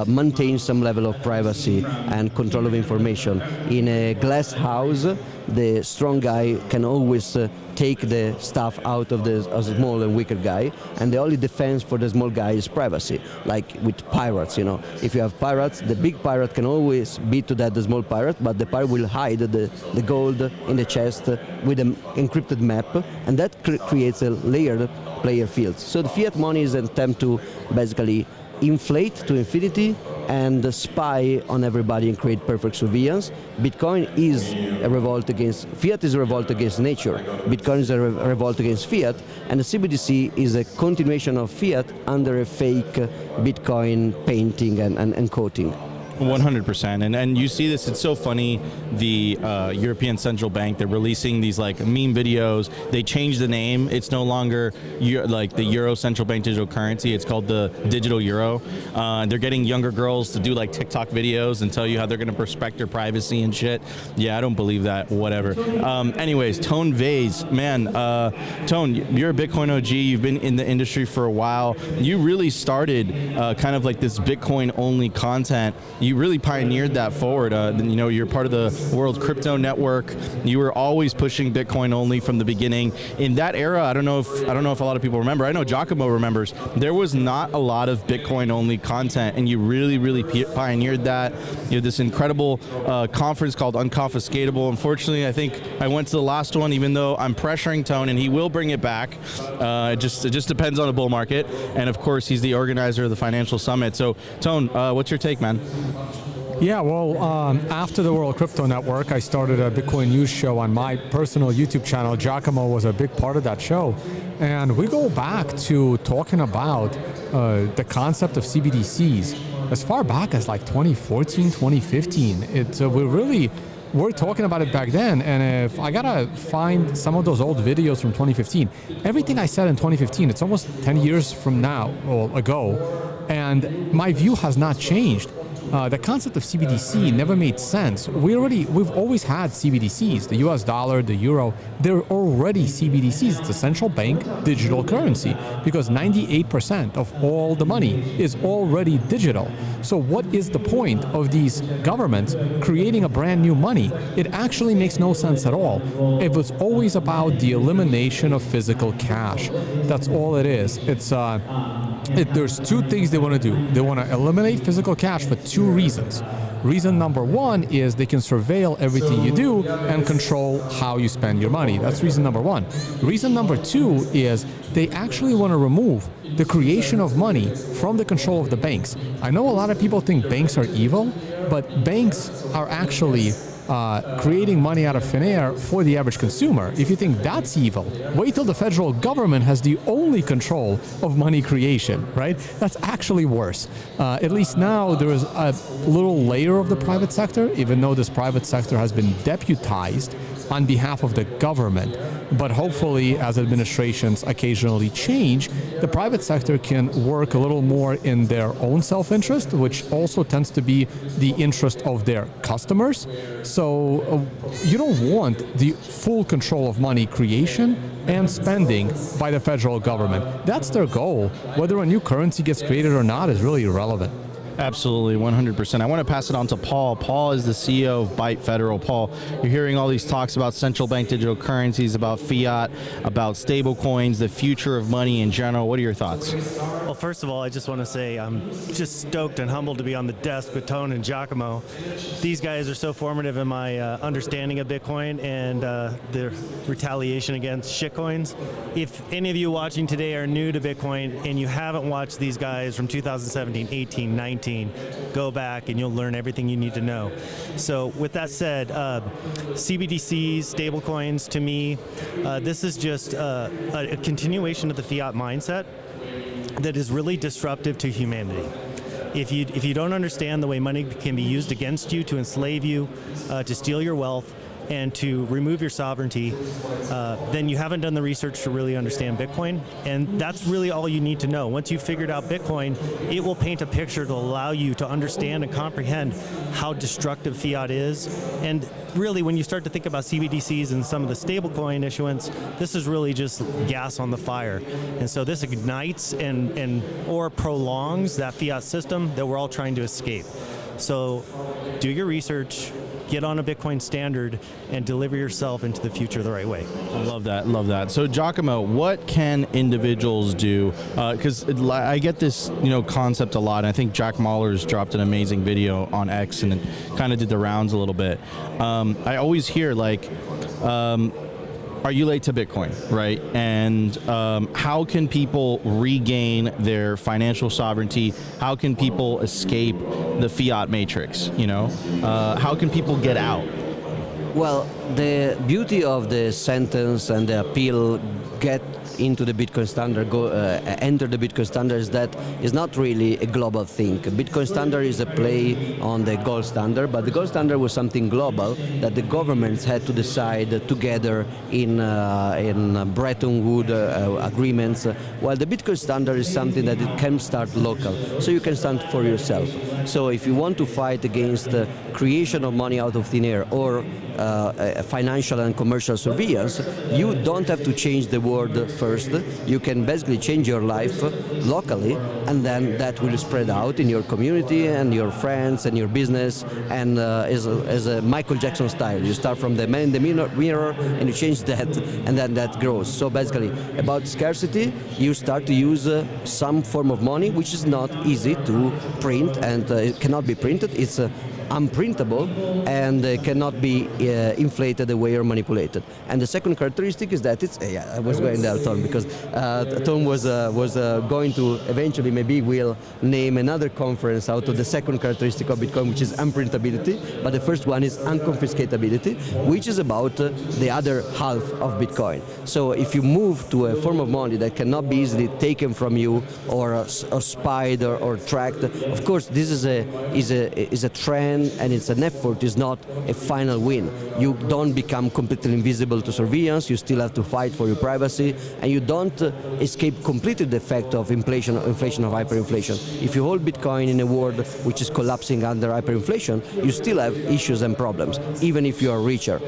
maintain some level of privacy and control of information. In a glass house, the strong guy can always take the stuff out of the small and weaker guy, and the only defense for the small guy is privacy. Like with pirates, you know, if you have pirates, the big pirate can always beat to that the small pirate, but the pirate will hide the gold in the chest with an encrypted map, and that creates a layered player field. So the fiat money is an attempt to basically inflate to infinity and spy on everybody and create perfect surveillance. Bitcoin is a revolt against, fiat is a revolt against nature. Bitcoin is a revolt against fiat, and the CBDC is a continuation of fiat under a fake Bitcoin painting and coating. 100%, and you see this. It's so funny. The European Central Bank, they're releasing these like meme videos. They changed the name. It's no longer like the Euro Central Bank digital currency. It's called the digital euro. They're getting younger girls to do like TikTok videos and tell you how they're going to respect their privacy and shit. Yeah, I don't believe that. Whatever. Anyways, Tone Vays, man. Tone, you're a Bitcoin OG. You've been in the industry for a while. You really started kind of like this Bitcoin only content. you really pioneered that forward. You know, you're part of the World Crypto Network. You were always pushing Bitcoin only from the beginning. In that era, I don't know if a lot of people remember. I know Giacomo remembers. There was not a lot of Bitcoin only content, and you really pioneered that. You had this incredible conference called Unconfiscatable. Unfortunately, I think I went to the last one, even though I'm pressuring Tone, and he will bring it back. It just depends on the bull market. And of course, he's the organizer of the Financial Summit. So, Tone, what's your take, man? Yeah, well, after the World Crypto Network, I started a Bitcoin news show on my personal YouTube channel. Giacomo was a big part of that show. And we go back to talking about the concept of CBDCs as far back as like 2014, 2015. We're talking about it back then, and if I gotta find some of those old videos from 2015, everything I said in 2015, it's almost 10 years from now or ago, and my view has not changed. The concept of CBDC never made sense. We've always had CBDCs, the US dollar, the euro, they're already CBDCs. It's a central bank digital currency because 98% of all the money is already digital. So what is the point of these governments creating a brand new money? It actually makes no sense at all. It was always about the elimination of physical cash. That's all it is. There's two things they want to do. They want to eliminate physical cash for two reasons. Reason number one is they can surveil everything you do and control how you spend your money. That's reason number one. Reason number two is they actually want to remove the creation of money from the control of the banks. I know a lot of people think banks are evil, but banks are actually creating money out of thin air for the average consumer. If you think that's evil, wait till the federal government has the only control of money creation, right? That's actually worse. At least now there is a little layer of the private sector, even though this private sector has been deputized on behalf of the government. But hopefully, as administrations occasionally change, the private sector can work a little more in their own self-interest, which also tends to be the interest of their customers. So you don't want the full control of money creation and spending by the federal government. That's their goal. Whether a new currency gets created or not is really irrelevant. Absolutely, 100%. I want to pass it on to Paul. Paul is the CEO of Byte Federal. Paul, you're hearing all these talks about central bank digital currencies, about fiat, about stable coins, the future of money in general. What are your thoughts? Well, first of all, I just want to say I'm just stoked and humbled to be on the desk with Tone and Giacomo. These guys are so formative in my understanding of Bitcoin and the retaliation against shitcoins. If any of you watching today are new to Bitcoin and you haven't watched these guys from 2017, 18, 19, go back and you'll learn everything you need to know. So with that said, CBDCs, stablecoins, to me, this is just a continuation of the fiat mindset that is really disruptive to humanity. If you don't understand the way money can be used against you, to enslave you, to steal your wealth, and to remove your sovereignty, then you haven't done the research to really understand Bitcoin. And that's really all you need to know. Once you've figured out Bitcoin, it will paint a picture to allow you to understand and comprehend how destructive fiat is. And really, when you start to think about CBDCs and some of the stablecoin issuance, this is really just gas on the fire. And so this ignites or prolongs that fiat system that we're all trying to escape. So do your research, get on a Bitcoin standard, and deliver yourself into the future the right way. Love that, love that. So Giacomo, what can individuals do? Because I get this, concept a lot. I think Jack Mahler's dropped an amazing video on X and it kind of did the rounds a little bit. I always hear are you late to Bitcoin, right? And how can people regain their financial sovereignty? How can people escape the fiat matrix? How can people get out? Well, the beauty of the sentence and the appeal get into the Bitcoin standard, enter the Bitcoin standard, is that it's not really a global thing. Bitcoin standard is a play on the gold standard, but the gold standard was something global that the governments had to decide together in Bretton Woods agreements, while the Bitcoin standard is something that it can start local, so you can stand for yourself. So if you want to fight against the creation of money out of thin air or financial and commercial surveillance, you don't have to change the world first. You can basically change your life locally, and then that will spread out in your community and your friends and your business, and as a Michael Jackson style. You start from the man in the mirror and you change that, and then that grows. So basically, about scarcity, you start to use some form of money which is not easy to print, and it cannot be printed. It's unprintable and cannot be inflated away or manipulated. And the second characteristic is that it's I was going there, Tom, because Tom was going to eventually, maybe we'll name another conference out of the second characteristic of Bitcoin, which is unprintability, but the first one is unconfiscatability, which is about the other half of Bitcoin. So if you move to a form of money that cannot be easily taken from you or spied or tracked, of course this is a trend and it's an effort, it's not a final win. You don't become completely invisible to surveillance, you still have to fight for your privacy, and you don't escape completely the effect of inflation or hyperinflation. If you hold Bitcoin in a world which is collapsing under hyperinflation, you still have issues and problems, even if you are richer.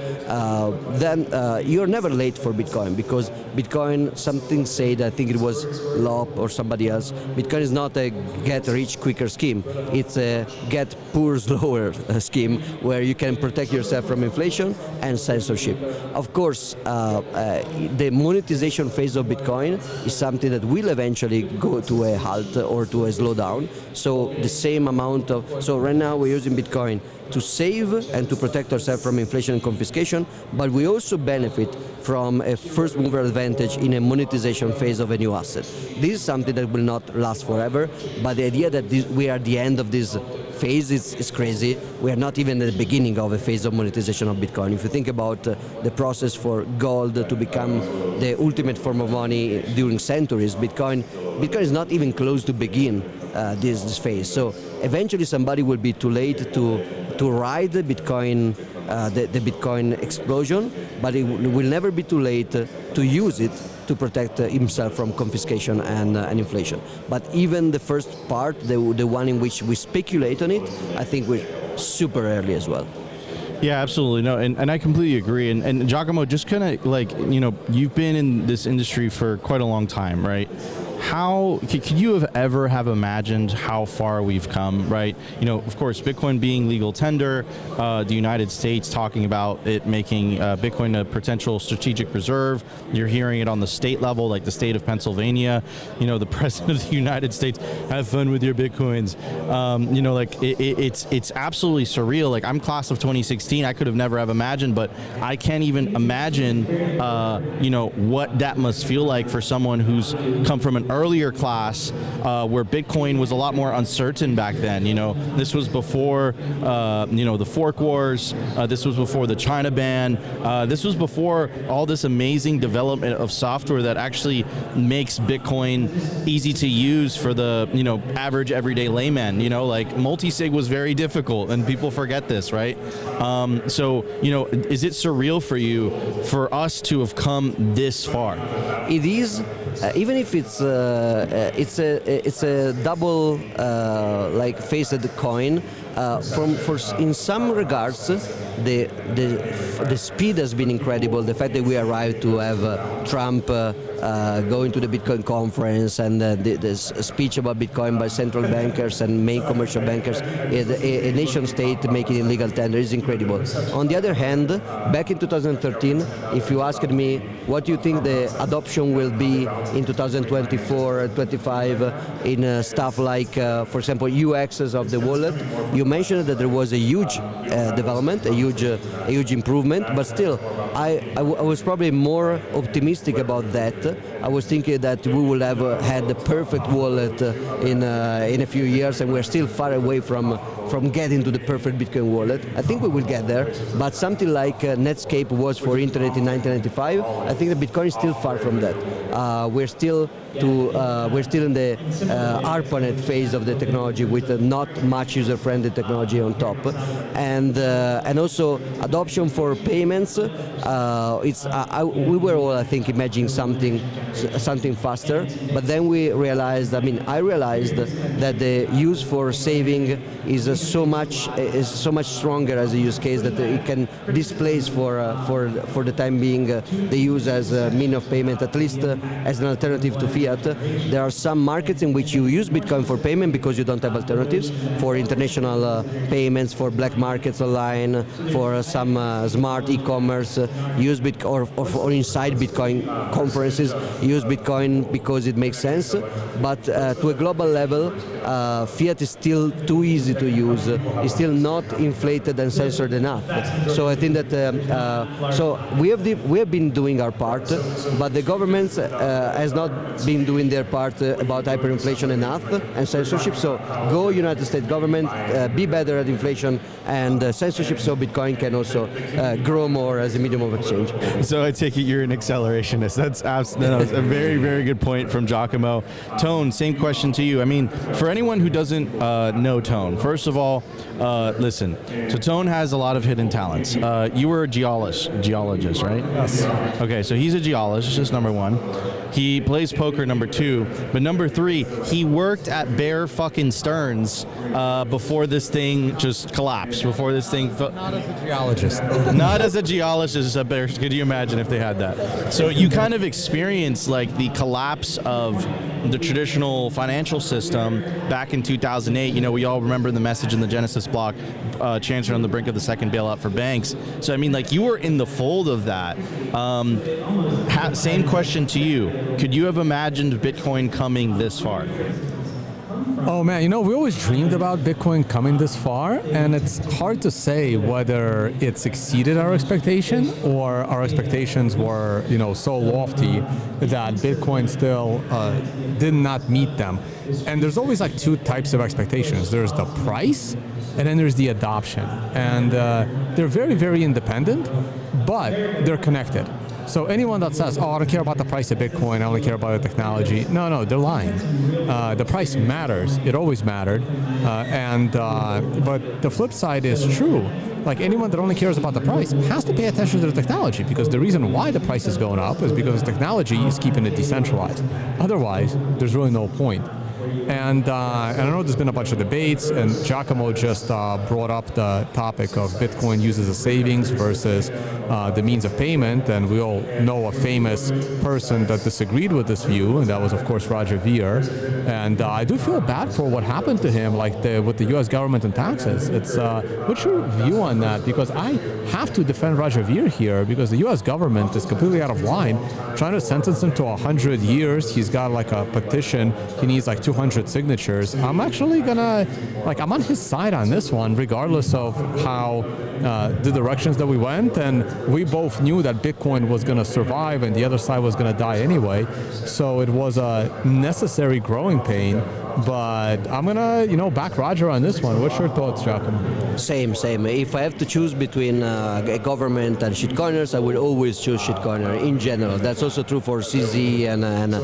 Then you're never late for Bitcoin, because Bitcoin, something said, I think it was Lop or somebody else, Bitcoin is not a get rich quicker scheme, it's a get poor slower scheme where you can protect yourself from inflation and censorship. Of course, the monetization phase of Bitcoin is something that will eventually go to a halt or to a slowdown. So the same amount of, so right now we're using Bitcoin to save and to protect ourselves from inflation and confiscation, but we also benefit from a first mover advantage in a monetization phase of a new asset. This is something that will not last forever, but the idea that we are at the end of this phase is crazy. We are not even at the beginning of a phase of monetization of Bitcoin. If you think about the process for gold to become the ultimate form of money during centuries, Bitcoin is not even close to begin this phase. So eventually somebody will be too late to ride the Bitcoin explosion, but it will never be too late to use it to protect himself from confiscation and inflation. But even the first part, the one in which we speculate on it, I think we're super early as well. Yeah, absolutely. No, and I completely agree. And Giacomo, just kind of like, you've been in this industry for quite a long time, right? How could you have imagined how far we've come, right? Of course, Bitcoin being legal tender, the United States talking about it making Bitcoin a potential strategic reserve. You're hearing it on the state level, like the state of Pennsylvania. The president of the United States, have fun with your Bitcoins. It's absolutely surreal. Like, I'm class of 2016. I could have never have imagined, but I can't even imagine, what that must feel like for someone who's come from an earlier class where Bitcoin was a lot more uncertain back then. This was before the fork wars. This was before the China ban. This was before all this amazing development of software that actually makes Bitcoin easy to use for the average everyday layman. Like multi-sig was very difficult, and people forget this, right? So is it surreal for you, for us to have come this far? It is, even if it's a double faced coin. In some regards, the speed has been incredible. The fact that we arrived to have Trump going to the Bitcoin conference and the speech about Bitcoin by central bankers and main commercial bankers, a nation state making illegal tender is incredible. On the other hand, back in 2013, if you asked me what do you think the adoption will be in 2024, 25 in stuff like, for example, UXs of the wallet, you mentioned that there was a huge development, a huge improvement, but still, I was probably more optimistic about that. I was thinking that we will have had the perfect wallet in a few years, and we're still far away from getting to the perfect Bitcoin wallet. I think we will get there, but something like Netscape was for internet in 1995, I think that Bitcoin is still far from that. We're still in the ARPANET phase of the technology with not much user-friendly technology on top, and also also adoption for payments. We were all, I think, imagining something faster, but then we realized. I realized that the use for saving is so much stronger as a use case that it can displace for the time being the use as a mean of payment, at least as an alternative to fiat. There are some markets in which you use Bitcoin for payment because you don't have alternatives for international payments, for black markets online, for some smart e-commerce, use Bitcoin or inside Bitcoin conferences, use Bitcoin because it makes sense. But to a global level, fiat is still too easy to use. It's still not inflated and censored enough. So I think that we have been doing our part, but the government has not been doing their part about hyperinflation enough and censorship. So go United States government, be better at inflation and censorship, so Bitcoin can also grow more as a medium of exchange. So I take it you're an accelerationist. That's a very, very good point from Giacomo. Tone, same question to you. I mean, for anyone who doesn't know Tone, first of all, listen. So Tone has a lot of hidden talents. You were a geologist, right? Yes. Okay, so he's a geologist, number one. He plays poker, number two. But number three, he worked at Bear fucking Stearns before this thing just collapsed. Before this thing. Not as a geologist. Not as a geologist at Bear. Could you imagine if they had that? So you kind of experienced like the collapse of the traditional financial system back in 2008. You know, we all remember the message in the Genesis block, Chancellor on the brink of the second bailout for banks. So I mean, like, you were in the fold of that. Same question to you. Could you have imagined Bitcoin coming this far? Oh man, you know, we always dreamed about Bitcoin coming this far, and it's hard to say whether it's exceeded our expectation or our expectations were, you know, so lofty that Bitcoin still did not meet them. And there's always like two types of expectations. There's the price, and then there's the adoption. And they're very, very independent, but they're connected. So anyone that says, oh, I don't care about the price of Bitcoin, I only care about the technology. No, they're lying. The price matters. It always mattered. But the flip side is true. Like, anyone that only cares about the price has to pay attention to the technology, because the reason why the price is going up is because technology is keeping it decentralized. Otherwise, there's really no point. And I know there's been a bunch of debates, and Giacomo just brought up the topic of Bitcoin uses as savings versus the means of payment, and we all know a famous person that disagreed with this view, and that was, of course, Roger Ver. And I do feel bad for what happened to him, like with the U.S. government and taxes. What's your view on that? Because I have to defend Roger Ver here, because the U.S. government is completely out of line, trying to sentence him to 100 years. He's got like a petition. He needs like 200 signatures. I'm actually I'm on his side on this one, regardless of how the directions that we went. And we both knew that Bitcoin was going to survive and the other side was going to die anyway. So it was a necessary growing pain. But I'm going to, back Roger on this one. What's your thoughts, Giacomo? Same. If I have to choose between a government and shitcoiners, I will always choose shitcoiner in general. That's also true for CZ. And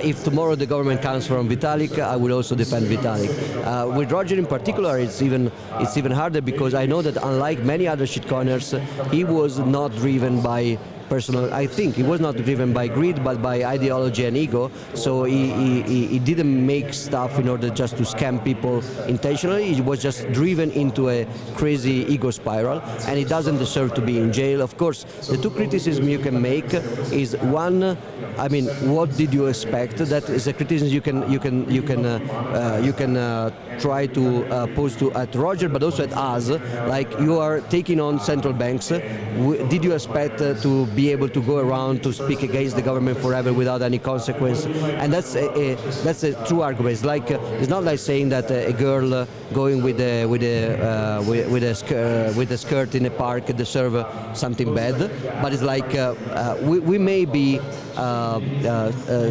if tomorrow the government comes from Vitalik, I will also defend Vitalik. With Roger in particular, it's even harder, because I know that unlike many other shitcoiners, he was not driven by I think he was not driven by greed, but by ideology and ego. So he didn't make stuff in order just to scam people intentionally. He was just driven into a crazy ego spiral, and he doesn't deserve to be in jail. Of course, the two criticisms you can make is, one, what did you expect? That is a criticism you can try to pose at Roger, but also at us. Like, you are taking on central banks. Did you expect to be able to go around to speak against the government forever without any consequence? And that's a true argument. It's like, it's not like saying that a girl going with a skirt in a park deserve something bad, but it's like we may be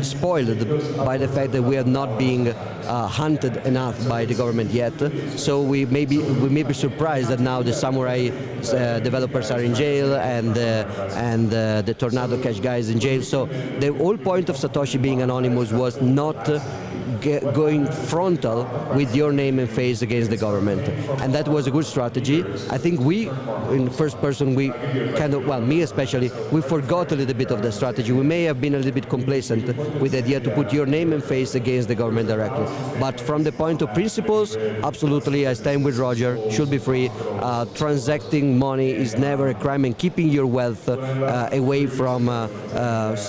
spoiled by the fact that we are not being hunted enough by the government yet. So we may be surprised that now the samurai developers are in jail and the Tornado Cash guy is in jail. So the whole point of Satoshi being anonymous was not going frontal with your name and face against the government. And that was a good strategy. I think we, in first person, we kind of, well, me especially, we forgot a little bit of the strategy. We may have been a little bit complacent with the idea to put your name and face against the government directly. But from the point of principles, absolutely, I stand with Roger, should be free. Transacting money is never a crime, and keeping your wealth away from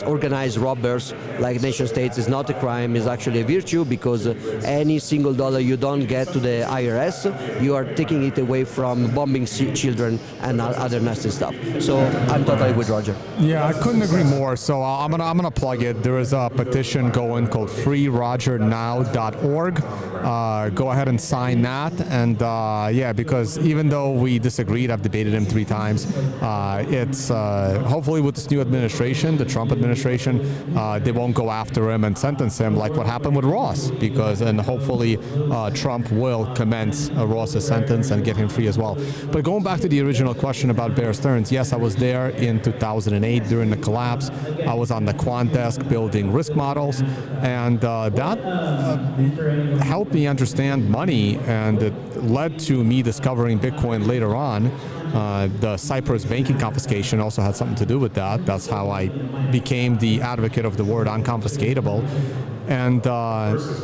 organized robbers like nation states is not a crime, is actually a virtue, because any single dollar you don't get to the IRS, you are taking it away from bombing children and other nasty stuff. So I'm totally with Roger. Yeah, I couldn't agree more. So I'm gonna plug it. There is a petition going called freerogernow.org. Go ahead and sign that. And yeah, because even though we disagreed, I've debated him 3 times. It's hopefully with this new administration, the Trump administration, they won't go after him and sentence him like what happened with Ross. And hopefully Trump will commence Ross's sentence and get him free as well. But going back to the original question about Bear Stearns, yes, I was there in 2008 during the collapse. I was on the quant desk building risk models, and that helped me understand money, and it led to me discovering Bitcoin later on. The Cyprus banking confiscation also had something to do with that. That's how I became the advocate of the word unconfiscatable. And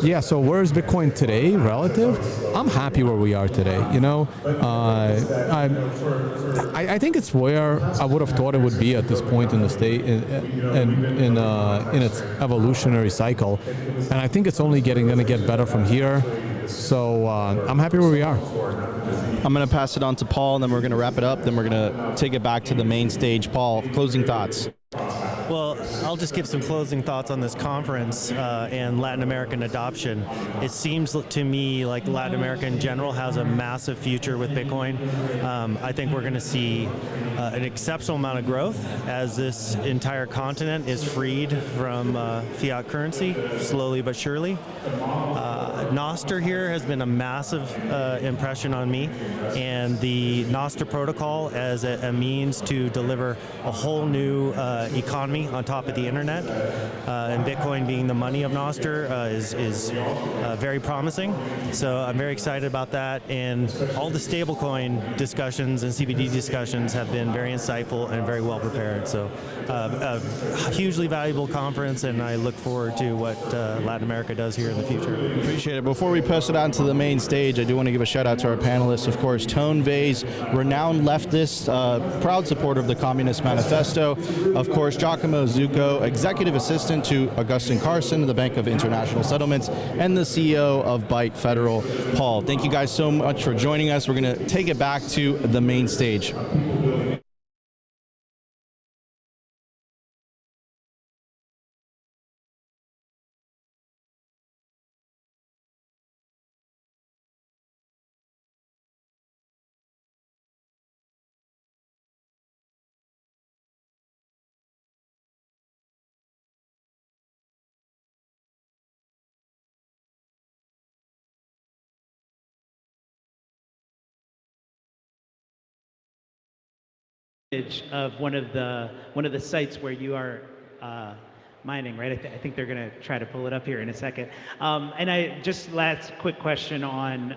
yeah, so where is Bitcoin today relative? I'm happy where we are today. You know, I think it's where I would have thought it would be at this point in the state, in its evolutionary cycle, and I think it's only going to get better from here. So I'm happy where we are. I'm going to pass it on to Paul, and then we're going to wrap it up. Then we're going to take it back to the main stage. Paul, closing thoughts. Well, I'll just give some closing thoughts on this conference and Latin American adoption. It seems to me like Latin America in general has a massive future with Bitcoin. I think we're going to see an exceptional amount of growth as this entire continent is freed from fiat currency, slowly but surely. Nostr here has been a massive impression on me, and the Nostr protocol as a means to deliver a whole new economy on top of the internet, and Bitcoin being the money of Nostr is very promising. So I'm very excited about that, and all the stablecoin discussions and CBD discussions have been very insightful and very well prepared. So a hugely valuable conference, and I look forward to what Latin America does here in the future. Appreciate it. Before we pass it on to the main stage, I do want to give a shout out to our panelists. Of course, Vays, renowned leftist, proud supporter of the Communist Manifesto. Of course, Giacomo Zucco, executive assistant to Augustin Carson of the Bank of International Settlements, and the CEO of Byte Federal, Paul. Thank you guys so much for joining us. We're going to take it back to the main stage. Of one of the sites where you are mining, right? I think they're going to try to pull it up here in a second. And I just last quick question on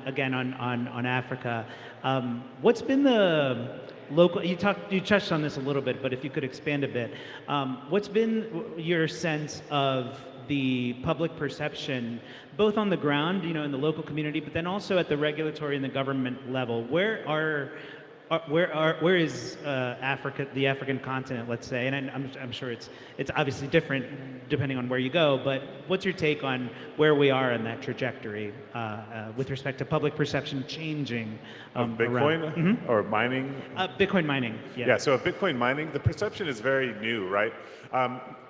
Africa. What's been the local? You touched on this a little bit, but if you could expand a bit, what's been your sense of the public perception, both on the ground, you know, in the local community, but then also at the regulatory and the government level? Where is Africa, the African continent, let's say, and I'm sure it's obviously different depending on where you go, but what's your take on where we are in that trajectory with respect to public perception changing? Of Bitcoin or mining? Bitcoin mining, yeah. Yeah, so Bitcoin mining, the perception is very new, right?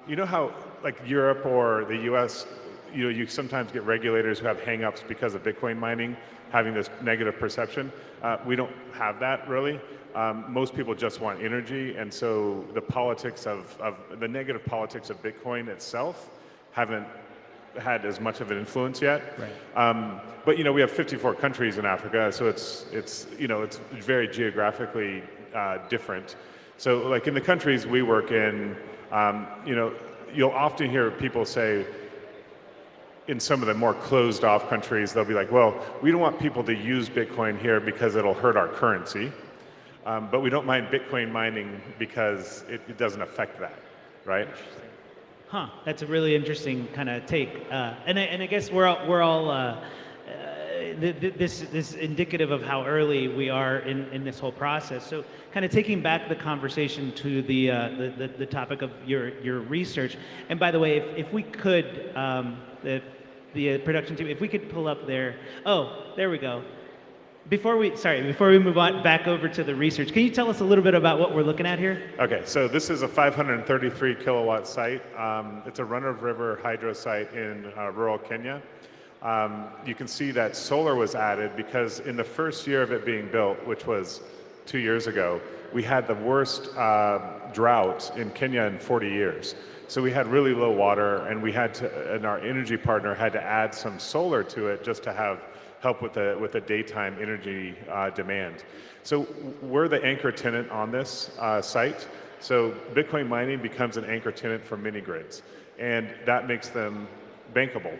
You know how like Europe or the US, you know, you sometimes get regulators who have hang-ups because of Bitcoin mining, having this negative perception. We don't have that really. Most people just want energy, and so the politics of the negative politics of Bitcoin itself haven't had as much of an influence yet. Right. But you know, we have 54 countries in Africa, so it's you know, it's very geographically different. So like in the countries we work in, you know, you'll often hear people say, in some of the more closed off countries, they'll be like, well, we don't want people to use Bitcoin here because it'll hurt our currency. But we don't mind Bitcoin mining because it doesn't affect that, right? Huh, that's a really interesting kind of take. And I guess we're all this is indicative of how early we are in this whole process. So kind of taking back the conversation to the topic of your research. And by the way, if we could, the production team, if we could pull up there. Oh, there we go. Before we move on back over to the research, can you tell us a little bit about what we're looking at here? Okay, so this is a 533 kilowatt site. It's a run-of-river hydro site in rural Kenya. You can see that solar was added because in the first year of it being built, which was 2 years ago, we had the worst drought in Kenya in 40 years. So we had really low water, and and our energy partner had to add some solar to it just to help with the daytime energy demand. So we're the anchor tenant on this site. So Bitcoin mining becomes an anchor tenant for mini grids, and that makes them bankable.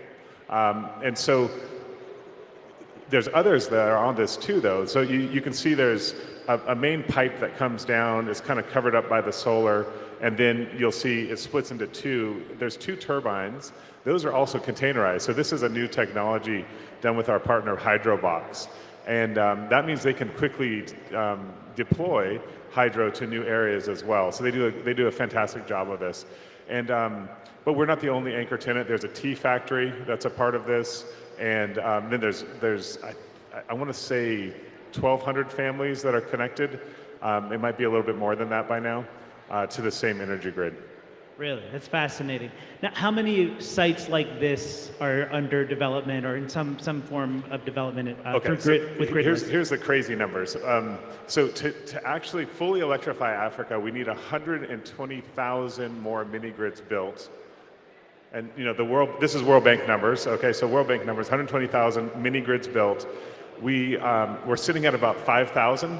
And so there's others that are on this too, though. So you can see there's a main pipe that comes down, is kind of covered up by the solar, and then you'll see it splits into two. There's two turbines. Those are also containerized. So this is a new technology done with our partner Hydrobox. And that means they can quickly deploy hydro to new areas as well. So they do a fantastic job of this. And but we're not the only anchor tenant. There's a tea factory that's a part of this. And then there's I want to say 1,200 families that are connected. It might be a little bit more than that by now to the same energy grid. Really, that's fascinating. Now, how many sites like this are under development or in some form of development with grid? Here's the crazy numbers. So to actually fully electrify Africa, we need 120,000 more mini grids built. And this is World Bank numbers. Okay, so World Bank numbers, 120,000 mini grids built. We're sitting at about 5,000.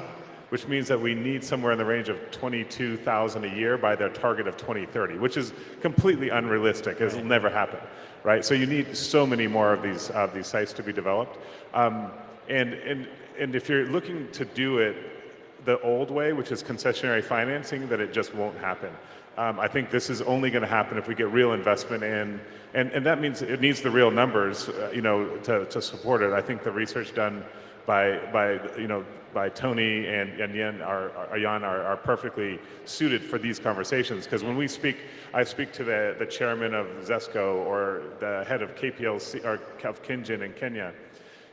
Which means that we need somewhere in the range of 22,000 a year by their target of 2030, which is completely unrealistic. It'll never happen, right? So you need so many more of these sites to be developed. And if you're looking to do it the old way, which is concessionary financing, that it just won't happen. I think this is only going to happen if we get real investment in, and that means it needs the real numbers, to support it. I think the research done by Tony and Jan are perfectly suited for these conversations, because when I speak to the chairman of Zesco or the head of KPLC or of Kinjin in Kenya.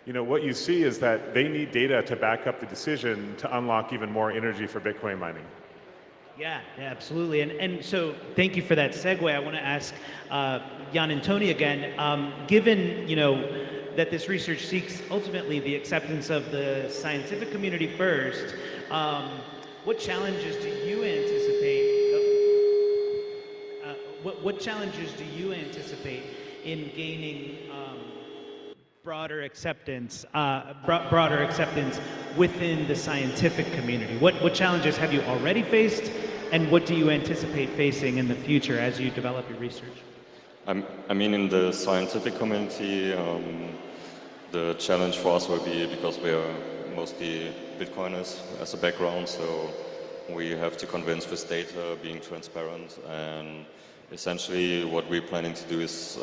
What you see is that they need data to back up the decision to unlock even more energy for Bitcoin mining. Yeah, absolutely. And so thank you for that segue. I want to ask Jan and Tony again, given, that this research seeks ultimately the acceptance of the scientific community first, what challenges do you anticipate? What challenges do you anticipate in gaining broader acceptance within the scientific community? What challenges have you already faced, and what do you anticipate facing in the future as you develop your research? I mean, in the scientific community, the challenge for us will be, because we are mostly Bitcoiners as a background, so we have to convince with data, being transparent, and essentially what we're planning to do is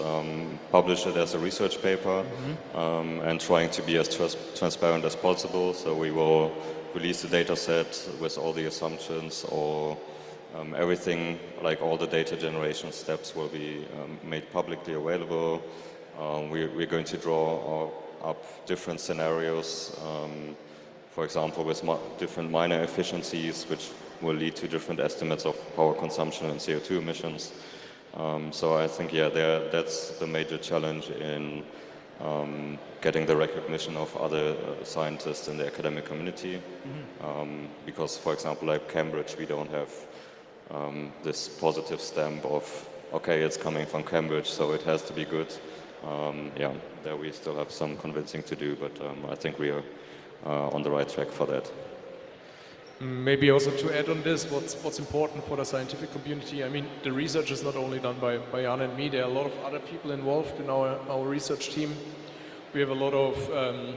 publish it as a research paper, and trying to be as transparent as possible. So we will release the data set with all the assumptions, or everything, like all the data generation steps will be made publicly available. We're going to draw up different scenarios, for example, with different miner efficiencies, which will lead to different estimates of power consumption and CO2 emissions. So I think, that's the major challenge in getting the recognition of other scientists in the academic community. Because, for example, like Cambridge, we don't have this positive stamp of, okay, it's coming from Cambridge, so it has to be good. There we still have some convincing to do, but I think we are on the right track for that. Maybe also to add on this, what's important for the scientific community. I mean, the research is not only done by Anna and me. There are a lot of other people involved in our research team. We have a lot of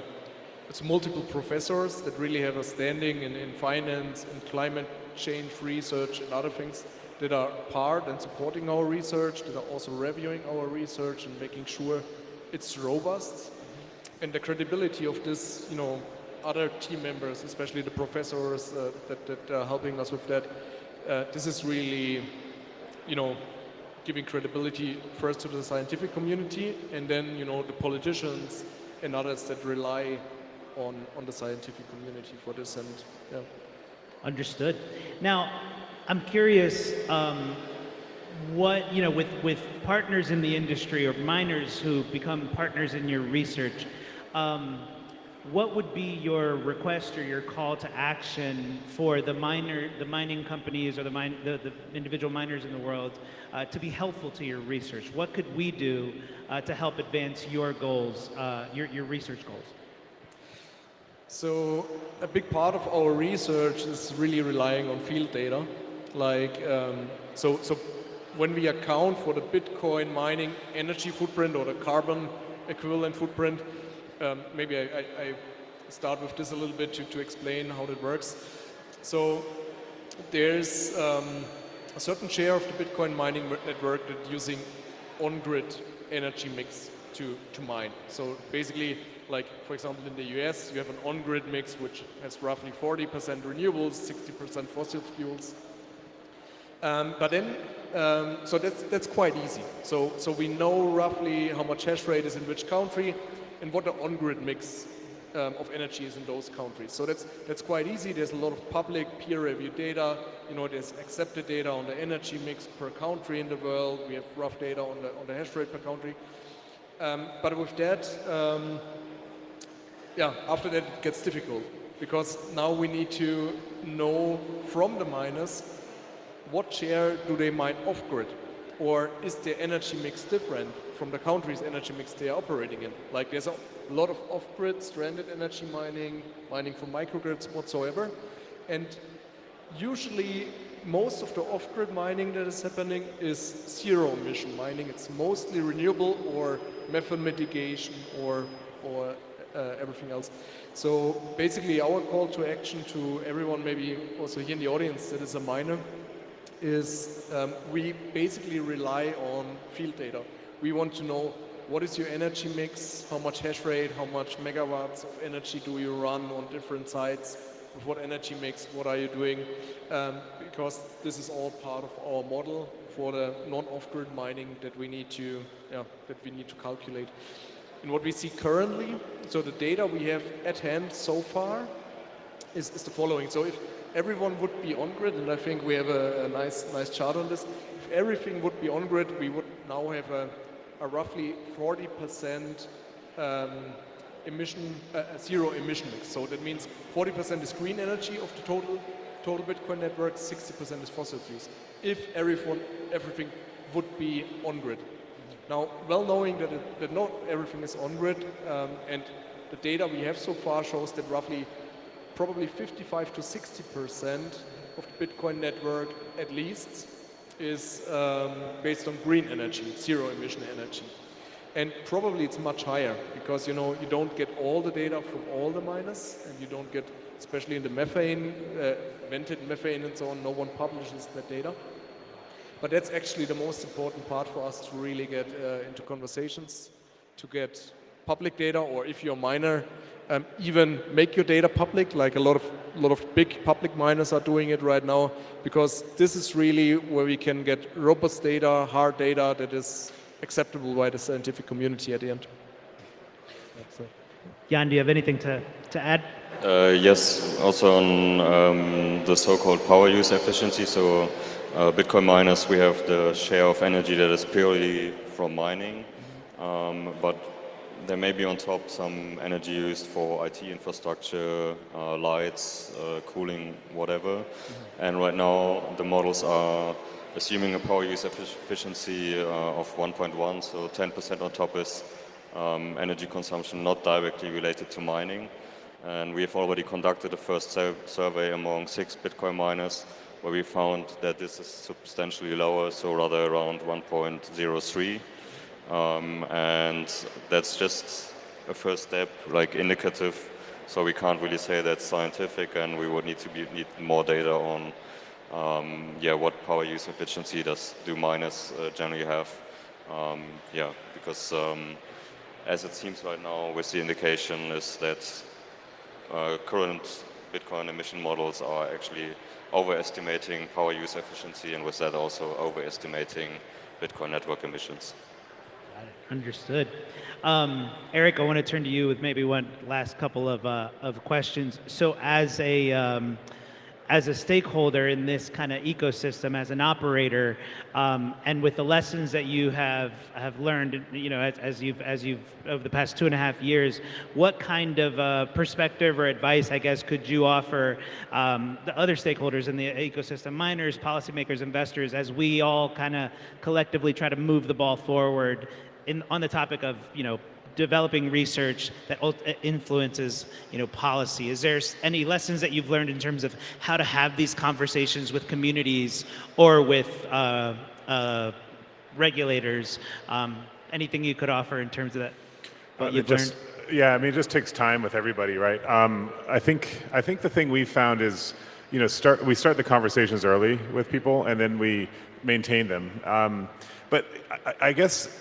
it's multiple professors that really have a standing in finance and climate change research and other things that are part and supporting our research, that are also reviewing our research and making sure it's robust. And the credibility of this, you know, other team members, especially the professors that are helping us with that, this is really, you know, giving credibility first to the scientific community, and then, you know, the politicians and others that rely on the scientific community for this. And yeah. Understood. Now, I'm curious, what, you know, with partners in the industry or miners who become partners in your research, what would be your request or your call to action for the mining companies or the individual miners in the world to be helpful to your research? What could we do to help advance your goals, your research goals? So a big part of our research is really relying on field data. Like, so when we account for the Bitcoin mining energy footprint or the carbon equivalent footprint, maybe I start with this a little bit to explain how that works. So there's a certain share of the Bitcoin mining network that using on-grid energy mix to mine. So basically, like for example in the US, you have an on-grid mix which has roughly 40% renewables, 60% fossil fuels. But then, so that's quite easy. So we know roughly how much hash rate is in which country and what the on-grid mix of energy is in those countries. So that's quite easy. There's a lot of public peer-reviewed data. You know, there's accepted data on the energy mix per country in the world. We have rough data on the hash rate per country. But with that, yeah, after that it gets difficult because now we need to know from the miners what share do they mine off-grid, or is their energy mix different from the country's energy mix they are operating in? Like there's a lot of off-grid stranded energy mining from microgrids whatsoever, and usually most of the off-grid mining that is happening is zero emission mining. It's mostly renewable or methane mitigation or everything else. So basically our call to action to everyone, maybe also here in the audience that is a miner, is we basically rely on field data. We want to know what is your energy mix, how much hash rate, how much megawatts of energy do you run on different sites, with what energy mix, what are you doing, because this is all part of our model for the non-off-grid mining that we need to calculate. And what we see currently, so the data we have at hand so far is the following. So if everyone would be on-grid, and I think we have a nice chart on this, if everything would be on-grid, we would now have a roughly 40% zero emission mix. So that means 40% is green energy of the total Bitcoin network, 60% is fossil fuels. If everything would be on-grid. Now, well knowing that not everything is on-grid, and the data we have so far shows that roughly probably 55 to 60% of the Bitcoin network at least is based on green energy, zero emission energy. And probably it's much higher because you don't get all the data from all the miners, and you don't get, especially in the methane, vented methane and so on, no one publishes that data. But that's actually the most important part for us to really get into conversations, to get public data, or if you're a miner, even make your data public, like a lot of big public miners are doing it right now, because this is really where we can get robust data, hard data that is acceptable by the scientific community at the end. Jan, do you have anything to add? Yes, also on the so-called power use efficiency. So Bitcoin miners, we have the share of energy that is purely from mining, but there may be on top some energy used for IT infrastructure, lights, cooling, whatever. And right now the models are assuming a power use efficiency of 1.1, so 10% on top is energy consumption not directly related to mining. And we have already conducted the first survey among 6 Bitcoin miners, where we found that this is substantially lower, so rather around 1.03. And that's just a first step, like indicative. So we can't really say that's scientific, and we would need more data on what power use efficiency do miners generally have. Because as it seems right now, with the indication is that current Bitcoin emission models are actually overestimating power use efficiency, and with that also overestimating Bitcoin network emissions. Got it. Understood. Eric, I want to turn to you with maybe one last couple of questions. So as a stakeholder in this kind of ecosystem, as an operator, and with the lessons that you have learned, as you've over the past 2.5 years, what kind of perspective or advice, I guess, could you offer the other stakeholders in the ecosystem, miners, policymakers, investors, as we all kind of collectively try to move the ball forward on the topic of, developing research that influences, policy? Is there any lessons that you've learned in terms of how to have these conversations with communities or with regulators? Anything you could offer in terms of that? What you've learned? Yeah, I mean, it just takes time with everybody, right? I think the thing we found is, we start the conversations early with people, and then we maintain them. But I guess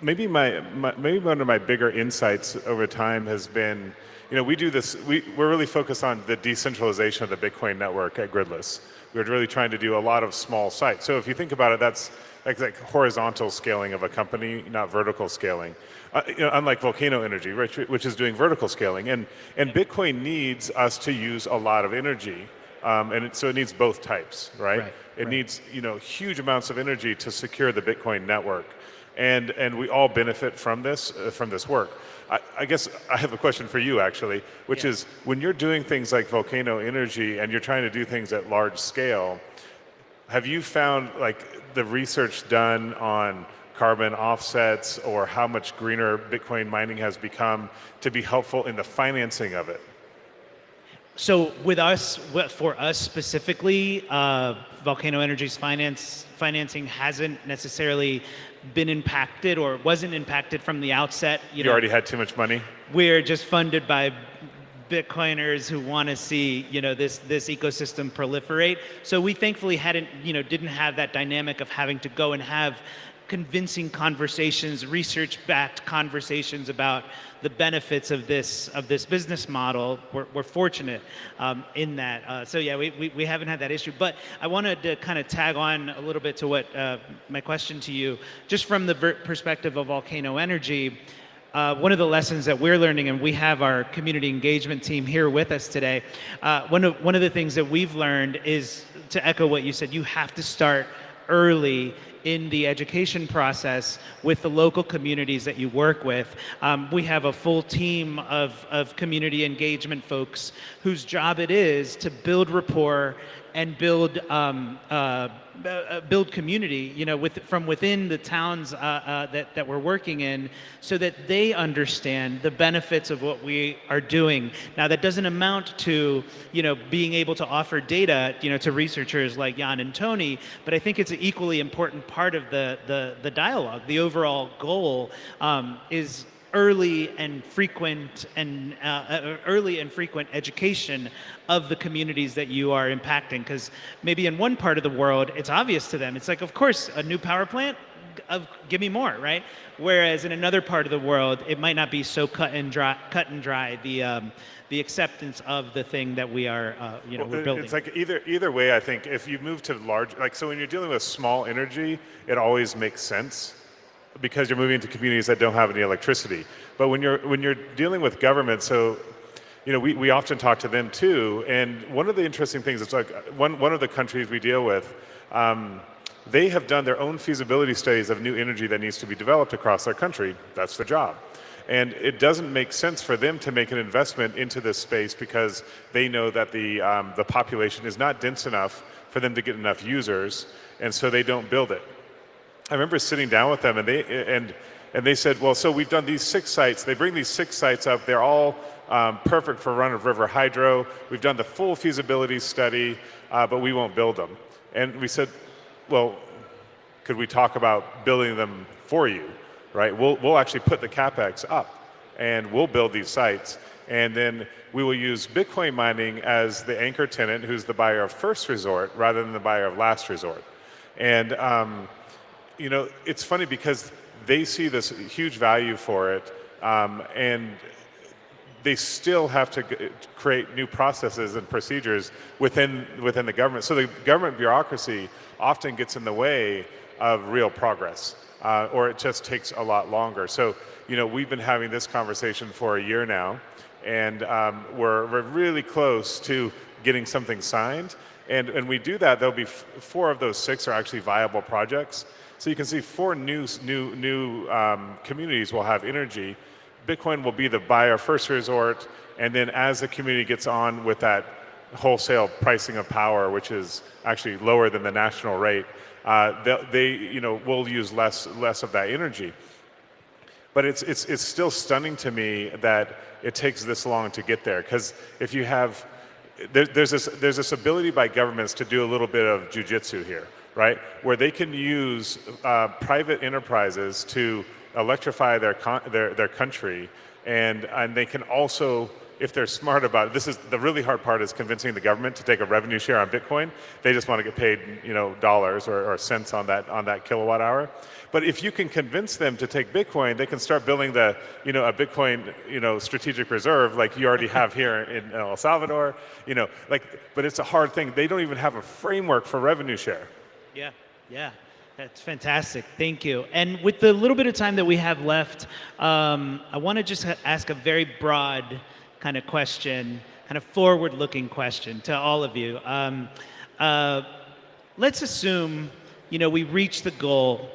maybe one of my bigger insights over time has been, we do this. We're really focused on the decentralization of the Bitcoin network at Gridless. We're really trying to do a lot of small sites. So if you think about it, that's like horizontal scaling of a company, not vertical scaling. Unlike Volcano Energy, which is doing vertical scaling, and Bitcoin needs us to use a lot of energy, so it needs both types, right? It needs huge amounts of energy to secure the Bitcoin network. And we all benefit from this work. I guess I have a question for you, actually, which is, when you're doing things like Volcano Energy and you're trying to do things at large scale, have you found the research done on carbon offsets or how much greener Bitcoin mining has become to be helpful in the financing of it? So for us specifically, Volcano Energy's financing hasn't necessarily been impacted or wasn't impacted from the outset. You already had too much money? We're just funded by Bitcoiners who want to see, this ecosystem proliferate. So we thankfully didn't have that dynamic of having to go and have convincing conversations, research-backed conversations about the benefits of this business model. We're fortunate in that. So yeah, we haven't had that issue. But I wanted to kind of tag on a little bit to what my question to you, just from the perspective of Volcano Energy. One of the lessons that we're learning, and we have our community engagement team here with us today, one of the things that we've learned is, to echo what you said, you have to start early in the education process with the local communities that you work with. We have a full team of community engagement folks whose job it is to build rapport and build community, from within the towns that we're working in, so that they understand the benefits of what we are doing. Now, that doesn't amount to, being able to offer data, to researchers like Jan and Tony, but I think it's an equally important part of the dialogue. The overall goal is early and frequent education of the communities that you are impacting. Because maybe in one part of the world, it's obvious to them. It's like, of course, a new power plant, give me more, right? Whereas in another part of the world, it might not be so cut and dry. The acceptance of the thing that we are, we're building. It's like either way. I think if you move to large, so when you're dealing with small energy, it always makes sense, because you're moving into communities that don't have any electricity. But when you're dealing with government, so we often talk to them too. And one of the interesting things, it's like one of the countries we deal with, they have done their own feasibility studies of new energy that needs to be developed across their country. That's their job. And it doesn't make sense for them to make an investment into this space because they know that the population is not dense enough for them to get enough users, and so they don't build it. I remember sitting down with them, and they said, well, so we've done these 6 sites. They bring these 6 sites up. They're all perfect for run-of-river hydro. We've done the full feasibility study, but we won't build them. And we said, well, could we talk about building them for you, right? We'll actually put the CapEx up, and we'll build these sites. And then we will use Bitcoin mining as the anchor tenant who's the buyer of first resort rather than the buyer of last resort. And, you know, it's funny because they see this huge value for it, and they still have to create new processes and procedures within the government. So the government bureaucracy often gets in the way of real progress, or it just takes a lot longer. So, you know, we've been having this conversation for a year now, and we're really close to getting something signed. And when we do that, there'll be 4 of those 6 are actually viable projects. So you can see 4 new communities will have energy. Bitcoin will be the buyer first resort, and then as the community gets on with that wholesale pricing of power, which is actually lower than the national rate, they you know, will use less of that energy. But it's still stunning to me that it takes this long to get there, because if you have there's this ability by governments to do a little bit of jujitsu here, right, where they can use private enterprises to electrify their country, and they can also, if they're smart about it, this is the really hard part, is convincing the government to take a revenue share on Bitcoin. They just want to get paid, you know, dollars or cents on that kilowatt hour. But if you can convince them to take Bitcoin, they can start building a Bitcoin, you know, strategic reserve like you already have here in El Salvador, you know, but it's a hard thing. They don't even have a framework for revenue share. Yeah. That's fantastic. Thank you. And with the little bit of time that we have left, I want to just ask a very broad kind of question, kind of forward-looking question to all of you. Let's assume, you know, we reach the goal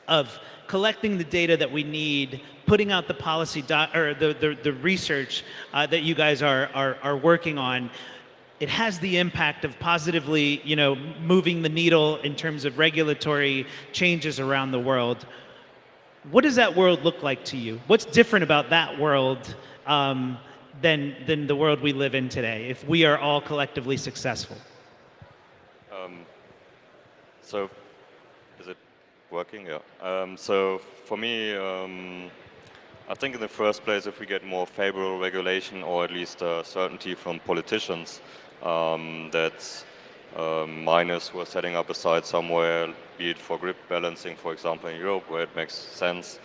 of collecting the data that we need, putting out the policy or the research that you guys are working on. It has the impact of positively, you know, moving the needle in terms of regulatory changes around the world. What does that world look like to you? What's different about that world than the world we live in today, if we are all collectively successful? So, is it working? Yeah. So for me, I think in the first place, if we get more favorable regulation, or at least certainty from politicians, that miners who are setting up a site somewhere, be it for grid balancing, for example, in Europe, where it makes sense,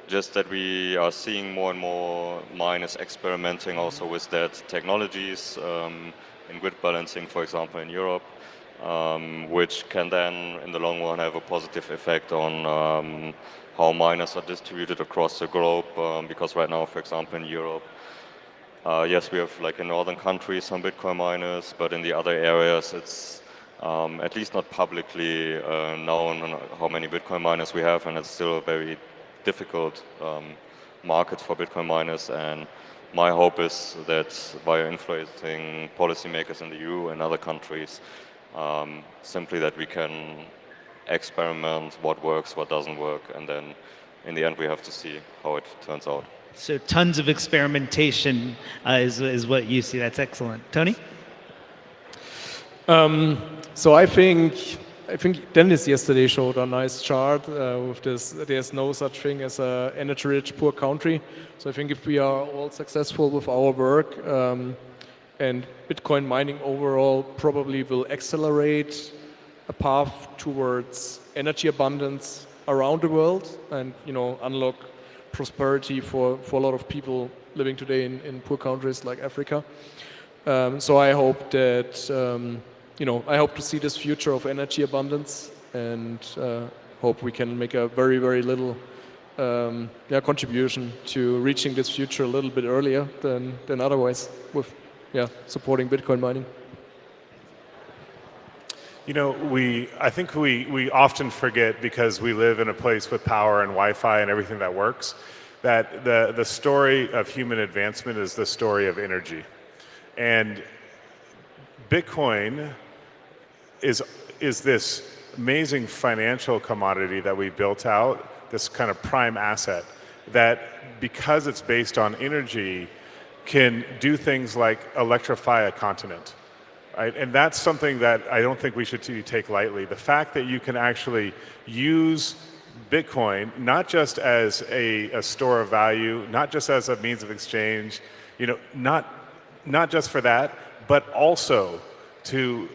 just that we are seeing more and more miners experimenting also with that technologies in grid balancing, for example, in Europe, which can then, in the long run, have a positive effect on how miners are distributed across the globe, because right now, for example, in Europe, yes, we have, like in northern countries, some Bitcoin miners, but in the other areas, it's at least not publicly known how many Bitcoin miners we have, and it's still a very difficult market for Bitcoin miners. And my hope is that by influencing policymakers in the EU and other countries, simply that we can experiment what works, what doesn't work, and then in the end we have to see how it turns out. So tons of experimentation is what you see. That's excellent. Tony? So I think Dennis yesterday showed a nice chart with this. There's no such thing as an energy-rich poor country. So I think if we are all successful with our work, and Bitcoin mining overall probably will accelerate a path towards energy abundance around the world, and, you know, unlock prosperity for a lot of people living today in poor countries like Africa. So I hope that, you know, I hope to see this future of energy abundance, and hope we can make a very, very little contribution to reaching this future a little bit earlier than otherwise with supporting Bitcoin mining. You know, I think we often forget, because we live in a place with power and Wi-Fi and everything that works, that the story of human advancement is the story of energy. And Bitcoin is this amazing financial commodity that we built out, this kind of prime asset that, because it's based on energy, can do things like electrify a continent. Right? And that's something that I don't think we should take lightly. The fact that you can actually use Bitcoin not just as a store of value, not just as a means of exchange, not just for that, but also to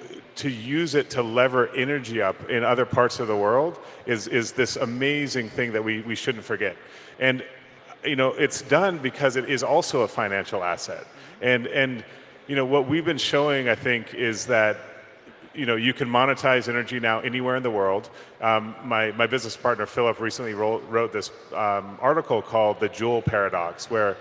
use it to lever energy up in other parts of the world is this amazing thing that we shouldn't forget. And it's done because it is also a financial asset. And what we've been showing, I think, is that you can monetize energy now anywhere in the world. My business partner, Philip, recently wrote this article called The Joule Paradox, where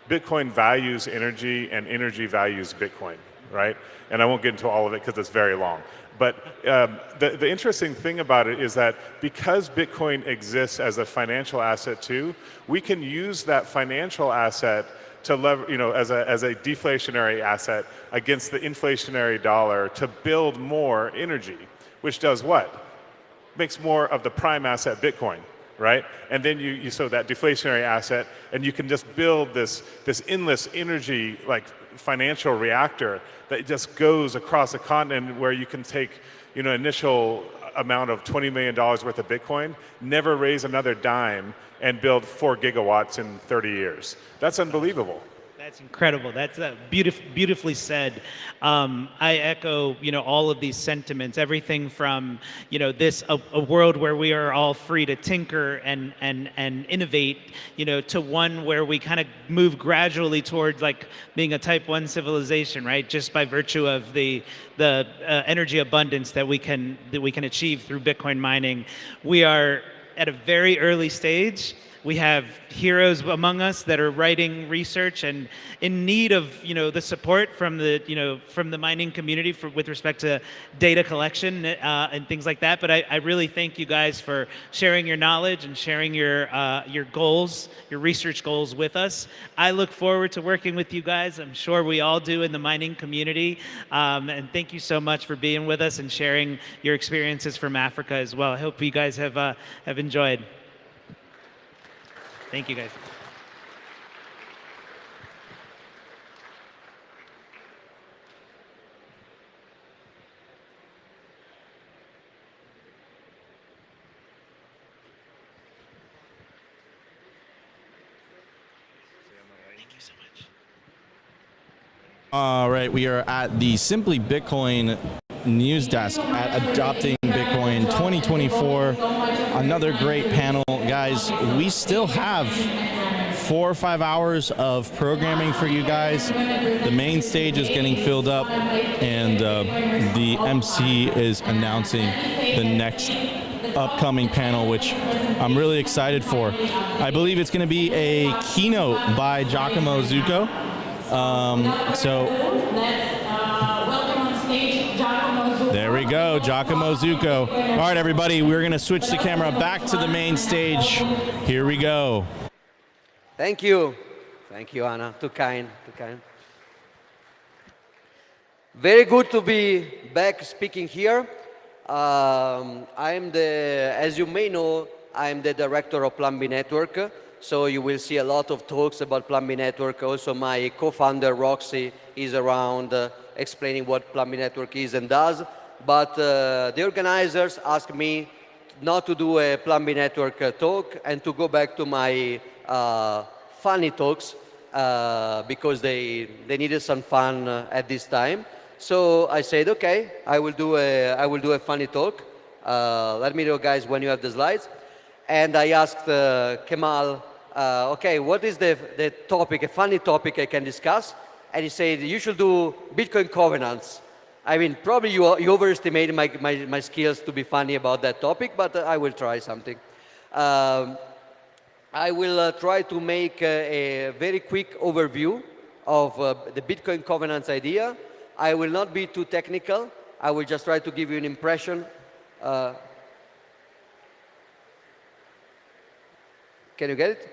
Bitcoin values energy and energy values Bitcoin, right? And I won't get into all of it because it's very long. But the interesting thing about it is that because Bitcoin exists as a financial asset too, we can use that financial asset to as a deflationary asset against the inflationary dollar to build more energy, which does what? Makes more of the prime asset Bitcoin, right? And then you so that deflationary asset, and you can just build this endless energy like financial reactor that just goes across a continent, where you can take initial amount of $20 million worth of Bitcoin, never raise another dime, and build 4 gigawatts in 30 years. That's unbelievable. That's incredible. That's beautifully said. I echo, all of these sentiments. Everything from, this a world where we are all free to tinker and innovate, to one where we kind of move gradually towards like being a Type 1 civilization, right? Just by virtue of the energy abundance that we can achieve through Bitcoin mining. We are at a very early stage. We have heroes among us that are writing research and in need of, the support from the mining community with respect to data collection and things like that. But I really thank you guys for sharing your knowledge and sharing your goals, your research goals with us. I look forward to working with you guys. I'm sure we all do in the mining community. And thank you so much for being with us and sharing your experiences from Africa as well. I hope you guys have enjoyed. Thank you, guys. All right, we are at the Simply Bitcoin news desk at Adopting Bitcoin 2024. Another great panel. Guys, we still have 4 or 5 hours of programming for you guys. The main stage is getting filled up, and the MC is announcing the next upcoming panel, which I'm really excited for. I believe it's going to be a keynote by Giacomo Zucco. There we go, Giacomo Zucco. All right, everybody, we're going to switch the camera back to the main stage. Here we go. Thank you. Thank you, Anna. Too kind, too kind. Very good to be back speaking here. As you may know, I'm the director of Plan B Network. So you will see a lot of talks about Plan B Network. Also, my co-founder, Roxy, is around explaining what Plan B Network is and does. But the organizers asked me not to do a Plan B Network talk and to go back to my funny talks because they needed some fun at this time. So I said, okay, I will do a funny talk. Let me know, guys, when you have the slides. And I asked Kemal, okay, what is the topic, a funny topic I can discuss? And he said, you should do Bitcoin covenants. I mean, probably you overestimated my skills to be funny about that topic, but I will try something. I will try to make a very quick overview of the Bitcoin covenants idea. I will not be too technical. I will just try to give you an impression. Can you get it?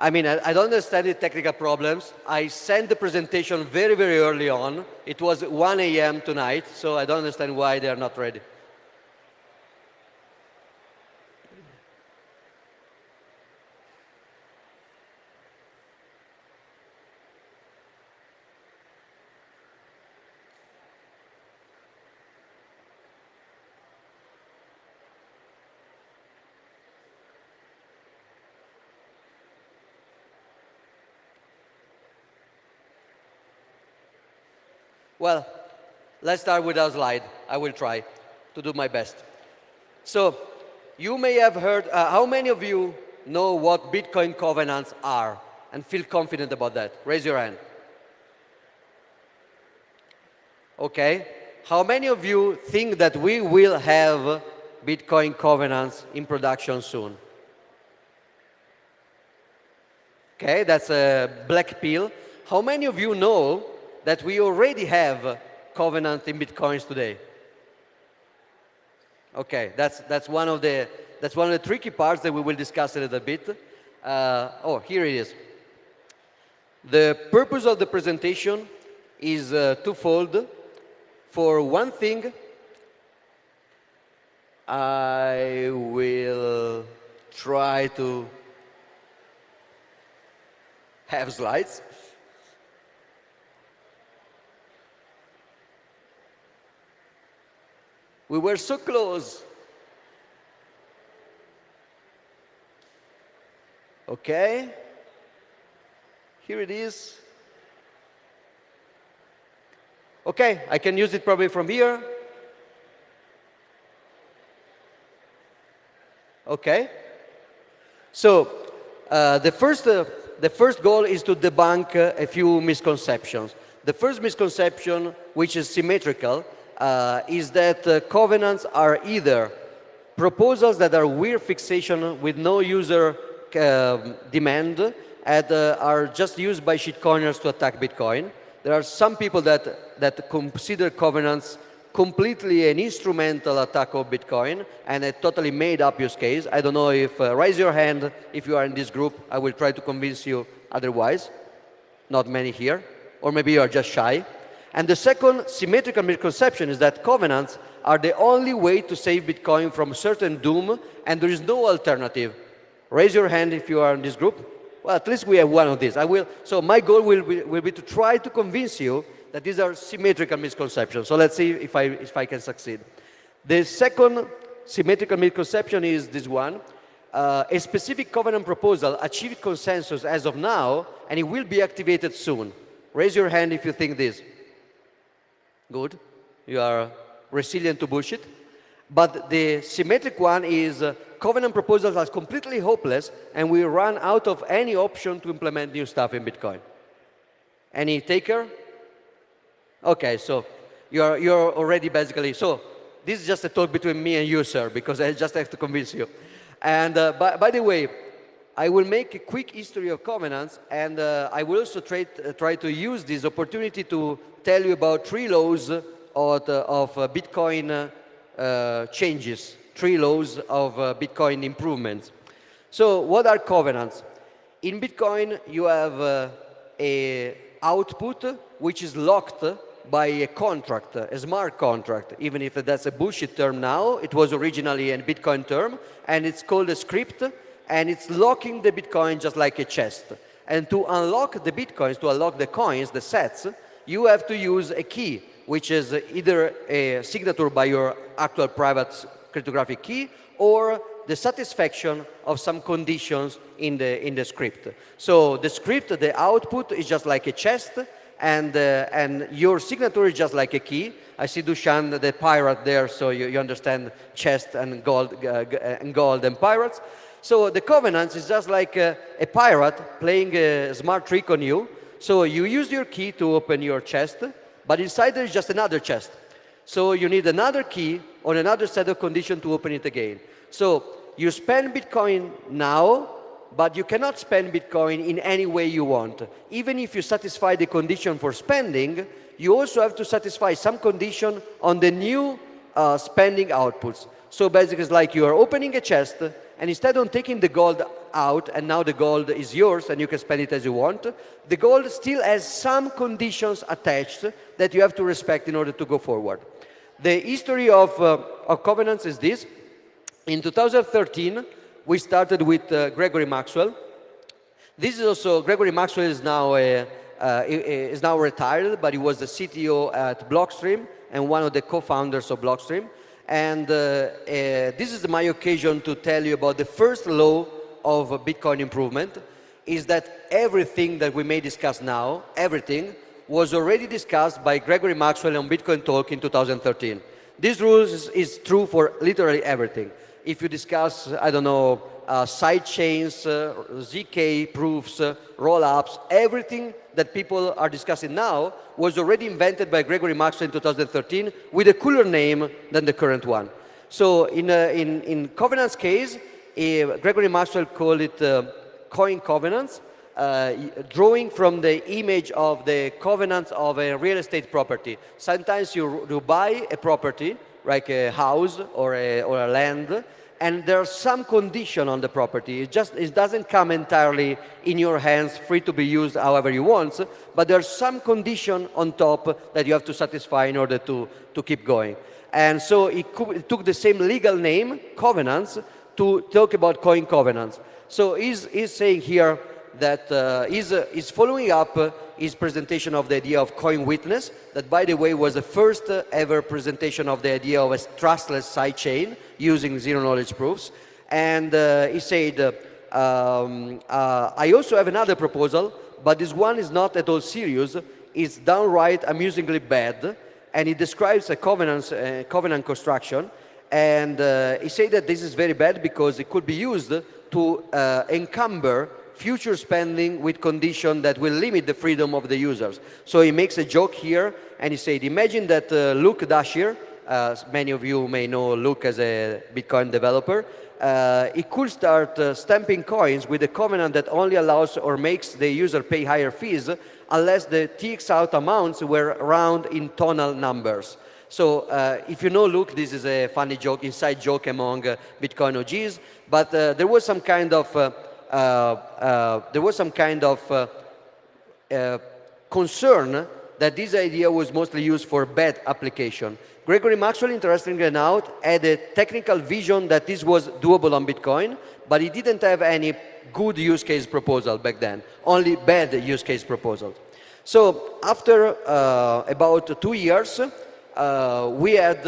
I mean, I don't understand the technical problems. I sent the presentation very, very early on. It was 1 a.m. tonight, so I don't understand why they are not ready. Well, let's start with our slide. I will try to do my best. So, you may have heard, how many of you know what Bitcoin covenants are and feel confident about that? Raise your hand. Okay. How many of you think that we will have Bitcoin covenants in production soon? Okay, that's a black pill. How many of you know that we already have covenant in Bitcoins today? Okay, that's one of the tricky parts that we will discuss a little bit. Oh, here it is. The purpose of the presentation is twofold. For one thing, I will try to have slides. We were so close. Okay. Here it is. Okay, I can use it probably from here. Okay. So the first goal is to debunk a few misconceptions. The first misconception, which is symmetrical, is that covenants are either proposals that are weird fixation with no user demand and are just used by shitcoiners to attack Bitcoin. There are some people that consider covenants completely an instrumental attack of Bitcoin and a totally made up use case. I don't know if, raise your hand if you are in this group. I will try to convince you otherwise. Not many here. Or maybe you are just shy. And the second symmetrical misconception is that covenants are the only way to save Bitcoin from certain doom and there is no alternative. Raise your hand if you are in this group. Well, at least we have one of these. So my goal will be to try to convince you that these are symmetrical misconceptions. So let's see if I can succeed. The second symmetrical misconception is this one. A specific covenant proposal achieved consensus as of now and it will be activated soon. Raise your hand if you think this. Good. You are resilient to bullshit. But the symmetric one is covenant proposals are completely hopeless and we run out of any option to implement new stuff in Bitcoin. Any taker? Okay, so you're already basically, so this is just a talk between me and you, sir, because I just have to convince you. And by the way, I will make a quick history of covenants and I will also try to use this opportunity to tell you about 3 laws of Bitcoin changes, 3 laws of Bitcoin improvements. So what are covenants? In Bitcoin, you have a output which is locked by a contract, a smart contract, even if that's a bullshit term now. It was originally a Bitcoin term, and it's called a script, and it's locking the Bitcoin just like a chest. And to unlock the Bitcoins, to unlock the coins, the sets, you have to use a key, which is either a signature by your actual private cryptographic key or the satisfaction of some conditions in the script. So the script, the output is just like a chest, and your signature is just like a key. I see Dushan, the pirate there, so you understand chest and gold and pirates. So the covenant is just like a pirate playing a smart trick on you. So you use your key to open your chest, but inside there is just another chest. So you need another key on another set of conditions to open it again. So you spend Bitcoin now, but you cannot spend Bitcoin in any way you want. Even if you satisfy the condition for spending, you also have to satisfy some condition on the new spending outputs. So basically it's like you are opening a chest, and instead of taking the gold out, and now the gold is yours, and you can spend it as you want. The gold still has some conditions attached that you have to respect in order to go forward. The history of covenants is this. In 2013, we started with Gregory Maxwell. This is also, Gregory Maxwell is now retired, but he was the CTO at Blockstream and one of the co-founders of Blockstream. And this is my occasion to tell you about the first law of Bitcoin improvement, is that everything that we may discuss now, everything, was already discussed by Gregory Maxwell on Bitcoin Talk in 2013. This rule is true for literally everything. If you discuss, I don't know, side chains, ZK proofs, roll-ups, everything that people are discussing now was already invented by Gregory Maxwell in 2013 with a cooler name than the current one. So in Covenant's case, Gregory Maxwell called it coin covenants, drawing from the image of the covenants of a real estate property. Sometimes you buy a property, like a house or a land, and there's some condition on the property. It doesn't come entirely in your hands, free to be used however you want, but there's some condition on top that you have to satisfy in order to keep going. And so it took the same legal name, covenants, to talk about coin covenants. So he's saying here that he's following up his presentation of the idea of coin witness, that by the way was the first ever presentation of the idea of a trustless sidechain using zero knowledge proofs. And he said, I also have another proposal, but this one is not at all serious. It's downright amusingly bad, and he describes a covenant construction. And he said that this is very bad because it could be used to encumber future spending with condition that will limit the freedom of the users. So he makes a joke here, and he said, imagine that Luke Dashier, many of you may know Luke as a Bitcoin developer, he could start stamping coins with a covenant that only allows or makes the user pay higher fees unless the TX out amounts were round in tonal numbers. So if you know Luke, this is a funny joke, inside joke among Bitcoin OGs, but there was some kind of concern that this idea was mostly used for bad application. Gregory Maxwell, interestingly enough, had a technical vision that this was doable on Bitcoin, but he didn't have any good use case proposal back then, only bad use case proposals. So after about 2 years, we had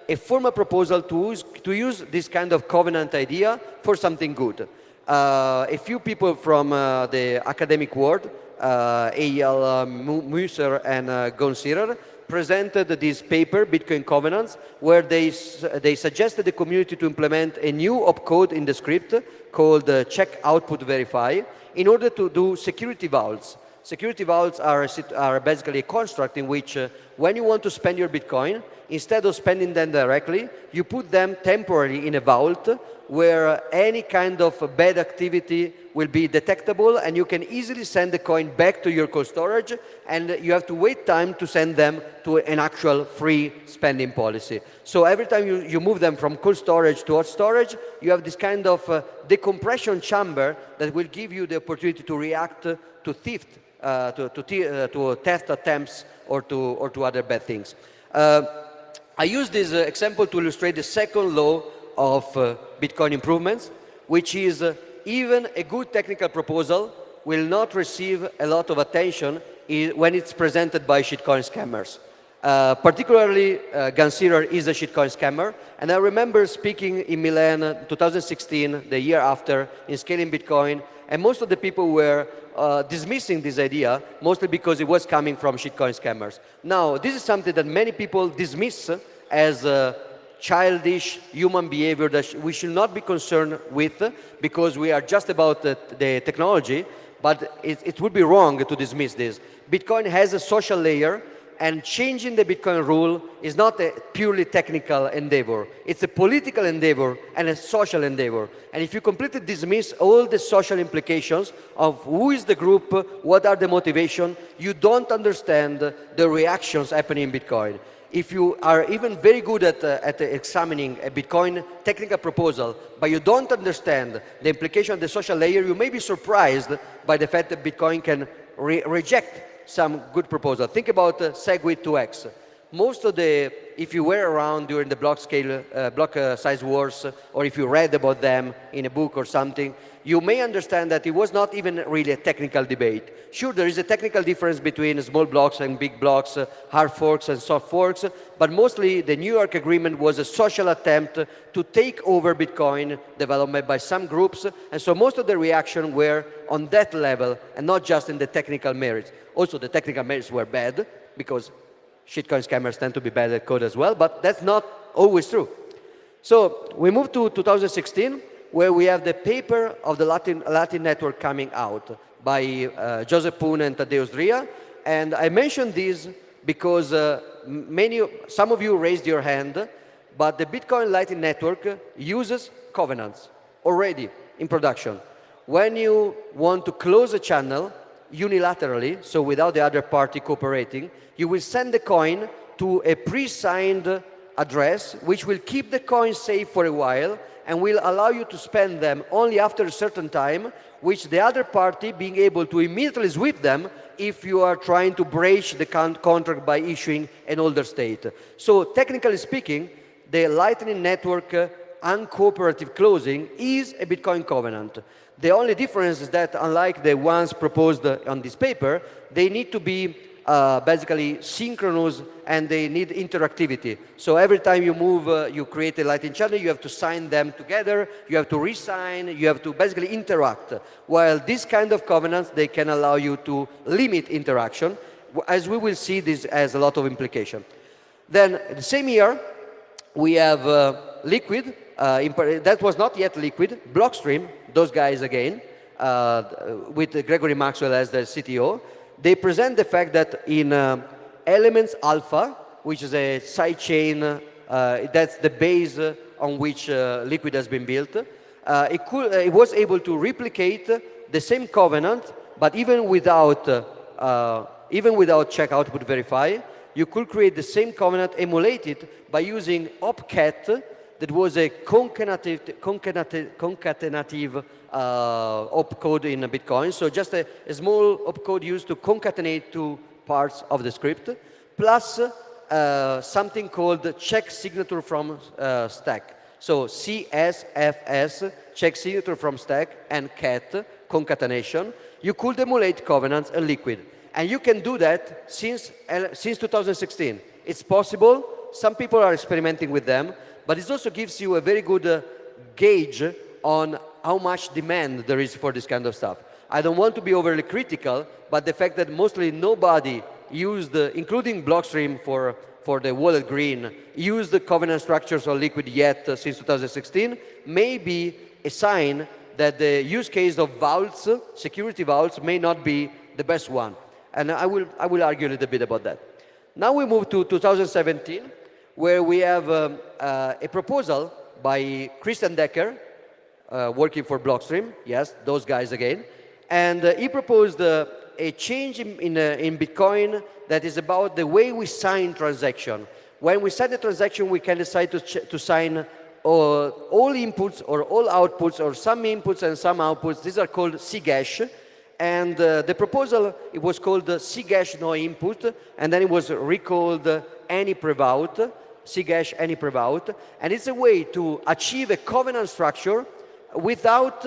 a formal proposal to use this kind of covenant idea for something good. A few people from the academic world, Eyal Musser and Gonsirer, presented this paper, Bitcoin Covenants, where they suggested the community to implement a new opcode in the script called check output verify in order to do security vaults. Security vaults are basically a construct in which when you want to spend your Bitcoin, instead of spending them directly, you put them temporarily in a vault where any kind of bad activity will be detectable, and you can easily send the coin back to your cold storage, and you have to wait time to send them to an actual free spending policy. So every time you move them from cold storage to hot storage, you have this kind of decompression chamber that will give you the opportunity to react to theft, to theft attempts or to other bad things. I use this example to illustrate the second law of Bitcoin improvements, which is even a good technical proposal will not receive a lot of attention when it's presented by shitcoin scammers. Particularly, Gonsirer is a shitcoin scammer, and I remember speaking in Milan 2016, the year after, in Scaling Bitcoin, and most of the people were dismissing this idea, mostly because it was coming from shitcoin scammers. Now, this is something that many people dismiss as childish human behavior that we should not be concerned with because we are just about the technology, but it would be wrong to dismiss this. Bitcoin has a social layer, and changing the Bitcoin rule is not a purely technical endeavor. It's a political endeavor and a social endeavor. And if you completely dismiss all the social implications of who is the group, what are the motivations, you don't understand the reactions happening in Bitcoin. if you are even very good at examining a Bitcoin technical proposal, but you don't understand the implication of the social layer, you may be surprised by the fact that Bitcoin can reject some good proposal. Think about Segwit 2x. Most of if you were around during the block size wars, or if you read about them in a book or something, you may understand that it was not even really a technical debate. Sure, there is a technical difference between small blocks and big blocks, hard forks and soft forks, but mostly the New York Agreement was a social attempt to take over Bitcoin development by some groups, and so most of the reaction were on that level and not just in the technical merits. Also, the technical merits were bad, because shitcoin scammers tend to be bad at code as well, but that's not always true. So we move to 2016, where we have the paper of the Latin network coming out by Joseph Poon and Tadeusz Dria. And I mention this because some of you raised your hand, but the Bitcoin Lightning Network uses covenants already in production. When you want to close a channel unilaterally, so without the other party cooperating, you will send the coin to a pre-signed address, which will keep the coin safe for a while, and will allow you to spend them only after a certain time, which the other party being able to immediately sweep them if you are trying to breach the contract by issuing an older state. So technically speaking, the Lightning Network uncooperative closing is a Bitcoin covenant. The only difference is that, unlike the ones proposed on this paper, they need to be basically synchronous, and they need interactivity. So every time you move, you create a Lightning channel, you have to sign them together, you have to re-sign, you have to basically interact. While these kind of covenants, they can allow you to limit interaction. As we will see, this has a lot of implication. Then, the same year, we have Liquid. That was not yet Liquid. Blockstream, those guys again, with Gregory Maxwell as the CTO. They present the fact that in Elements Alpha, which is a sidechain, that's the base on which Liquid has been built, it was able to replicate the same covenant, but even without check output verify, you could create the same covenant emulated by using opcat, that was a concatenative opcode in Bitcoin. So just a small opcode used to concatenate two parts of the script, plus something called check signature from stack. So CSFS, check signature from stack, and cat, concatenation. You could emulate covenants and Liquid. And you can do that since 2016. It's possible. Some people are experimenting with them. But it also gives you a very good gauge on how much demand there is for this kind of stuff. I don't want to be overly critical, but the fact that mostly nobody used, including Blockstream for the wallet green, used the covenant structures on Liquid yet since 2016, may be a sign that the use case of vaults, security vaults, may not be the best one. And I will argue a little bit about that. Now we move to 2017. Where we have a proposal by Christian Decker, working for Blockstream, yes, those guys again, and he proposed a change in Bitcoin that is about the way we sign transaction. When we sign a transaction, we can decide to sign all inputs or all outputs, or some inputs and some outputs. These are called Cgash. And the proposal, it was called Cgash no input, and then it was recalled any prevout, Cgash any prevout, and it's a way to achieve a covenant structure without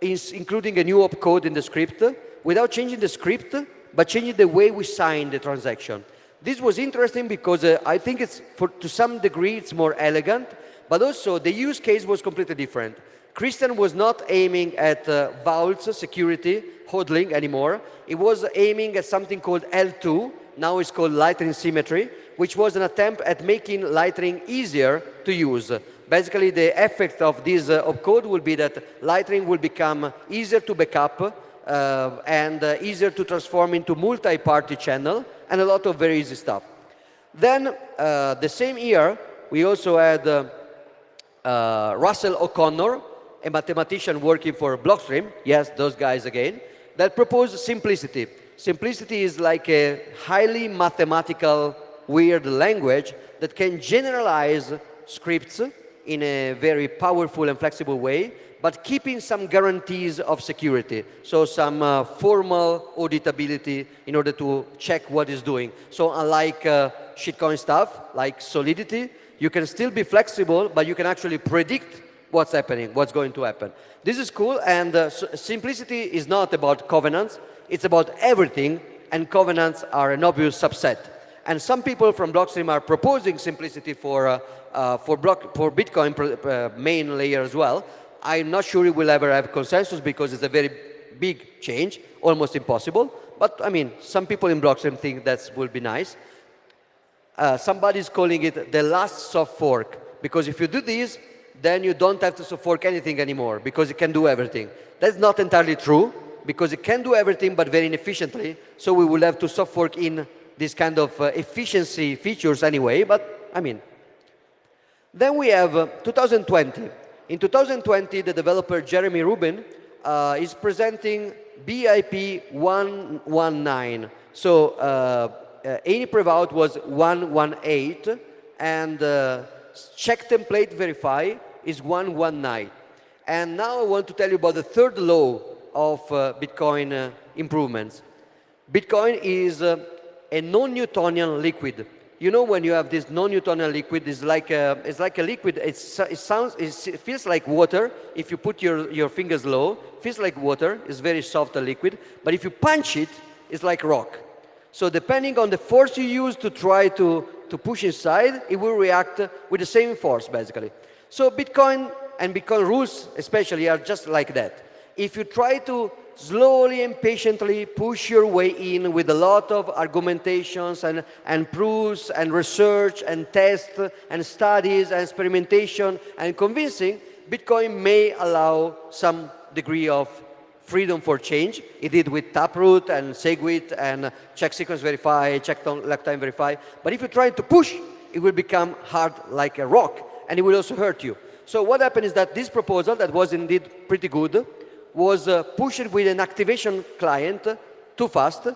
including a new opcode in the script, without changing the script, but changing the way we sign the transaction. This was interesting because I think it's, to some degree, it's more elegant, but also the use case was completely different. Christian was not aiming at vaults, security, hodling anymore. It was aiming at something called L2, now it's called Lightning Symmetry, which was an attempt at making Lightning easier to use. Basically, the effect of this opcode will be that Lightning will become easier to backup and easier to transform into multi-party channel, and a lot of very easy stuff. Then, the same year, we also had Russell O'Connor, a mathematician working for Blockstream, yes, those guys again, that proposed simplicity. Simplicity is like a highly mathematical weird language that can generalize scripts in a very powerful and flexible way, but keeping some guarantees of security. So some formal auditability in order to check what it's doing. So unlike shitcoin stuff, like Solidity, you can still be flexible, but you can actually predict what's happening, what's going to happen. This is cool, and simplicity is not about covenants, it's about everything, and covenants are an obvious subset. And some people from Blockstream are proposing simplicity for Bitcoin main layer as well. I'm not sure it will ever have consensus because it's a very big change, almost impossible. But I mean, some people in Blockstream think that will be nice. Somebody's calling it the last soft fork, because if you do this, then you don't have to soft fork anything anymore, because it can do everything. That's not entirely true, because it can do everything, but very inefficiently. So we will have to soft fork in this kind of efficiency features anyway, but I mean. Then we have 2020. In 2020, the developer Jeremy Rubin is presenting BIP 119. So any prevout was 118, and check template verify is 119. And now I want to tell you about the third law of Bitcoin improvements. Bitcoin is a non-Newtonian liquid. You know, when you have this non-Newtonian liquid, it's like a liquid. It feels like water. If you put your fingers low, it feels like water. It's very soft and liquid. But if you punch it, it's like rock. So depending on the force you use to try to push inside, it will react with the same force, basically. So Bitcoin and Bitcoin rules especially are just like that. If you try to slowly and patiently push your way in with a lot of argumentations and proofs and research and tests and studies and experimentation and convincing, Bitcoin may allow some degree of freedom for change. It did with Taproot and Segwit and check sequence verify, check lag time verify. But if you try to push, it will become hard like a rock, and it will also hurt you. So what happened is that this proposal, that was indeed pretty good, was pushed with an activation client too fast,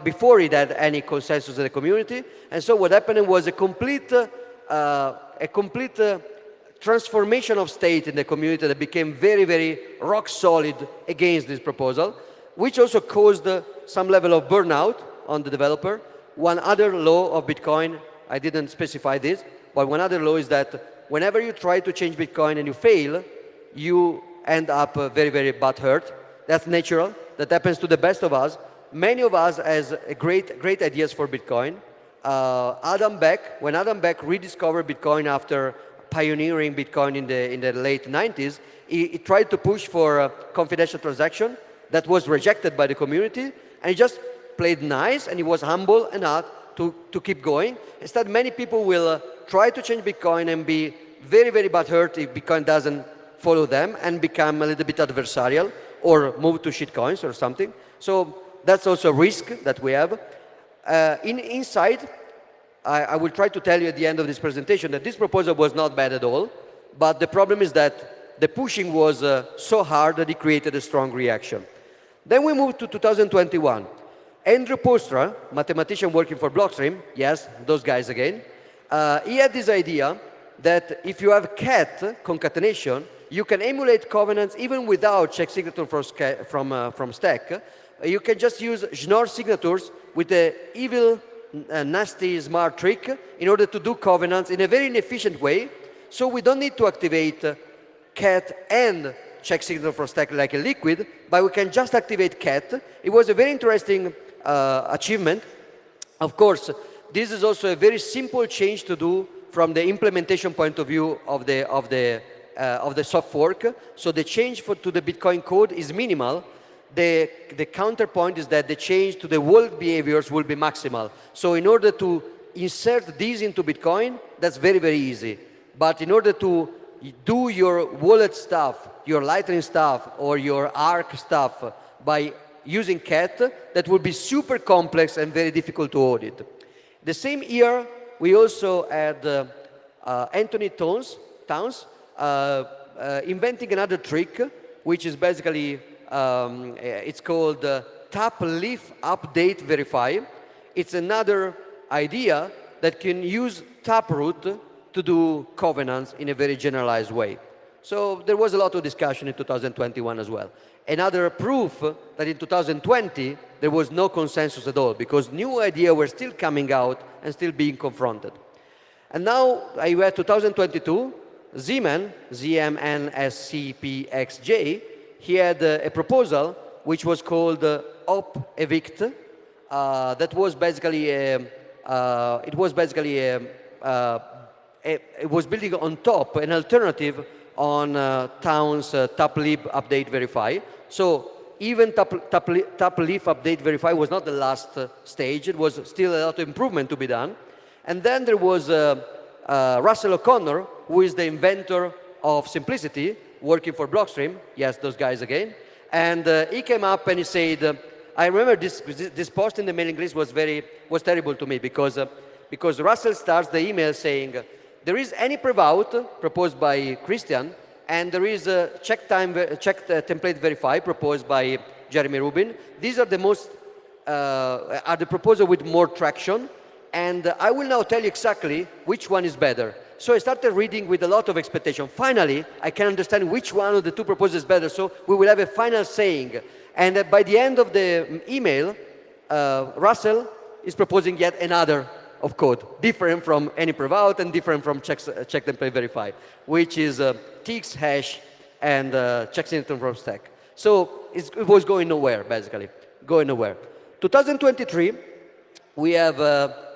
before it had any consensus in the community. And so what happened was a complete transformation of state in the community that became very, very rock solid against this proposal, which also caused some level of burnout on the developer. One other law of Bitcoin, I didn't specify this, but one other law is that whenever you try to change Bitcoin and you fail, you end up very, very butthurt. That's natural. That happens to the best of us. Many of us has great ideas for Bitcoin. When Adam Beck rediscovered Bitcoin after pioneering Bitcoin in the late 90s, he tried to push for a confidential transaction that was rejected by the community, and he just played nice, and he was humble enough to keep going. Instead, many people will try to change Bitcoin and be very, very butthurt if Bitcoin doesn't follow them and become a little bit adversarial or move to shitcoins or something. So that's also a risk that we have. Inside, I will try to tell you at the end of this presentation that this proposal was not bad at all, but the problem is that the pushing was so hard that it created a strong reaction. Then we moved to 2021. Andrew Postra, mathematician working for Blockstream, yes, those guys again, he had this idea that if you have cat concatenation, you can emulate covenants even without check signature from stack. You can just use Schnorr signatures with the evil, nasty, smart trick in order to do covenants in a very inefficient way. So we don't need to activate cat and check signature for stack like a liquid, but we can just activate cat. It was a very interesting achievement. Of course, this is also a very simple change to do from the implementation point of view of the soft fork. So the change to the Bitcoin code is minimal. The counterpoint is that the change to the wallet behaviors will be maximal. So in order to insert these into Bitcoin, that's very, very easy. But in order to do your wallet stuff, your Lightning stuff, or your ARC stuff by using cat, that would be super complex and very difficult to audit. The same year, we also had Anthony Towns inventing another trick, which is basically, it's called tap leaf update verify. It's another idea that can use Taproot to do covenants in a very generalized way. So there was a lot of discussion in 2021 as well. Another proof that in 2020 there was no consensus at all, because new ideas were still coming out and still being confronted. And now we are 2022, Zeman, ZMNSCPXJ, he had a proposal which was called op-evict, that was basically it was building on top an alternative on Town's taplib update verify. So even taplib update verify was not the last stage. It was still a lot of improvement to be done. And then there was Russell O'Connor, who is the inventor of simplicity, working for Blockstream. Yes, those guys again. And he came up and he said, I remember this post in the mailing list was terrible to me, because Russell starts the email saying, there is any prevout proposed by Christian, and there is a check template verify proposed by Jeremy Rubin. These are the most are the proposal with more traction, and I will now tell you exactly which one is better. So I started reading with a lot of expectation. Finally, I can understand which one of the two proposals is better, so we will have a final saying. And by the end of the email, Russell is proposing yet another of code, different from any prevout and different from check template verify, which is ticks hash and check signature from stack. So it was going nowhere, basically, going nowhere. 2023, we have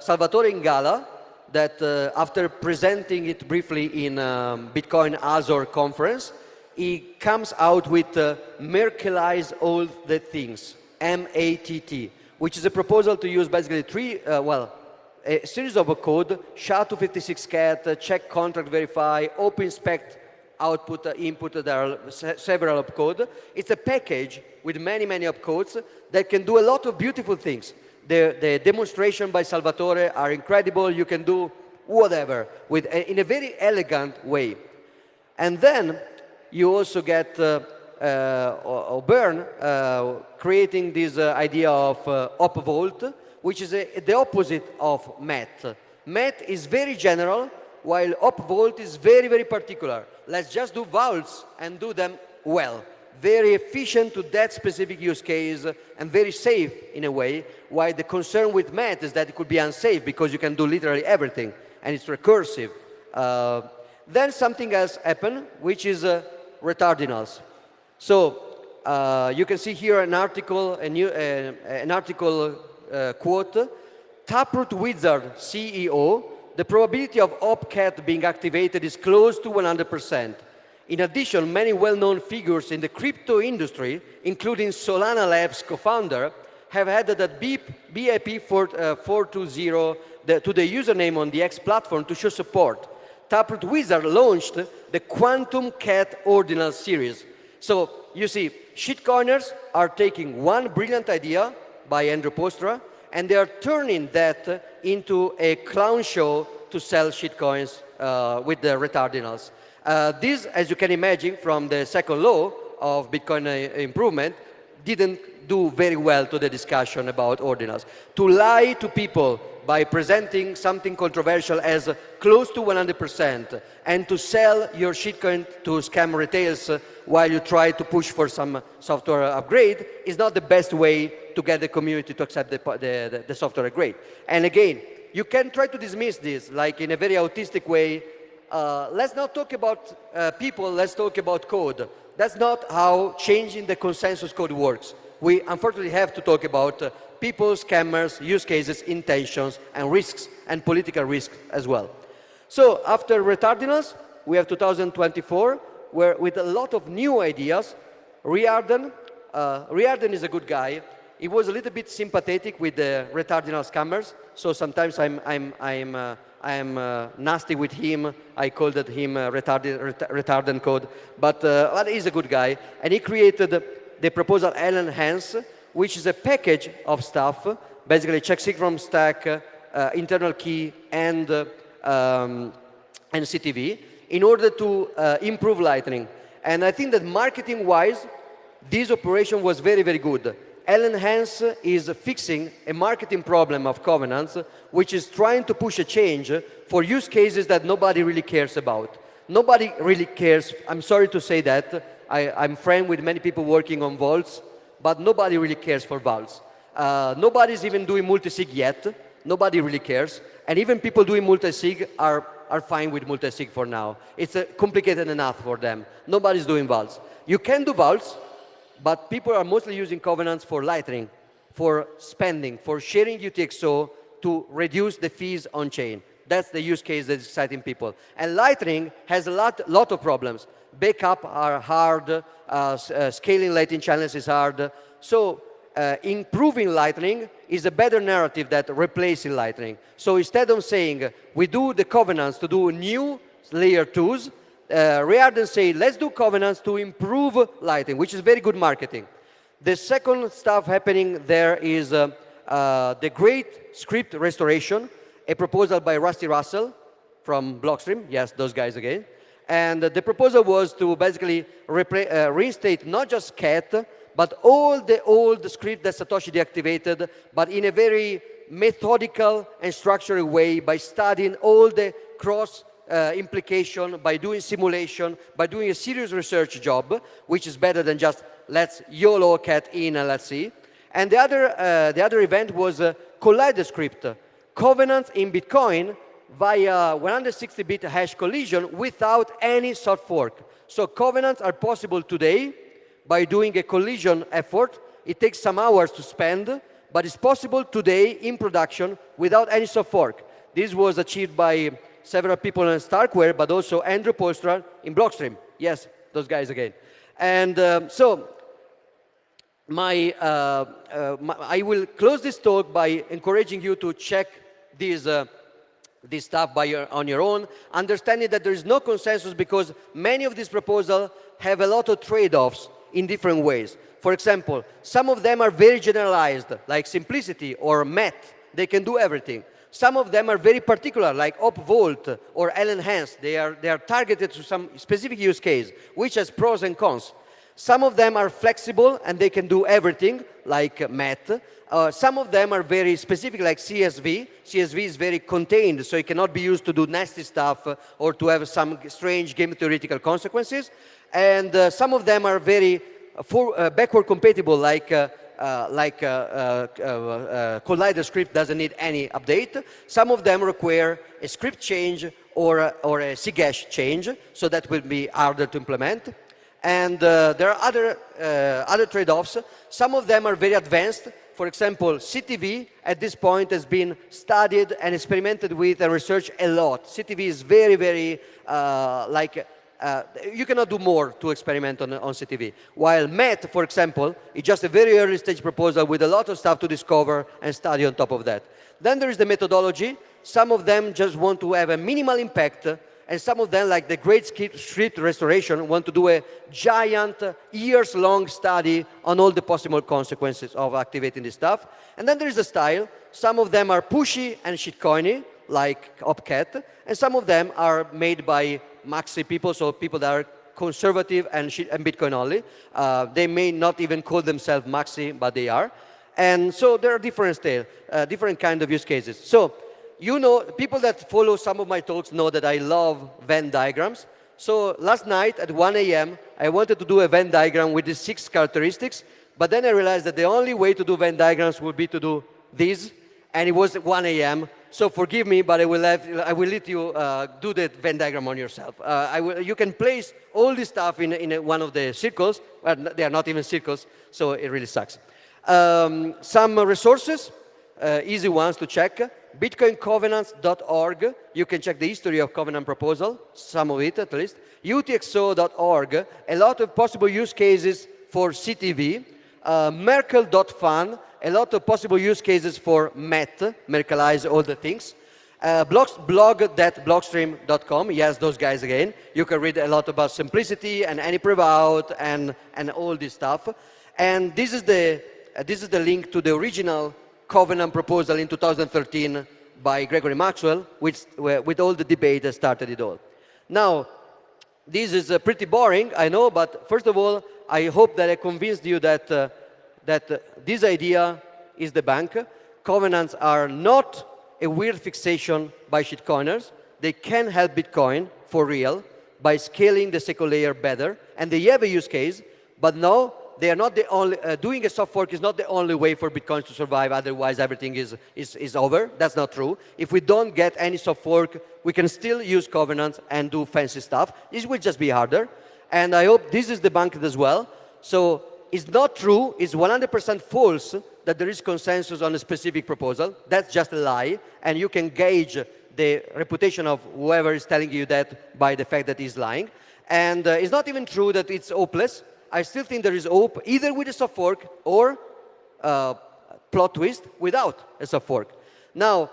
Salvador Ingala, that after presenting it briefly in Bitcoin Azure conference, he comes out with Merkelize all the things, MATT, which is a proposal to use basically a series of a code, SHA-256-cat, check contract verify, OpenInspect output, input. There are several opcode. It's a package with many opcodes that can do a lot of beautiful things. The demonstration by Salvatore are incredible. You can do whatever in a very elegant way. And then you also get O'Byrne creating this idea of opvault, which is the opposite of MET. MET is very general, while opvault is very particular. Let's just do vaults and do them well. Very efficient to that specific use case and very safe in a way, while the concern with MET is that it could be unsafe because you can do literally everything and it's recursive. Then something else happened, which is retardinals. So you can see here an article, quote, Taproot Wizard CEO, the probability of opcat being activated is close to 100%. In addition, many well-known figures in the crypto industry, including Solana Labs co-founder, have added that BIP 420 to the username on the X platform to show support. Taproot Wizard launched the Quantum Cat Ordinal series. So you see, shitcoiners are taking one brilliant idea by Andrew Postra, and they are turning that into a clown show to sell shitcoins with the retardinals. This, as you can imagine from the second law of Bitcoin improvement, didn't do very well to the discussion about ordinals. To lie to people by presenting something controversial as close to 100% and to sell your shitcoin to scam retails while you try to push for some software upgrade is not the best way to get the community to accept the software upgrade. And again, you can try to dismiss this like in a very autistic way. Let's not talk about people, let's talk about code. That's not how changing the consensus code works. We unfortunately have to talk about people, scammers, use cases, intentions, and risks, and political risks as well. So after retardinals, we have 2024, where with a lot of new ideas, Riordan is a good guy. He was a little bit sympathetic with the retardinal scammers, so sometimes I'm nasty with him. I called him retardant code, but he's a good guy. And he created the proposal Enhance, which is a package of stuff, basically check sig from stack, internal key, and CTV, in order to improve Lightning. And I think that marketing-wise, this operation was very good. Enhance is fixing a marketing problem of covenants, which is trying to push a change for use cases that nobody really cares about. Nobody really cares. I'm sorry to say that. I'm friend with many people working on vaults, but nobody really cares for vaults. Nobody's even doing multi-sig yet. Nobody really cares. And even people doing multi-sig are fine with multi-sig for now. It's complicated enough for them. Nobody's doing vaults. You can do vaults, but people are mostly using covenants for lightning, for spending, for sharing UTXO to reduce the fees on chain. That's the use case that's exciting people. And Lightning has a lot of problems. Backup are hard, scaling Lightning channels is hard. So improving Lightning is a better narrative than replacing Lightning. So instead of saying, we do the covenants to do new layer 2s, rather than say, let's do covenants to improve Lightning, which is very good marketing. The second stuff happening there is the great script restoration, a proposal by Rusty Russell from Blockstream. Yes, those guys again. And the proposal was to basically reinstate not just cat, but all the old script that Satoshi deactivated, but in a very methodical and structured way by studying all the cross implication, by doing simulation, by doing a serious research job, which is better than just let's YOLO cat in and let's see. And the other event was Kaleidoscript, covenants in Bitcoin via 160-bit hash collision without any soft fork. So covenants are possible today by doing a collision effort. It takes some hours to spend, but it's possible today in production without any soft fork. This was achieved by several people in Starkware, but also Andrew Polstra in Blockstream. Yes, those guys again. And I will close this talk by encouraging you to check this stuff on your own, understanding that there is no consensus because many of these proposals have a lot of trade-offs in different ways. For example, some of them are very generalized, like simplicity or MET. They can do everything. Some of them are very particular, like OpVault or Enhance. They are targeted to some specific use case, which has pros and cons. Some of them are flexible and they can do everything, like MET. Some of them are very specific, like CSV. CSV is very contained, so it cannot be used to do nasty stuff or to have some strange game theoretical consequences. And some of them are very backward compatible, like Kaleidoscript doesn't need any update. Some of them require a script change or a CGash change, so that will be harder to implement. And there are other trade-offs. Some of them are very advanced. For example, CTV at this point has been studied and experimented with and researched a lot. CTV is very, very you cannot do more to experiment on CTV. While MET, for example, is just a very early stage proposal with a lot of stuff to discover and study on top of that. Then there is the methodology. Some of them just want to have a minimal impact, and some of them, like the great script restoration, want to do a giant, years-long study on all the possible consequences of activating this stuff. And then there is the style. Some of them are pushy and shitcoiny, like OpCat, and some of them are made by Maxi people, so people that are conservative and Bitcoin only. They may not even call themselves Maxi, but they are. And so there are different kind of use cases. So, you know, people that follow some of my talks know that I love Venn diagrams. So last night at 1 a.m., I wanted to do a Venn diagram with these 6 characteristics, but then I realized that the only way to do Venn diagrams would be to do this, and it was 1 a.m., so forgive me, but I will let you do the Venn diagram on yourself. You can place all this stuff in one of the circles, but they are not even circles, so it really sucks. Some resources, easy ones to check. bitcoincovenants.org. You can check the history of covenant proposal, some of it at least. utxo.org, a lot of possible use cases for CTV. Merkle.fun, a lot of possible use cases for MET, Merkleize all the things. Blog.blockstream.com, yes, those guys again. You can read a lot about simplicity and any prove-out and all this stuff. And this is the link to the original Covenant proposal in 2013 by Gregory Maxwell, with all the debate that started it all. Now, this is pretty boring, I know, but first of all, I hope that I convinced you that that this idea is the bank. Covenants are not a weird fixation by shitcoiners. They can help Bitcoin for real by scaling the second layer better, and they have a use case, but no, they are not the only, doing a soft fork is not the only way for Bitcoin to survive, otherwise everything is over. That's not true. If we don't get any soft fork, we can still use covenants and do fancy stuff. This will just be harder, and I hope this is debunked as well. So it's not true, it's 100% false that there is consensus on a specific proposal. That's just a lie, and you can gauge the reputation of whoever is telling you that by the fact that he's lying. And it's not even true that it's hopeless. I still think there is hope, either with a soft fork or plot twist without a soft fork. Now,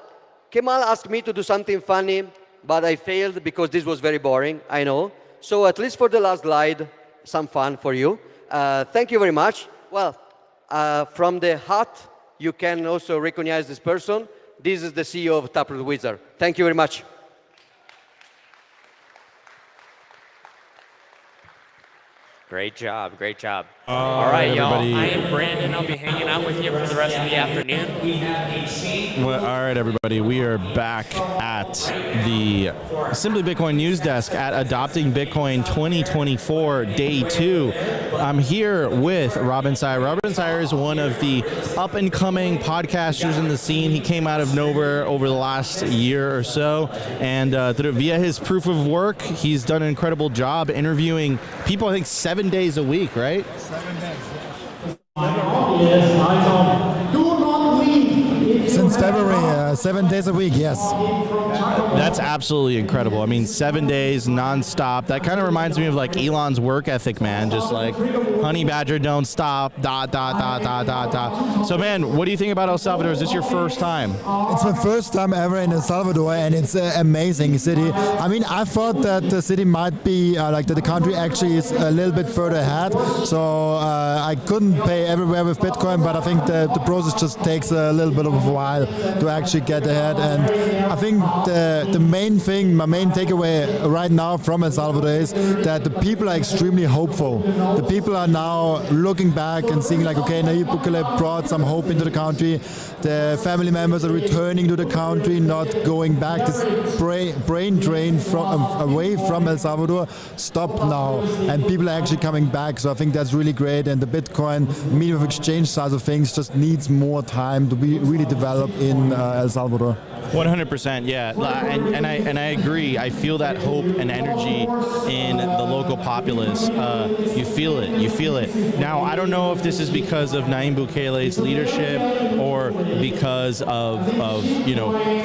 Kemal asked me to do something funny, but I failed because this was very boring, I know. So at least for the last slide, some fun for you. Thank you very much. Well, from the hat, you can also recognize this person. This is the CEO of Taproot Wizard. Thank you very much. Great job, great job. All right, y'all. I am Brandon. I'll be hanging out with you for the rest of the afternoon. Well, all right, everybody. We are back at the Simply Bitcoin news desk at Adopting Bitcoin 2024, Day 2. I'm here with Robin Sire. Robin Sire is one of the up-and-coming podcasters in the scene. He came out of nowhere over the last year or so, and via his proof of work, he's done an incredible job interviewing people, I think, 7 days a week, right? 7 days. Since February, 7 days a week, yes. That's absolutely incredible. I mean, 7 days nonstop. That kind of reminds me of like Elon's work ethic, man. Just like honey badger, don't stop. ... So, man, what do you think about El Salvador? Is this your first time? It's my first time ever in El Salvador, and it's an amazing city. I mean, I thought that the city might be like that the country actually is a little bit further ahead. So I couldn't pay everywhere with Bitcoin, but I think the process just takes a little bit of a while to actually get ahead. And I think the main thing, my main takeaway right now from El Salvador is that the people are extremely hopeful. The people are now looking back and seeing like, okay, Nayib Bukele brought some hope into the country. The family members are returning to the country, not going back. This brain drain away from El Salvador stopped now, and people are actually coming back. So I think that's really great. And the Bitcoin medium of exchange side of things just needs more time to be really developed in El Salvador. 100%, yeah, and I agree. I feel that hope and energy in the local populace. You feel it. Now, I don't know if this is because of Nayib Bukele's leadership or because of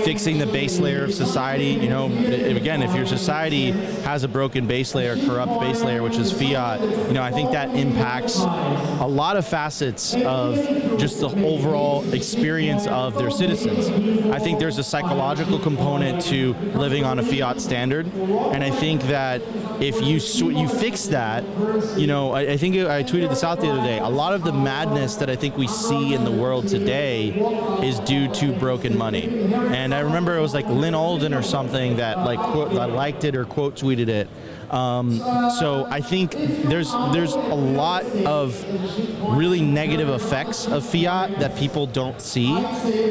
fixing the base layer of society. Again, if your society has a broken base layer, corrupt base layer, which is fiat, I think that impacts a lot of facets of just the overall experience of their citizens. I think there's a psychological component to living on a fiat standard, and I think that if you fix that, I think I tweeted this out the other day. A lot of the madness that I think we see in the world today is due to broken money. And I remember it was like Lynn Alden or something that liked it or quote tweeted it. So I think there's a lot of really negative effects of fiat that people don't see,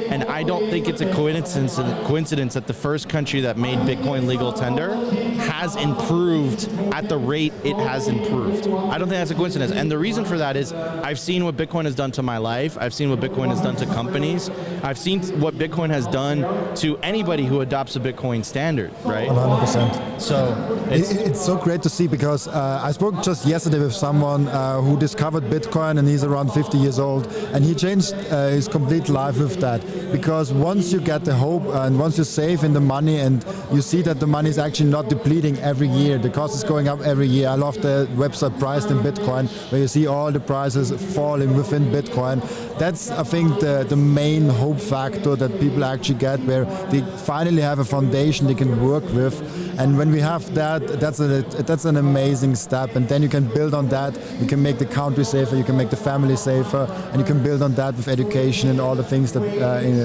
and I don't think it's a coincidence that the first country that made Bitcoin legal tender has improved at the rate it has improved. I don't think that's a coincidence, and the reason for that is I've seen what Bitcoin has done to my life. I've seen what Bitcoin has done to companies. I've seen what Bitcoin has done to anybody who adopts a Bitcoin standard, right? 100%. So it's so great to see, because I spoke just yesterday with someone who discovered Bitcoin, and he's around 50 years old, and he changed his complete life with that. Because once you get the hope and once you save in the money and you see that the money is actually not depleting every year, the cost is going up every year. I love the website Priced in Bitcoin, where you see all the prices falling within Bitcoin. That's, I think, the main hope factor that people actually get, where they finally have a foundation they can work with. And when we have that, that's an amazing step. And then you can build on that. You can make the country safer. You can make the family safer, and you can build on that with education and all the things that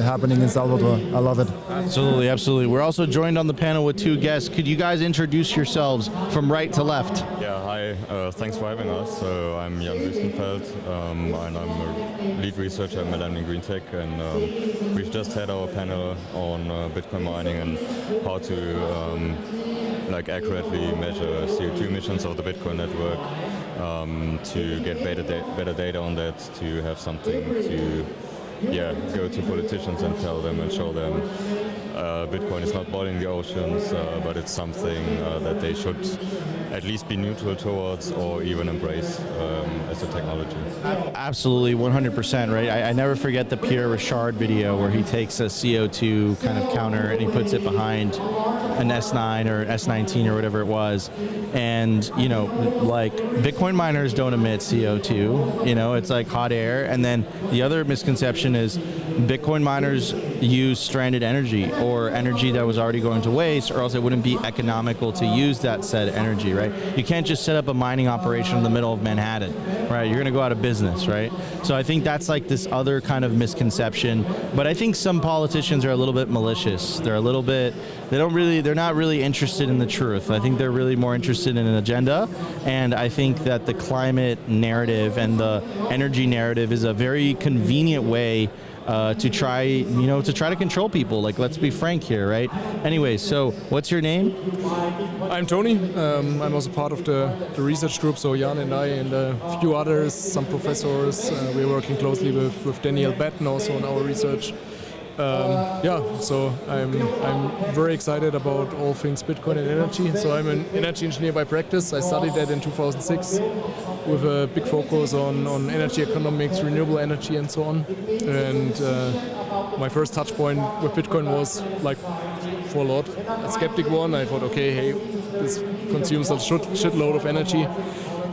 happening in Salvador. I love it. Absolutely, absolutely. We're also joined on the panel with two guests. Could you guys introduce yourselves from right to left? Yeah, hi. Thanks for having us. So I'm Jan Wüstenfeld, and I'm a lead researcher at Millennium Green Tech, and we've just had our panel on Bitcoin mining and how to like accurately measure CO2 emissions of the Bitcoin network, to get better data on that, to have something to go to politicians and tell them and show them Bitcoin is not boiling the oceans, but it's something that they should at least be neutral towards or even embrace as a technology. Absolutely, 100%, right? I never forget the Pierre Rochard video where he takes a CO2 kind of counter and he puts it behind an S9 or S19 or whatever it was. And, you know, like Bitcoin miners don't emit CO2, you know, it's like hot air. And then the other misconception is Bitcoin miners use stranded energy or energy that was already going to waste, or else it wouldn't be economical to use that said energy, right? You can't just set up a mining operation in the middle of Manhattan, right? You're going to go out of business, right? So I think that's like this other kind of misconception. But I think some politicians are a little bit malicious. They're a little bit, they're not really interested in the truth. I think they're really more interested in an agenda. And I think that the climate narrative and the energy narrative is a very convenient way to try to control people. Like, let's be frank here, right? Anyway, so what's your name? I'm Tony. I'm also part of the research group. So Jan and I and a few others, some professors. We're working closely with Daniel Batten also on our research. So I'm very excited about all things Bitcoin and energy. So I'm an energy engineer by practice. I studied that in 2006 with a big focus on energy economics, renewable energy and so on. And my first touch point with Bitcoin was like for a lot, a skeptic one. I thought, okay, hey, this consumes a shitload of energy.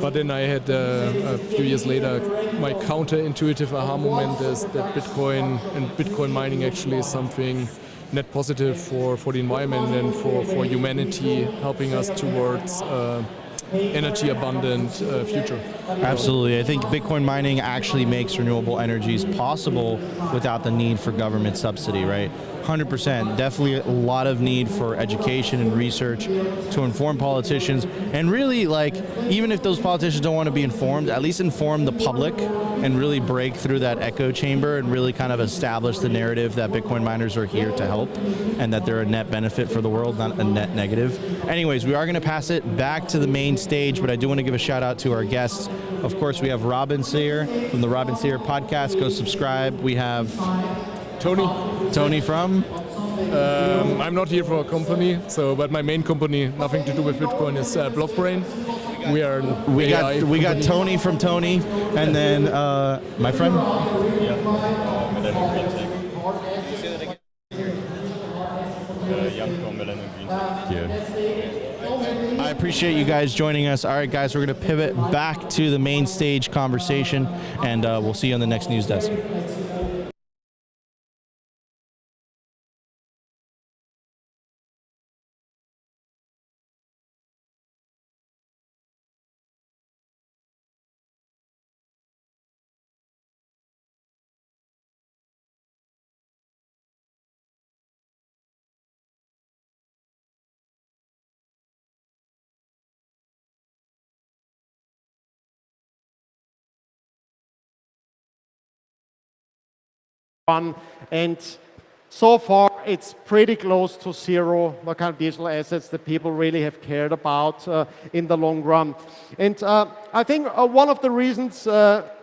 But then I had a few years later, my counterintuitive aha moment is that Bitcoin and Bitcoin mining actually is something net positive for the environment and for humanity, helping us towards energy abundant future. Absolutely. I think Bitcoin mining actually makes renewable energies possible without the need for government subsidy, right? 100%. Definitely a lot of need for education and research to inform politicians. And really, like, even if those politicians don't want to be informed, at least inform the public and really break through that echo chamber and really kind of establish the narrative that Bitcoin miners are here to help and that they're a net benefit for the world, not a net negative. Anyways, we are going to pass it back to the main stage, but I do want to give a shout out to our guests. Of course, we have Robin Sear from the Robin Sear podcast. Go subscribe. We have Tony from? I'm not here for a company, but my main company, nothing to do with Bitcoin, is Blockbrain. We got Tony from Tony, and then my friend. I appreciate you guys joining us. All right, guys, we're going to pivot back to the main stage conversation, and we'll see you on the next news desk. And so far it's pretty close to zero what kind of digital assets that people really have cared about in the long run. And I think one of the reasons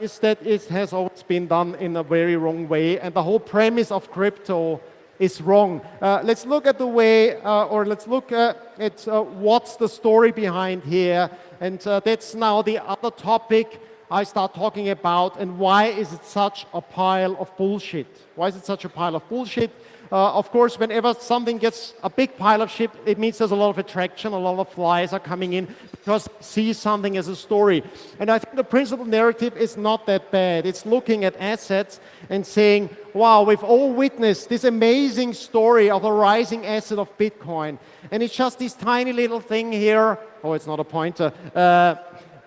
is that it has always been done in a very wrong way, and the whole premise of crypto is wrong. Let's look at the way, or let's look at what's the story behind here, and that's now the other topic I start talking about and why is it such a pile of bullshit? Why is it such a pile of bullshit? Of course, whenever something gets a big pile of shit, it means there's a lot of attraction, a lot of flies are coming in because they see something as a story. And I think the principal narrative is not that bad. It's looking at assets and saying, wow, we've all witnessed this amazing story of a rising asset of Bitcoin. And it's just this tiny little thing here, oh, it's not a pointer,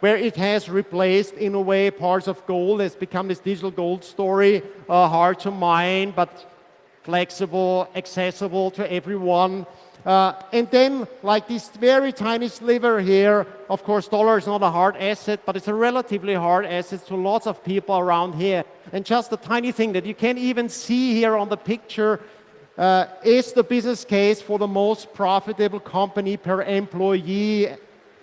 where it has replaced, in a way, parts of gold. It's become this digital gold story, hard to mine, but flexible, accessible to everyone. And then, like this very tiny sliver here, of course, dollar is not a hard asset, but it's a relatively hard asset to lots of people around here. And just a tiny thing that you can't even see here on the picture is the business case for the most profitable company per employee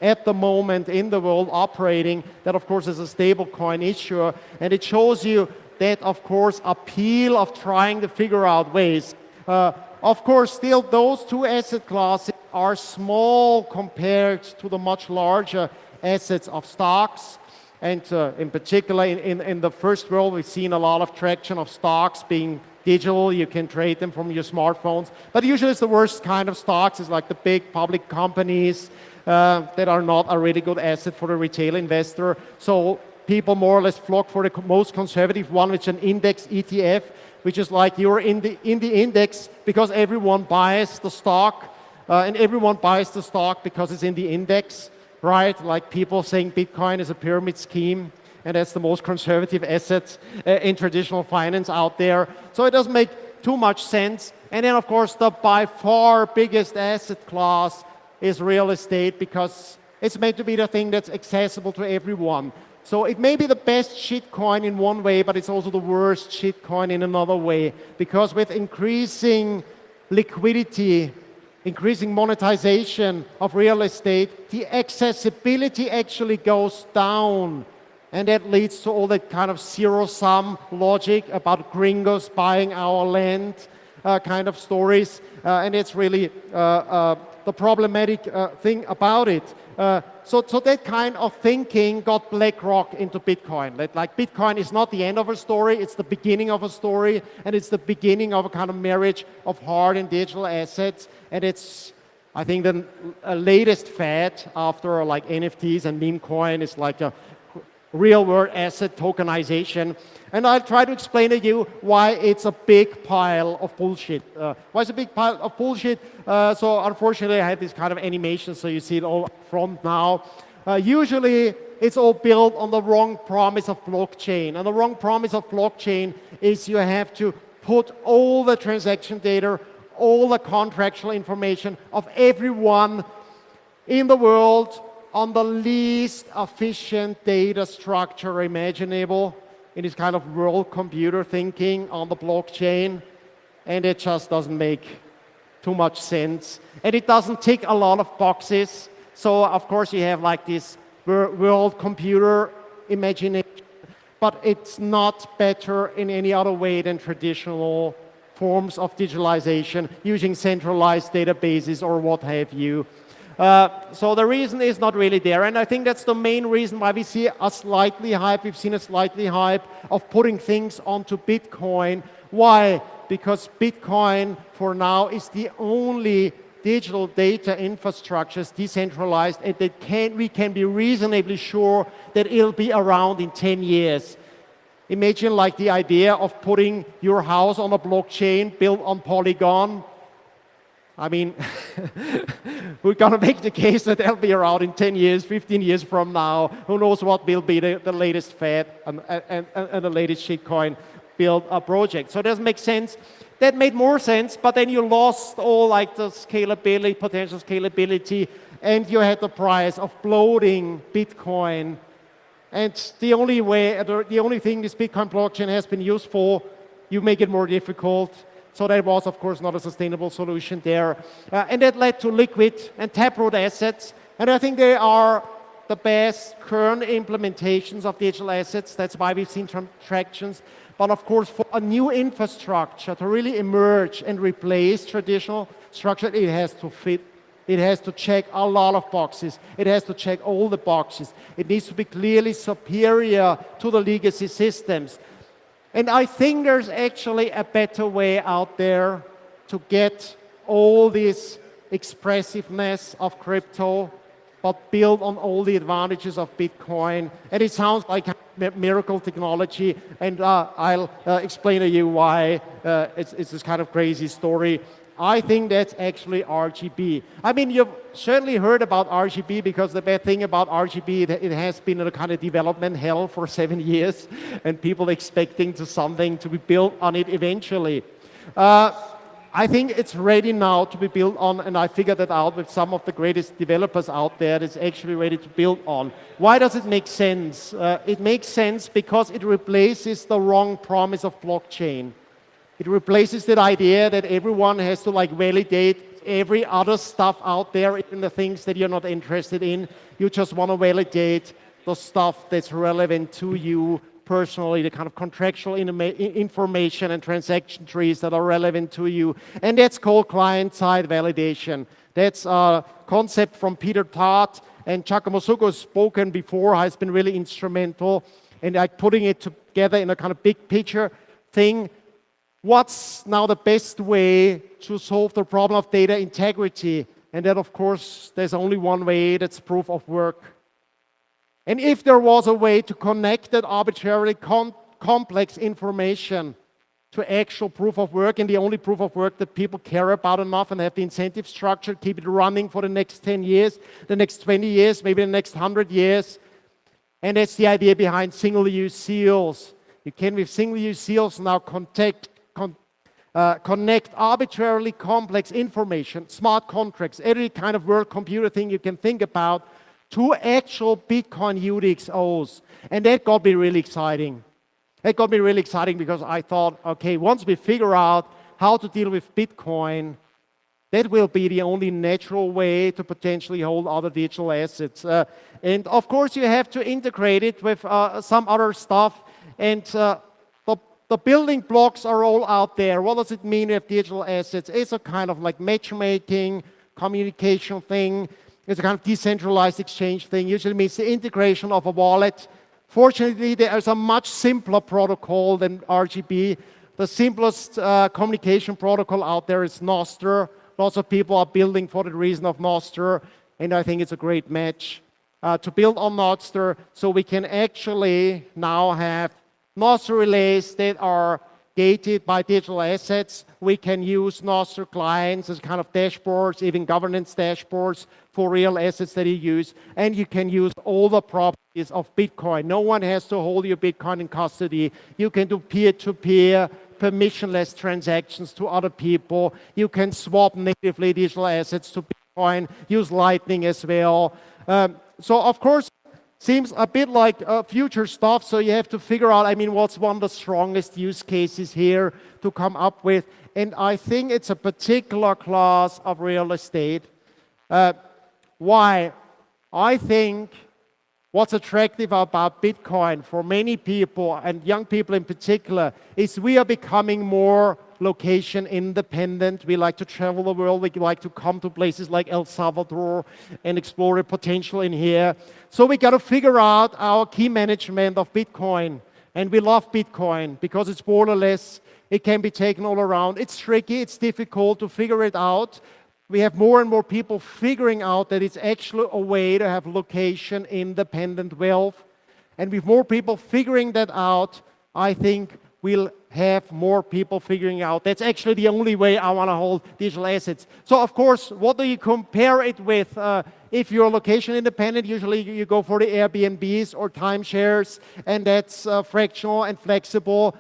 at the moment in the world operating. That, of course, is a stable coin issuer. And it shows you that, of course, appeal of trying to figure out ways. Of course, still those two asset classes are small compared to the much larger assets of stocks. And in particular, in the first world, we've seen a lot of traction of stocks being digital. You can trade them from your smartphones. But usually it's the worst kind of stocks. It's like the big public companies that are not a really good asset for the retail investor. So people more or less flock for the most conservative one, which is an index ETF, which is like you're in the index because everyone buys the stock, and everyone buys the stock because it's in the index, right? Like people saying Bitcoin is a pyramid scheme, and that's the most conservative asset in traditional finance out there. So it doesn't make too much sense. And then, of course, the by far biggest asset class is real estate because it's meant to be the thing that's accessible to everyone. So it may be the best shitcoin in one way, but it's also the worst shitcoin in another way. Because with increasing liquidity, increasing monetization of real estate, the accessibility actually goes down. And that leads to all that kind of zero-sum logic about gringos buying our land kind of stories. And it's really the problematic thing about it. So that kind of thinking got BlackRock into Bitcoin. Like Bitcoin is not the end of a story, it's the beginning of a story, and it's the beginning of a kind of marriage of hard and digital assets. And it's, I think, the latest fad after like NFTs and meme coin is like a real world asset tokenization. And I'll try to explain to you why it's a big pile of bullshit. Why it's a big pile of bullshit? So unfortunately, I have this kind of animation, so you see it all up front now. Usually, it's all built on the wrong promise of blockchain. And the wrong promise of blockchain is you have to put all the transaction data, all the contractual information of everyone in the world on the least efficient data structure imaginable in this kind of world computer thinking on the blockchain. And it just doesn't make too much sense. And it doesn't tick a lot of boxes. So, of course, you have like this world computer imagination, but it's not better in any other way than traditional forms of digitalization using centralized databases or what have you. So the reason is not really there, and I think that's the main reason why we see a slightly hype. We've seen a slightly hype of putting things onto Bitcoin. Why? Because Bitcoin, for now, is the only digital data infrastructure, decentralized, and that we can be reasonably sure that it'll be around in 10 years. Imagine like the idea of putting your house on a blockchain built on Polygon. I mean, we're going to make the case that they'll be around in 10 years, 15 years from now. Who knows what will be the latest fad and the latest shitcoin build a project. So it doesn't make sense. That made more sense, but then you lost all like the scalability, potential scalability, and you had the price of bloating Bitcoin. And the only thing this Bitcoin blockchain has been used for, you make it more difficult. So that was, of course, not a sustainable solution there. And that led to liquid and taproot assets. And I think they are the best current implementations of digital assets. That's why we've seen tractions. But of course, for a new infrastructure to really emerge and replace traditional structure, it has to fit It has to check a lot of boxes. It has to check all the boxes. It needs to be clearly superior to the legacy systems. And I think there's actually a better way out there to get all this expressiveness of crypto, but build on all the advantages of Bitcoin. And it sounds like a miracle technology, and I'll explain to you why it's this kind of crazy story. I think that's actually RGB. I mean, you've certainly heard about RGB, because the bad thing about RGB, it has been in a kind of development hell for 7 years, and people expecting something to be built on it eventually. I think it's ready now to be built on, and I figured that out with some of the greatest developers out there. That's actually ready to build on. Why does it make sense? It makes sense because it replaces the wrong promise of blockchain. It replaces that idea that everyone has to validate every other stuff out there, even the things that you're not interested in. You just want to validate the stuff that's relevant to you personally, the kind of contractual information and transaction trees that are relevant to you. And that's called client-side validation. That's a concept from Peter Todd, and Giacomo Zucco has spoken before, has been really instrumental in putting it together in a kind of big picture thing. What's now the best way to solve the problem of data integrity? And that, of course, there's only one way, that's proof of work. And if there was a way to connect that arbitrarily complex information to actual proof of work, and the only proof of work that people care about enough and have the incentive structure, keep it running for the next 10 years, the next 20 years, maybe the next 100 years. And that's the idea behind single-use seals. You can, with single-use seals, now connect arbitrarily complex information, smart contracts, every kind of world computer thing you can think about, to actual Bitcoin UTXOs. And that got me really exciting. That got me really exciting because I thought, okay, once we figure out how to deal with Bitcoin, that will be the only natural way to potentially hold other digital assets. And of course, you have to integrate it with some other stuff. And the building blocks are all out there. What does it mean with digital assets? It's a kind of matchmaking, communication thing. It's a kind of decentralized exchange thing. Usually means the integration of a wallet. Fortunately, there is a much simpler protocol than RGB. The simplest communication protocol out there is Nostr. Lots of people are building for the reason of Nostr, and I think it's a great match to build on Nostr, so we can actually now have Nostr relays that are gated by digital assets. We can use Nostr clients as kind of dashboards, even governance dashboards for real assets that you use. And you can use all the properties of Bitcoin. No one has to hold your Bitcoin in custody. You can do peer-to-peer, permissionless transactions to other people. You can swap natively digital assets to Bitcoin, use Lightning as well. So of course, seems a bit like future stuff, so you have to figure out, what's one of the strongest use cases here to come up with. And I think it's a particular class of real estate. Why? I think what's attractive about Bitcoin for many people, and young people in particular, is we are becoming more location independent. We like to travel the world. We like to come to places like El Salvador and explore the potential in here. So we got to figure out our key management of Bitcoin. And we love Bitcoin because it's borderless. It can be taken all around. It's tricky. It's difficult to figure it out. We have more and more people figuring out that it's actually a way to have location independent wealth. And with more people figuring that out, I think we'll have more people figuring out that's actually the only way I want to hold digital assets. So of course, what do you compare it with? If you're location independent, usually you go for the Airbnbs or timeshares, and that's fractional and flexible.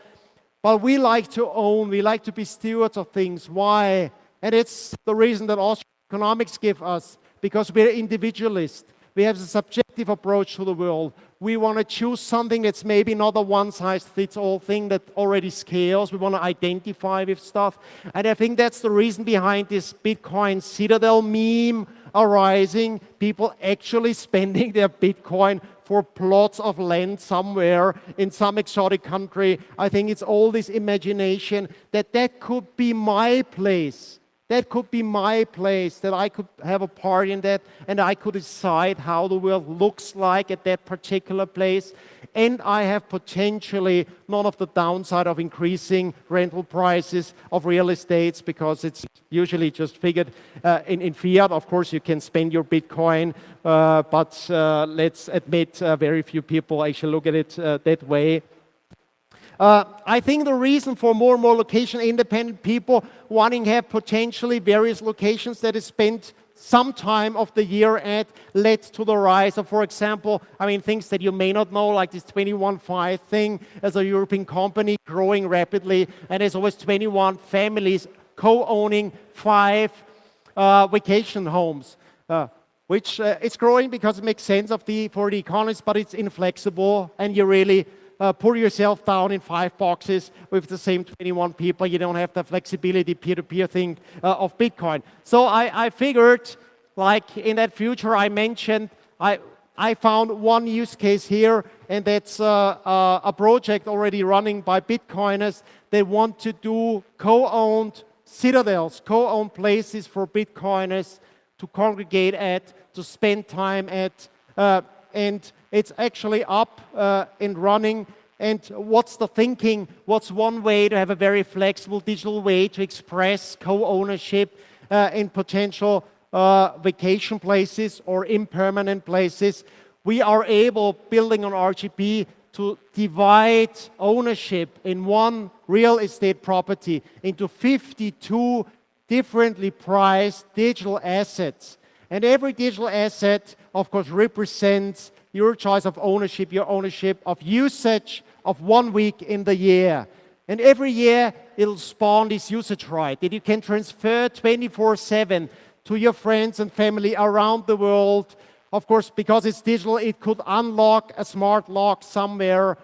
But we like to own, we like to be stewards of things. Why? And it's the reason that Austrian economics give us, because we're individualist. We have a subjective approach to the world. We want to choose something that's maybe not a one-size-fits-all thing that already scales. We want to identify with stuff. And I think that's the reason behind this Bitcoin Citadel meme arising. People actually spending their Bitcoin for plots of land somewhere in some exotic country. I think it's all this imagination that that could be my place. That could be my place, that I could have a part in that, and I could decide how the world looks like at that particular place. And I have potentially none of the downside of increasing rental prices of real estates, because it's usually just figured in fiat. Of course, you can spend your Bitcoin, but let's admit very few people actually look at it that way. I think the reason for more and more location-independent people wanting to have potentially various locations that is spent some time of the year at led to the rise of, for example, I mean, things that you may not know, like this 21/5 thing as a European company growing rapidly, and there's always 21 families co-owning 5 vacation homes. Which it's growing because it makes sense for the economies, but it's inflexible, and you really pull yourself down in 5 boxes with the same 21 people. You don't have the flexibility peer-to-peer thing of Bitcoin. So I figured, like in that future I mentioned, I found one use case here, and that's a project already running by Bitcoiners. They want to do co-owned citadels, co-owned places for Bitcoiners to congregate at, to spend time at, and it's actually up and running. And what's the thinking? What's one way to have a very flexible digital way to express co-ownership in potential vacation places or impermanent places? We are able, building on RGB, to divide ownership in one real estate property into 52 differently priced digital assets. And every digital asset, of course, represents your choice of ownership, your ownership of usage of 1 week in the year. And every year, it'll spawn this usage right that you can transfer 24/7 to your friends and family around the world. Of course, because it's digital, it could unlock a smart lock somewhere.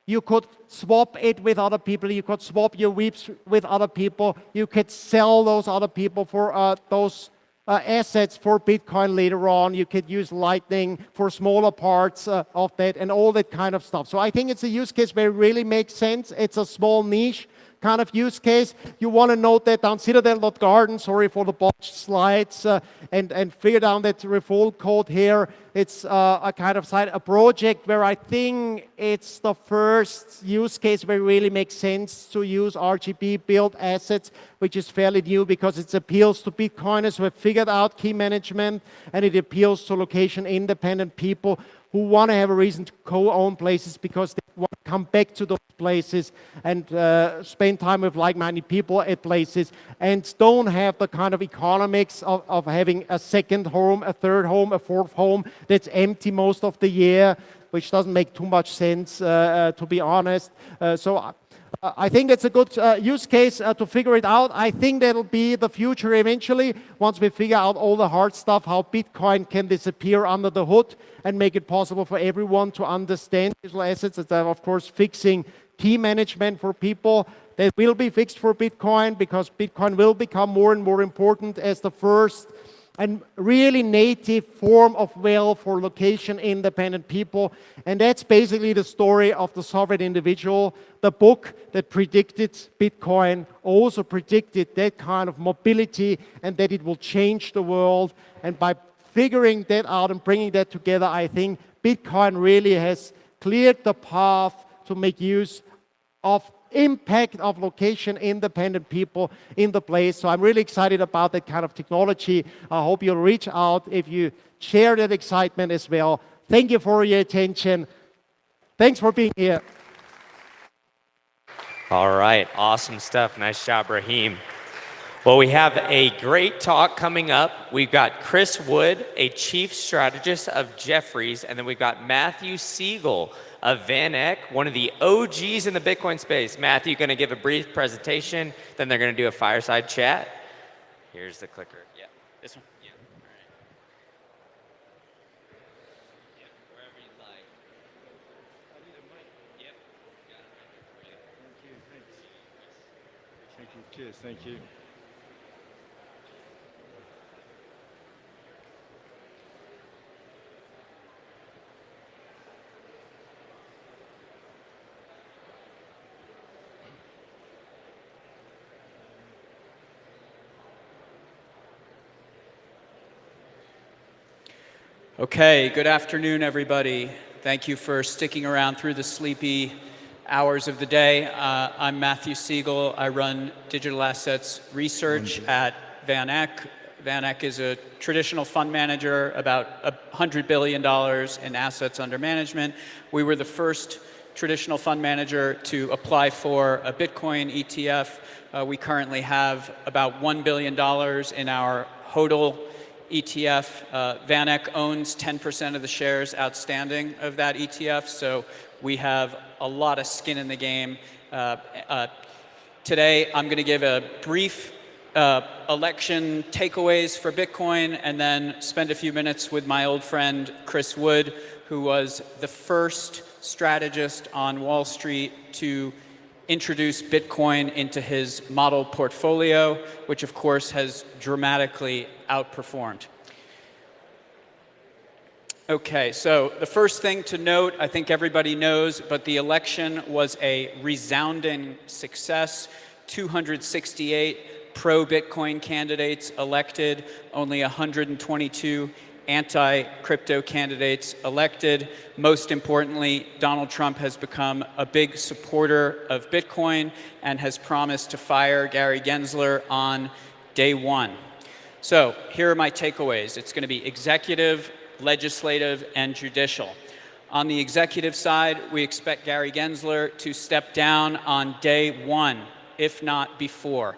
You could swap it with other people. You could swap your weeps with other people. You could sell those other people for those assets for Bitcoin later on. You could use Lightning for smaller parts of that and all that kind of stuff. So I think it's a use case where it really makes sense. It's a small niche kind of use case. You want to note that down, citadel.garden, sorry for the botched slides, and figure down that refold code here. It's a kind of site, a project where I think it's the first use case where it really makes sense to use RGB built assets, which is fairly new because it appeals to Bitcoiners who have figured out key management, and it appeals to location-independent people who want to have a reason to co-own places because they want to come back to those places and spend time with like-minded people at places, and don't have the kind of economics of having a second home, a third home, a fourth home that's empty most of the year, which doesn't make too much sense, to be honest. So I think it's a good use case to figure it out. I think that'll be the future eventually, once we figure out all the hard stuff, how Bitcoin can disappear under the hood and make it possible for everyone to understand digital assets. And then, of course, fixing key management for people. That will be fixed for Bitcoin because Bitcoin will become more and more important as the first and really native form of wealth for location-independent people. And that's basically the story of the sovereign individual. The book that predicted Bitcoin also predicted that kind of mobility and that it will change the world. And by figuring that out and bringing that together, I think Bitcoin really has cleared the path to make use of impact of location-independent people in the place. So I'm really excited about that kind of technology. I hope you'll reach out if you share that excitement as well. Thank you for your attention. Thanks for being here. All right, awesome stuff. Nice job, Raheem. Well, we have a great talk coming up. We've got Chris Wood, a chief strategist of Jefferies, and then we've got Matthew Siegel of Van Eck, one of the OGs in the Bitcoin space. Matthew going to give a brief presentation, then they're going to do a fireside chat. Here's the clicker. Yeah, this one. Yeah, all right. Yeah, wherever you like. I need a mic. Yep, got it right there for you. Thank you, thanks. Thank you, cheers, thank you. Okay, good afternoon, everybody. Thank you for sticking around through the sleepy hours of the day. I'm Matthew Siegel. I run digital assets research at Van Eck. Van Eck is a traditional fund manager, about $100 billion in assets under management. We were the first traditional fund manager to apply for a Bitcoin ETF. We currently have about $1 billion in our HODL ETF. Van Eck owns 10% of the shares outstanding of that ETF, so we have a lot of skin in the game. Today, I'm going to give a brief election takeaways for Bitcoin, and then spend a few minutes with my old friend Chris Wood, who was the first strategist on Wall Street to introduce Bitcoin into his model portfolio, which of course has dramatically outperformed. Okay, so the first thing to note, I think everybody knows, but the election was a resounding success. 268 pro-Bitcoin candidates elected, only 122 anti-crypto candidates elected. Most importantly, Donald Trump has become a big supporter of Bitcoin and has promised to fire Gary Gensler on day one. So here are my takeaways. It's going to be executive, legislative, and judicial. On the executive side, we expect Gary Gensler to step down on day one, if not before.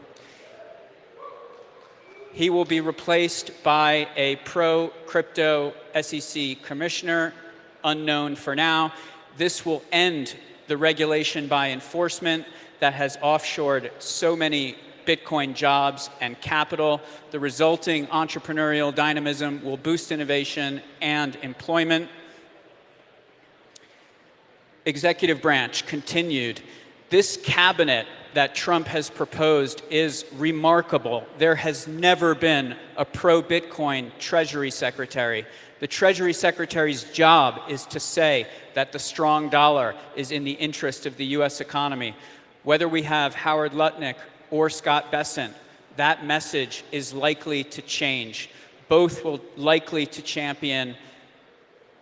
He will be replaced by a pro-crypto SEC commissioner, unknown for now. This will end the regulation by enforcement that has offshored so many Bitcoin jobs and capital. The resulting entrepreneurial dynamism will boost innovation and employment. Executive branch continued. This cabinet that Trump has proposed is remarkable. There has never been a pro-Bitcoin Treasury Secretary. The Treasury Secretary's job is to say that the strong dollar is in the interest of the US economy. Whether we have Howard Lutnick or Scott Bessent, that message is likely to change. Both will likely to champion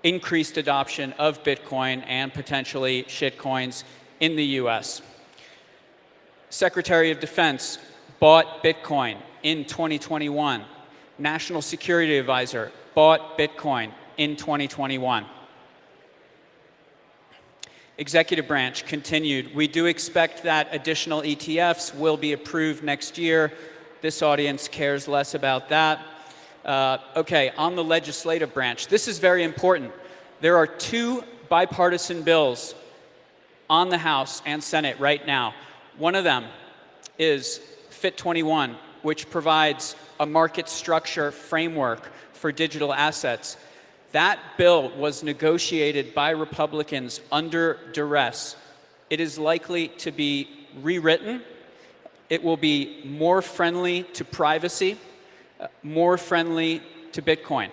increased adoption of Bitcoin and potentially shitcoins in the US. Secretary of Defense bought Bitcoin in 2021. National Security Advisor bought Bitcoin in 2021. Executive branch continued. We do expect that additional ETFs will be approved next year. This audience cares less about that. Okay, on the legislative branch, this is very important. There are two bipartisan bills on the House and Senate right now. One of them is FIT 21, which provides a market structure framework for digital assets. That bill was negotiated by Republicans under duress. It is likely to be rewritten. It will be more friendly to privacy, more friendly to Bitcoin.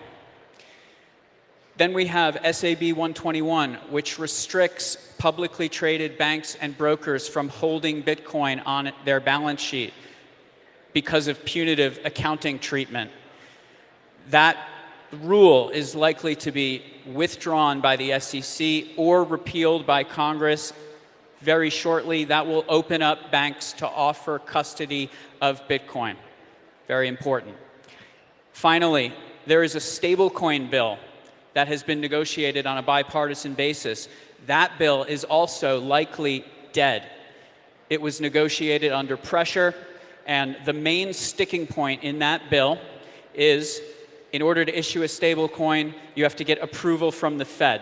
Then we have SAB 121, which restricts publicly traded banks and brokers from holding Bitcoin on their balance sheet because of punitive accounting treatment. That rule is likely to be withdrawn by the SEC or repealed by Congress very shortly. That will open up banks to offer custody of Bitcoin. Very important. Finally, there is a stablecoin bill that has been negotiated on a bipartisan basis. That bill is also likely dead. It was negotiated under pressure, and the main sticking point in that bill is, in order to issue a stablecoin, you have to get approval from the Fed.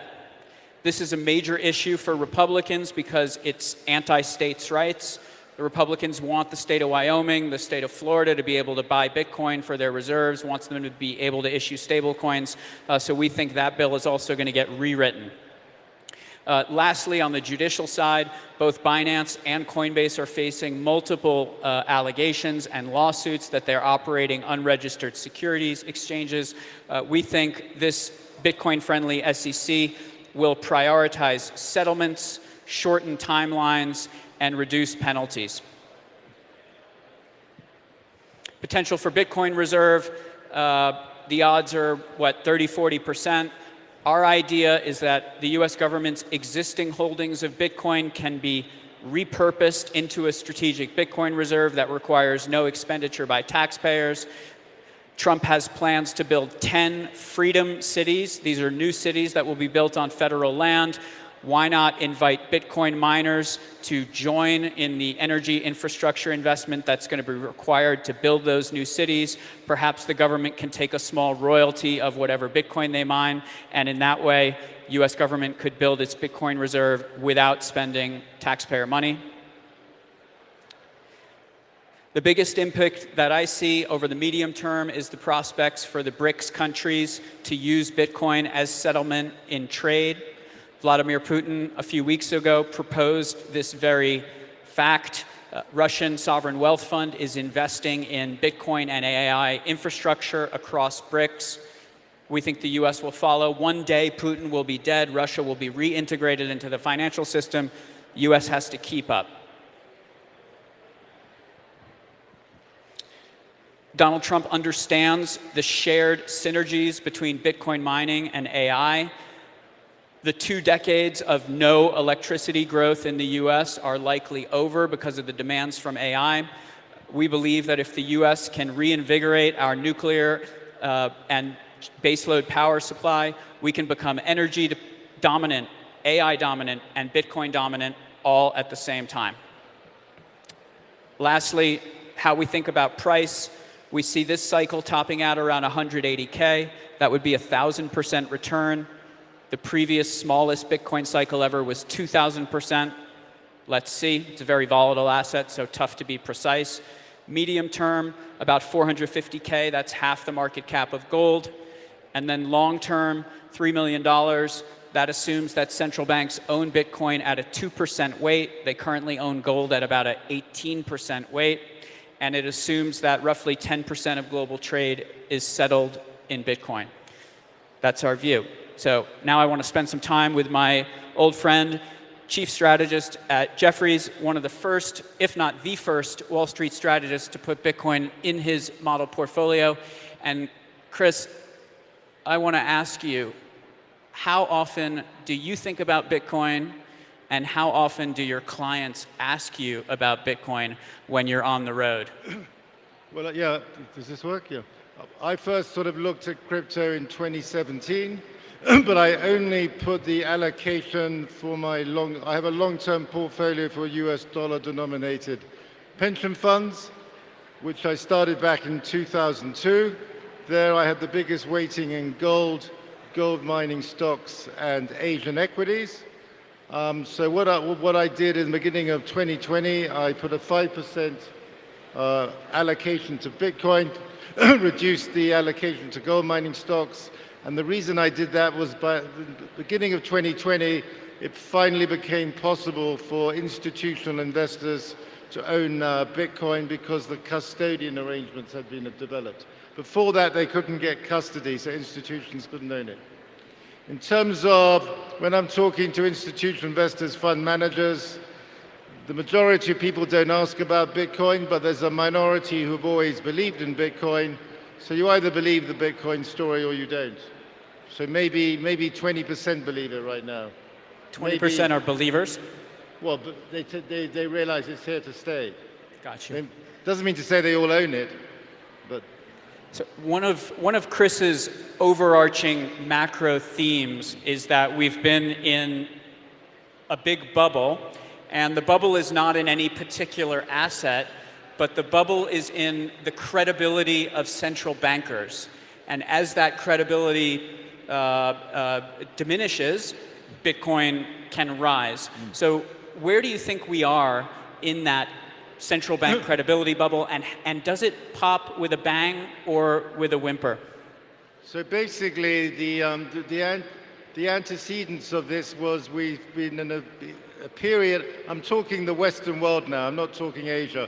This is a major issue for Republicans because it's anti-states' rights. The Republicans want the state of Wyoming, the state of Florida to be able to buy Bitcoin for their reserves, wants them to be able to issue stablecoins. So we think that bill is also going to get rewritten. Lastly, on the judicial side, both Binance and Coinbase are facing multiple allegations and lawsuits that they're operating unregistered securities exchanges. We think this Bitcoin-friendly SEC will prioritize settlements, shorten timelines, and reduce penalties. Potential for Bitcoin reserve. The odds are, what, 30, 40%. Our idea is that the US government's existing holdings of Bitcoin can be repurposed into a strategic Bitcoin reserve that requires no expenditure by taxpayers. Trump has plans to build 10 freedom cities. These are new cities that will be built on federal land. Why not invite Bitcoin miners to join in the energy infrastructure investment that's going to be required to build those new cities? Perhaps the government can take a small royalty of whatever Bitcoin they mine, and in that way, US government could build its Bitcoin reserve without spending taxpayer money. The biggest impact that I see over the medium term is the prospects for the BRICS countries to use Bitcoin as settlement in trade. Vladimir Putin, a few weeks ago, proposed this very fact. Russian Sovereign Wealth Fund is investing in Bitcoin and AI infrastructure across BRICS. We think the US will follow. One day, Putin will be dead. Russia will be reintegrated into the financial system. US has to keep up. Donald Trump understands the shared synergies between Bitcoin mining and AI. The 2 decades of no electricity growth in the US are likely over because of the demands from AI. We believe that if the US can reinvigorate our nuclear and baseload power supply, we can become energy dominant, AI dominant, and Bitcoin dominant all at the same time. Lastly, how we think about price. We see this cycle topping out around 180K. That would be 1,000% return. The previous smallest Bitcoin cycle ever was 2,000%. Let's see. It's a very volatile asset, so tough to be precise. Medium term, about 450K. That's half the market cap of gold. And then long term, $3 million. That assumes that central banks own Bitcoin at a 2% weight. They currently own gold at about an 18% weight. And it assumes that roughly 10% of global trade is settled in Bitcoin. That's our view. So now I want to spend some time with my old friend, chief strategist at Jefferies, one of the first, if not the first, Wall Street strategists to put Bitcoin in his model portfolio. And Chris, I want to ask you, how often do you think about Bitcoin, and how often do your clients ask you about Bitcoin when you're on the road? Well, yeah, does this work? Yeah. I first sort of looked at crypto in 2017. But I only put the allocation for my I have a long-term portfolio for US dollar denominated pension funds, which I started back in 2002. There I had the biggest weighting in gold mining stocks, and Asian equities. So what I did in the beginning of 2020, I put a 5% allocation to Bitcoin, reduced the allocation to gold mining stocks. And the reason I did that was by the beginning of 2020, it finally became possible for institutional investors to own Bitcoin because the custodian arrangements had been developed. Before that, they couldn't get custody, so institutions couldn't own it. In terms of when I'm talking to institutional investors, fund managers, the majority of people don't ask about Bitcoin, but there's a minority who've always believed in Bitcoin. So you either believe the Bitcoin story or you don't. So maybe 20% believe it right now. 20% are believers? Well, but they realize it's here to stay. Gotcha. It doesn't mean to say they all own it, but... So one of Chris's overarching macro themes is that we've been in a big bubble, and the bubble is not in any particular asset, but the bubble is in the credibility of central bankers. And as that credibility diminishes, Bitcoin can rise. So where do you think we are in that central bank credibility bubble, and does it pop with a bang or with a whimper? So basically, the antecedents of this was we've been in a period, I'm talking the Western world now, I'm not talking Asia,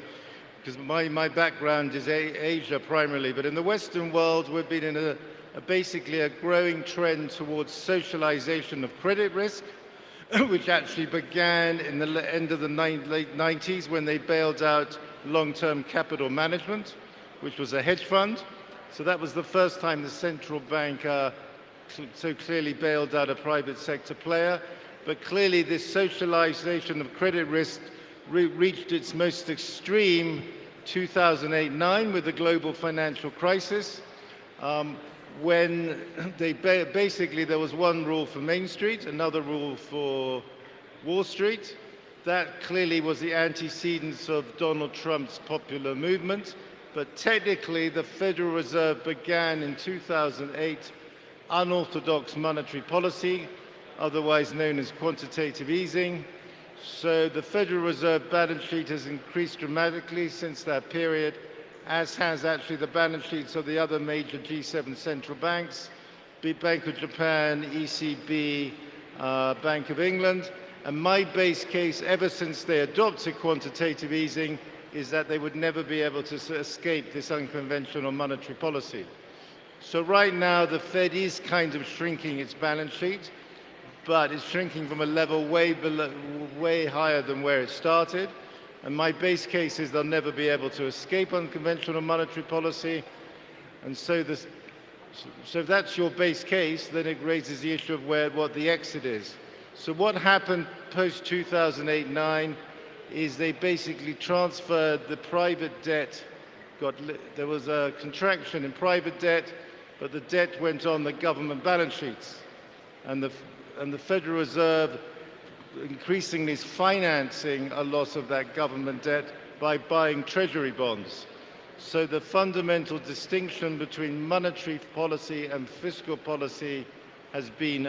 because my background is Asia primarily, but in the Western world, we've been in basically a growing trend towards socialization of credit risk, which actually began in the end of the late 90s when they bailed out long-term capital management, which was a hedge fund. So that was the first time the central bank so clearly bailed out a private sector player. But clearly this socialization of credit risk reached its most extreme 2008-9 with the global financial crisis, when basically there was one rule for Main Street, another rule for Wall Street. That clearly was the antecedents of Donald Trump's popular movement. But technically, the Federal Reserve began in 2008 unorthodox monetary policy, otherwise known as quantitative easing. So the Federal Reserve balance sheet has increased dramatically since that period, as has actually the balance sheets of the other major G7 central banks, Bank of Japan, ECB, Bank of England. And my base case, ever since they adopted quantitative easing, is that they would never be able to escape this unconventional monetary policy. So right now, the Fed is kind of shrinking its balance sheet, but it's shrinking from a level way higher than where it started. And my base case is they'll never be able to escape unconventional monetary policy. And so if that's your base case, then it raises the issue of what the exit is. So what happened post 2008-9 is they basically transferred the private debt. There was a contraction in private debt, but the debt went on the government balance sheets. And the Federal Reserve increasingly is financing a lot of that government debt by buying treasury bonds. So the fundamental distinction between monetary policy and fiscal policy has been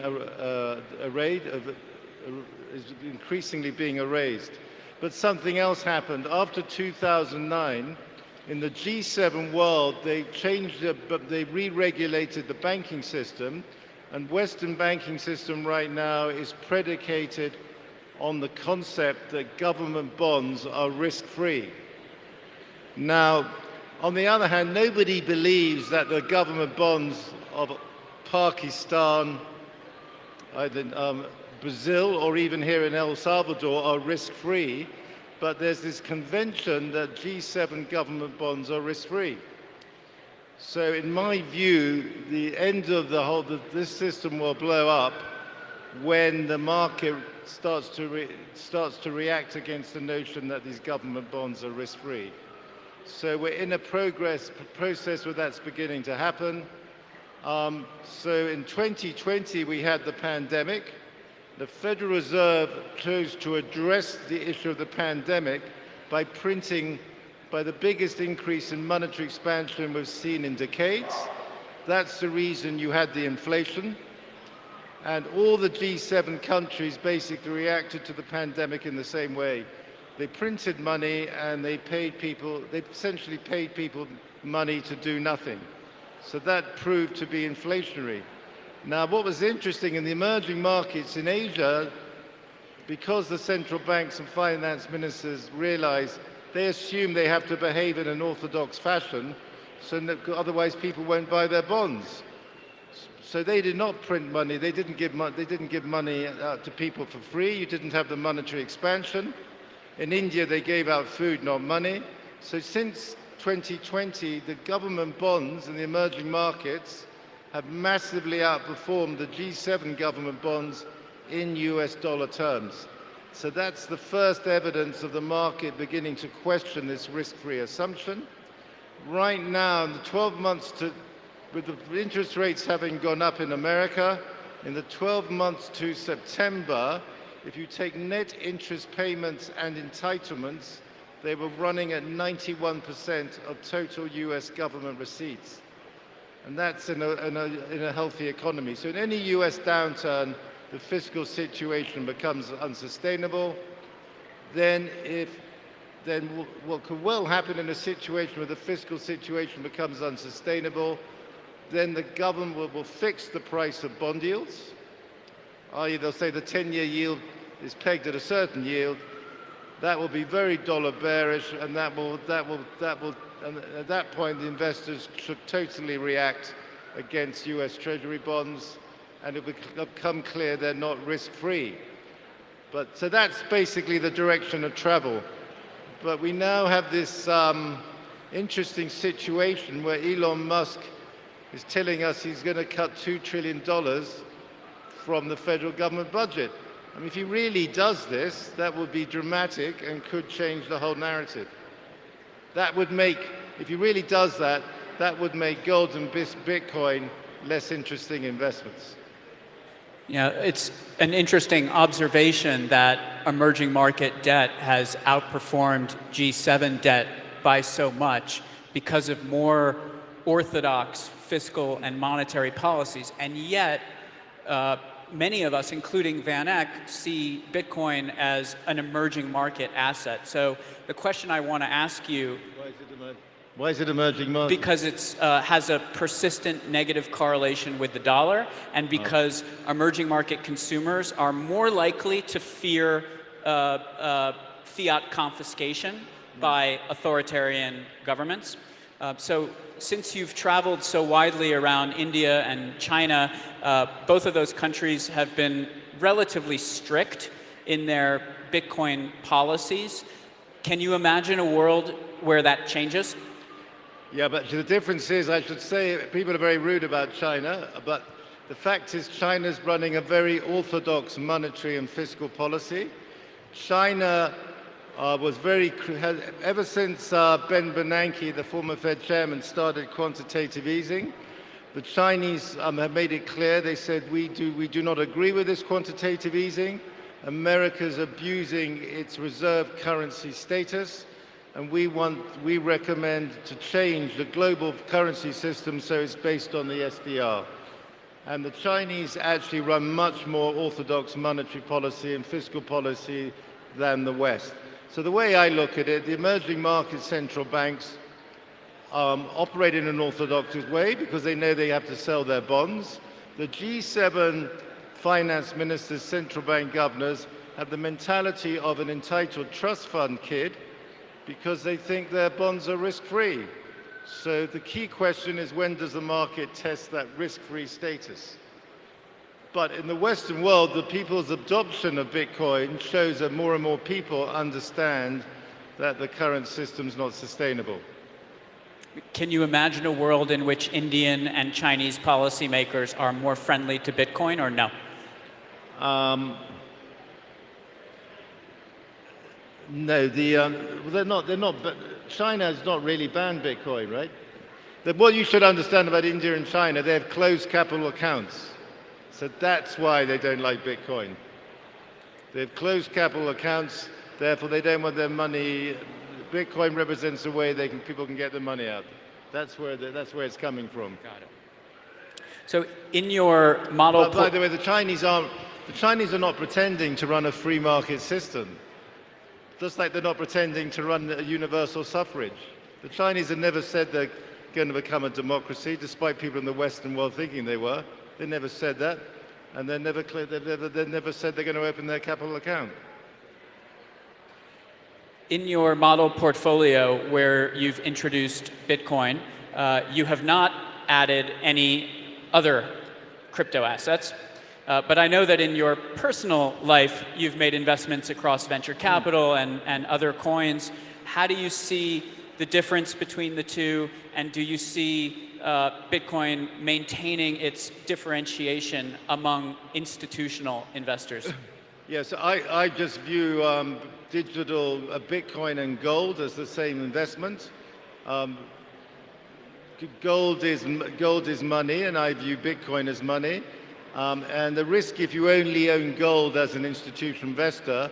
is increasingly being erased. But something else happened. After 2009, in the G7 world, they re-regulated the banking system, and Western banking system right now is predicated on the concept that government bonds are risk-free. Now, on the other hand, nobody believes that the government bonds of Pakistan, either Brazil or even here in El Salvador are risk-free, but there's this convention that G7 government bonds are risk-free. So in my view, the end of this system will blow up when the market starts to react against the notion that these government bonds are risk-free. So we're in a process where that's beginning to happen. So in 2020, we had the pandemic. The Federal Reserve chose to address the issue of the pandemic by the biggest increase in monetary expansion we've seen in decades. That's the reason you had the inflation. And all the G7 countries basically reacted to the pandemic in the same way. They printed money and they essentially paid people money to do nothing. So that proved to be inflationary. Now, what was interesting in the emerging markets in Asia, because the central banks and finance ministers realized they assume they have to behave in an orthodox fashion, so that otherwise people won't buy their bonds. So they did not print money. They didn't give money out to people for free. You didn't have the monetary expansion. In India, they gave out food, not money. So since 2020, the government bonds in the emerging markets have massively outperformed the G7 government bonds in US dollar terms. So that's the first evidence of the market beginning to question this risk-free assumption. Right now, in the 12 months with the interest rates having gone up in America, in the 12 months to September, if you take net interest payments and entitlements, they were running at 91% of total US government receipts. And that's in a healthy economy. So in any US downturn, the fiscal situation becomes unsustainable. Then what could well happen in a situation where the fiscal situation becomes unsustainable, then the government will fix the price of bond yields, i.e. they'll say the 10-year yield is pegged at a certain yield. That will be very dollar bearish, and and at that point, the investors should totally react against US Treasury bonds, and it will become clear they're not risk-free. So that's basically the direction of travel. But we now have this interesting situation where Elon Musk is telling us he's going to cut $2 trillion from the federal government budget. I mean, if he really does this, that would be dramatic and could change the whole narrative. That would make, if he really does that, that would make gold and Bitcoin less interesting investments. Yeah, it's an interesting observation that emerging market debt has outperformed G7 debt by so much because of more orthodox fiscal and monetary policies. And yet, many of us, including Van Eck, see Bitcoin as an emerging market asset. So the question I want to ask you... Why is it emerging market? Because it has a persistent negative correlation with the dollar, and because emerging market consumers are more likely to fear fiat confiscation by authoritarian governments. So since you've traveled so widely around India and China, both of those countries have been relatively strict in their Bitcoin policies. Can you imagine a world where that changes? Yeah, but the difference is, I should say, people are very rude about China, but the fact is China's running a very orthodox monetary and fiscal policy. China was ever since Ben Bernanke, the former Fed chairman, started quantitative easing, the Chinese have made it clear. They said, we do not agree with this quantitative easing. America's abusing its reserve currency status. And we recommend to change the global currency system so it's based on the SDR. And the Chinese actually run much more orthodox monetary policy and fiscal policy than the West. So the way I look at it, the emerging market central banks operate in an orthodox way because they know they have to sell their bonds. The G7 finance ministers, central bank governors have the mentality of an entitled trust fund kid because they think their bonds are risk-free. So the key question is, when does the market test that risk-free status? But in the Western world, the people's adoption of Bitcoin shows that more and more people understand that the current system's not sustainable. Can you imagine a world in which Indian and Chinese policymakers are more friendly to Bitcoin, or no? No, they're not. But China has not really banned Bitcoin, right? What you should understand about India and China, they have closed capital accounts. So that's why they don't like Bitcoin. They have closed capital accounts, therefore they don't want their money. Bitcoin represents a way people can get their money out. That's where it's coming from. Got it. So in your model... By the way, the Chinese are not pretending to run a free market system. Just like they're not pretending to run a universal suffrage. The Chinese have never said they're going to become a democracy, despite people in the Western world thinking they were. They never said that, and they've never said they're going to open their capital account. In your model portfolio, where you've introduced Bitcoin, you have not added any other crypto assets. But I know that in your personal life, you've made investments across venture capital and other coins. How do you see the difference between the two? And do you see Bitcoin maintaining its differentiation among institutional investors? Yes, I just view digital Bitcoin and gold as the same investment. Gold is money, and I view Bitcoin as money. And the risk, if you only own gold as an institutional investor,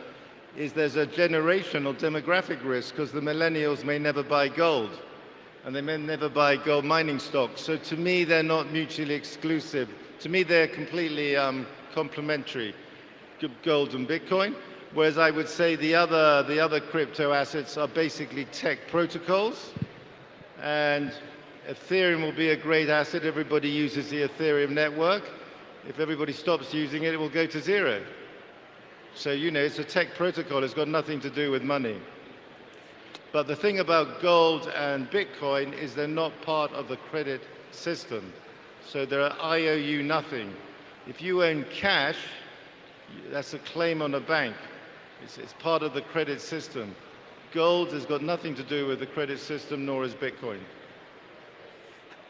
is there's a generational demographic risk, because the millennials may never buy gold, and they may never buy gold mining stocks. So to me, they're not mutually exclusive. To me, they're completely complementary, gold and Bitcoin. Whereas I would say the other crypto assets are basically tech protocols, and Ethereum will be a great asset. Everybody uses the Ethereum network. If everybody stops using it, it will go to zero. So, it's a tech protocol. It's got nothing to do with money. But the thing about gold and Bitcoin is they're not part of the credit system. So they're IOU nothing. If you own cash, that's a claim on a bank. It's part of the credit system. gold has got nothing to do with the credit system, nor is Bitcoin.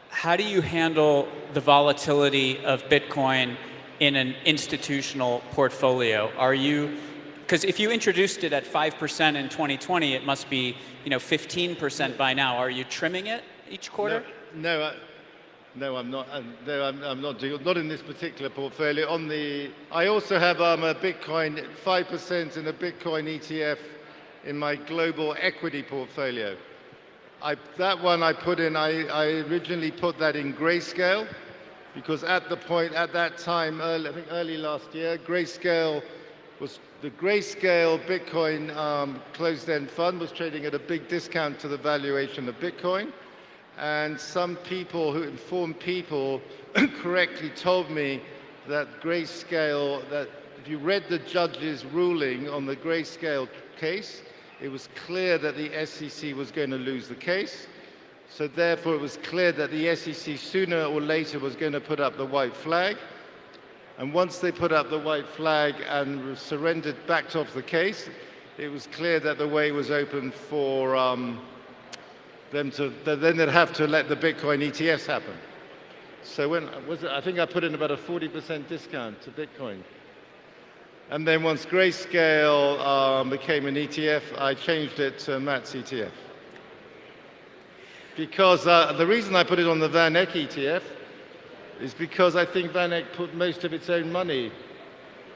How do you handle the volatility of Bitcoin in an institutional portfolio? Are you, because if you introduced it at 5% in 2020, it must be 15% by now. Are you trimming it each quarter? No, I'm not. No, I'm not doing. Not in this particular portfolio. I also have a Bitcoin 5% in a Bitcoin ETF in my global equity portfolio. That one I put in. I originally put that in grayscale because at that time, I think early last year, grayscale was the grayscale Bitcoin closed-end fund was trading at a big discount to the valuation of Bitcoin. And some people who informed people correctly told me that grayscale, that if you read the judge's ruling on the grayscale case, it was clear that the SEC was going to lose the case. So therefore, it was clear that the SEC sooner or later was going to put up the white flag. And once they put up the white flag and surrendered, backed off the case, it was clear that the way was open for then they'd have to let the Bitcoin ETFs happen. So when was it? I think I put in about a 40% discount to Bitcoin. And then once Grayscale became an ETF, I changed it to Matt's ETF. Because the reason I put it on the Van Eck ETF is because I think Van Eck put most of its own money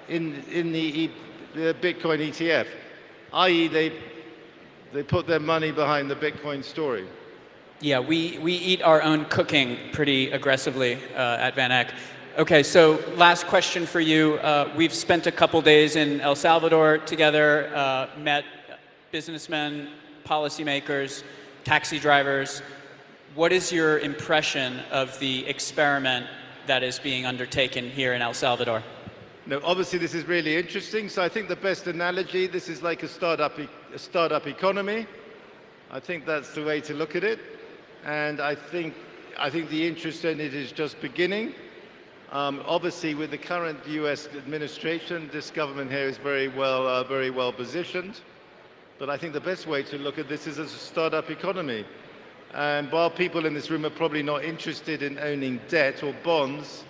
in the Bitcoin ETF, i.e. they put their money behind the Bitcoin story. Yeah, we eat our own cooking pretty aggressively at Van Eck. Okay, so last question for you. We've spent a couple days in El Salvador together, met businessmen, policymakers, taxi drivers. What is your impression of the experiment that is being undertaken here in El Salvador? No, obviously this is really interesting. So I think the best analogy, this is like a startup economy. I think that's the way to look at it. And I think the interest in it is just beginning. Obviously with the current US administration, this government here is very well positioned. But I think the best way to look at this is as a startup economy. And while people in this room are probably not interested in owning debt or bonds,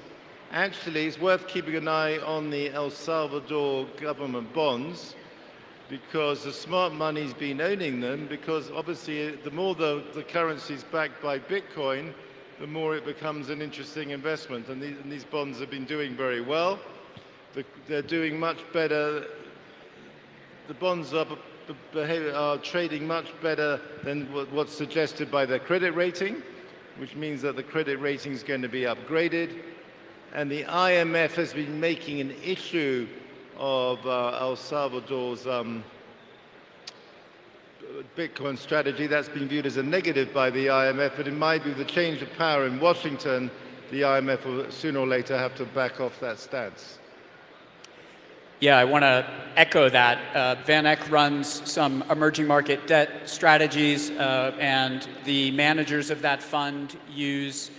actually, it's worth keeping an eye on the El Salvador government bonds because the smart money's been owning them because obviously the more the currency's backed by Bitcoin, the more it becomes an interesting investment. And these bonds have been doing very well. They're doing much better. The bonds are trading much better than what's suggested by their credit rating, which means that the credit rating is going to be upgraded. And the IMF has been making an issue of El Salvador's Bitcoin strategy. That's been viewed as a negative by the IMF, but in my view, the change of power in Washington, the IMF will sooner or later have to back off that stance. Yeah, I want to echo that. Van Eck runs some emerging market debt strategies, and the managers of that fund use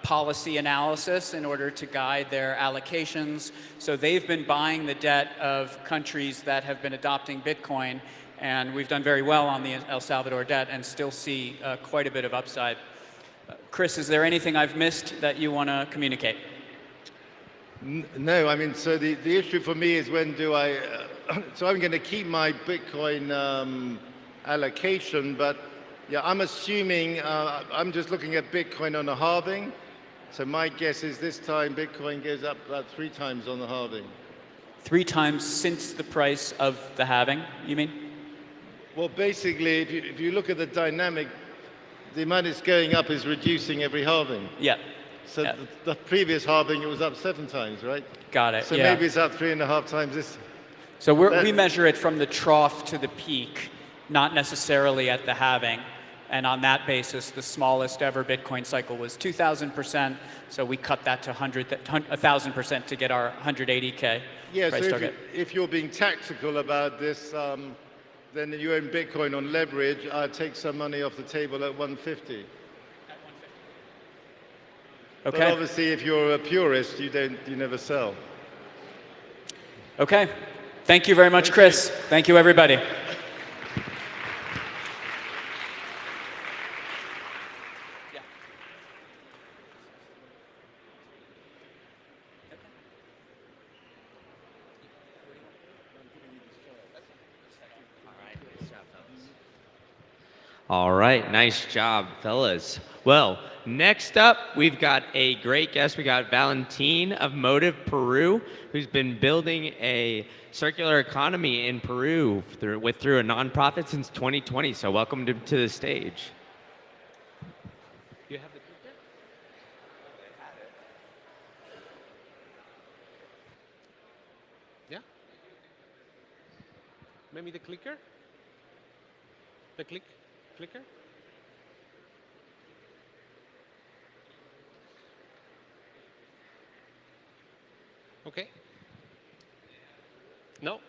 policy analysis in order to guide their allocations. So they've been buying the debt of countries that have been adopting Bitcoin, and we've done very well on the El Salvador debt and still see quite a bit of upside. Chris, is there anything I've missed that you want to communicate? No, I mean, so the issue for me is when do I, so I'm going to keep my Bitcoin allocation, but yeah, I'm assuming, I'm just looking at Bitcoin on a halving. So my guess is this time Bitcoin goes up about 3 times on the halving. 3 times since the price of the halving, you mean? Well, basically, if you look at the dynamic, the amount it's going up is reducing every halving. Yeah. So the previous halving, it was up 7 times, right? Got it. So yeah. maybe it's up 3.5 times this. So we measure it from the trough to the peak, not necessarily at the halving. And on that basis, the smallest ever Bitcoin cycle was 2,000%. So we cut that to 1,000% to get our 180K price target. If you're being tactical about this, then you own Bitcoin on leverage. I'd take some money off the table at 150. Okay. But obviously, if you're a purist, you never sell. Okay. Thank you very much, Chris. Thank you, everybody. All right, nice job, fellas. Well, next up, we've got a great guest. We got Valentin of Motive Peru, who's been building a circular economy in Peru through a nonprofit since 2020. So welcome to the stage. You have the clicker? Yeah? Maybe the clicker? The clicker? Okay. No.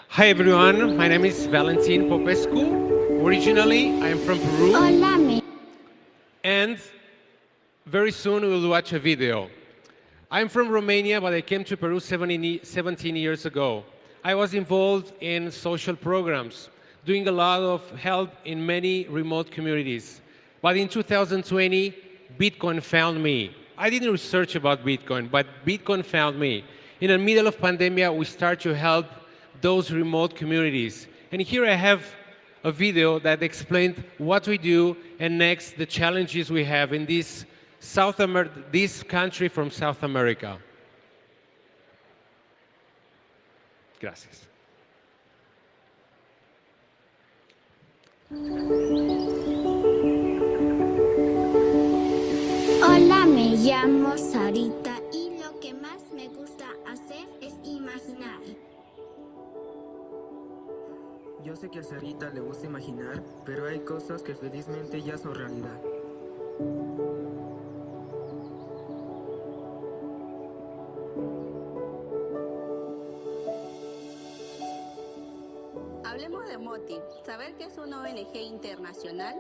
Hi everyone, my name is Valentin Popescu. Originally, I am from Peru. And very soon we will watch a video. I'm from Romania, but I came to Peru 17 years ago. I was involved in social programs, doing a lot of help in many remote communities. But in 2020, Bitcoin found me. I didn't research about Bitcoin, but Bitcoin found me. In the middle of pandemic, we start to help those remote communities. And here I have a video that explained what we do and next the challenges we have in this country from South America. Gracias. Hola, me llamo Sarita y lo que más me gusta hacer es imaginar. Yo sé que a Sarita le gusta imaginar, pero hay cosas que felizmente ya son realidad. Hablemos de MOTI, saber que es una ONG internacional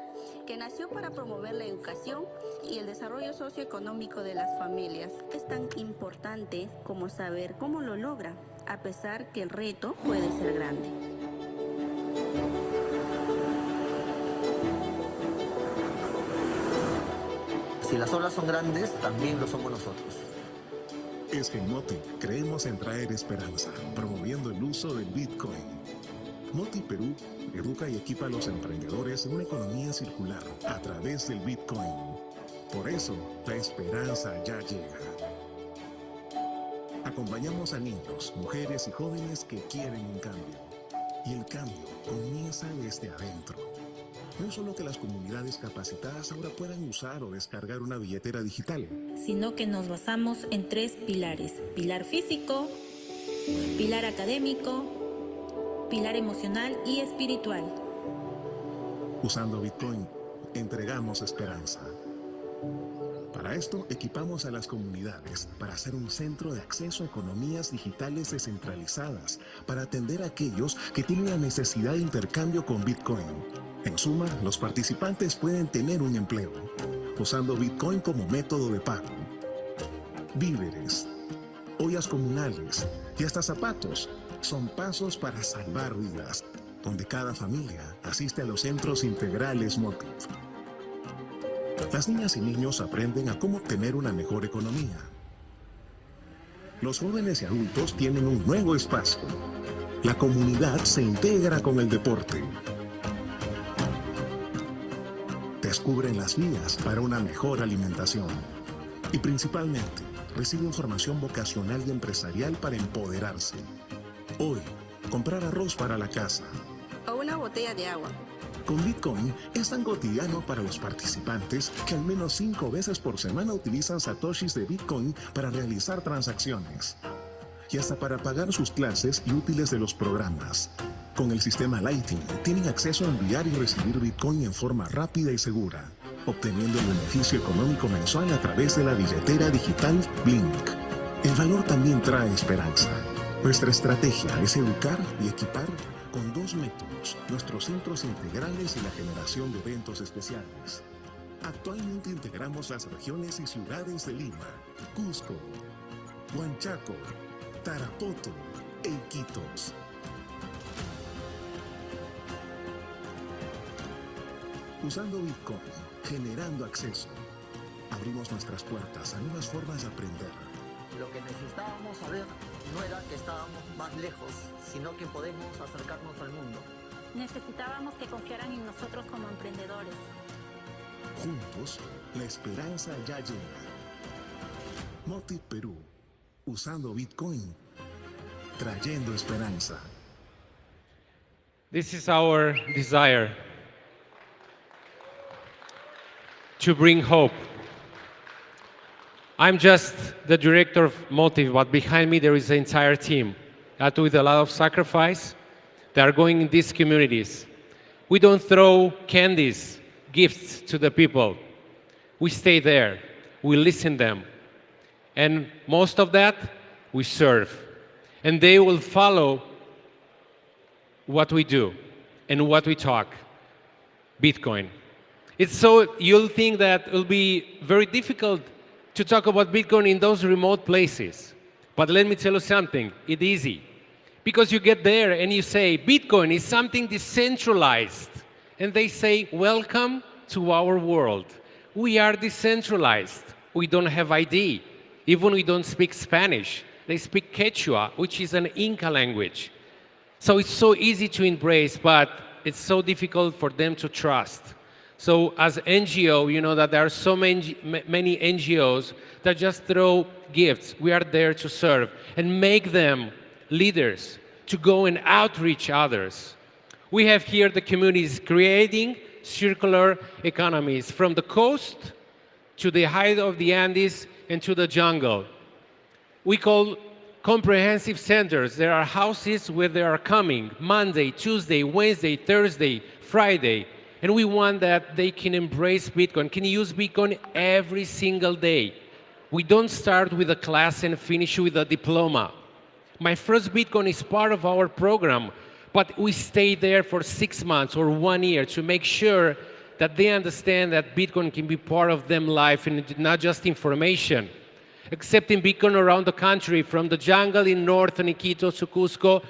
que nació para promover la educación y el desarrollo socioeconómico de las familias. Es tan importante como saber cómo lo logra, a pesar que el reto puede ser grande. Si las olas son grandes, también lo somos nosotros. Es que en MOTI creemos en traer esperanza, promoviendo el uso del Bitcoin. MOTI Perú educa y equipa a los emprendedores en una economía circular a través del Bitcoin. Por eso, la esperanza ya llega. Acompañamos a niños, mujeres y jóvenes que quieren un cambio. Y el cambio comienza desde adentro. No solo que las comunidades capacitadas ahora puedan usar o descargar una billetera digital, Sino que nos basamos en 3 pilares: pilar físico, pilar académico, pilar emocional y espiritual. Usando Bitcoin, entregamos esperanza. Para esto, equipamos a las comunidades para hacer un centro de acceso a economías digitales descentralizadas, para atender a aquellos que tienen la necesidad de intercambio con Bitcoin. En suma, los participantes pueden tener un empleo, usando Bitcoin como método de pago. Víveres, ollas comunales y hasta zapatos son pasos para salvar vidas, donde cada familia asiste a los centros integrales Motiv. Las niñas y niños aprenden a cómo obtener una mejor economía. Los jóvenes y adultos tienen un nuevo espacio. La comunidad se integra con el deporte. Descubren las vías para una mejor alimentación. Y principalmente, reciben formación vocacional y empresarial para empoderarse. Hoy, comprar arroz para la casa. O una botella de agua. Con Bitcoin es tan cotidiano para los participantes que al menos 5 veces por semana utilizan satoshis de Bitcoin para realizar transacciones. Y hasta para pagar sus clases y útiles de los programas. Con el sistema Lightning tienen acceso a enviar y recibir Bitcoin en forma rápida y segura, obteniendo el beneficio económico mensual a través de la billetera digital Blink. El valor también trae esperanza. Nuestra estrategia es educar y equipar con 2 métodos, nuestros centros integrales y la generación de eventos especiales. Actualmente integramos las regiones y ciudades de Lima, Cusco, Huanchaco, Tarapoto e Iquitos. Usando Bitcoin, generando acceso, abrimos nuestras puertas a nuevas formas de aprender. Lo que necesitábamos saber no era que estábamos más lejos, sino que podemos acercarnos al mundo. Necesitábamos que confiaran en nosotros como emprendedores. Juntos, la esperanza ya llega. Motiv Perú, usando Bitcoin, trayendo esperanza. This is our desire to bring hope. I'm just the director of Motiv, but behind me there is an entire team that with a lot of sacrifice, they are going in these communities. We don't throw candies, gifts to the people. We stay there, we listen to them. And most of that, we serve. And they will follow what we do and what we talk, Bitcoin. It's so, you'll think that it will be very difficult to talk about Bitcoin in those remote places. But let me tell you something, it's easy. Because you get there and you say, Bitcoin is something decentralized. And they say, welcome to our world. We are decentralized. We don't have ID. Even we don't speak Spanish. They speak Quechua, which is an Inca language. So it's so easy to embrace, but it's so difficult for them to trust. So as NGO, you know that there are so many NGOs that just throw gifts. We are there to serve and make them leaders to go and outreach others. We have here the communities creating circular economies from the coast to the height of the Andes and to the jungle. We call comprehensive centers. There are houses where they are coming Monday, Tuesday, Wednesday, Thursday, Friday. And we want that they can embrace Bitcoin, can use Bitcoin every single day. We don't start with a class and finish with a diploma. My first Bitcoin is part of our program, but we stay there for 6 months or 1 year to make sure that they understand that Bitcoin can be part of them life and not just information. Accepting Bitcoin around the country, from the jungle in northern Iquitos to Cusco,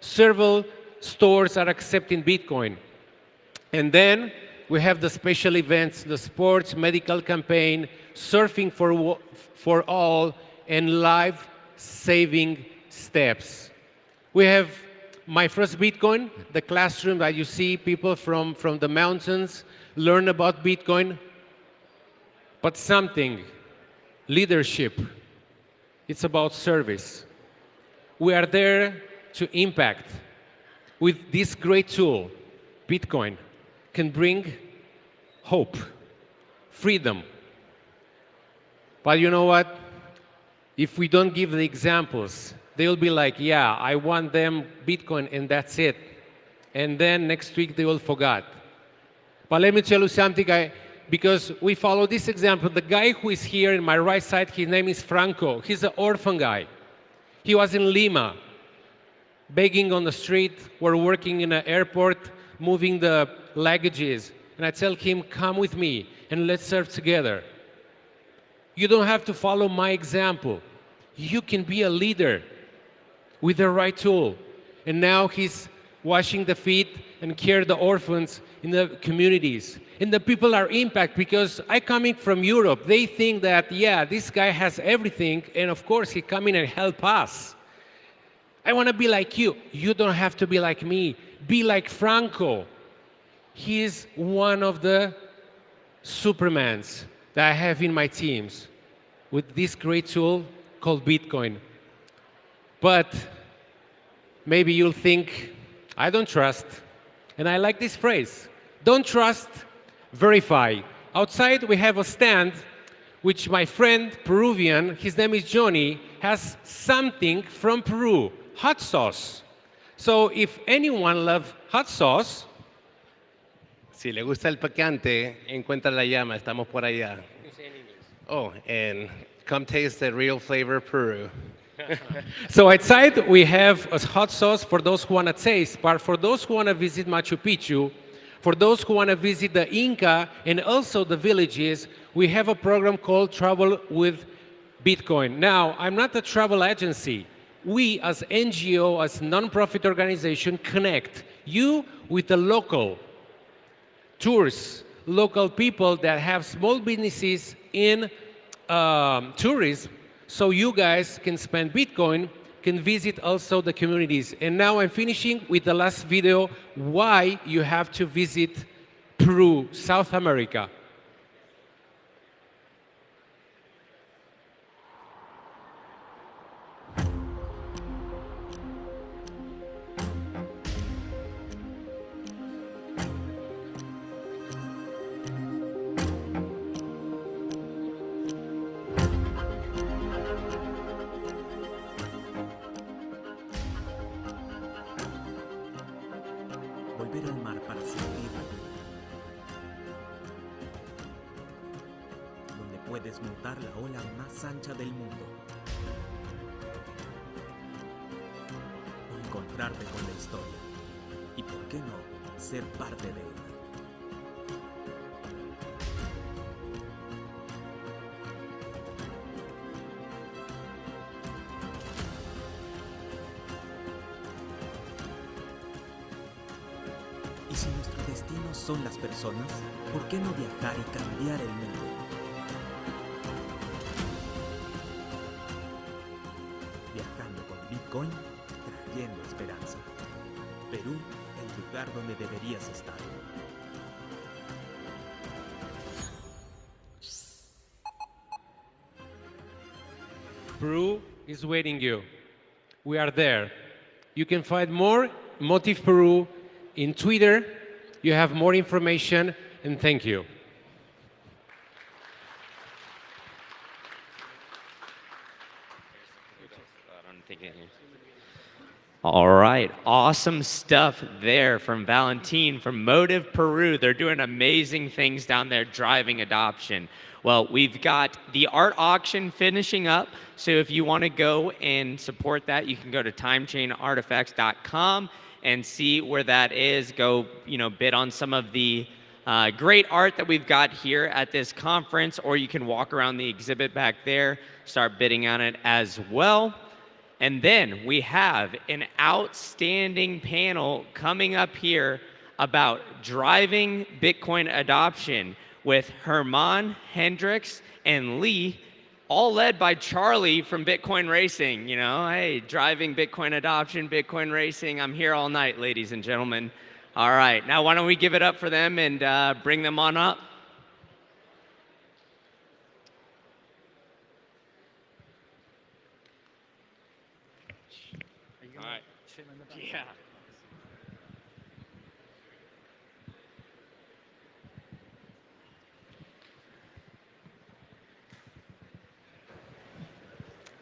several stores are accepting Bitcoin. And then we have the special events, the sports, medical campaign, surfing for all, and life-saving steps. We have my first Bitcoin, the classroom that you see people from the mountains learn about Bitcoin. But something, leadership, it's about service. We are there to impact. With this great tool, Bitcoin can bring hope, freedom. But you know what? If we don't give the examples, they'll be like, yeah, I want them Bitcoin and that's it. And then next week they will forget. But let me tell you something, because we follow this example. The guy who is here in my right side, his name is Franco. He's an orphan guy. He was in Lima, begging on the street. We're working in an airport, moving the luggages. And I tell him, come with me and let's serve together. You don't have to follow my example. You can be a leader with the right tool. And now he's washing the feet and care the orphans in the communities. And the people are impacted because I coming from Europe. They think that, yeah, this guy has everything, and of course he come in and help us. I want to be like you. You don't have to be like me. Be like Franco. He is one of the supermans that I have in my teams with this great tool called Bitcoin. But maybe you'll think, I don't trust. And I like this phrase. Don't trust, verify. Outside we have a stand which my friend Peruvian, his name is Johnny, has something from Peru, hot sauce. So if anyone loves hot sauce, Si le gusta el picante, encuentra la llama. Estamos por allá. Oh, and come taste the real flavor of Peru. So outside we have a hot sauce for those who want to taste, but for those who want to visit Machu Picchu, for those who want to visit the Inca and also the villages, we have a program called Travel with Bitcoin. Now, I'm not a travel agency. We as NGO, as non-profit organization, connect you with the local tours, local people that have small businesses in tourism, so you guys can spend Bitcoin can visit also the communities. And now I'm finishing with the last video, why you have to visit Peru, South America. Volver al mar para sentir la lluvia, donde puedes montar la ola más ancha del mundo, o encontrarte con la historia, y por qué no, ser parte de ella. Y si nuestro destino son las personas, ¿por qué no viajar y cambiar el mundo? Viajando con Bitcoin, trayendo esperanza. Perú, el lugar donde deberías estar. Peru is waiting you. We are there. You can find more Motive Peru in Twitter. You have more information, and thank you. All right, awesome stuff there from Valentin, from Motive Peru. They're doing amazing things down there driving adoption. Well, we've got the art auction finishing up, so if you want to go and support that, you can go to timechainartifacts.com and see where that is. Go, bid on some of the great art that we've got here at this conference, or you can walk around the exhibit back there, start bidding on it as well. And then we have an outstanding panel coming up here about driving Bitcoin adoption with Herman, Hendricks, and Lee, all led by Charlie from Bitcoin Racing. Hey, driving Bitcoin adoption, Bitcoin racing. I'm here all night, ladies and gentlemen. All right, now why don't we give it up for them and bring them on up? All right. Yeah.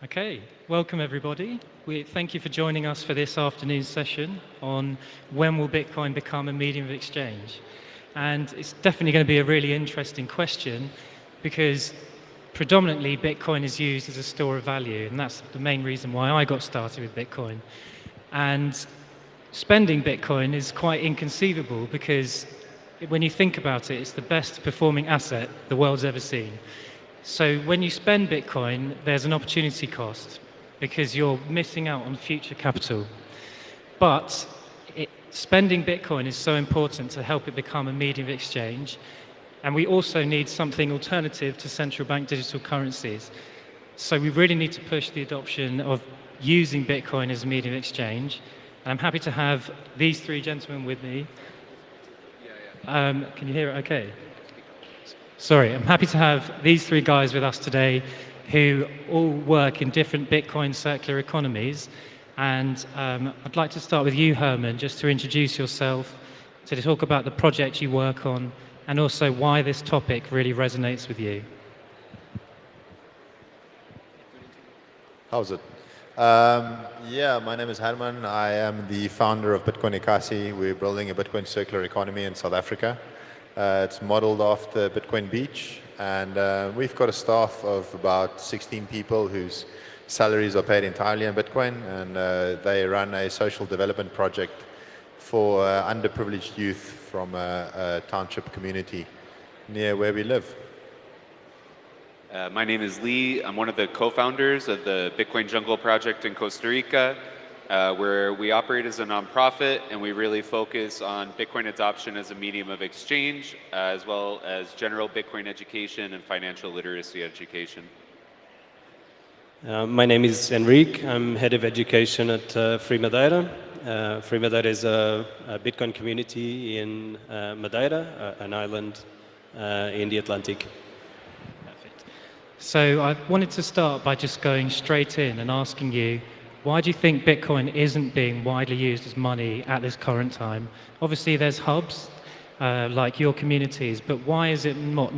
Okay, welcome everybody. Thank you for joining us for this afternoon's session on when will Bitcoin become a medium of exchange. And it's definitely going to be a really interesting question because predominantly Bitcoin is used as a store of value, and that's the main reason why I got started with Bitcoin. And spending Bitcoin is quite inconceivable because when you think about it, it's the best performing asset the world's ever seen. So when you spend Bitcoin, there's an opportunity cost because you're missing out on future capital. But spending Bitcoin is so important to help it become a medium of exchange. And we also need something alternative to central bank digital currencies. So we really need to push the adoption of using Bitcoin as a medium of exchange. And I'm happy to have these three gentlemen with me. Can you hear it okay? Sorry, I'm happy to have these three guys with us today who all work in different Bitcoin circular economies. And I'd like to start with you, Herman, just to introduce yourself, to talk about the project you work on, and also why this topic really resonates with you. How's it? Yeah, my name is Herman. I am the founder of Bitcoin Ekasi. We're building a Bitcoin circular economy in South Africa. It's modeled off the Bitcoin beach, and we've got a staff of about 16 people whose salaries are paid entirely in Bitcoin, and they run a social development project for underprivileged youth from a township community near where we live. My name is Lee. I'm one of the co-founders of the Bitcoin Jungle project in Costa Rica, where we operate as a nonprofit and we really focus on Bitcoin adoption as a medium of exchange, as well as general Bitcoin education and financial literacy education. My name is Enrique. I'm head of education at Free Madeira. Free Madeira is a Bitcoin community in Madeira, an island in the Atlantic. Perfect. So I wanted to start by just going straight in and asking you, why do you think Bitcoin isn't being widely used as money at this current time? Obviously, there's hubs like your communities, but why is it not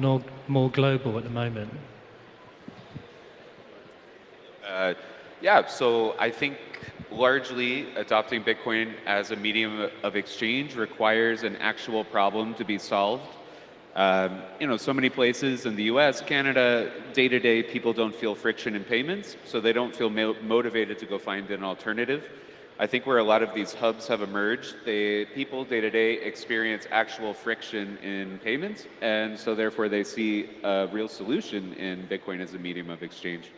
more global at the moment? Yeah, so I think largely adopting Bitcoin as a medium of exchange requires an actual problem to be solved. You know, so many places in the US, Canada, day to day, people don't feel friction in payments, so they don't feel motivated to go find an alternative. I think where a lot of these hubs have emerged, people day to day experience actual friction in payments, and so therefore they see a real solution in Bitcoin as a medium of exchange.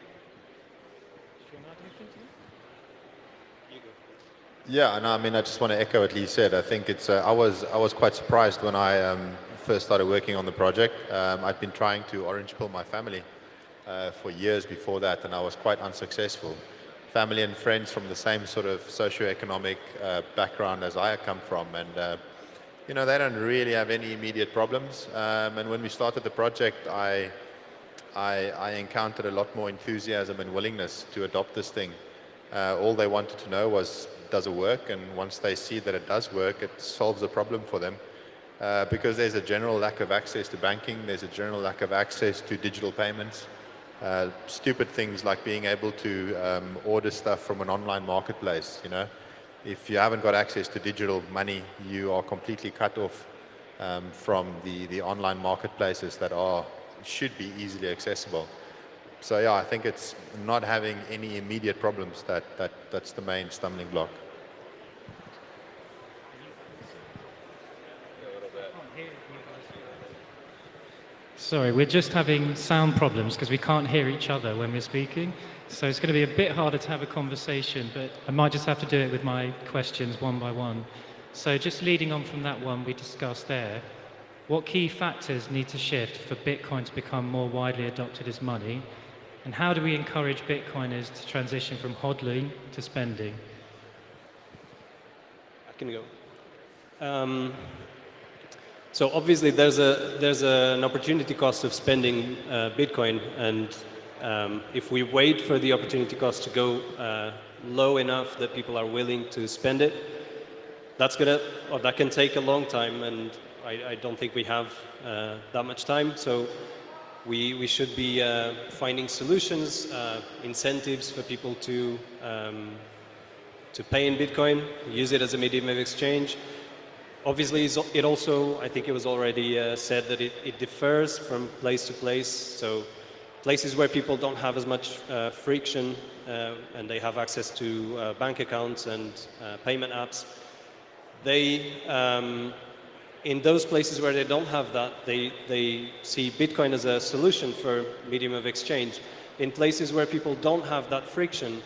Yeah, no, I mean, I just want to echo what Lee said. I think it's, I was quite surprised when I first started working on the project. I'd been trying to orange pill my family for years before that, and I was quite unsuccessful. Family and friends from the same sort of socioeconomic background as I come from, and you know, they don't really have any immediate problems. And when we started the project, I encountered a lot more enthusiasm and willingness to adopt this thing. All they wanted to know was, does it work? And once they see that it does work, it solves a problem for them. Because there's a general lack of access to banking, there's a general lack of access to digital payments. Stupid things like being able to order stuff from an online marketplace, you know. If you haven't got access to digital money, you are completely cut off from the online marketplaces that should be easily accessible. So yeah, I think it's not having any immediate problems that's the main stumbling block. Sorry, we're just having sound problems because we can't hear each other when we're speaking. So it's going to be a bit harder to have a conversation, but I might just have to do it with my questions one by one. So just leading on from that one we discussed there, what key factors need to shift for Bitcoin to become more widely adopted as money? And how do we encourage Bitcoiners to transition from hodling to spending? I can go. So obviously there's an opportunity cost of spending Bitcoin, and if we wait for the opportunity cost to go low enough that people are willing to spend it, that can take a long time, and I don't think we have that much time. So we should be finding solutions, incentives for people to pay in Bitcoin, use it as a medium of exchange. Obviously, it also, I think it was already said that it differs from place to place. So places where people don't have as much friction and they have access to bank accounts and payment apps, in those places where they don't have that, they see Bitcoin as a solution for medium of exchange. In places where people don't have that friction,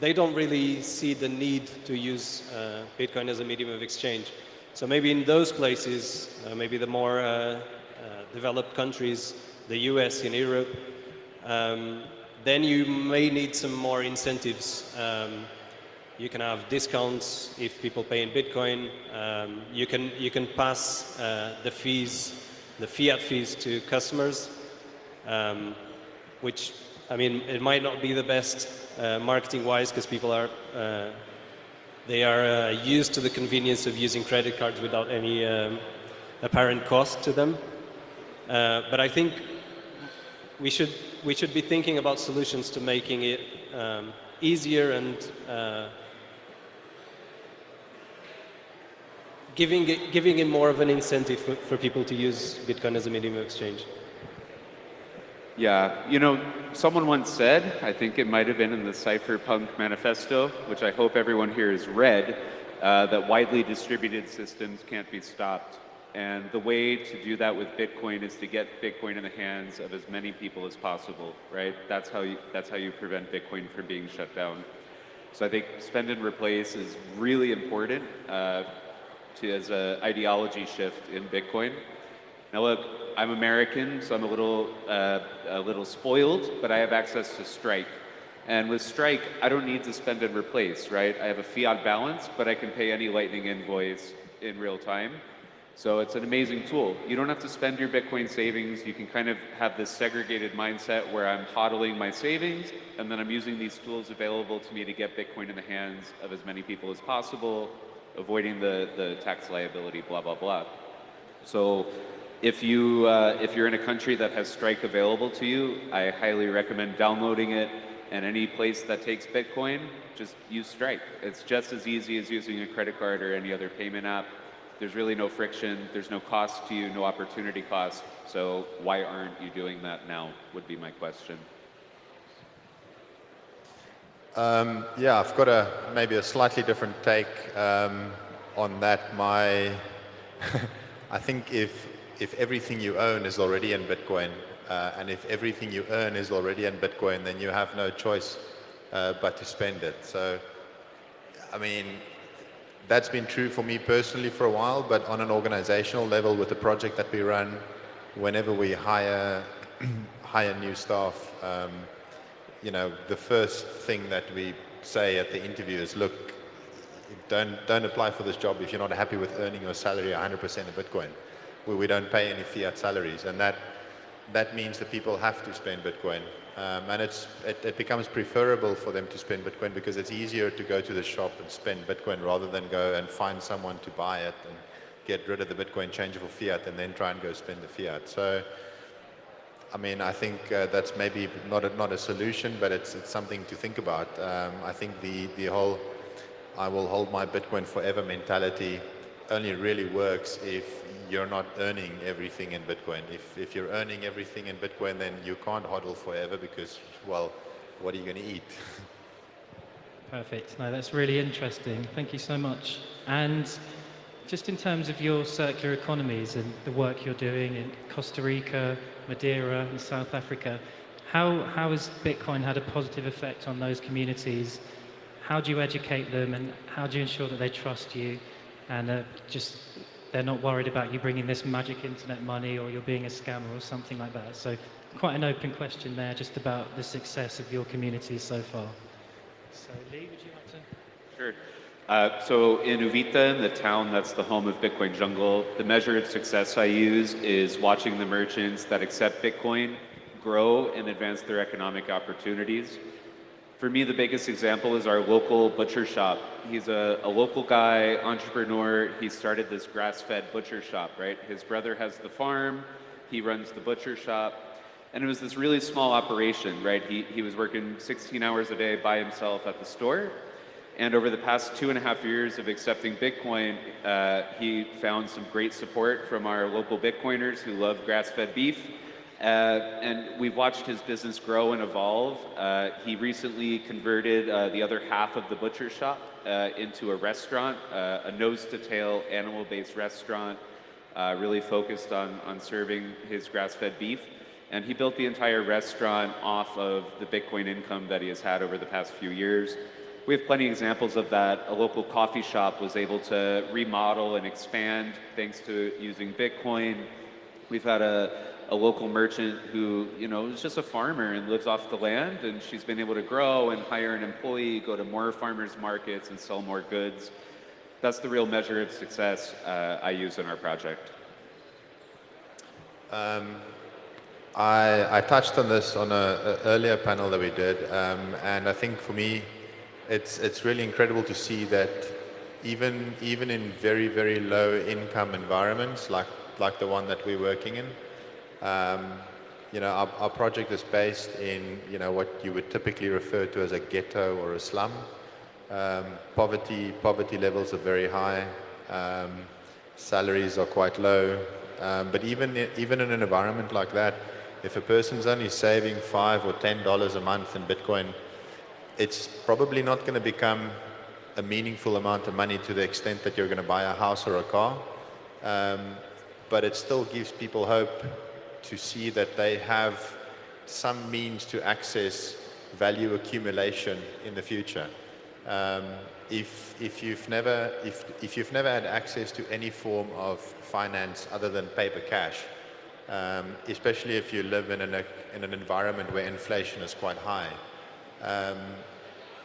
they don't really see the need to use Bitcoin as a medium of exchange. So maybe in those places, maybe the more developed countries, the US and Europe, then you may need some more incentives. You can have discounts if people pay in Bitcoin. You can pass the fees, the fiat fees to customers, which, I mean, it might not be the best marketing-wise because people are used to the convenience of using credit cards without any apparent cost to them. But I think we should be thinking about solutions to making it easier and giving it more of an incentive for people to use Bitcoin as a medium of exchange. Yeah, you know, someone once said, I think it might have been in the Cypherpunk Manifesto, which I hope everyone here has read, that widely distributed systems can't be stopped. And the way to do that with Bitcoin is to get Bitcoin in the hands of as many people as possible, right? That's how you prevent Bitcoin from being shut down. So I think spend and replace is really important as an ideology shift in Bitcoin. Now look, I'm American, so I'm a little spoiled, but I have access to Strike. And with Strike, I don't need to spend and replace, right? I have a fiat balance, but I can pay any Lightning invoice in real time. So it's an amazing tool. You don't have to spend your Bitcoin savings. You can kind of have this segregated mindset where I'm hodling my savings, and then I'm using these tools available to me to get Bitcoin in the hands of as many people as possible, avoiding the tax liability, blah, blah, blah. So if you're in a country that has Strike available to you, I highly recommend downloading it. And any place that takes Bitcoin, just use Strike. It's just as easy as using a credit card or any other payment app. There's really no friction. There's no cost to you, no opportunity cost. So why aren't you doing that now, would be my question. Yeah, I've got maybe a slightly different take on that. I think if everything you own is already in Bitcoin, and if everything you earn is already in Bitcoin, then you have no choice but to spend it. So, I mean, that's been true for me personally for a while, but on an organizational level with the project that we run, whenever we hire new staff, you know, the first thing that we say at the interview is, look, don't apply for this job if you're not happy with earning your salary 100% in Bitcoin. We don't pay any fiat salaries, and that means that people have to spend Bitcoin. And it becomes preferable for them to spend Bitcoin because it's easier to go to the shop and spend Bitcoin rather than go and find someone to buy it and get rid of the Bitcoin, change it for fiat, and then try and go spend the fiat. So, I mean, I think that's maybe not a solution, but it's something to think about. I think the whole I will hold my Bitcoin forever mentality only really works if you're not earning everything in Bitcoin. If you're earning everything in Bitcoin, then you can't hodl forever because, well, what are you going to eat? Perfect. No, that's really interesting. Thank you so much. And just in terms of your circular economies and the work you're doing in Costa Rica, Madeira, and South Africa, how has Bitcoin had a positive effect on those communities? How do you educate them, and how do you ensure that they trust you and they're not worried about you bringing this magic internet money or you're being a scammer or something like that? So quite an open question there, just about the success of your community so far. So Lee, would you like to? Sure. So in Uvita, in the town that's the home of Bitcoin Jungle, the measure of success I use is watching the merchants that accept Bitcoin grow and advance their economic opportunities. For me, the biggest example is our local butcher shop. He's a local guy, entrepreneur. He started this grass-fed butcher shop, right? His brother has the farm. He runs the butcher shop. And it was this really small operation, right? He was working 16 hours a day by himself at the store. And over the past 2.5 years of accepting Bitcoin, he found some great support from our local Bitcoiners who love grass-fed beef. And we've watched his business grow and evolve. He recently converted the other half of the butcher shop into a restaurant, a nose-to-tail animal-based restaurant, really focused on serving his grass-fed beef. And he built the entire restaurant off of the Bitcoin income that he has had over the past few years. We have plenty of examples of that. A local coffee shop was able to remodel and expand thanks to using Bitcoin. We've had a local merchant who, you know, is just a farmer and lives off the land, and she's been able to grow and hire an employee, go to more farmers markets and sell more goods. That's the real measure of success I use in our project. I touched on this on an earlier panel that we did, and I think for me, it's really incredible to see that even in very, very low income environments like the one that we're working in, you know, our project is based in, you know, what you would typically refer to as a ghetto or a slum. Poverty levels are very high. Salaries are quite low. But even in an environment like that, if a person's only saving $5 or $10 a month in Bitcoin, it's probably not going to become a meaningful amount of money to the extent that you're going to buy a house or a car. But it still gives people hope to see that they have some means to access value accumulation in the future. If you've never had access to any form of finance other than paper cash, especially if you live in an environment where inflation is quite high.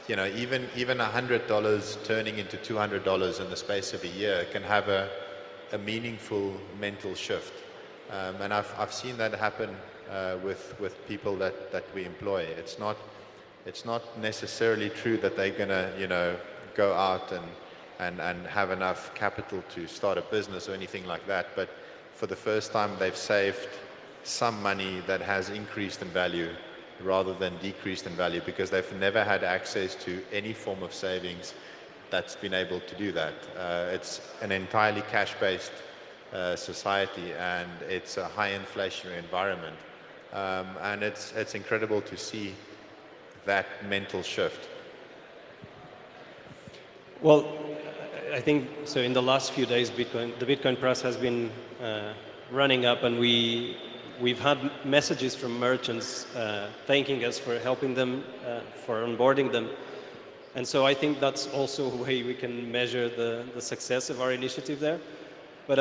You know, even $100 turning into $200 in the space of a year can have a meaningful mental shift. And I've seen that happen with people that we employ. It's not necessarily true that they're gonna, you know, go out and have enough capital to start a business or anything like that. But for the first time, they've saved some money that has increased in value rather than decreased in value, because they've never had access to any form of savings that's been able to do that. It's an entirely cash-based society, and it's a high inflationary environment. And it's incredible to see that mental shift. Well, I think so. In the last few days, the Bitcoin price has been running up, and we've had messages from merchants thanking us for helping them, for onboarding them. And so I think that's also a way we can measure the success of our initiative there. But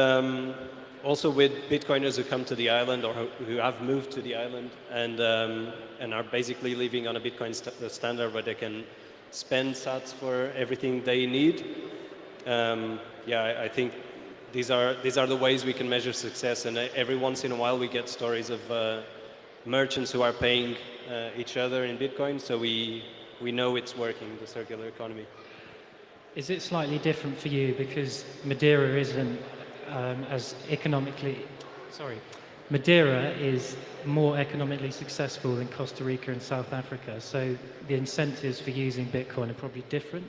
also with Bitcoiners who come to the island or who have moved to the island and are basically living on a Bitcoin standard where they can spend sats for everything they need. Yeah, I think these are the ways we can measure success, and every once in a while we get stories of merchants who are paying each other in Bitcoin, so we know it's working, the circular economy. Is it slightly different for you because Madeira isn't as economically, Madeira is more economically successful than Costa Rica and South Africa, so the incentives for using Bitcoin are probably different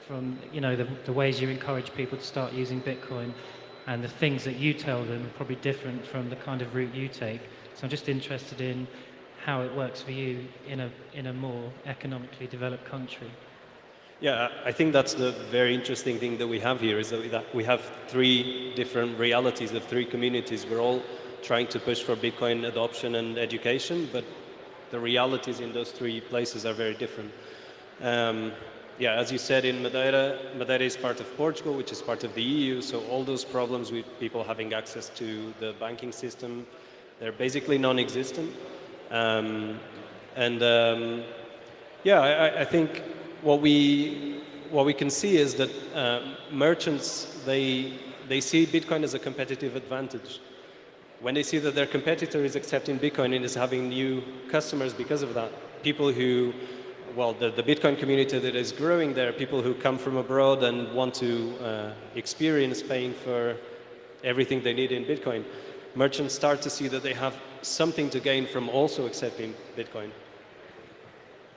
from, you know, the ways you encourage people to start using Bitcoin, and the things that you tell them are probably different from the kind of route you take. So I'm just interested in how it works for you in a more economically developed country. Yeah, I think that's the very interesting thing that we have here, is that we have three different realities of three communities. We're all trying to push for Bitcoin adoption and education, but the realities in those three places are very different. Yeah, as you said, in Madeira is part of Portugal, which is part of the EU, so all those problems with people having access to the banking system, they're basically non-existent. Yeah, I think what we can see is that merchants, they see Bitcoin as a competitive advantage. When they see that their competitor is accepting Bitcoin and is having new customers because of that, people who, well, the Bitcoin community that is growing there, people who come from abroad and want to experience paying for everything they need in Bitcoin, merchants start to see that they have something to gain from also accepting Bitcoin.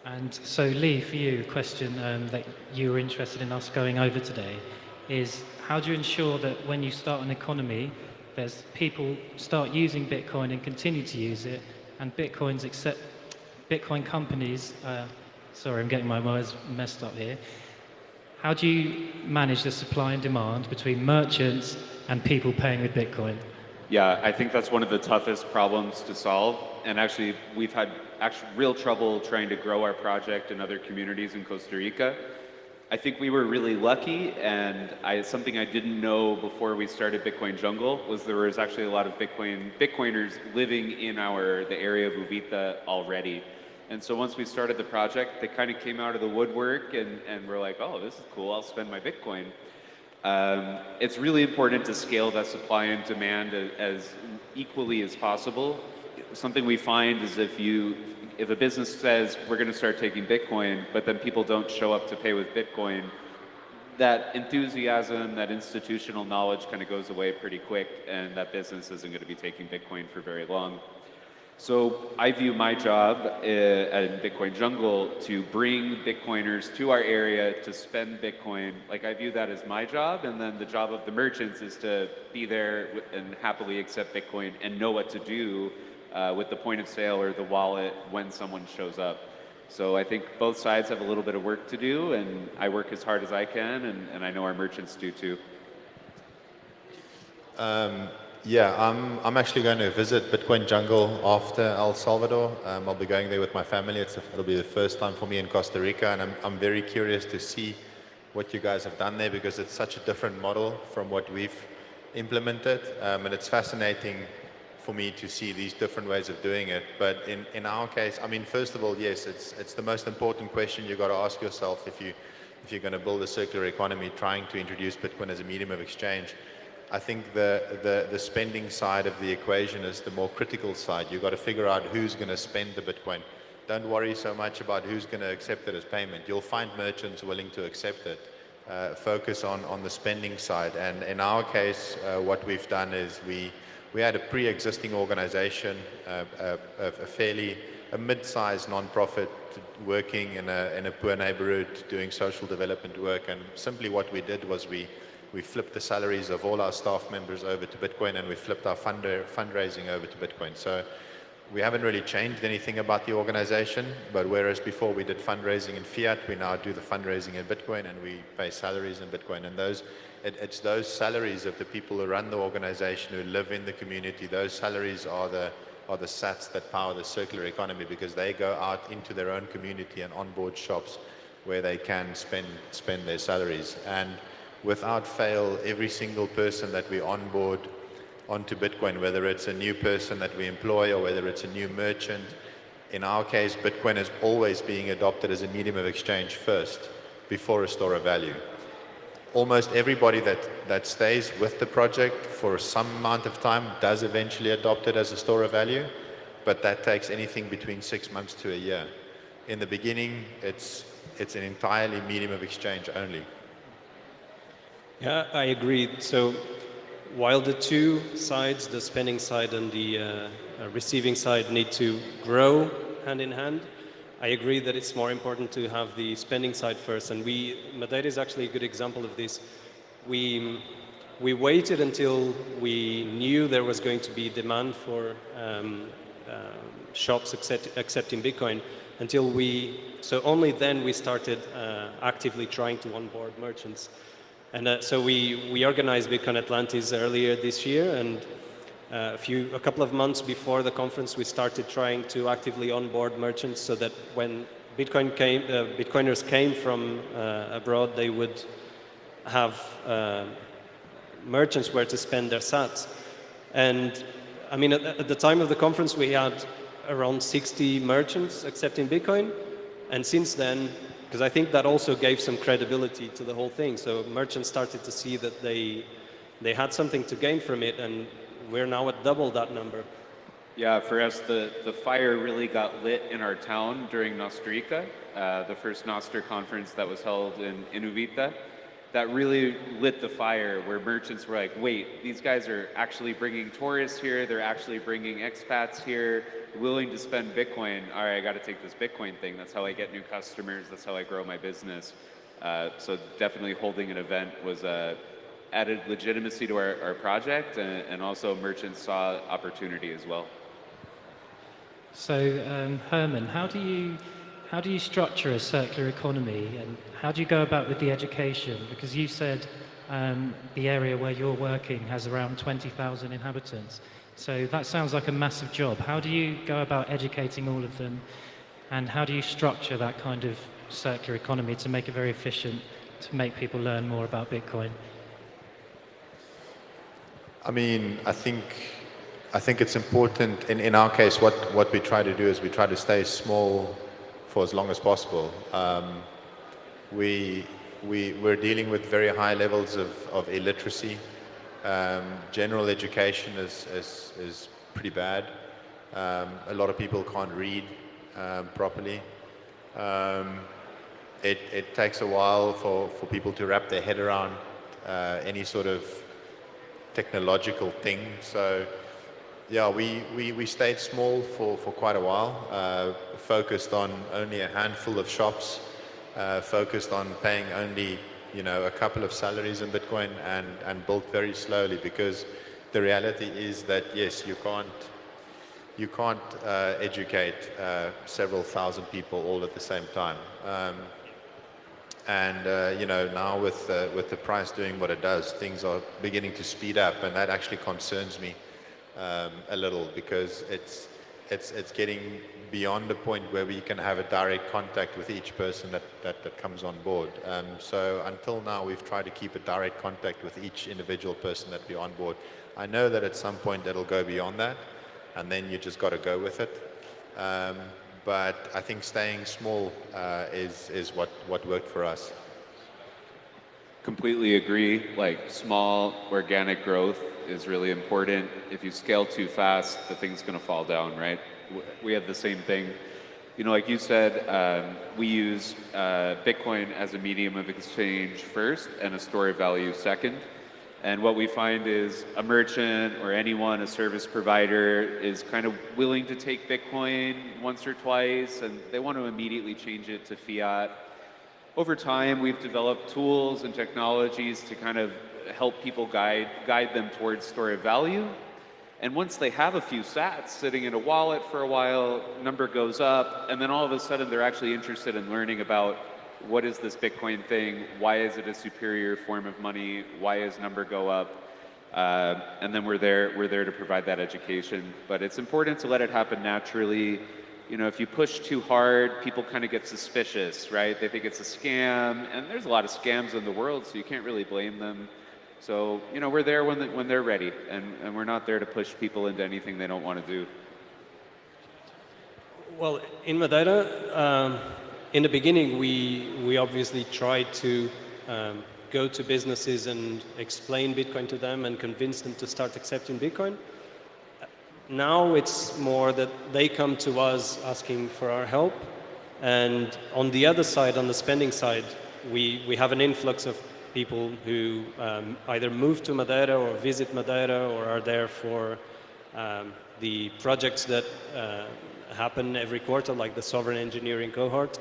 And so, Lee, for you, a question that you were interested in us going over today is, how do you ensure that when you start an economy, there's people start using Bitcoin and continue to use it, and Bitcoin companies, sorry, I'm getting my words messed up here. How do you manage the supply and demand between merchants and people paying with Bitcoin? Yeah, I think that's one of the toughest problems to solve. And actually, we've had real trouble trying to grow our project in other communities in Costa Rica. I think we were really lucky, and something I didn't know before we started Bitcoin Jungle was there was actually a lot of Bitcoiners living in the area of Uvita already. And so once we started the project, they kind of came out of the woodwork and were like, oh, this is cool, I'll spend my Bitcoin. It's really important to scale that supply and demand as equally as possible. Something we find is if a business says we're going to start taking Bitcoin, but then people don't show up to pay with Bitcoin, that enthusiasm, that institutional knowledge kind of goes away pretty quick, and that business isn't going to be taking Bitcoin for very long. So I view my job at Bitcoin Jungle to bring Bitcoiners to our area to spend Bitcoin. Like, I view that as my job, and then the job of the merchants is to be there and happily accept Bitcoin and know what to do with the point of sale or the wallet when someone shows up. So I think both sides have a little bit of work to do, and I work as hard as I can, and I know our merchants do too. Yeah, I'm actually going to visit Bitcoin Jungle after El Salvador. I'll be going there with my family. It'll be the first time for me in Costa Rica, and I'm very curious to see what you guys have done there, because it's such a different model from what we've implemented. And it's fascinating for me to see these different ways of doing it. But in our case, I mean, first of all, yes, it's the most important question you got to ask yourself if you're going to build a circular economy, trying to introduce Bitcoin as a medium of exchange. I think the spending side of the equation is the more critical side. You've got to figure out who's going to spend the Bitcoin. Don't worry so much about who's going to accept it as payment. You'll find merchants willing to accept it. Focus on the spending side. And in our case, what we've done is we had a pre-existing organization, a mid-sized non-profit working in a poor neighborhood doing social development work. And simply what we did was we flipped the salaries of all our staff members over to Bitcoin, and we flipped our fundraising over to Bitcoin. So we haven't really changed anything about the organization, but whereas before we did fundraising in fiat, we now do the fundraising in Bitcoin, and we pay salaries in Bitcoin. And it's those salaries of the people who run the organization, who live in the community. Those salaries are the sats that power the circular economy, because they go out into their own community and onboard shops where they can spend their salaries. And without fail, every single person that we onboard onto Bitcoin, whether it's a new person that we employ or whether it's a new merchant, in our case, Bitcoin is always being adopted as a medium of exchange first, before a store of value. Almost everybody that stays with the project for some amount of time does eventually adopt it as a store of value, but that takes anything between 6 months to a year. In the beginning, it's an entirely medium of exchange only. Yeah, I agree. So while the two sides, the spending side and the receiving side, need to grow hand in hand, I agree that it's more important to have the spending side first. And Madeira is actually a good example of this. We waited until we knew there was going to be demand for shops accepting Bitcoin, so only then we started actively trying to onboard merchants. And so we organized Bitcoin Atlantis earlier this year, and a couple of months before the conference, we started trying to actively onboard merchants so that when Bitcoiners came from abroad, they would have merchants where to spend their sats. And I mean, at the time of the conference, we had around 60 merchants accepting Bitcoin, and since then, because I think that also gave some credibility to the whole thing. So merchants started to see that they had something to gain from it, and we're now at double that number. Yeah, for us, the fire really got lit in our town during Nostrica, the first Nostr conference that was held in Inuvita. That really lit the fire, where merchants were like, wait, these guys are actually bringing tourists here, they're actually bringing expats here, willing to spend Bitcoin. All right, I got to take this Bitcoin thing. That's how I get new customers. That's how I grow my business. So definitely holding an event was added legitimacy to our project, and also merchants saw opportunity as well. So Herman, how do you structure a circular economy, and how do you go about with the education? Because you said the area where you're working has around 20,000 inhabitants. So that sounds like a massive job. How do you go about educating all of them, and how do you structure that kind of circular economy to make it very efficient, to make people learn more about Bitcoin? I mean, I think it's important. In our case, what we try to do is we try to stay small for as long as possible. We're dealing with very high levels of illiteracy. General education is pretty bad. A lot of people can't read properly. It takes a while for people to wrap their head around any sort of technological thing. So yeah, we stayed small for quite a while, focused on only a handful of shops, focused on paying only a couple of salaries in Bitcoin, and built very slowly, because the reality is that yes, you can't educate several thousand people all at the same time. Now with the price doing what it does, things are beginning to speed up, and that actually concerns me a little, because it's getting beyond the point where we can have a direct contact with each person that comes on board. So until now, we've tried to keep a direct contact with each individual person that be on board. I know that at some point that'll go beyond that, and then you just got to go with it. But I think staying small is what worked for us. Completely agree. Like, small organic growth is really important. If you scale too fast, the thing's going to fall down, right? We have the same thing. You know, like you said, we use Bitcoin as a medium of exchange first and a store of value second. And what we find is a merchant or anyone, a service provider, is kind of willing to take Bitcoin once or twice, and they want to immediately change it to fiat. Over time, we've developed tools and technologies to kind of help people guide them towards store of value. And once they have a few sats sitting in a wallet for a while, number goes up, and then all of a sudden they're actually interested in learning about what is this Bitcoin thing, why is it a superior form of money, why is number go up, and then we're there to provide that education. But it's important to let it happen naturally. You know, if you push too hard, people kind of get suspicious, right? They think it's a scam, and there's a lot of scams in the world, so you can't really blame them. So, you know, we're there when they're ready, and we're not there to push people into anything they don't want to do. Well, in Madeira, in the beginning, we obviously tried to go to businesses and explain Bitcoin to them and convince them to start accepting Bitcoin. Now it's more that they come to us asking for our help. And on the other side, on the spending side, we have an influx of people who either move to Madeira or visit Madeira or are there for the projects that happen every quarter, like the sovereign engineering cohort.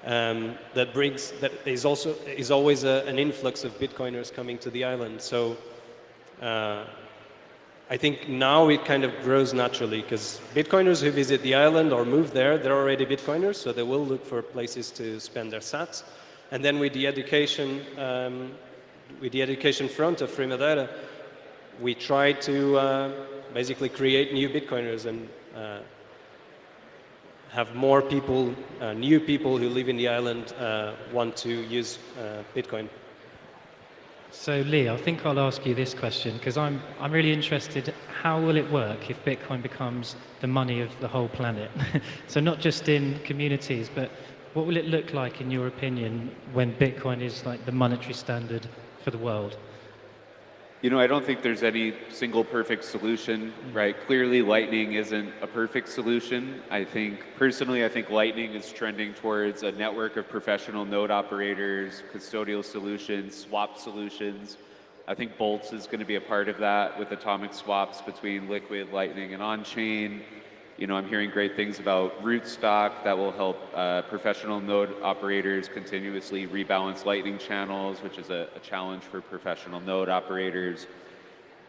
That is always an influx of Bitcoiners coming to the island. So I think now it kind of grows naturally, because Bitcoiners who visit the island or move there, they're already Bitcoiners, so they will look for places to spend their sats. And then with the education front of Free Madeira, we try to basically create new Bitcoiners and have more people, new people who live in the island want to use Bitcoin. So Lee, I think I'll ask you this question, because I'm really interested, how will it work if Bitcoin becomes the money of the whole planet? So not just in communities, but what will it look like, in your opinion, when Bitcoin is like the monetary standard for the world? You know, I don't think there's any single perfect solution, right? Clearly, Lightning isn't a perfect solution. Personally, I think Lightning is trending towards a network of professional node operators, custodial solutions, swap solutions. I think Boltz is going to be a part of that with atomic swaps between Liquid, Lightning, and on-chain. You know, I'm hearing great things about Rootstock that will help professional node operators continuously rebalance Lightning channels, which is a challenge for professional node operators.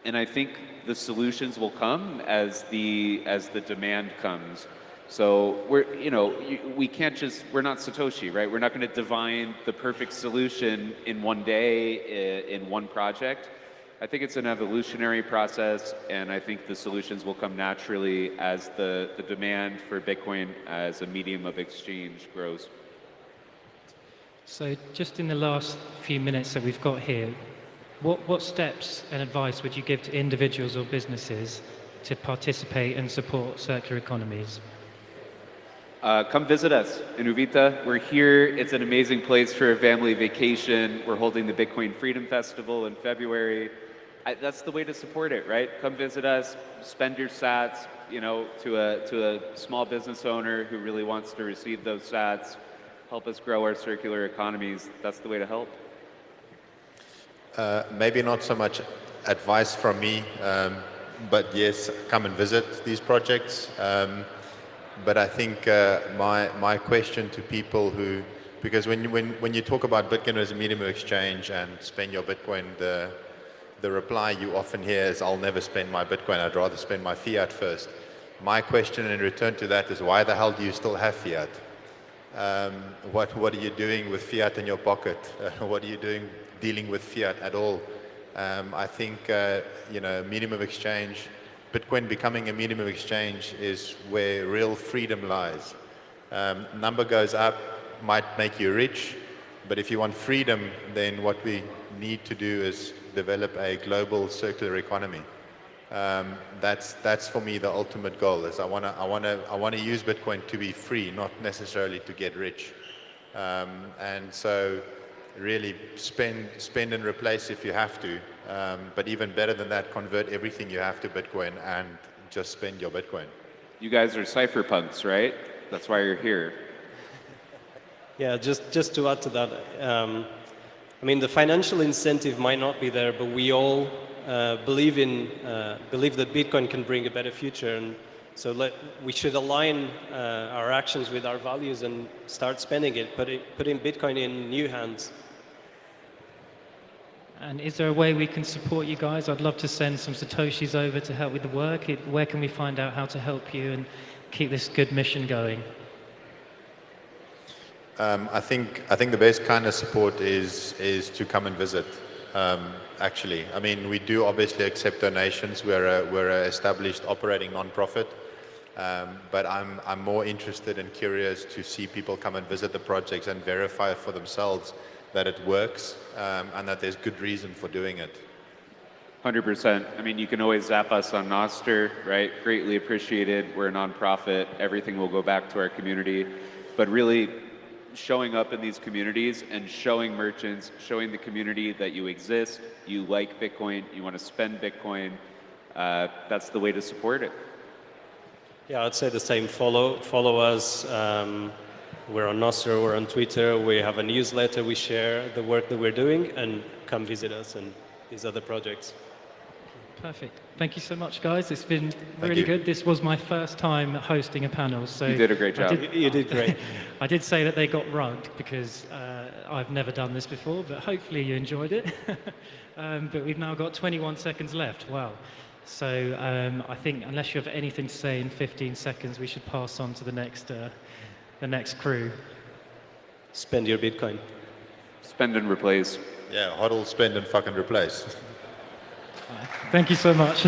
And I think the solutions will come as the demand comes. So we're not Satoshi, right? We're not going to divine the perfect solution in one day, in one project. I think it's an evolutionary process, and I think the solutions will come naturally as the demand for Bitcoin as a medium of exchange grows. So just in the last few minutes that we've got here, what steps and advice would you give to individuals or businesses to participate and support circular economies? Come visit us in Uvita. We're here. It's an amazing place for a family vacation. We're holding the Bitcoin Freedom Festival in February. That's the way to support it, right? Come visit us, spend your sats, you know, to a small business owner who really wants to receive those sats. Help us grow our circular economies. That's the way to help. Maybe not so much advice from me, but yes, come and visit these projects. But I think my question to people because when you talk about Bitcoin as a medium of exchange and spend your Bitcoin, the reply you often hear is, I'll never spend my Bitcoin, I'd rather spend my fiat first. My question in return to that is, why the hell do you still have fiat? What are you doing with fiat in your pocket? What are you doing dealing with fiat at all? I think, medium of exchange Bitcoin becoming a medium of exchange is where real freedom lies. Number goes up, might make you rich, but if you want freedom, then what we need to do is develop a global circular economy. That's for me the ultimate goal. Is I want to use Bitcoin to be free, not necessarily to get rich. And so, really spend and replace if you have to. But even better than that, convert everything you have to Bitcoin and just spend your Bitcoin. You guys are cypherpunks, right? That's why you're here. Yeah, just to add to that, I mean, the financial incentive might not be there, but we all believe that Bitcoin can bring a better future, and so we should align our actions with our values and start spending it, putting Bitcoin in new hands. And is there a way we can support you guys? I'd love to send some Satoshis over to help with the work. Where can we find out how to help you and keep this good mission going? I think the best kind of support is to come and visit. Actually, I mean, we do obviously accept donations. We're a established operating non-profit, but I'm more interested and curious to see people come and visit the projects and verify for themselves that it works and that there's good reason for doing it. 100%. I mean, you can always zap us on Noster, right? Greatly appreciated. We're a nonprofit. Everything will go back to our community. But really, showing up in these communities and showing merchants, showing the community that you exist, you like Bitcoin, you want to spend Bitcoin, that's the way to support it. Yeah, I'd say the same. Follow us. We're on Nostr, we're on Twitter, we have a newsletter, we share the work that we're doing, and come visit us and these other projects. Perfect. Thank you so much, guys. It's been really good. This was my first time hosting a panel. So you did a great job. You did great. I did say that they got rugged because I've never done this before, but hopefully you enjoyed it. But we've now got 21 seconds left. Wow. So I think unless you have anything to say in 15 seconds, we should pass on to the next crew. Spend your Bitcoin. Spend and replace. Yeah, hodl, spend and fucking replace. Thank you so much.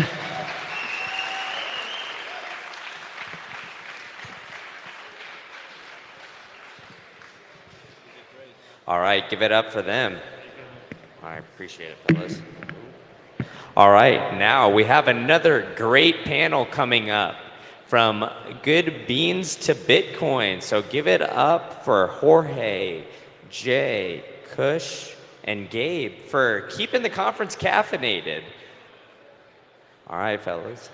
All right, give it up for them. I appreciate it, fellas. All right, now we have another great panel coming up. From good beans to Bitcoin. So give it up for Jorge, Jay, Kush, and Gabe for keeping the conference caffeinated. All right, fellas.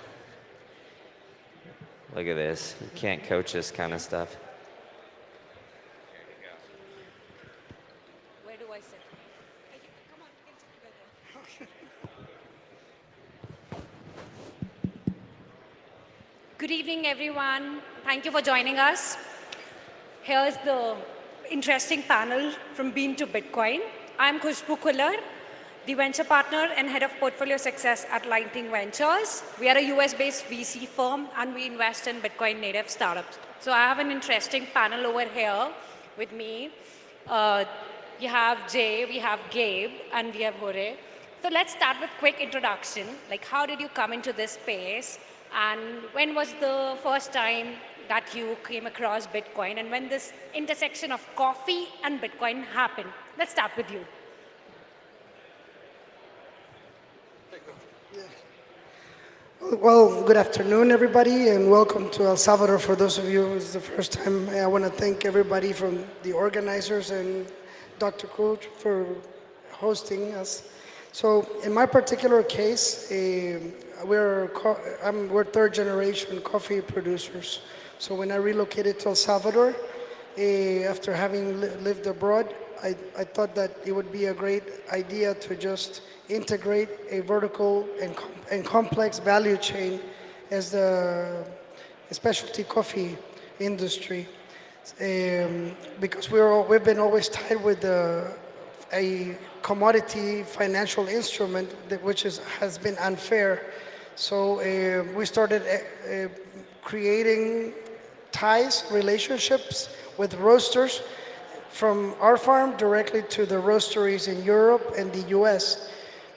Look at this. You can't coach this kind of stuff. Where do I sit? Come on, we can sit together. Good evening, everyone. Thank you for joining us. Here's the interesting panel from Bean to Bitcoin. I'm Khushbu Kullar, the venture partner and head of portfolio success at Lightning Ventures. We are a US-based VC firm and we invest in Bitcoin native startups. So I have an interesting panel over here with me. You have Jay, we have Gabe, and we have Jorge. So let's start with quick introduction. Like, how did you come into this space? And when was the first time that you came across Bitcoin? And when this intersection of coffee and Bitcoin happened? Let's start with you. Well, good afternoon, everybody, and welcome to El Salvador. For those of you who's the first time, I want to thank everybody from the organizers and Dr. Coach for hosting us. So in my particular case, we're third generation coffee producers. So when I relocated to El Salvador, after having lived abroad, I thought that it would be a great idea to just integrate a vertical and complex value chain as the specialty coffee industry. Because we've been always tied with a commodity financial instrument which has been unfair. So we started creating ties, relationships with roasters from our farm directly to the roasteries in Europe and the US.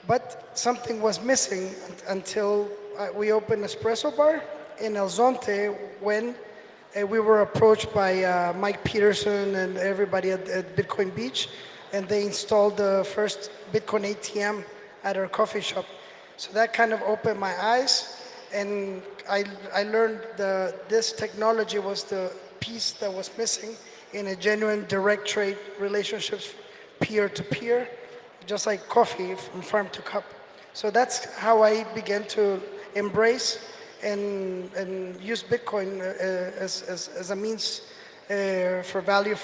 But something was missing until we opened Espresso Bar in El Zonte when we were approached by Mike Peterson and everybody at Bitcoin Beach, and they installed the first Bitcoin ATM at our coffee shop. So that kind of opened my eyes, and I learned this technology was the piece that was missing in a genuine direct trade relationships, peer-to-peer, just like coffee from farm to cup. So that's how I began to embrace and use Bitcoin as a means for value.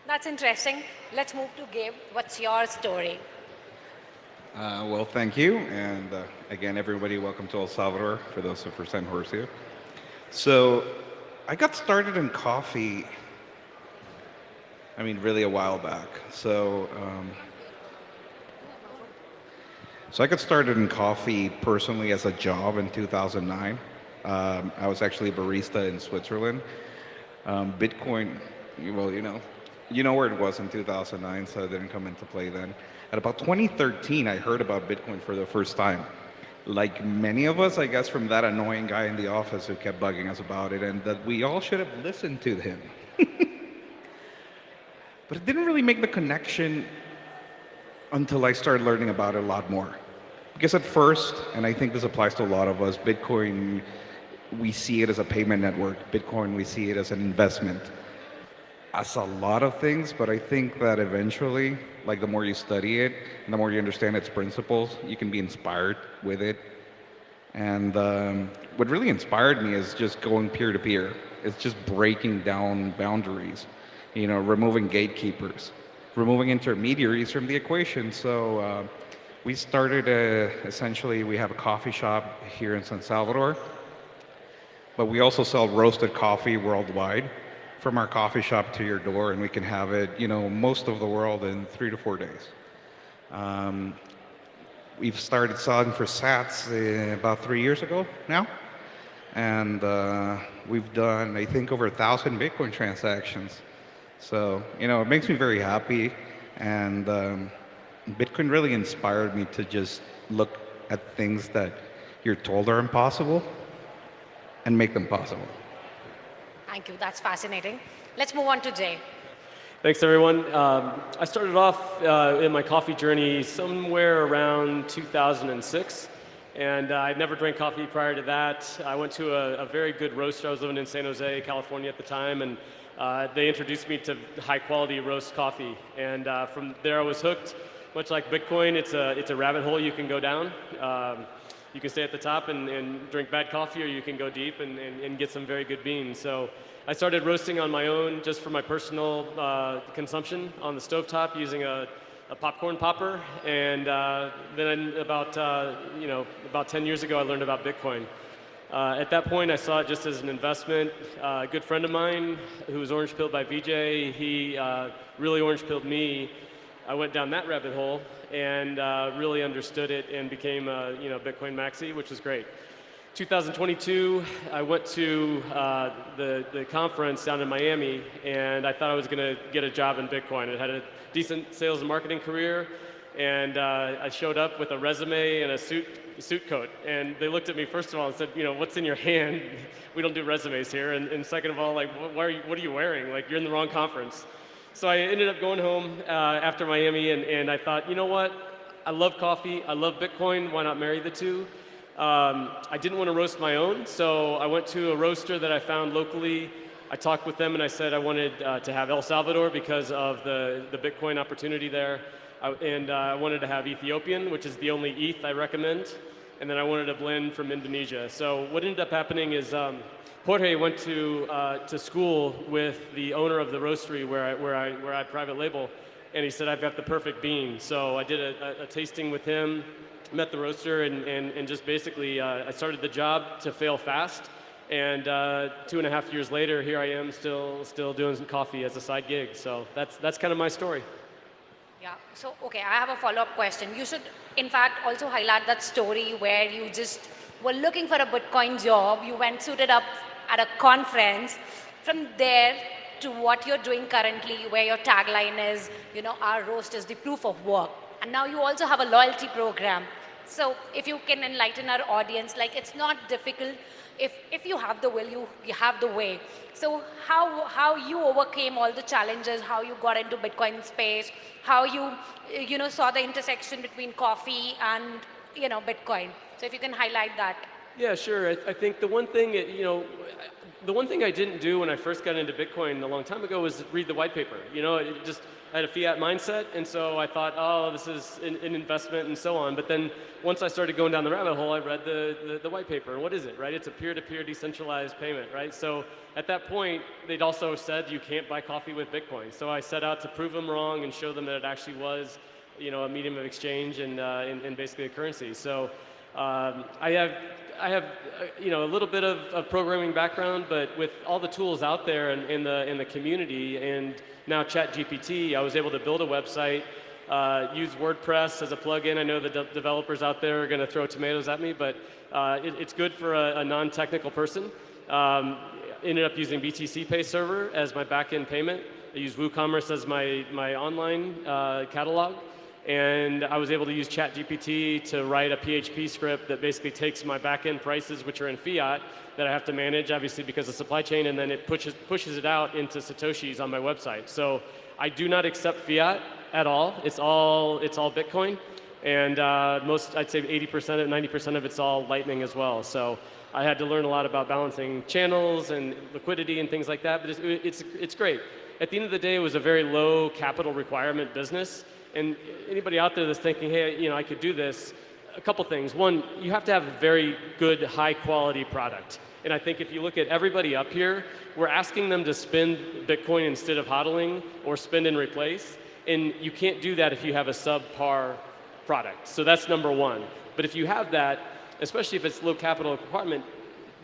That's interesting. Let's move to Gabe. What's your story? Well, thank you. And again, everybody, welcome to El Salvador, for those who are first time here. So I got started in coffee, really a while back. So I got started in coffee personally as a job in 2009. I was actually a barista in Switzerland. Bitcoin, well, you know where it was in 2009, so it didn't come into play then. At about 2013, I heard about Bitcoin for the first time. Like many of us, I guess, from that annoying guy in the office who kept bugging us about it, and that we all should have listened to him. But it didn't really make the connection until I started learning about it a lot more. Because at first, and I think this applies to a lot of us, Bitcoin, we see it as a payment network. Bitcoin, we see it as an investment. As a lot of things, but I think that eventually, like the more you study it, and the more you understand its principles, you can be inspired with it. And what really inspired me is just going peer-to-peer. It's just breaking down boundaries, removing gatekeepers, removing intermediaries from the equation. So we started, essentially, we have a coffee shop here in San Salvador, but we also sell roasted coffee worldwide. From our coffee shop to your door, and we can have it, most of the world in 3 to 4 days. We've started selling for sats about 3 years ago now, and we've done, I think, over 1,000 Bitcoin transactions. So, it makes me very happy, and Bitcoin really inspired me to just look at things that you're told are impossible and make them possible. Thank you. That's fascinating. Let's move on to Jay. Thanks, everyone. I started off in my coffee journey somewhere around 2006, and I'd never drank coffee prior to that. I went to a very good roaster. I was living in San Jose, California at the time, and they introduced me to high-quality roast coffee. And from there, I was hooked. Much like Bitcoin, it's a rabbit hole you can go down. You can stay at the top and drink bad coffee, or you can go deep and get some very good beans. So I started roasting on my own just for my personal consumption on the stovetop using a popcorn popper. And then about 10 years ago, I learned about Bitcoin. At that point, I saw it just as an investment. A good friend of mine who was orange pilled by VJ, he really orange pilled me. I went down that rabbit hole and really understood it and became a Bitcoin maxi, which was great. 2022, I went to the conference down in Miami, and I thought I was going to get a job in Bitcoin. I had a decent sales and marketing career, and I showed up with a resume and a suit coat. And they looked at me, first of all, and said, what's in your hand? We don't do resumes here. And second of all, like, what are you wearing? Like, you're in the wrong conference. So I ended up going home after Miami, and I thought, you know what? I love coffee. I love Bitcoin. Why not marry the two? I didn't want to roast my own, so I went to a roaster that I found locally. I talked with them, and I said I wanted to have El Salvador because of the Bitcoin opportunity there. I wanted to have Ethiopian, which is the only ETH I recommend. And then I wanted a blend from Indonesia. So what ended up happening is Jorge went to school with the owner of the roastery where I private label, and he said, I've got the perfect bean. So I did a tasting with him, met the roaster, and just basically I started the job to fail fast. And 2.5 years later, here I am still doing some coffee as a side gig. So that's kind of my story. Yeah, so okay, I have a follow-up question. You should, in fact, also highlight that story where you just were looking for a Bitcoin job, you went suited up at a conference. From there to what you're doing currently, where your tagline is, our roast is the proof of work. And now you also have a loyalty program. So if you can enlighten our audience, like it's not difficult. If you have the will, you have the way. So how you overcame all the challenges, how you got into Bitcoin space, how you saw the intersection between coffee and Bitcoin. So if you can highlight that. Yeah, sure. I think the one thing, the one thing I didn't do when I first got into Bitcoin a long time ago was read the white paper. I had a fiat mindset, and so I thought, oh, this is an investment and so on. But then once I started going down the rabbit hole, I read the white paper. And what is it, right? It's a peer-to-peer decentralized payment, right? So at that point, they'd also said you can't buy coffee with Bitcoin. So I set out to prove them wrong and show them that it actually was, a medium of exchange and basically a currency. So I have a little bit of programming background, but with all the tools out there in the community and now ChatGPT, I was able to build a website, use WordPress as a plugin. I know the developers out there are going to throw tomatoes at me, but it's good for a non-technical person. Ended up using BTC Pay Server as my back-end payment. I used WooCommerce as my online catalog. And I was able to use ChatGPT to write a PHP script that basically takes my back-end prices, which are in fiat, that I have to manage, obviously, because of supply chain, and then it pushes it out into Satoshis on my website. So I do not accept fiat at all. It's all Bitcoin. And I'd say 80%, 90% of it's all Lightning as well. So I had to learn a lot about balancing channels and liquidity and things like that, but it's great. At the end of the day, it was a very low capital requirement business. And anybody out there that's thinking, hey, I could do this, a couple things. One, you have to have a very good, high quality product. And I think if you look at everybody up here, we're asking them to spend Bitcoin instead of hodling or spend and replace. And you can't do that if you have a subpar product. So that's number one. But if you have that, especially if it's low capital requirement,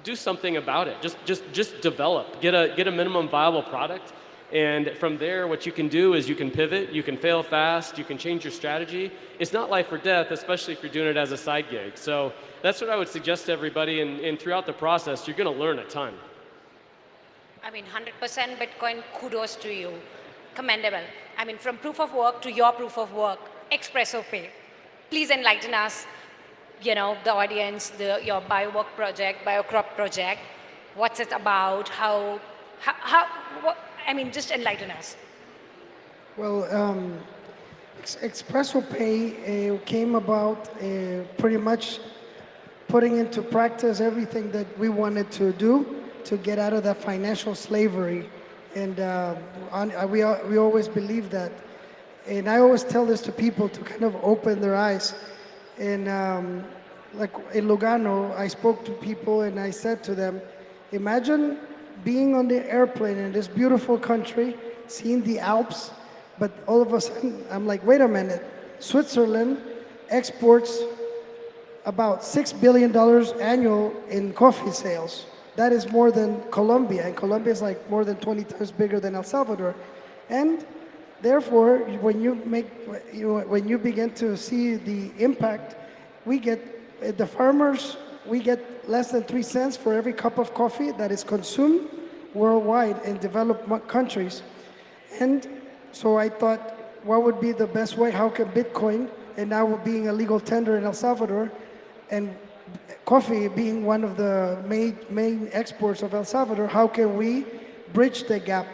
do something about it. Just develop, get a minimum viable product. And from there, what you can do is you can pivot, you can fail fast, you can change your strategy. It's not life or death, especially if you're doing it as a side gig. So that's what I would suggest to everybody, and throughout the process, you're gonna learn a ton. 100% Bitcoin, kudos to you. Commendable. From proof of work to your proof of work, Espresso Pay. Please enlighten us, the audience, your BioWork project, BioCrop project. What's it about? Just enlighten us. Well, Espresso Pay came about pretty much putting into practice everything that we wanted to do to get out of that financial slavery. And we always believe that. And I always tell this to people to kind of open their eyes. And like in Lugano, I spoke to people and I said to them, imagine being on the airplane in this beautiful country, seeing the Alps, but all of a sudden, I'm like, wait a minute, Switzerland exports about $6 billion annual in coffee sales. That is more than Colombia, and Colombia is like more than 20 times bigger than El Salvador. And therefore, when you begin to see the impact, we get, the farmers, we get less than 3 cents for every cup of coffee that is consumed worldwide in developed countries. And so I thought, what would be the best way? How can Bitcoin, and now being a legal tender in El Salvador, and coffee being one of the main exports of El Salvador, how can we bridge the gap?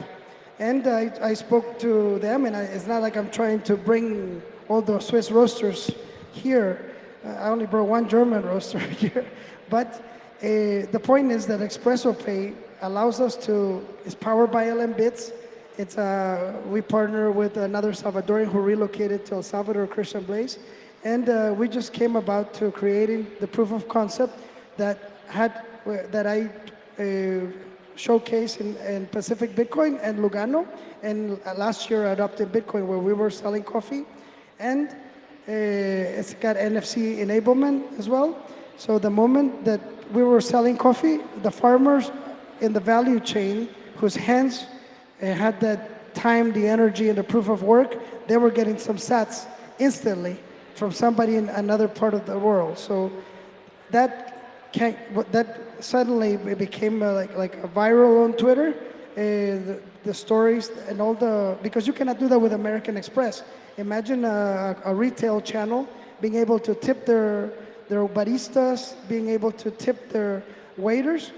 And I spoke to them, and it's not like I'm trying to bring all the Swiss roasters here. I only brought one German roaster here. But the point is that Espresso Pay allows us to, it's powered by LM Bits. We partner with another Salvadorian who relocated to El Salvador, Christian Blaze. And we just came about to creating the proof of concept that I showcased in Pacific Bitcoin and Lugano. And last year I adopted Bitcoin where we were selling coffee. And it's got NFC enablement as well. So the moment that we were selling coffee, the farmers in the value chain whose hands had that time, the energy, and the proof of work, they were getting some sats instantly from somebody in another part of the world. So that suddenly it became like a viral on Twitter, the stories and all because you cannot do that with American Express. Imagine a retail channel being able to tip their baristas, being able to tip their waiters,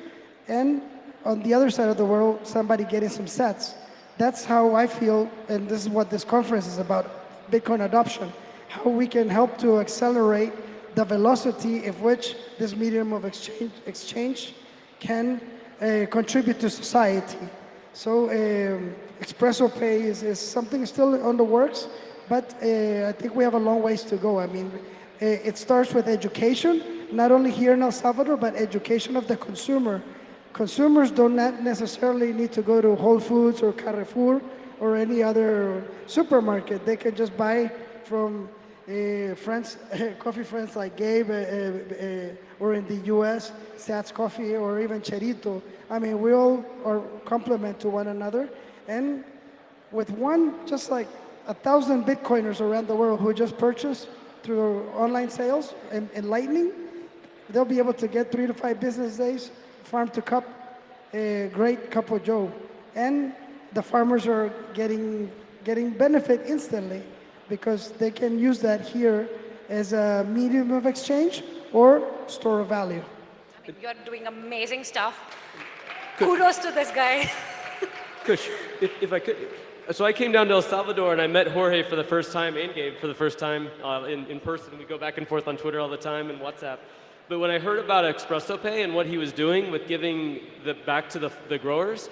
and on the other side of the world, somebody getting some sats. That's how I feel, and this is what this conference is about, Bitcoin adoption, how we can help to accelerate the velocity of which this medium of exchange can contribute to society. So Expresso Pay is something still on the works, but I think we have a long ways to go. I mean, it starts with education, not only here in El Salvador, but education of the consumer. Consumers do not necessarily need to go to Whole Foods or Carrefour or any other supermarket. They can just buy from friends, coffee friends like Gabe, or in the US, Sats Coffee, or even Cherito. I mean, we all are complement to one another. And with just like 1,000 Bitcoiners around the world who just purchased through online sales and Lightning, they'll be able to get 3 to 5 business days, farm to cup, a great cup of joe. And the farmers are getting benefit instantly because they can use that here as a medium of exchange or store of value. I mean, you're doing amazing stuff. Kudos to this guy. Kush, if I could. So I came down to El Salvador and I met Jorge for the first time and Gabe for the first time in person. We go back and forth on Twitter all the time and WhatsApp. But when I heard about Expresso Pay and what he was doing with giving back to the growers,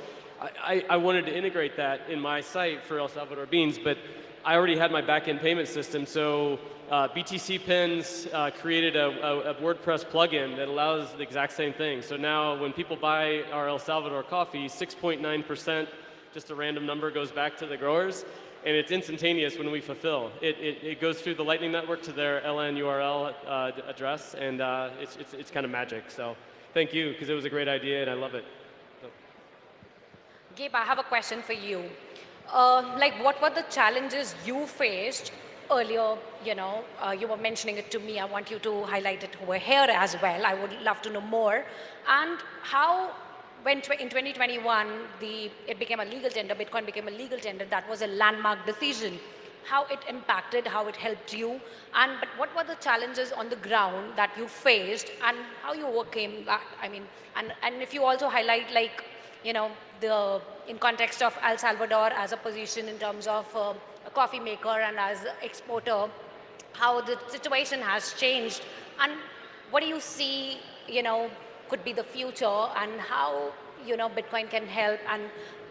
I wanted to integrate that in my site for El Salvador Beans, but I already had my back-end payment system. So BTC Pins created a WordPress plugin that allows the exact same thing. So now when people buy our El Salvador coffee, 6.9%, just a random number, goes back to the growers. And it's instantaneous when we fulfill. It goes through the Lightning Network to their LN URL address, and it's kind of magic. So thank you, because it was a great idea, and I love it. So. Gabe, I have a question for you. What were the challenges you faced earlier? You were mentioning it to me. I want you to highlight it over here as well. I would love to know more. And how, when in 2021, it became a legal tender, Bitcoin became a legal tender, that was a landmark decision. How it impacted, how it helped you, but what were the challenges on the ground that you faced and how you overcame that? I mean, and if you also highlight in context of El Salvador as a position in terms of a coffee maker and as an exporter, how the situation has changed and what do you see, could be the future and how, Bitcoin can help and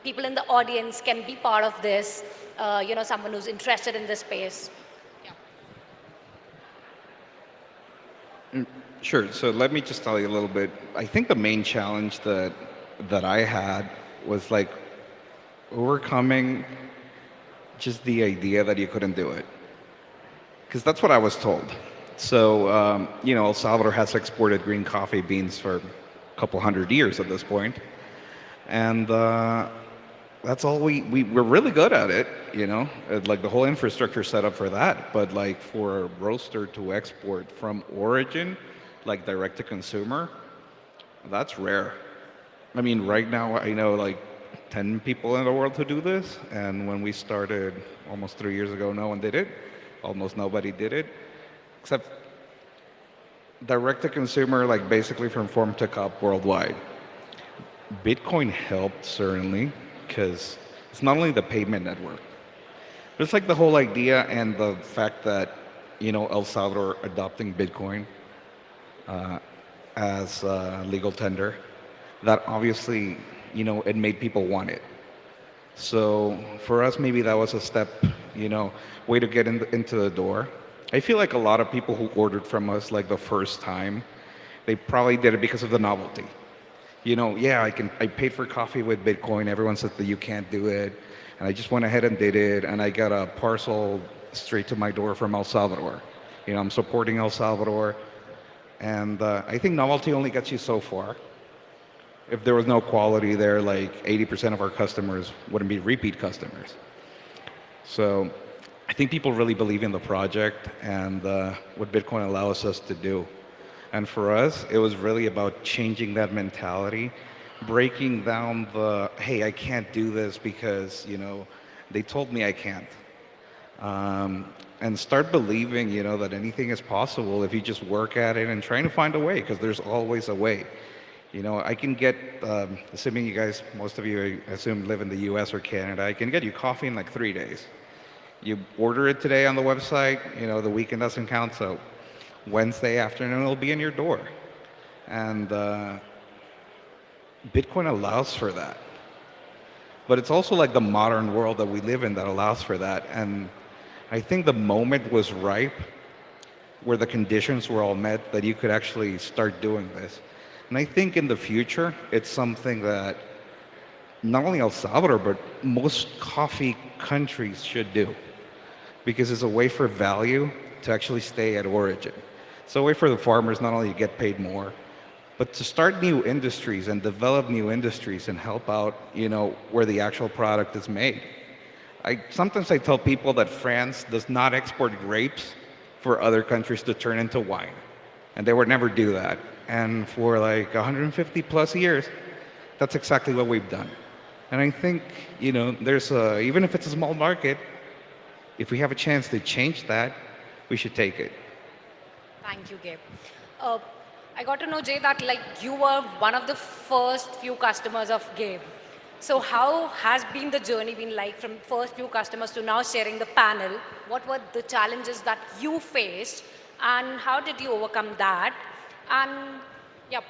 people in the audience can be part of this, someone who's interested in this space. Yeah. Sure, so let me just tell you a little bit. I think the main challenge that I had was like overcoming just the idea that you couldn't do it. Because that's what I was told. So, El Salvador has exported green coffee beans for a couple hundred years at this point. And that's all we're really good at it, like the whole infrastructure set up for that. But like for a roaster to export from origin, like direct to consumer, that's rare. I mean, right now I know like 10 people in the world who do this. And when we started almost 3 years ago, no one did it. Almost nobody did it. Except direct to consumer, like basically from farm to cup worldwide. Bitcoin helped certainly, because it's not only the payment network, but it's like the whole idea and the fact that, El Salvador adopting Bitcoin as legal tender, that obviously, it made people want it. So for us, maybe that was a step, way to get into the door. I feel like a lot of people who ordered from us like the first time, they probably did it because of the novelty. I paid for coffee with Bitcoin. Everyone said that you can't do it. And I just went ahead and did it. And I got a parcel straight to my door from El Salvador. I'm supporting El Salvador. And I think novelty only gets you so far. If there was no quality there, like 80% of our customers wouldn't be repeat customers. So I think people really believe in the project and what Bitcoin allows us to do. And for us, it was really about changing that mentality breaking down the, hey, I can't do this because, you know, they told me I can't. And start believing, you know, that anything is possible if you just work at it and trying to find a way, because there's always a way. You know, I can get, assuming you guys, most of you, I assume, live in the US or Canada, I can get you coffee in like 3 days. You order it today on the website, you know, the weekend doesn't count, so Wednesday afternoon it'll be in your door. And Bitcoin allows for that. But it's also like the modern world that we live in that allows for that. And I think the moment was ripe where the conditions were all met that you could actually start doing this. And I think in the future, it's something that not only El Salvador, but most coffee countries should do, because it's a way for value to actually stay at origin. It's a way for the farmers not only to get paid more, but to start new industries and develop new industries and help out, you know, where the actual product is made. Sometimes I tell people that France does not export grapes for other countries to turn into wine. And they would never do that. And for like 150 plus years, that's exactly what we've done. And I think, you know, there's even if it's a small market, if we have a chance to change that, we should take it. Thank you, Gabe. I got to know, Jay, that like you were one of the first few customers of Gabe. So how has been the journey been like from first few customers to now sharing the panel? What were the challenges that you faced and how did you overcome that? And yeah.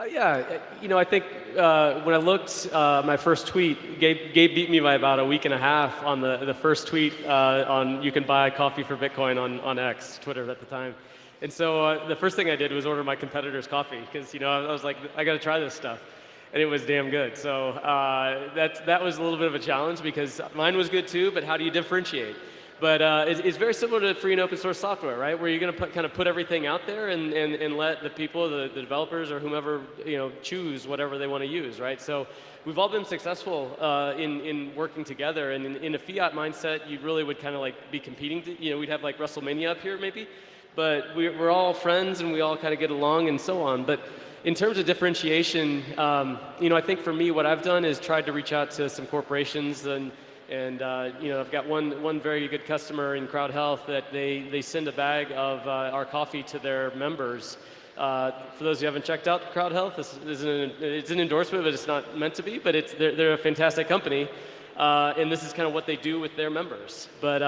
Yeah, you know, I think when I looked, my first tweet, Gabe beat me by about a week and a half on the first tweet on you can buy coffee for Bitcoin on X, Twitter at the time. And so the first thing I did was order my competitor's coffee because, you know, I was like, I got to try this stuff. And it was damn good. So that was a little bit of a challenge because mine was good too, but how do you differentiate? But it's very similar to free and open source software, right? Where you're going to kind of put everything out there and let the people, the developers or whomever, you know, choose whatever they want to use, right? So we've all been successful in working together. And in a fiat mindset, you really would kind of like be competing. You know, we'd have like WrestleMania up here maybe. But we're all friends and we all kind of get along and so on. But in terms of differentiation, you know, I think for me, what I've done is tried to reach out to some corporations and you know, I've got one very good customer in Crowd Health that they send a bag of our coffee to their members. For those who haven't checked out Crowd Health, it's an endorsement, but it's not meant to be. But they're a fantastic company, and this is kind of what they do with their members. But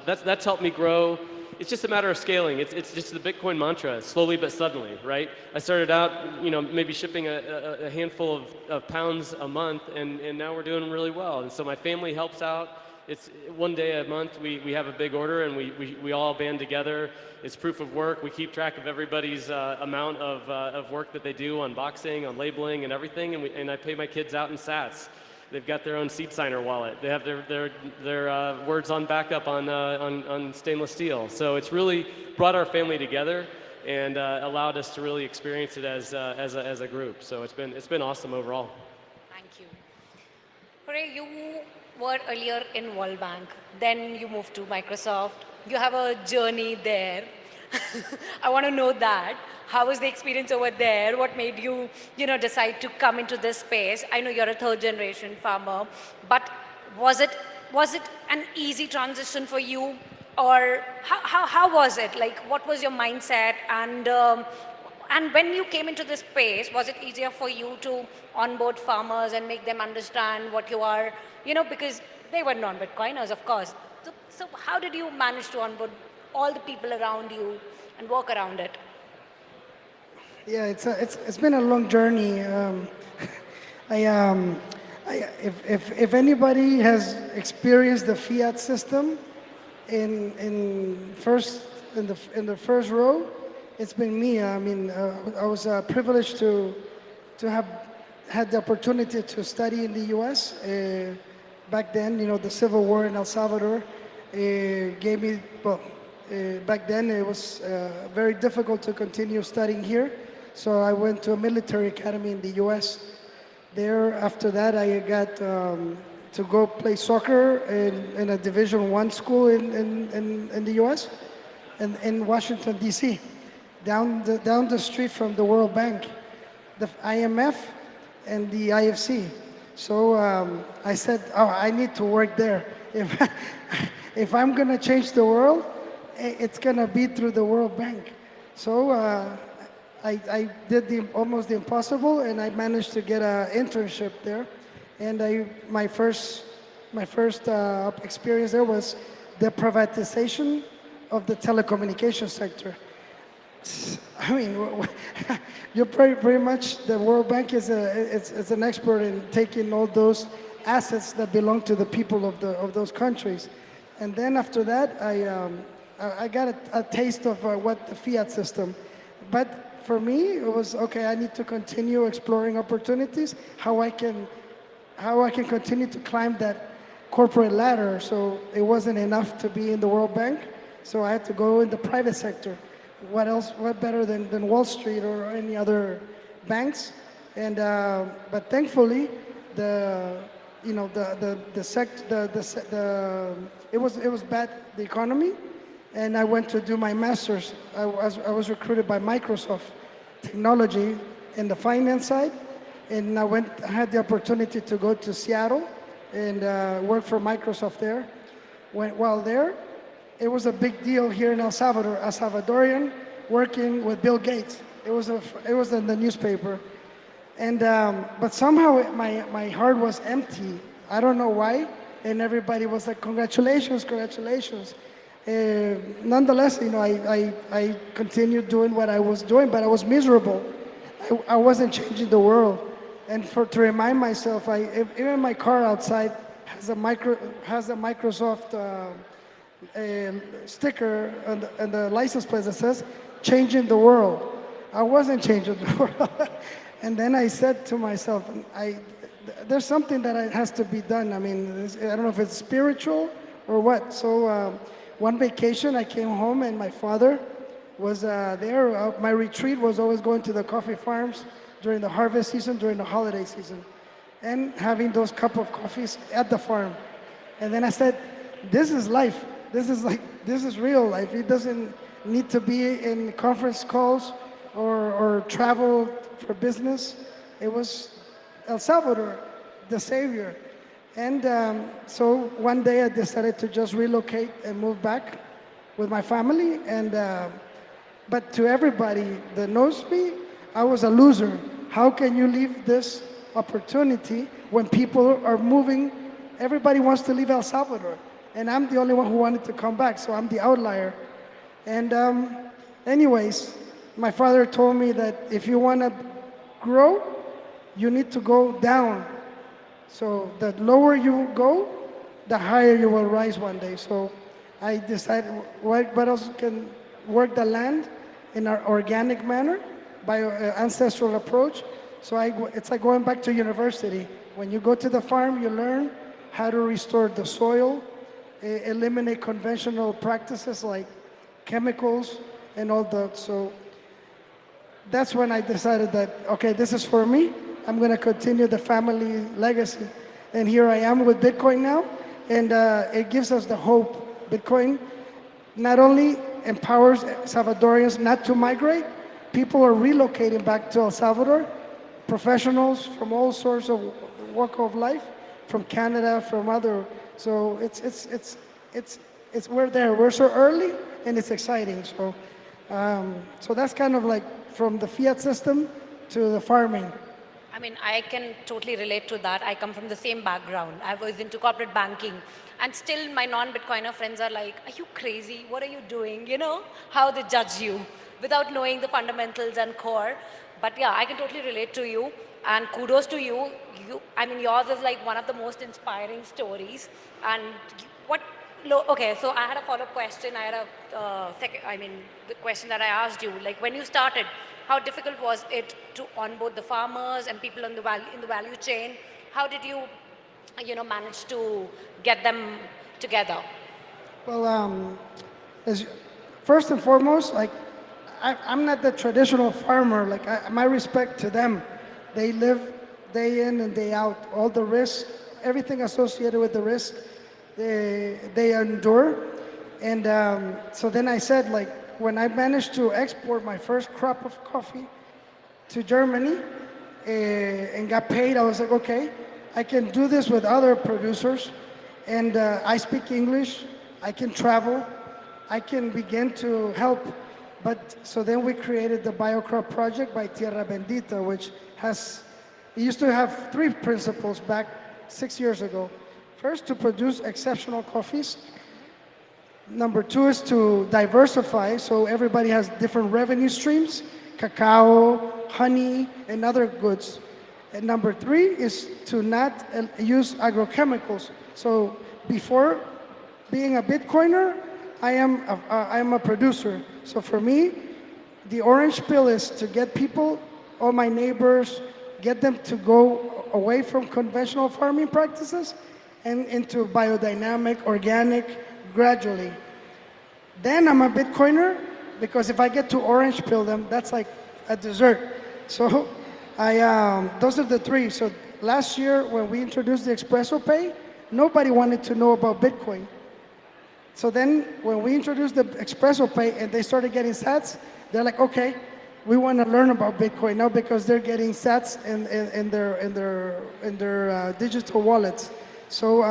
that's helped me grow. It's just a matter of scaling. It's just the Bitcoin mantra, slowly but suddenly, right? I started out, you know, maybe shipping a handful of pounds a month, and now we're doing really well. And so my family helps out. It's one day a month we have a big order, and we all band together. It's proof of work. We keep track of everybody's amount of work that they do on boxing, on labeling, and everything. And I pay my kids out in sats. They've got their own seat signer wallet. They have their words on backup on stainless steel. So it's really brought our family together and allowed us to really experience it as a group. So it's been awesome overall. Thank you. Hooray, you were earlier in World Bank, then you moved to Microsoft. You have a journey there. I want to know that. How was the experience over there? What made you, you know, decide to come into this space? I know you're a third generation farmer, but was it an easy transition for you? Or how was it? Like, what was your mindset? And when you came into this space, was it easier for you to onboard farmers and make them understand what you are, you know, because they were non-Bitcoiners, of course. So how did you manage to onboard all the people around you and work around it? Yeah, it's been a long journey. If anybody has experienced the fiat system in the first row, it's been me. I mean, I was privileged to have had the opportunity to study in the U.S. Back then, you know, the Civil War in El Salvador gave me, well, back then it was very difficult to continue studying here. So I went to a military academy in the U.S. There, after that, I got to go play soccer in a Division I school in the U.S. and in Washington, D.C., down the street from the World Bank. The IMF and the IFC. So I said, oh, I need to work there. If I'm going to change the world, it's going to be through the World Bank. So I did almost the impossible, and I managed to get an internship there. And my first experience there was the privatization of the telecommunications sector. I mean, you're pretty much, the World Bank is an expert in taking all those assets that belong to the people of those countries. And then after that, I got a taste of what the fiat system. But for me, it was, okay, I need to continue exploring opportunities, how I can continue to climb that corporate ladder. So it wasn't enough to be in the World Bank, so I had to go in the private sector. What else? What better than Wall Street or any other banks? And but thankfully, it was bad, the economy, and I went to do my master's. I was recruited by Microsoft Technology in the finance side, and I had the opportunity to go to Seattle and work for Microsoft there. While there, it was a big deal here in El Salvador, a Salvadorian working with Bill Gates. It was in the newspaper, and but somehow my heart was empty. I don't know why, and everybody was like, "Congratulations, congratulations." Nonetheless, I continued doing what I was doing, but I was miserable. I wasn't changing the world, and to remind myself, even my car outside has a Microsoft sticker and the license plate that says "Changing the World." I wasn't changing the world. And then I said to myself, there's something that has to be done. I mean, I don't know if it's spiritual or what. So one vacation I came home and my father was there. My retreat was always going to the coffee farms during the harvest season, during the holiday season, and having those cup of coffees at the farm. And then I said, this is life. This is real life. It doesn't need to be in conference calls or travel for business. It was El Salvador, the savior. And so one day I decided to just relocate and move back with my family. And but to everybody that knows me, I was a loser. How can you leave this opportunity when people are moving? Everybody wants to leave El Salvador, and I'm the only one who wanted to come back, so I'm the outlier. And anyways, my father told me that if you want to grow, you need to go down. So the lower you go, the higher you will rise one day. So I decided what else can work the land in an organic manner by an ancestral approach. So it's like going back to university. When you go to the farm, you learn how to restore the soil, eliminate conventional practices like chemicals and all that. So that's when I decided that, okay, this is for me. I'm going to continue the family legacy. And here I am with Bitcoin now, and it gives us the hope. Bitcoin not only empowers Salvadorians not to migrate, people are relocating back to El Salvador, professionals from all sorts of walk of life, from Canada, from other. So we're there. We're so early, and it's exciting. So, so that's kind of like from the fiat system to the farming. I mean, I can totally relate to that. I come from the same background. I was into corporate banking, and still my non-Bitcoiner friends are like, are you crazy? What are you doing? You know, how they judge you without knowing the fundamentals and core. But yeah, I can totally relate to you, and kudos to you. I mean, yours is like one of the most inspiring stories. And okay, so I had a follow-up question. I had the question that I asked you, like when you started, how difficult was it to onboard the farmers and people in the value chain? How did you, manage to get them together? Well, first and foremost, like I'm not the traditional farmer. Like my respect to them. They live day in and day out. All the risk, everything associated with the risk, they endure. And so then I said, like, when I managed to export my first crop of coffee to Germany, and got paid. I was like, okay, I can do this with other producers, and I speak English, I can travel, I can begin to help. But so then we created the BioCrop project by Tierra Bendita, which it used to have 3 principles back 6 years ago. First, to produce exceptional coffees. Number 2 is to diversify, so everybody has different revenue streams, cacao, honey, and other goods. And number 3 is to not use agrochemicals. So before being a Bitcoiner, I am a producer. So for me, the orange pill is to get people, all my neighbors, get them to go away from conventional farming practices and into biodynamic, organic, gradually. Then I'm a Bitcoiner, because if I get to orange pill them, that's like a dessert. So those are the 3. So last year when we introduced the Espresso Pay, nobody wanted to know about Bitcoin. So then when we introduced the Espresso Pay and they started getting sats, they're like, okay, we want to learn about Bitcoin now, because they're getting sats in their digital wallets. So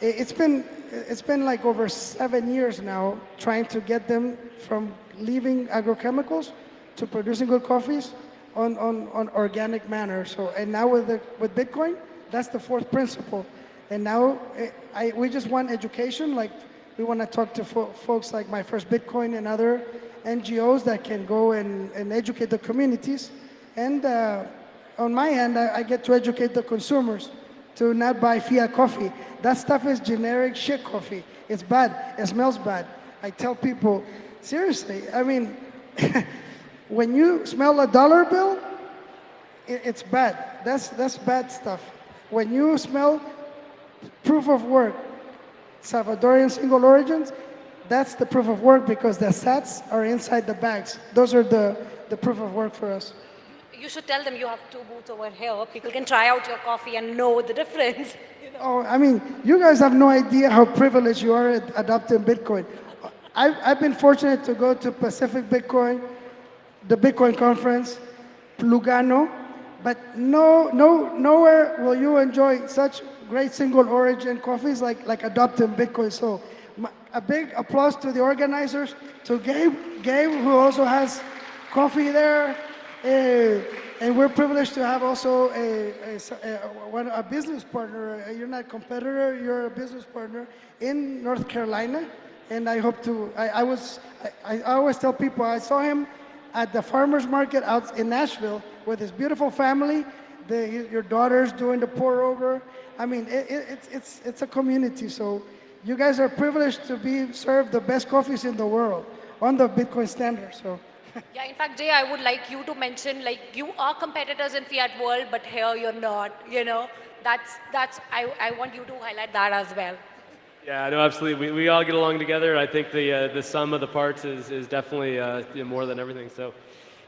it's been like over 7 years now trying to get them from leaving agrochemicals to producing good coffees on organic manner. So, and now with Bitcoin, that's the 4th principle. And now we just want education. Like, we want to talk to folks like My First Bitcoin and other NGOs that can go and educate the communities. And on my end, I get to educate the consumers to not buy fiat coffee. That stuff is generic shit coffee. It's bad. It smells bad. I tell people, seriously, I mean, when you smell a dollar bill, it's bad. That's bad stuff. When you smell proof of work, Salvadorian single origins, that's the proof of work, because the sats are inside the bags. Those are the proof of work for us. You should tell them you have 2 booths over here. People can try out your coffee and know the difference. You know? Oh, I mean, you guys have no idea how privileged you are at adopting Bitcoin. I've been fortunate to go to Pacific Bitcoin, the Bitcoin conference, Lugano, but nowhere will you enjoy such great single origin coffees like adopting Bitcoin. So a big applause to the organizers, to Gabe, who also has coffee there. And we're privileged to have also a business partner. You're not a competitor, you're a business partner in North Carolina. And I hope to, I always tell people, I saw him at the farmer's market out in Nashville with his beautiful family, your daughter's doing the pour over. I mean, it's a community. So you guys are privileged to be served the best coffees in the world on the Bitcoin standard. So. Yeah, in fact, Jay, I would like you to mention, like, you are competitors in fiat world, but here you're not, you know. I want you to highlight that as well. Yeah, no, absolutely. We all get along together. I think the sum of the parts is definitely more than everything. So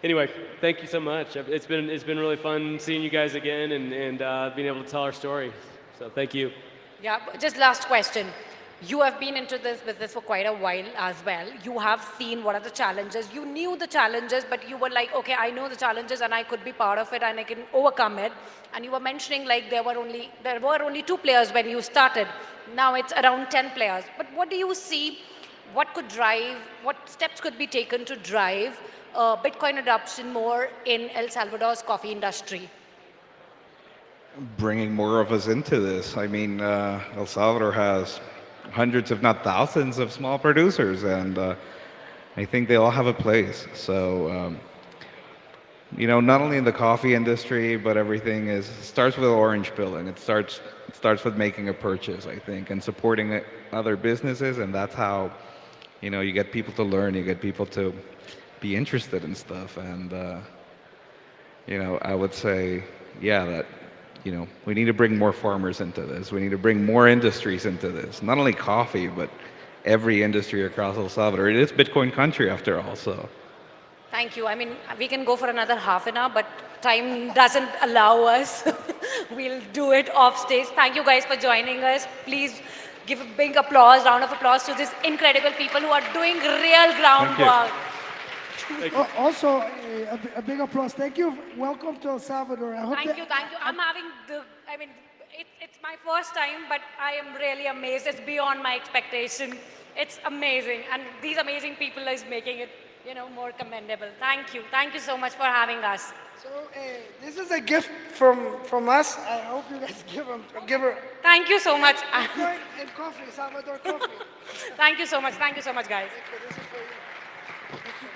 anyway, thank you so much. It's been really fun seeing you guys again and being able to tell our story. So thank you. Yeah, just last question. You have been into this business for quite a while as well. You have seen what are the challenges. You knew the challenges, but you were like, okay, I know the challenges and I could be part of it and I can overcome it. And you were mentioning like there were only 2 players when you started. Now it's around 10 players. But what do you see? What could drive? What steps could be taken to drive Bitcoin adoption more in El Salvador's coffee industry? Bringing more of us into this. I mean, El Salvador has hundreds, if not thousands, of small producers, and I think they all have a place. So, not only in the coffee industry, but everything starts with orange pilling. It starts with making a purchase, I think, and supporting other businesses, and that's how, you get people to learn, you get people to be interested in stuff, and I would say, yeah, that. We need to bring more farmers into this. We need to bring more industries into this. Not only coffee, but every industry across El Salvador. It is Bitcoin country after all, so. Thank you. I mean, we can go for another half an hour, but time doesn't allow us. We'll do it off stage. Thank you guys for joining us. Please give a big round of applause to these incredible people who are doing real groundwork. Also, a big applause. Thank you. Welcome to El Salvador. I hope Thank you. I'm having it's my first time, but I am really amazed. It's beyond my expectation. It's amazing. And these amazing people is making it, more commendable. Thank you. Thank you so much for having us. So, this is a gift from us. I hope you guys give her. Thank you so much. Bitcoin and coffee, Salvador coffee. Thank you so much. Thank you so much, guys. Thank you. This is for you. Thank you.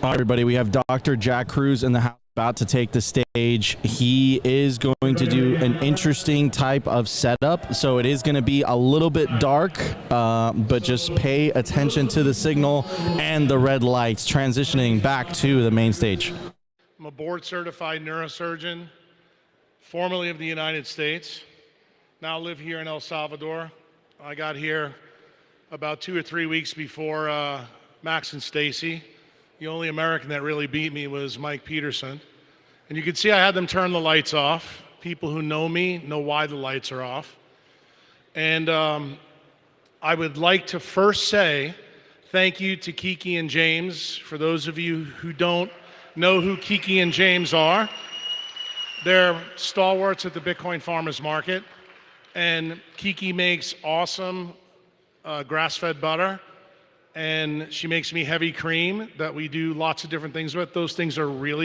All right, everybody, we have Dr. Jack Cruz in the house about to take the stage. He is going to do an interesting type of setup, so it is going to be a little bit dark, but just pay attention to the signal and the red lights transitioning back to the main stage. I'm a board-certified neurosurgeon, formerly of the United States. Now live here in El Salvador. I got here about 2 or 3 weeks before Max and Stacy. The only American that really beat me was Mike Peterson. And you can see I had them turn the lights off. People who know me know why the lights are off. And I would like to first say thank you to Kiki and James. For those of you who don't know who Kiki and James are, they're stalwarts at the Bitcoin Farmers Market. And Kiki makes awesome grass-fed butter. And she makes me heavy cream that we do lots of different things with. Those things are really